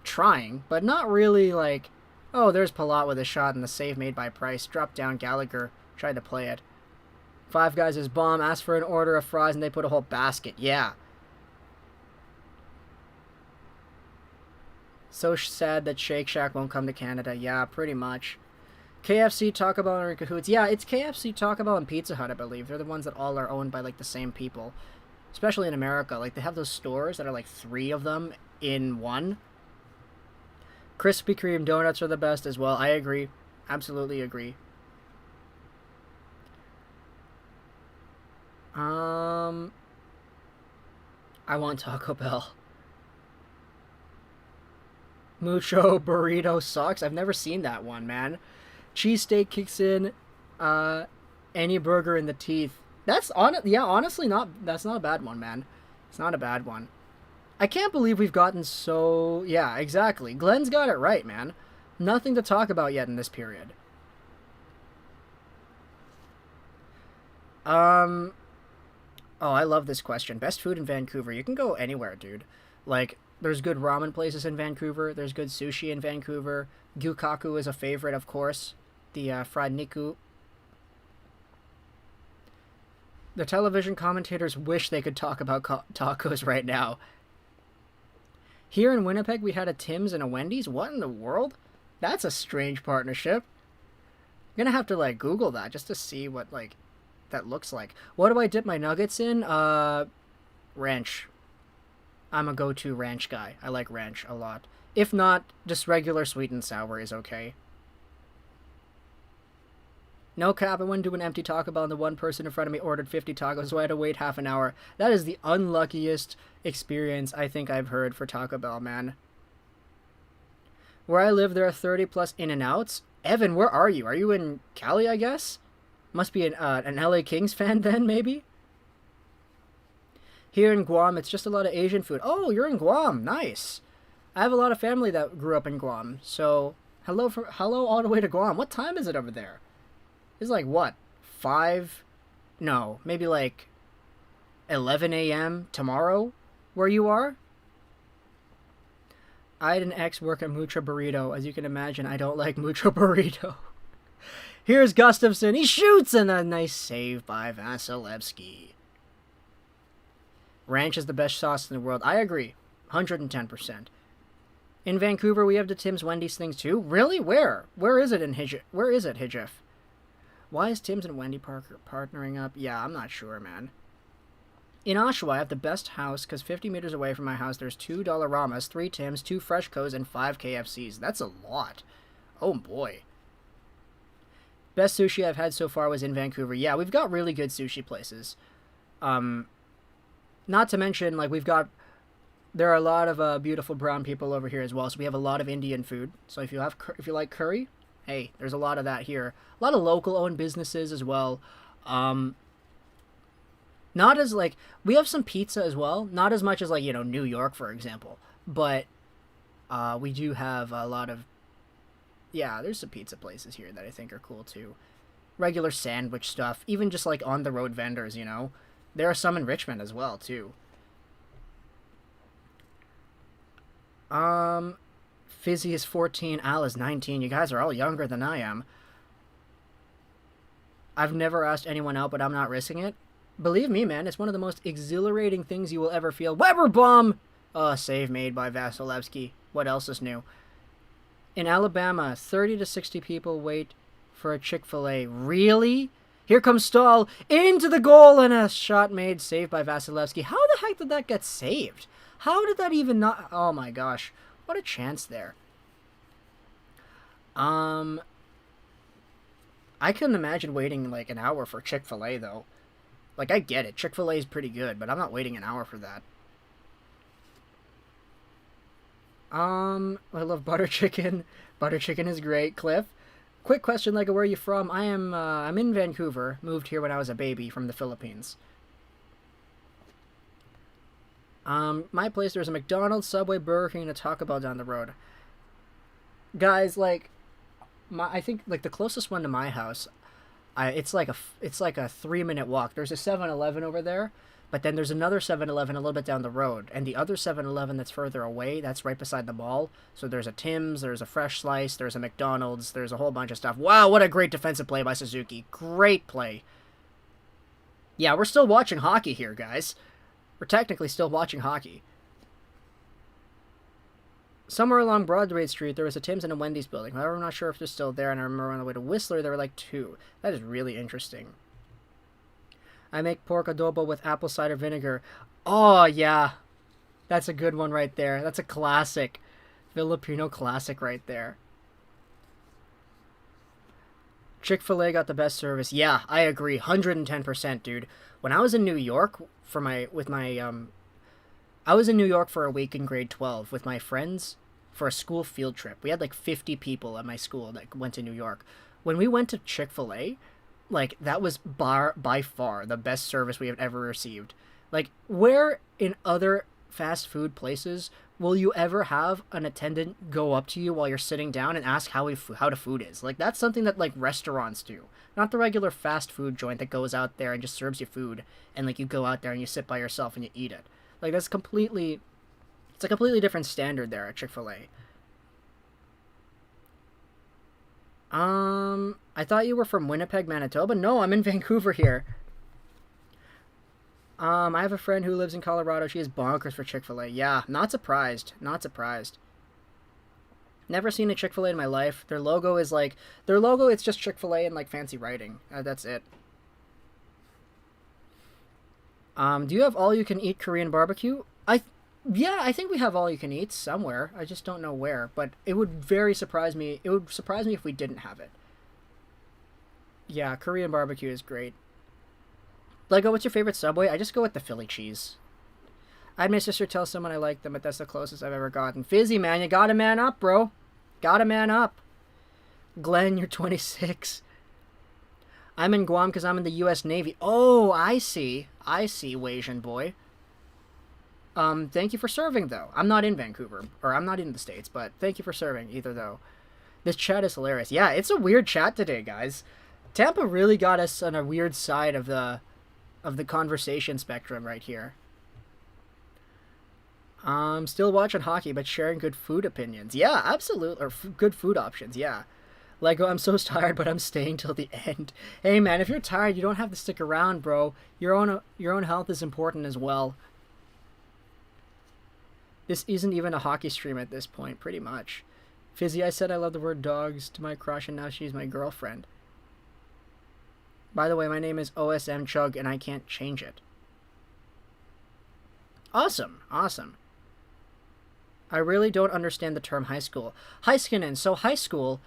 Trying, but not really like, oh, there's Palat with a shot and the save made by Price. Dropped down Gallagher, tried to play it. 5 guys is bomb, asked for an order of fries and they put a whole basket. Yeah. So sad that Shake Shack won't come to Canada. Yeah, pretty much. KFC, Taco Bell, and in cahoots. Yeah, it's KFC, Taco Bell, and Pizza Hut, I believe. They're the ones that all are owned by, like, the same people. Especially in America. Like, they have those stores that are, like, 3 of them in one. Krispy Kreme donuts are the best as well. I agree. Absolutely agree. I want Taco Bell. Mucho burrito sucks. I've never seen that one, man. Cheesesteak kicks in. Any burger in the teeth. That's honestly that's not a bad one, man. It's not a bad one. I can't believe we've gotten so... Yeah, exactly. Glenn's got it right, man. Nothing to talk about yet in this period. Oh, I love this question. Best food in Vancouver. You can go anywhere, dude. Like, there's good ramen places in Vancouver. There's good sushi in Vancouver. Gyukaku is a favorite, of course. The fried niku. The television commentators wish they could talk about tacos right now. Here in Winnipeg, we had a Tim's and a Wendy's. What in the world? That's a strange partnership. I'm gonna have to, like, Google that just to see what, like, that looks like. What do I dip my nuggets in? Ranch. I'm a go-to ranch guy. I like ranch a lot. If not, just regular sweet and sour is okay. No cap, I went to an empty Taco Bell and the one person in front of me ordered 50 tacos, so I had to wait half an hour. That is the unluckiest experience I think I've heard for Taco Bell, man. Where I live, there are 30 plus In-N-Outs. Evan, where are you? Are you in Cali, I guess? Must be an LA Kings fan then, maybe? Here in Guam, it's just a lot of Asian food. Oh, you're in Guam. Nice. I have a lot of family that grew up in Guam. So, hello all the way to Guam. What time is it over there? It's like, what? 5? No, maybe like 11 a.m. tomorrow where you are? I had an ex work at Mucho Burrito. As you can imagine, I don't like Mucho Burrito. Here's Gustafsson. He shoots, and a nice save by Vasilevsky. Ranch is the best sauce in the world. I agree. 110%. In Vancouver, we have the Tim's Wendy's things too. Really? Where? Where is it in Where is it, Hijif? Why is Tim's and Wendy Parker partnering up? Yeah, I'm not sure, man. In Oshawa, I have the best house because 50 meters away from my house, there's 2 Dollaramas, 3 Tim's, 2 Freshcos, and 5 KFCs. That's a lot. Oh, boy. Best sushi I've had so far was in Vancouver. Yeah, we've got really good sushi places. Not to mention, like, there are a lot of beautiful brown people over here as well, so we have a lot of Indian food. So if you like curry, hey, there's a lot of that here. A lot of local-owned businesses as well. Not as, like, we have some pizza as well. Not as much as, like, New York, for example. But we do have a lot of, yeah, there's some pizza places here that I think are cool, too. Regular sandwich stuff. Even just, like, on-the-road vendors, There are some in Richmond as well, too. Fizzy is 14, Al is 19. You guys are all younger than I am. I've never asked anyone out, but I'm not risking it. Believe me, man, it's one of the most exhilarating things you will ever feel. Weber bomb! Oh, save made by Vasilevsky. What else is new? In Alabama, 30 to 60 people wait for a Chick-fil-A. Really? Here comes Stahl into the goal and a shot made, saved by Vasilevsky. How the heck did that get saved? How did that even not... Oh my gosh. What a chance there. I couldn't imagine waiting like an hour for Chick-fil-A though. Like, I get it. Chick-fil-A is pretty good, but I'm not waiting an hour for that. I love butter chicken. Butter chicken is great. Cliff, quick question, like, where are you from? I'm in Vancouver. Moved here when I was a baby from the Philippines. My place, there's a McDonald's, Subway, Burger King, and a Taco Bell down the road. Guys, like, I think, like, the closest one to my house, it's like a 3-minute walk. There's a 7-Eleven over there, but then there's another 7-Eleven a little bit down the road, and the other 7-Eleven that's further away, that's right beside the mall. So there's a Tim's, there's a Fresh Slice, there's a McDonald's, there's a whole bunch of stuff. Wow, what a great defensive play by Suzuki. Great play. Yeah, we're still watching hockey here, guys. We're technically still watching hockey. Somewhere along Broadway Street, there was a Tim's and a Wendy's building. However, I'm not sure if they're still there, and I remember on the way to Whistler, there were like 2. That is really interesting. I make pork adobo with apple cider vinegar. Oh, yeah. That's a good one right there. That's a classic. Filipino classic right there. Chick-fil-A got the best service. Yeah, I agree. 110%, dude. When I was in New York I was in New York for a week in grade 12 with my friends for a school field trip. We had like 50 people at my school that went to New York. When we went to Chick-fil-A, like, that was by far the best service we have ever received. Like, where in other fast food places, will you ever have an attendant go up to you while you're sitting down and ask how the food is? Like, that's something that, like, restaurants do. Not the regular fast food joint that goes out there and just serves you food, and, like, you go out there and you sit by yourself and you eat it. Like, it's a completely different standard there at Chick-fil-A. I thought you were from Winnipeg, Manitoba. No, I'm in Vancouver here. I have a friend who lives in Colorado. She is bonkers for Chick-fil-A. Yeah, not surprised. Not surprised. Never seen a Chick-fil-A in my life. Their logo, it's just Chick-fil-A and, like, fancy writing. That's it. Do you have all-you-can-eat Korean barbecue? Yeah, I think we have all-you-can-eat somewhere. I just don't know where. But it would surprise me. It would surprise me if we didn't have it. Yeah, Korean barbecue is great. Lego, what's your favorite Subway? I just go with the Philly cheese. I had my sister tell someone I like them, but that's the closest I've ever gotten. Fizzy, man, you gotta man up, bro. Gotta man up. Glenn, you're 26. I'm in Guam because I'm in the U.S. Navy. Oh, I see. Wasian boy. Thank you for serving, though. I'm not in Vancouver, or I'm not in the States, but thank you for serving, either though. This chat is hilarious. Yeah, it's a weird chat today, guys. Tampa really got us on a weird side of the conversation spectrum right here. Still watching hockey, but sharing good food opinions. Yeah, absolutely. Or good food options, yeah. Lego, I'm so tired, but I'm staying till the end. Hey, man, if you're tired, you don't have to stick around, bro. Your own health is important as well. This isn't even a hockey stream at this point, pretty much. Fizzy, I said I love the word dogs to my crush, and now she's my girlfriend. By the way, my name is OSM Chug, and I can't change it. Awesome. I really don't understand the term high school. Heiskinen, so high school,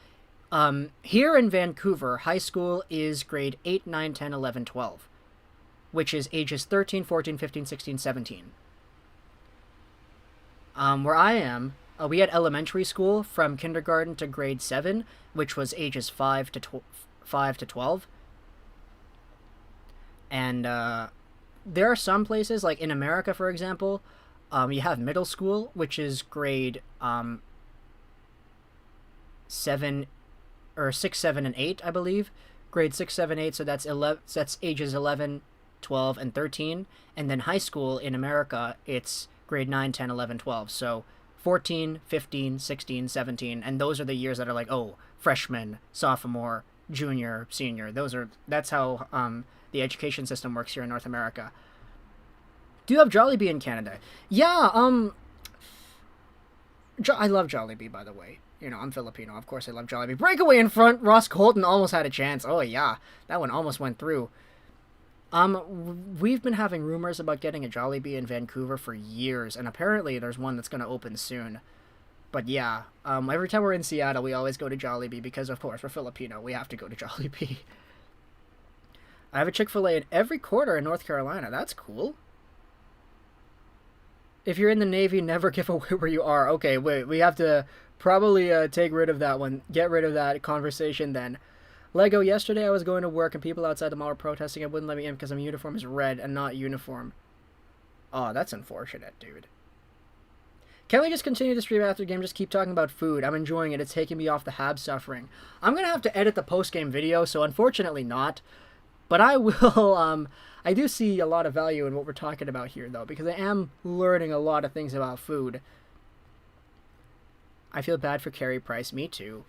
here in Vancouver, high school is grade 8, 9, 10, 11, 12, which is ages 13, 14, 15, 16, 17. Where I am, we had elementary school from kindergarten to grade 7, which was ages 5 to 12. And there are some places, like in America, for example, you have middle school, which is grade 7 or 6, 7, and 8, I believe. Grade 6, 7, 8, so that's ages 11, 12, and 13. And then high school in America, it's grade 9, 10, 11, 12. So 14, 15, 16, 17, and those are the years that are like, oh, freshman, sophomore, junior, senior. That's how the education system works here in North America. Do you have Jollibee in Canada? Yeah, I love Jollibee, by the way. You know, I'm Filipino. Of course I love Jollibee. Breakaway in front. Ross Colton almost had a chance. Oh, yeah. That one almost went through. We've been having rumors about getting a Jollibee in Vancouver for years, and apparently there's one that's going to open soon. But yeah, every time we're in Seattle, we always go to Jollibee because, of course, we're Filipino. We have to go to Jollibee. I have a Chick-fil-A in every quarter in North Carolina. That's cool. If you're in the Navy, never give away where you are. Okay, wait, we have to probably take rid of that one. Get rid of that conversation then. Lego, yesterday I was going to work and people outside the mall were protesting and wouldn't let me in because my uniform is red and not uniform. Oh, that's unfortunate, dude. Can we just continue the stream after the game? Just keep talking about food. I'm enjoying it. It's taking me off the Habs suffering. I'm going to have to edit the post-game video, so unfortunately not. But I will, I do see a lot of value in what we're talking about here, though, because I am learning a lot of things about food. I feel bad for Carey Price. Me too.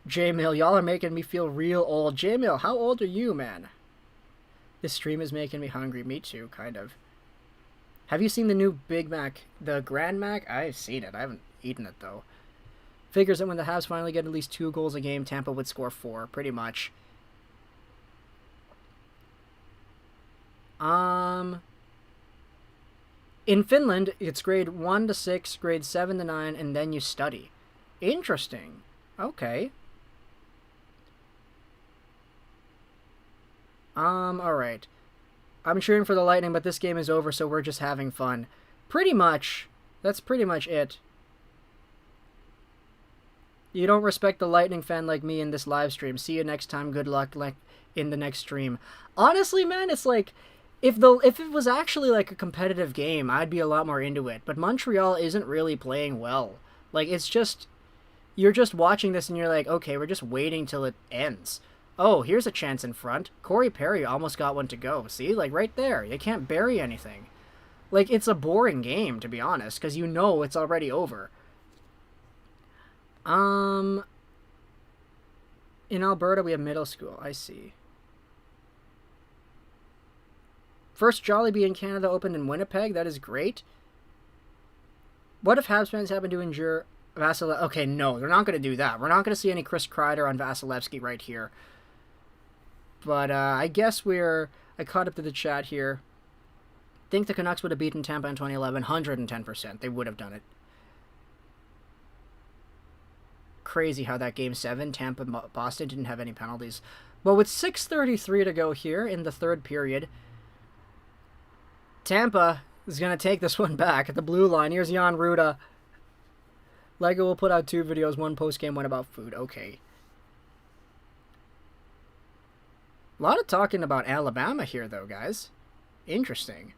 J-Mill, y'all are making me feel real old. J-Mill, how old are you, man? This stream is making me hungry. Me too, kind of. Have you seen the new Big Mac, the Grand Mac? I've seen it. I haven't eaten it, though. Figures that when the Habs finally get at least 2 goals a game, Tampa would score 4, pretty much. In Finland, it's grade 1 to 6, grade 7 to 9, and then you study. Interesting. Okay. Alright. I'm cheering for the Lightning, but this game is over, so we're just having fun. Pretty much. That's pretty much it. You don't respect the Lightning fan like me in this live stream. See you next time. Good luck in the next stream. Honestly, man, it's like, if it was actually like a competitive game, I'd be a lot more into it. But Montreal isn't really playing well. Like, it's just, you're just watching this and you're like, okay, we're just waiting till it ends. Oh, here's a chance in front. Corey Perry almost got one to go. See, like right there, they can't bury anything. Like, it's a boring game, to be honest, because you know it's already over. In Alberta, we have middle school. I see. First Jollibee in Canada opened in Winnipeg. That is great. What if Habs fans happen to endure Vasilevsky? Okay, no, they're not going to do that. We're not going to see any Chris Kreider on Vasilevsky right here. But I guess I caught up to the chat here. Think the Canucks would have beaten Tampa in 2011. 110%. They would have done it. Crazy how that Game 7, Tampa-Boston, didn't have any penalties. Well, with 6:33 to go here in the third period, Tampa is going to take this one back at the blue line. Here's Jan Ruda. Lego will put out 2 videos, one post-game, one about food. Okay. A lot of talking about Alabama here, though, guys. Interesting.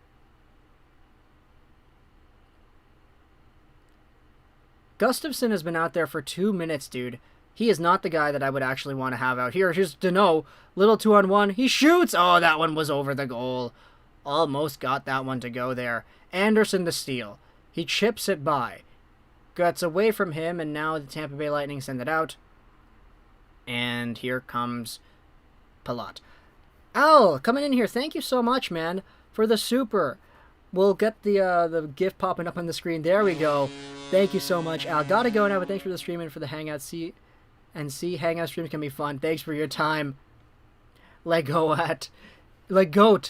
Gustafsson has been out there for 2 minutes, dude. He is not the guy that I would actually want to have out here. Here's Deneau. Little 2-on-1. He shoots. Oh, that one was over the goal. Almost got that one to go there. Anderson the steal. He chips it by. Gets away from him, and now the Tampa Bay Lightning send it out. And here comes Palat. Al, coming in here. Thank you so much, man, for the super. We'll get the GIF popping up on the screen. There we go. Thank you so much, Al. Gotta go now, but thanks for the stream and for the hangout. See, hangout streams can be fun. Thanks for your time. Legoat.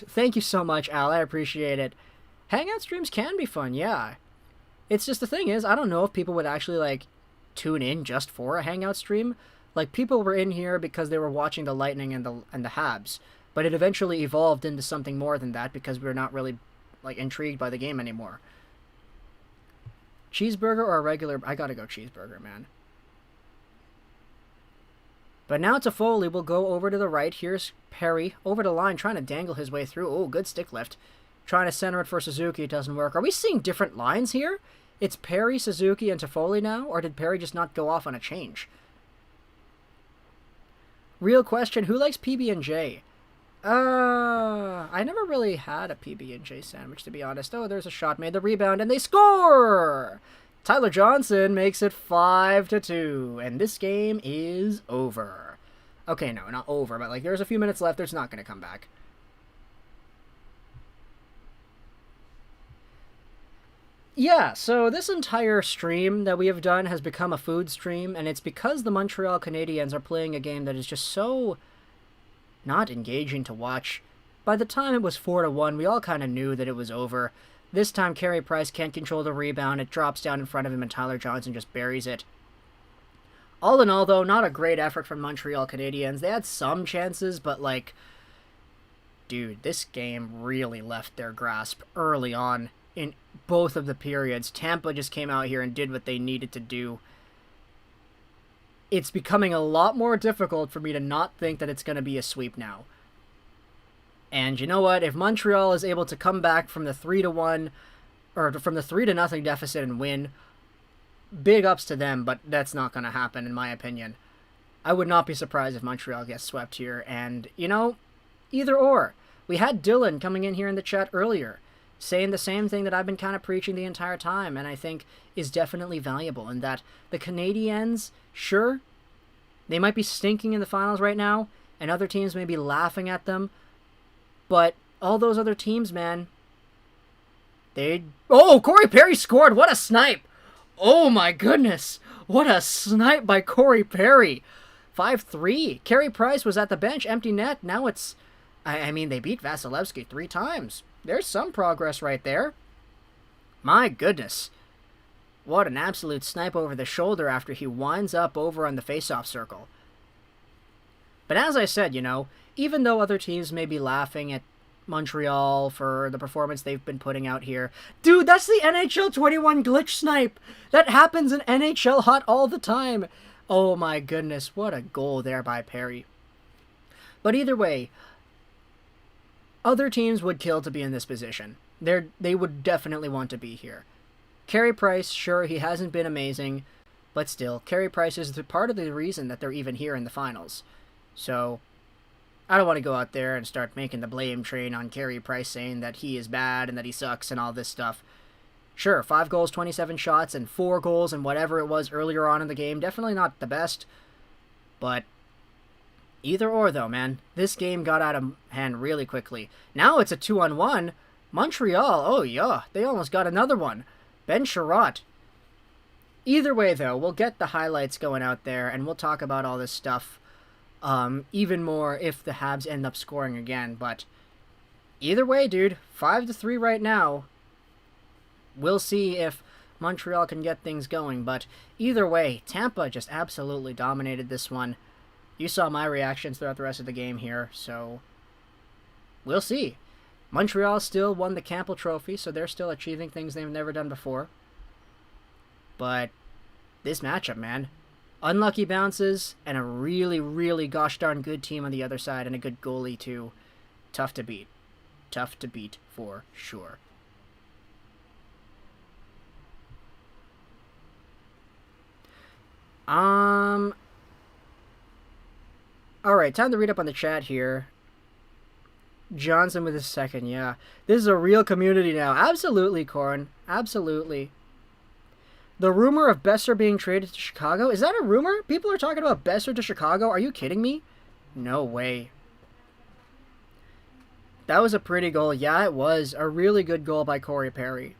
Thank you so much, Al. I appreciate it. Hangout streams can be fun, yeah. It's just the thing is, I don't know if people would actually, like, tune in just for a hangout stream. Like, people were in here because they were watching the Lightning and the Habs. But it eventually evolved into something more than that because we're not really, like, intrigued by the game anymore. Cheeseburger or a regular? I gotta go cheeseburger, man. But now to Foley. We'll go over to the right. Here's Perry over the line, trying to dangle his way through. Oh, good stick lift. Trying to center it for Suzuki. It doesn't work. Are we seeing different lines here? It's Perry, Suzuki, and Toffoli now? Or did Perry just not go off on a change? Real question. Who likes PB&J? I never really had a PB&J sandwich, to be honest. Oh, there's a shot made. The rebound, and they score! Tyler Johnson makes it 5-2, and this game is over. Okay, no, not over, but, like, there's a few minutes left. There's not going to come back. Yeah, so this entire stream that we have done has become a food stream, and it's because the Montreal Canadiens are playing a game that is just so not engaging to watch. By the time it was 4-1, we all kind of knew that it was over. This time, Carey Price can't control the rebound. It drops down in front of him, and Tyler Johnson just buries it. All in all, though, not a great effort from Montreal Canadiens. They had some chances, but, like, dude, this game really left their grasp early on in both of the periods. Tampa just came out here and did what they needed to do. It's becoming a lot more difficult for me to not think that it's going to be a sweep now. And you know what? If Montreal is able to come back from the 3-1, or from the 3-0 deficit and win, big ups to them, but that's not going to happen, in my opinion. I would not be surprised if Montreal gets swept here, and, you know, either or. We had Dylan coming in here in the chat earlier, saying the same thing that I've been kind of preaching the entire time, and I think is definitely valuable, in that the Canadiens, sure, they might be stinking in the finals right now, and other teams may be laughing at them, but all those other teams, man, Oh, Corey Perry scored! What a snipe! Oh my goodness! What a snipe by Corey Perry! 5-3. Carey Price was at the bench, empty net. Now it's... I mean, they beat Vasilevsky 3 times. There's some progress right there. My goodness. What an absolute snipe over the shoulder after he winds up over on the faceoff circle. But as I said, you know, even though other teams may be laughing at Montreal for the performance they've been putting out here. Dude, that's the NHL 21 glitch snipe! That happens in NHL Hot all the time! Oh my goodness, what a goal there by Perry. But either way, Other teams would kill to be in this position. They would definitely want to be here. Carey Price, sure, he hasn't been amazing, but still, Carey Price is part of the reason that they're even here in the finals. So, I don't want to go out there and start making the blame train on Carey Price, saying that he is bad and that he sucks and all this stuff. Sure, 5 goals, 27 shots, and 4 goals and whatever it was earlier on in the game. Definitely not the best, but either or, though, man. This game got out of hand really quickly. Now it's a 2-on-1. Montreal, oh yeah, they almost got another one. Ben Sherratt. Either way, though, we'll get the highlights going out there, and we'll talk about all this stuff even more if the Habs end up scoring again. But either way, dude, 5-3 right now. We'll see if Montreal can get things going. But either way, Tampa just absolutely dominated this one. You saw my reactions throughout the rest of the game here, so we'll see. Montreal still won the Campbell Trophy, so they're still achieving things they've never done before. But this matchup, man. Unlucky bounces and a really, really gosh darn good team on the other side and a good goalie, too. Tough to beat. Tough to beat for sure. Alright, time to read up on the chat here. Johnson with his second, yeah. This is a real community now. Absolutely, Corin. Absolutely. The rumor of Besser being traded to Chicago? Is that a rumor? People are talking about Besser to Chicago? Are you kidding me? No way. That was a pretty goal. Yeah, it was. A really good goal by Corey Perry.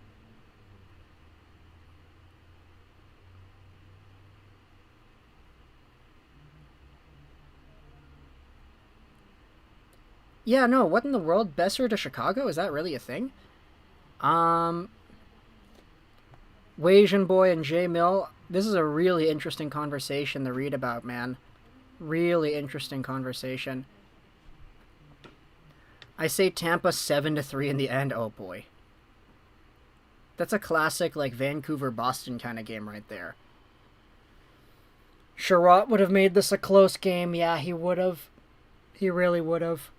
Yeah, no, what in the world? Besser to Chicago? Is that really a thing? Wasian Boy and J Mill, this is a really interesting conversation to read about, man. Really interesting conversation. I say Tampa 7-3 in the end. Oh, boy. That's a classic, like, Vancouver-Boston kind of game right there. Sherratt would have made this a close game. Yeah, he would have. He really would have.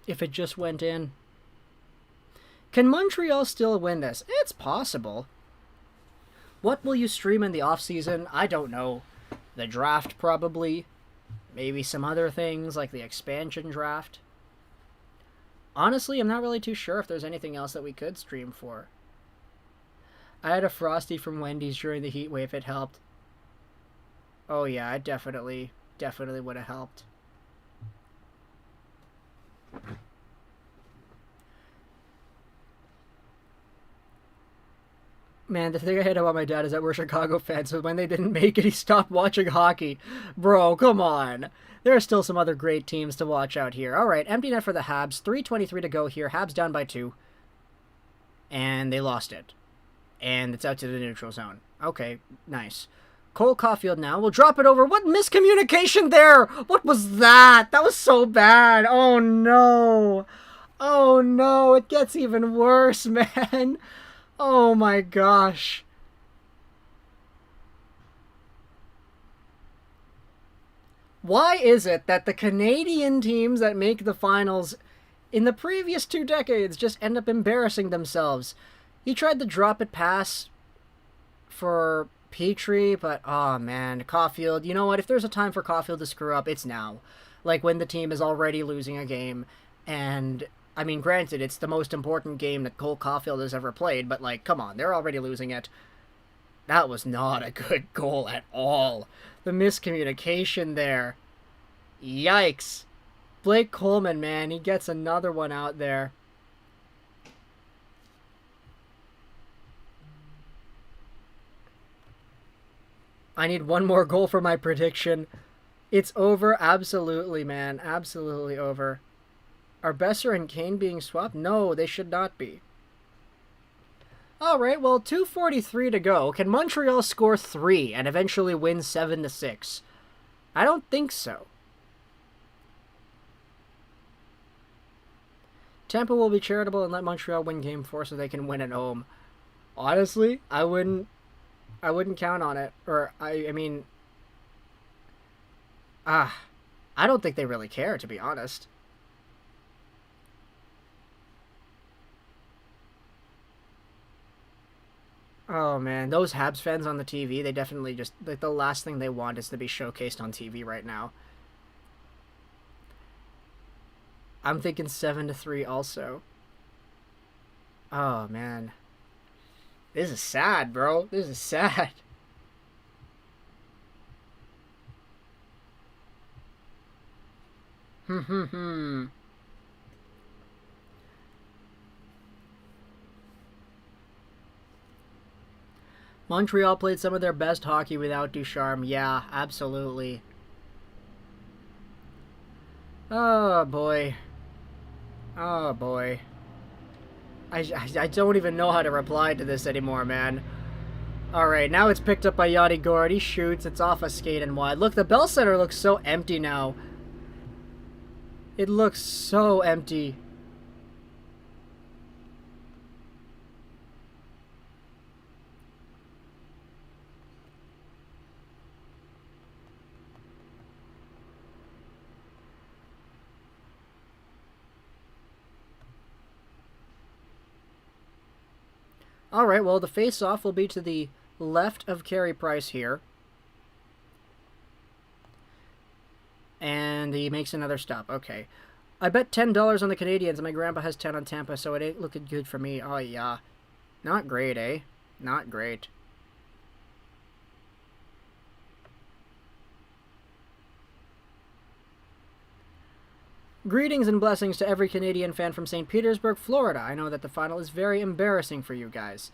If it just went in. Can Montreal still win this? It's possible. What will you stream in the off-season? I don't know. The draft, probably. Maybe some other things, like the expansion draft. Honestly, I'm not really too sure if there's anything else that we could stream for. I had a Frosty from Wendy's during the heat wave. It helped. Oh yeah, it definitely would have helped. Man, the thing I hate about my dad is that we're Chicago fans, so when they didn't make it, he stopped watching hockey. Bro, come on. There are still some other great teams to watch out here. Alright, empty net for the Habs. 3:23 to go here. Habs down by 2. And they lost it. And it's out to the neutral zone. Okay, nice. Cole Caulfield now will drop it over. What miscommunication there? What was that? That was so bad. Oh, no. Oh, no. It gets even worse, man. Oh, my gosh. Why is it that the Canadian teams that make the finals in the previous 2 decades just end up embarrassing themselves? He tried to drop it pass for Petrie, but oh man, Caulfield, you know what, if there's a time for Caulfield to screw up, it's now. Like when the team is already losing a game, and I mean, granted, it's the most important game that Cole Caulfield has ever played, but like, come on, they're already losing it. That was not a good goal at all. The miscommunication there. Yikes. Blake Coleman, man, he gets another one out there. I need one more goal for my prediction. It's over. Absolutely, man. Absolutely over. Are Besser and Kane being swapped? No, they should not be. Alright, well, 2:43 to go. Can Montreal score 3 and eventually win 7-6? I don't think so. Tampa will be charitable and let Montreal win Game 4 so they can win at home. Honestly, I wouldn't count on it. Or, I mean... I don't think they really care, to be honest. Oh man, those Habs fans on the TV, they definitely just, like, the last thing they want is to be showcased on TV right now. I'm thinking 7-3 also. Oh man. This is sad, bro. This is sad. Montreal played some of their best hockey without Ducharme. Yeah, absolutely. Oh boy. Oh boy. I don't even know how to reply to this anymore, man. Alright, now it's picked up by Yanni Gourde. He shoots. It's off a skate and wide. Look, the Bell Center looks so empty now. It looks so empty. Alright, well, the face-off will be to the left of Carey Price here. And he makes another stop. Okay. I bet $10 on the Canadiens, and my grandpa has 10 on Tampa, so it ain't looking good for me. Oh, yeah. Not great, eh? Not great. Greetings and blessings to every Canadian fan from St. Petersburg, Florida. I know that the final is very embarrassing for you guys.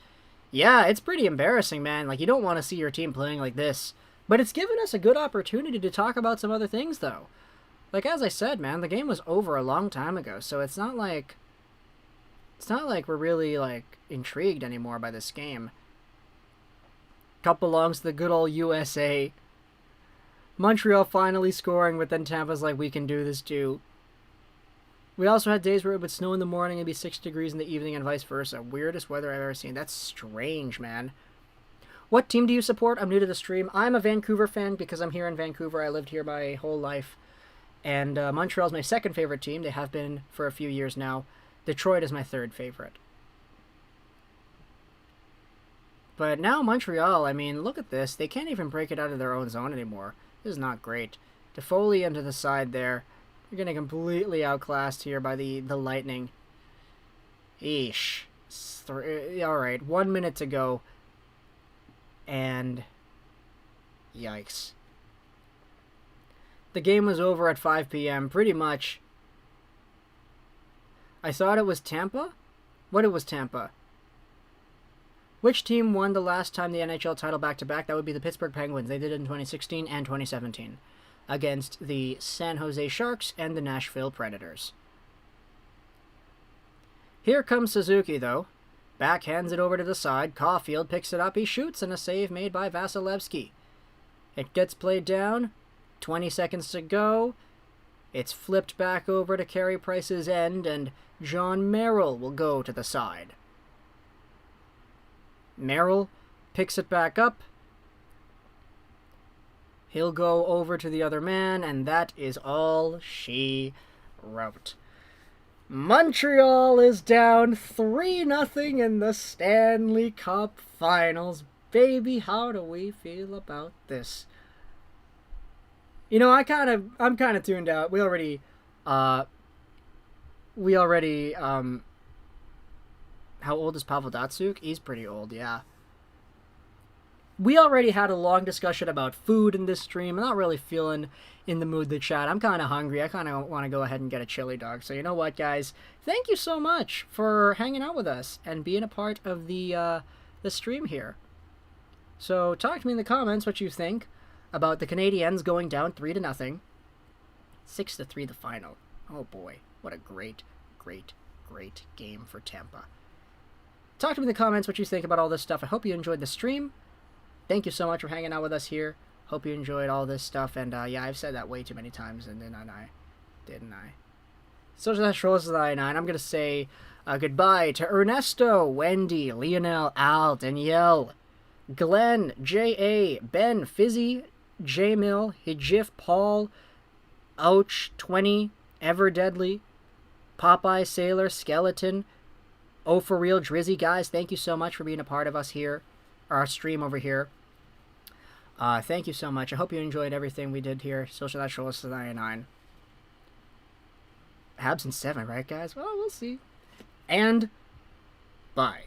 Yeah, it's pretty embarrassing, man. Like, you don't want to see your team playing like this. But it's given us a good opportunity to talk about some other things, though. Like, as I said, man, the game was over a long time ago, so it's not like we're really, like, intrigued anymore by this game. Cup belongs to the good old USA. Montreal finally scoring, but then Tampa's like, we can do this too. We also had days where it would snow in the morning and be 6 degrees in the evening and vice versa. Weirdest weather I've ever seen. That's strange, man. What team do you support? I'm new to the stream. I'm a Vancouver fan because I'm here in Vancouver. I lived here my whole life. And Montreal's my second favorite team. They have been for a few years now. Detroit is my third favorite. But now Montreal, I mean, look at this. They can't even break it out of their own zone anymore. This is not great. Toffoli into the side there. You're getting completely outclassed here by the Lightning. Eesh. Alright, 1 minute to go. And yikes. The game was over at 5 p.m. pretty much. I thought it was Tampa? What, it was Tampa? Which team won the last time the NHL title back-to-back? That would be the Pittsburgh Penguins. They did it in 2016 and 2017. Against the San Jose Sharks and the Nashville Predators. Here comes Suzuki, though. Backhands it over to the side. Caulfield picks it up. He shoots, and a save made by Vasilevsky. It gets played down. 20 seconds to go. It's flipped back over to Carey Price's end, and John Merrill will go to the side. Merrill picks it back up. He'll go over to the other man, and that is all she wrote. Montreal is down 3-0 in the Stanley Cup Finals. Baby, how do we feel about this? You know, I'm kind of tuned out. We already, how old is Pavel Datsyuk? He's pretty old, yeah. We already had a long discussion about food in this stream. I'm not really feeling in the mood to chat. I'm kind of hungry. I kind of want to go ahead and get a chili dog. So you know what, guys? Thank you so much for hanging out with us and being a part of the stream here. So talk to me in the comments what you think about the Canadiens going down 3-0. 6-3 the final. Oh boy, what a great, great, great game for Tampa. Talk to me in the comments what you think about all this stuff. I hope you enjoyed the stream. Thank you so much for hanging out with us here. Hope you enjoyed all this stuff. And yeah, I've said that way too many times, and then didn't I? So that's Rose9. I'm going to say goodbye to Ernesto, Wendy, Lionel, Al, Danielle, Glenn, J.A., Ben, Fizzy, J-Mill, Hijif, Paul, Ouch, 20, Ever Deadly, Popeye, Sailor, Skeleton, Oh For Real, Drizzy. Guys, thank you so much for being a part of us here. our stream over here. Thank you so much. I hope you enjoyed everything we did here. Social Naturalist 99. Habs in 7, right, guys? Well, we'll see. And bye.